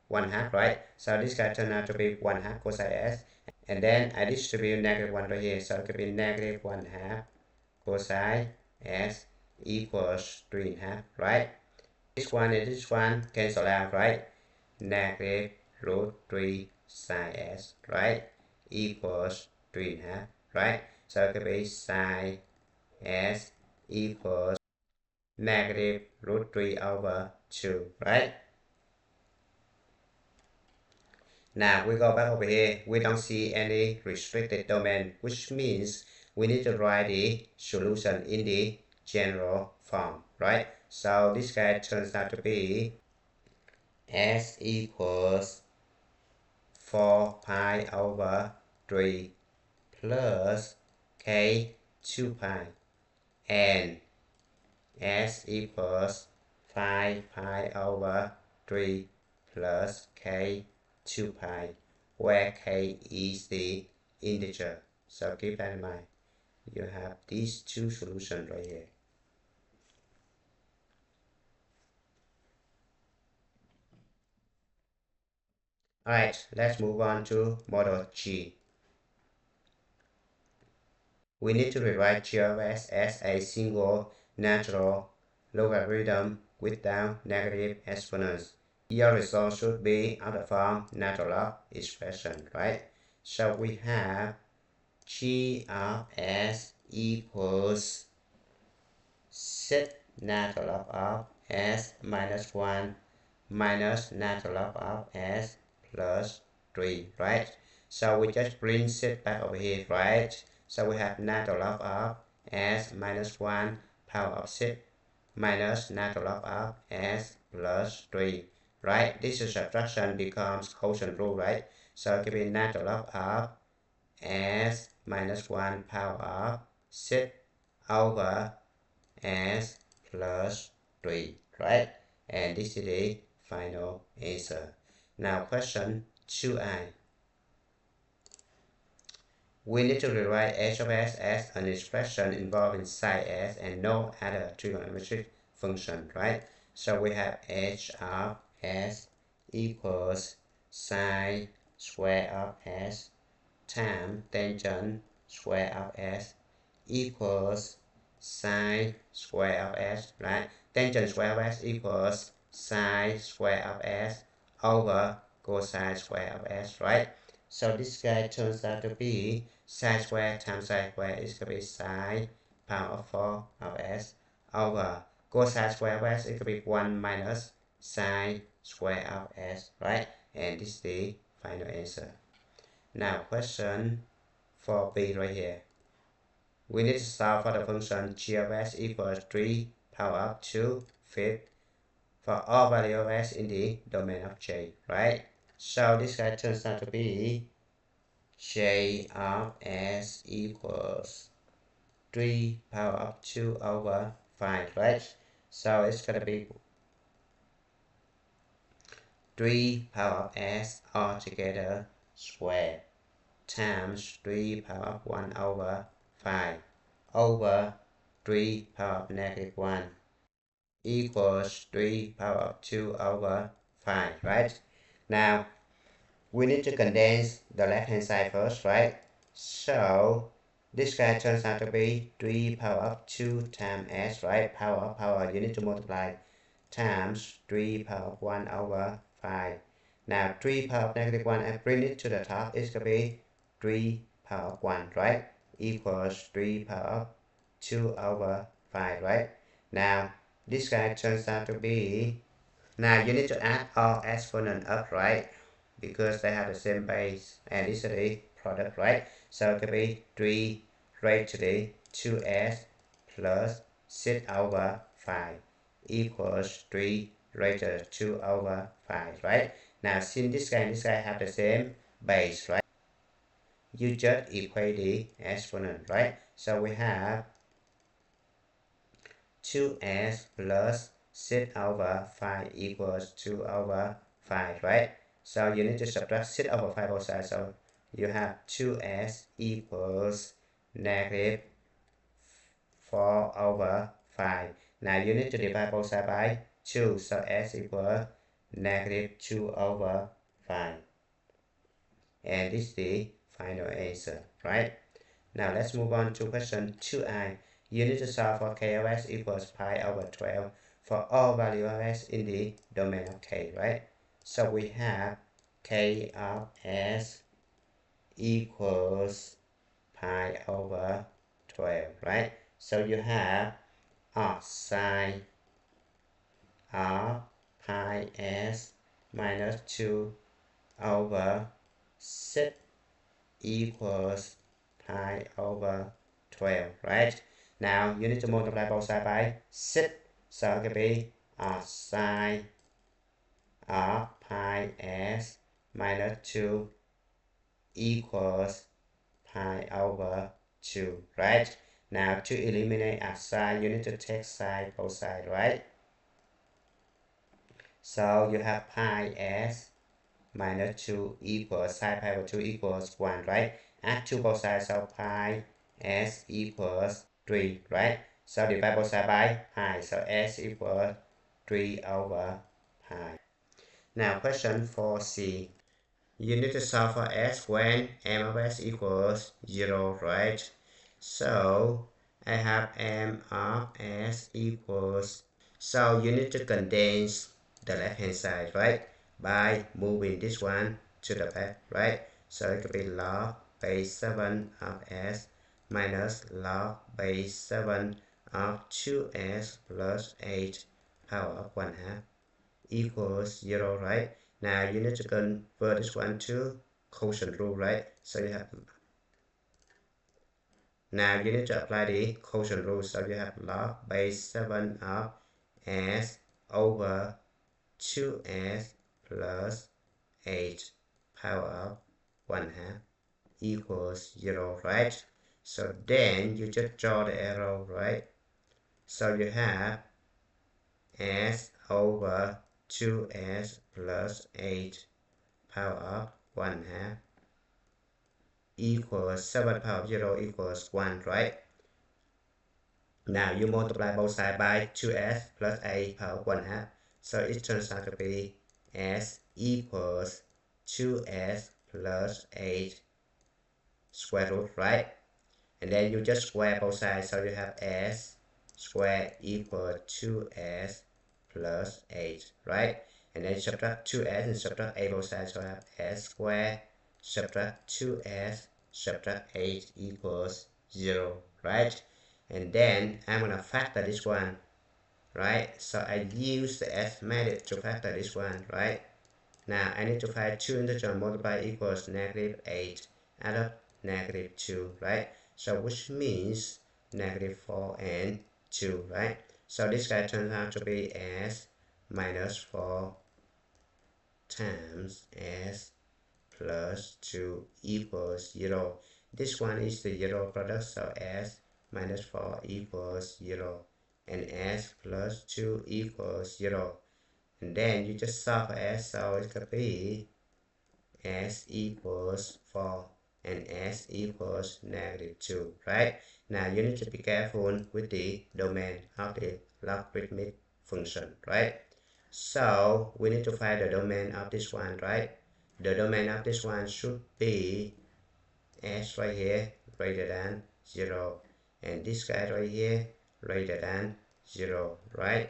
1/2, right? So this guy turned out to be 1/2 cosine S. And then I distribute negative 1 right here, so it could be negative 1/2 cosine S equals 3.5, right? This one and this one cancel out, right? Negative root 3 sine S, right? Equals 3.5, right? So it could be sine S equals negative root 3 over 2, right? Now we go back over here, we don't see any restricted domain, which means we need to write the solution in the general form, right? So this guy turns out to be S equals 4 pi over 3 plus K 2 pi, and S equals 5 pi over 3 plus K 2 pi, where K is the integer. So keep that in mind. You have these two solutions right here. Alright, let's move on to model G. We need to rewrite G of S as a single natural logarithm without negative exponents. Your result should be of the form natural log expression, right? So we have G of S equals set natural log of S minus 1 minus natural log of S plus 3, right? So we just bring set back over here, right? So we have natural log of S minus 1 power of 6 minus natural log of S plus 3, right? This is subtraction becomes quotient rule, right? So it can be natural log of S minus 1 power of 6 over S plus 3, right? And this is the final answer. Now question 2i. We need to rewrite h of s as an expression involving psi s and no other trigonometric function, right? So we have h of s equals sine square of s times tangent square of s equals sine square of s, right? Tangent square of s equals sine square of s over cosine square of s, right? So this guy turns out to be sine square times sine square is going to be sine power of 4 of s over cosine square of s, it could be 1 minus sine square of s, right? And this is the final answer. Now question 4b right here. We need to solve for the function g of s equals 3 power of 2 fifths for all value of s in the domain of J, right? So this guy turns out to be J of s equals 3 power of 2 over 5, right? So it's gonna be 3 power of s altogether squared times 3 power of 1 over 5 over 3 power of -1 equals 3 power of 2 over 5, right? Now, we need to condense the left-hand side first, right? So, this guy turns out to be 3 power of 2 times s, right? Power, you need to multiply times 3 power of 1 over 5. Now, 3 power of -1, I bring it to the top, it's going to be 3 power of 1, right? Equals 3 power of 2 over 5, right? Now, this guy turns out to be, now you need to add all exponents up, right? Because they have the same base and it's a product, right? So it could be 3 raised to the 2s plus 6 over 5 equals 3 raised to 2 over 5, right? Now since this guy and this guy have the same base, right? You just equate the exponent, right? So we have 2s plus 6 over 5 equals 2 over 5, right? So you need to subtract 6 over 5 both sides. So you have 2s equals negative 4 over 5. Now you need to divide both sides by 2. So s equals negative 2 over 5. And this is the final answer, right? Now let's move on to question 2i. You need to solve for k of s equals pi over 12 for all value of s in the domain of k, right? So we have k of s equals pi over 12, right? So you have sine of pi s minus 2 over 6 equals pi over 12, right? Now you need to multiply both sides by 6, so it could be sine of pi s minus 2 equals pi over 2, right? Now to eliminate a sine, you need to take side both sides, right? So you have pi s minus 2 equals sine pi over 2 equals 1, right? Add 2 both sides, so pi s equals 3, right? So divide both sides by pi, so s equals 3 over pi. Now question 4c. You need to solve for s when m of s equals 0, right? So I have m of s equals, so you need to condense the left hand side, right? By moving this one to the back, right? So it could be log base 7 of s minus log base 7 of 2s plus 8 power of 1/2 equals 0, right? Now you need to convert this one to quotient rule, right? So you have, now you need to apply the quotient rule. So you have log base 7 of s over 2s plus 8 power of 1/2 equals 0, right? So then you just draw the arrow, right? So you have s over 2s plus 8 power of 1/2 equals 7 power of 0 equals 1, right? Now you multiply both sides by 2s plus 8 power of 1/2. So it turns out to be s equals 2s plus 8 square root, right? And then you just square both sides, so you have s squared equals 2s plus 8, right? And then subtract 2s and subtract 8 both sides, so I have s squared subtract 2s subtract 8 equals 0, right? And then I'm gonna factor this one, right? So I use the s method to factor this one, right? Now I need to find 2 integers multiply equals negative 8 add up negative 2, right? So which means negative 4 and 2, right? So this guy turns out to be s minus 4 times s plus 2 equals 0. This one is the zero product, so s minus 4 equals 0 and s plus 2 equals 0. And then you just solve for s, so it could be s equals 4 and s equals negative 2, right? Now you need to be careful with the domain of the logarithmic function, right? So we need to find the domain of this one, right? The domain of this one should be s right here greater than 0 and this guy right here greater than 0, right?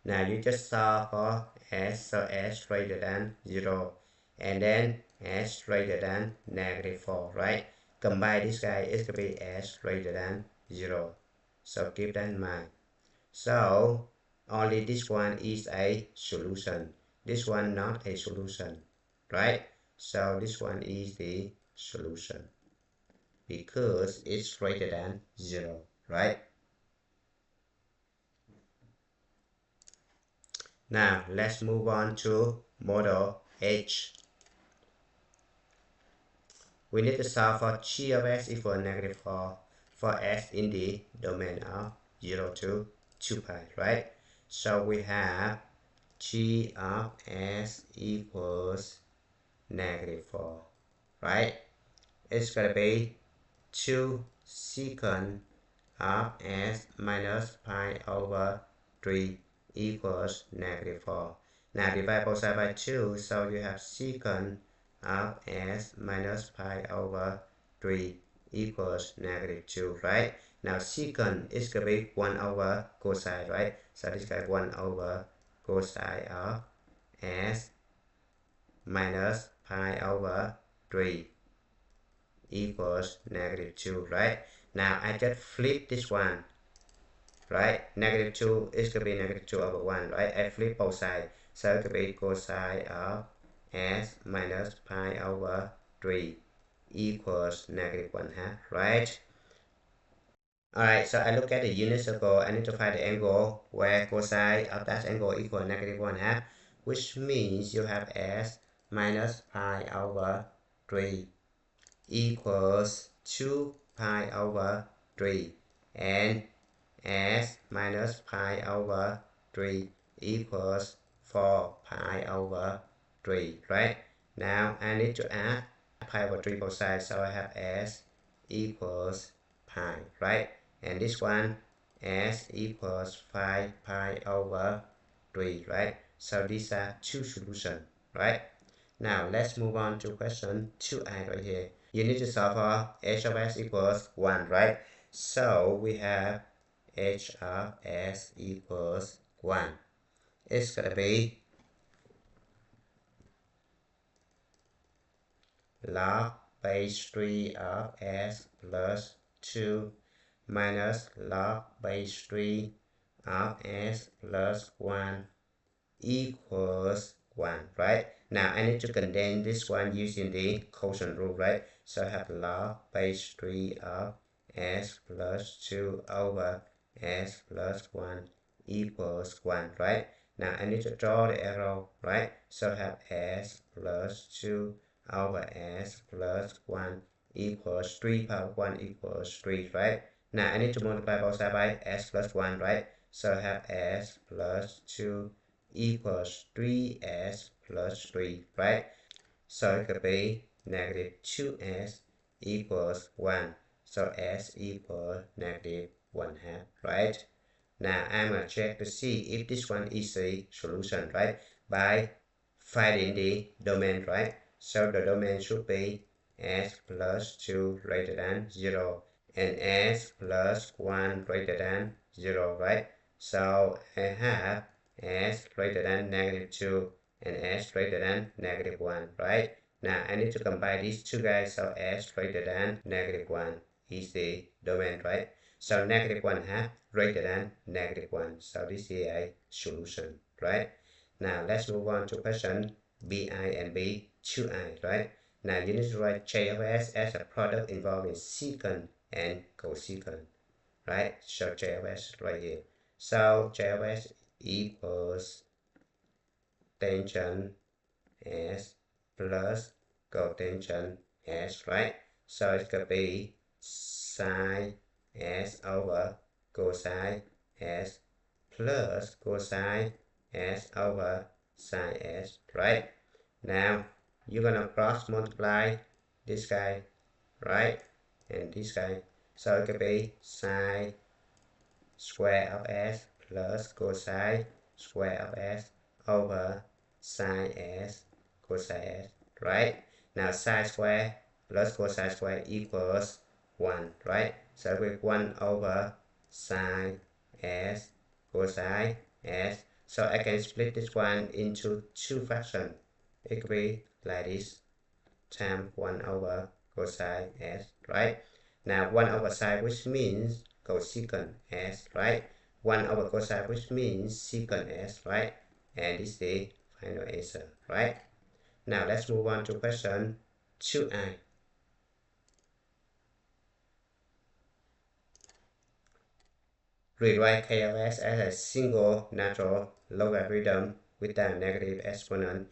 Now you just solve for s, so s greater than 0 and then s greater than negative 4, right? Combine this guy, it could be s greater than 0. So keep that in mind. So only this one is a solution. This one not a solution, right? So this one is the solution because it's greater than 0, right? Now let's move on to model H. We need to solve for g of s equal negative 4 for s in the domain of 0 to 2 pi, right? So we have g of s equals negative 4, right? It's going to be 2 secant of s minus pi over 3 equals negative 4. Now divide both sides by 2, so you have secant of s minus pi over 3 equals negative 2, right? Now secant is going to be 1 over cosine, right? So this guy 1 over cosine of s minus pi over 3 equals negative 2, right? Now I just flip this one, right? Negative 2 is going to be negative 2 over 1, right? I flip both sides, so it could be cosine of s minus pi over 3 equals negative 1/2, right? Alright, so I look at the unit circle. I need to find the angle where cosine of that angle equals negative 1/2, which means you have s minus pi over 3 equals 2 pi over 3 and s minus pi over 3 equals 4 pi over 3, right? Now I need to add pi over 3 both sides, so I have s equals pi, right? And this one s equals 5 pi over 3, right? So these are two solutions, right? Now let's move on to question 2i right here. You need to solve for h of s equals 1, right? So we have h of s equals 1. It's going to be log base 3 of s plus 2 minus log base 3 of s plus 1 equals 1, right? Now I need to condense this one using the quotient rule, right? So I have log base 3 of s plus 2 over s plus 1 equals 1, right? Now I need to draw the arrow, right? So I have s plus 2 over s plus 1 equals 3 power 1 equals 3, right? Now I need to multiply both sides by s plus 1, right? So I have s plus 2 equals 3s plus 3, right? So it could be negative 2s equals 1. So s equals negative 1/2, right? Now I'm going to check to see if this one is a solution, right? By finding the domain, right? So the domain should be s plus 2 greater than 0 and s plus 1 greater than 0, right? So I have s greater than negative 2 and s greater than negative 1, right? Now I need to combine these two guys, so s greater than negative 1 is the domain, right? So negative 1/2 greater than negative 1. So this is a solution, right? Now let's move on to question bi and b2i, right? Now you need to write j of s as a product involving secant and cosecant, right? So j of s right here. So j of s equals tangent s plus cotangent s, right? So it could be sine s over cosine s plus cosine s over sine s, right? Now you're gonna cross multiply this guy, right? And this guy. So it could be sine square of s plus cosine square of s over sine s cosine s, right? Now sine square plus cosine square equals 1, right? So with 1 over sine s cosine s. So I can split this one into two fractions. It could be like this, times 1 over cosine s, right? Now 1 over sine, which means cosecant s, right? 1 over cosine, which means secant s, right? And this is the final answer, right? Now let's move on to question 2i. Rewrite k of s as a single natural logarithm with a negative exponent.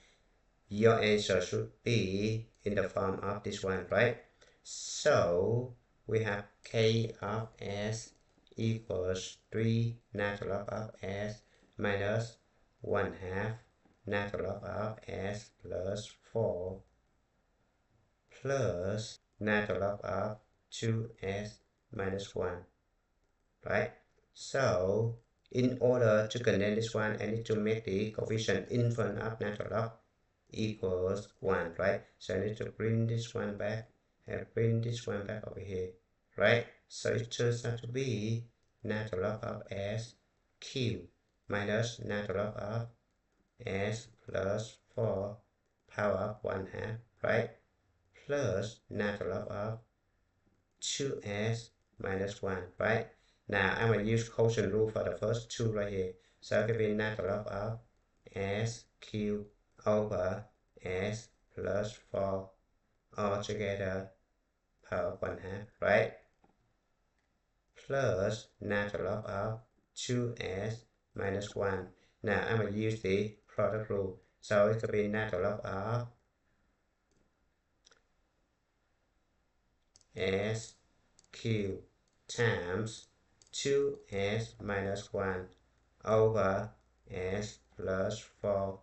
Your answer should be in the form of this one, right? So we have k of s equals 3 natural log of s minus 1/2 natural log of s plus 4 plus natural log of 2s minus 1, right? So in order to condense this one, I need to make the coefficient in front of natural log equals 1, right? So I need to bring this one back and bring this one back over here, right? So it turns out to be natural log of s cubed minus natural log of s plus 4 power of 1/2, right? Plus natural log of 2s minus 1, right? Now I'm going to use quotient rule for the first two right here. So it will be natural log of s cubed over s plus 4 all together power 1/2, right? Plus natural log of 2s minus 1. Now I'm going to use the product rule. So it could be natural log of s cubed times 2s minus 1 over s plus 4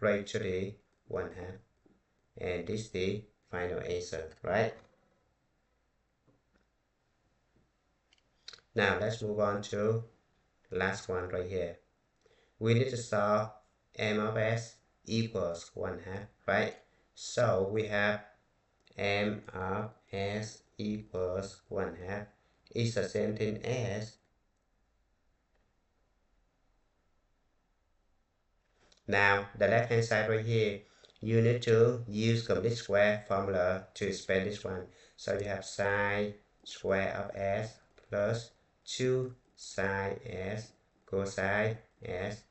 raised to the 1/2. And this is the final answer, right? Now let's move on to last one right here. We need to solve m of s equals 1/2, right? So we have m of s equals 1/2 is the same thing as, now the left hand side right here, you need to use complete square formula to expand this one. So you have sine square of s plus 2 sine s cosine s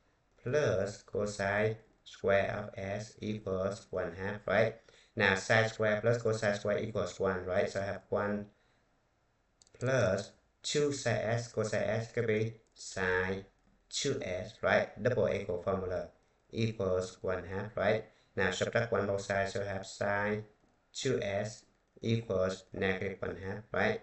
plus cosine square of s equals 1/2, right? Now sine square plus cosine square equals 1, right? So I have 1 plus 2 sine s cosine s could be sine 2s, right? Double equal formula equals 1/2, right? Now subtract 1 both sides, so I have sine 2s equals negative 1/2, right?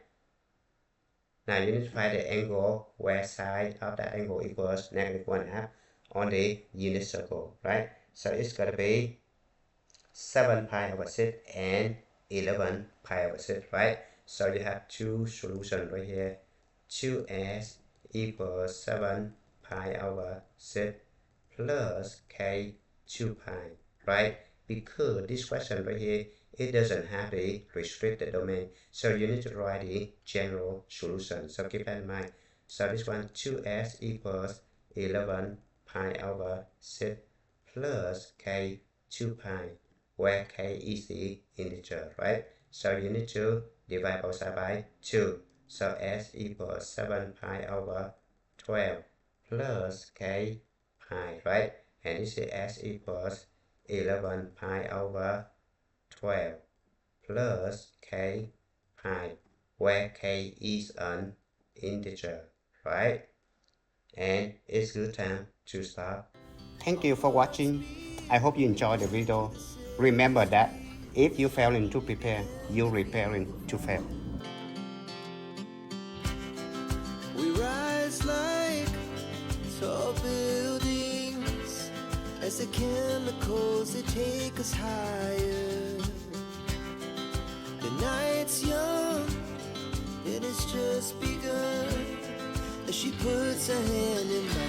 Now you need to find the angle where side of that angle equals negative 1/2 on the unit circle, right? So it's going to be 7 pi over 6 and 11 pi over 6, right? So you have two solutions right here. 2s equals 7 pi over 6 plus k 2 pi, right? Because this question right here, it doesn't have the restricted domain, so you need to write the general solution. So keep that in mind. So this one, 2s equals 11 pi over 6 plus k 2 pi, where k is the integer, right? So you need to divide both sides by 2. So s equals 7 pi over 12 plus k pi, right? And this is s equals 11 pi over 12 plus k pi, where k is an integer, right? and it's good time to start. Thank you for watching. I hope you enjoyed the video. Remember that if you failing to prepare, you're preparing to fail. We rise like tall buildings as the chemicals they take us higher. The night's young, it has just begun as she puts her hand in mine.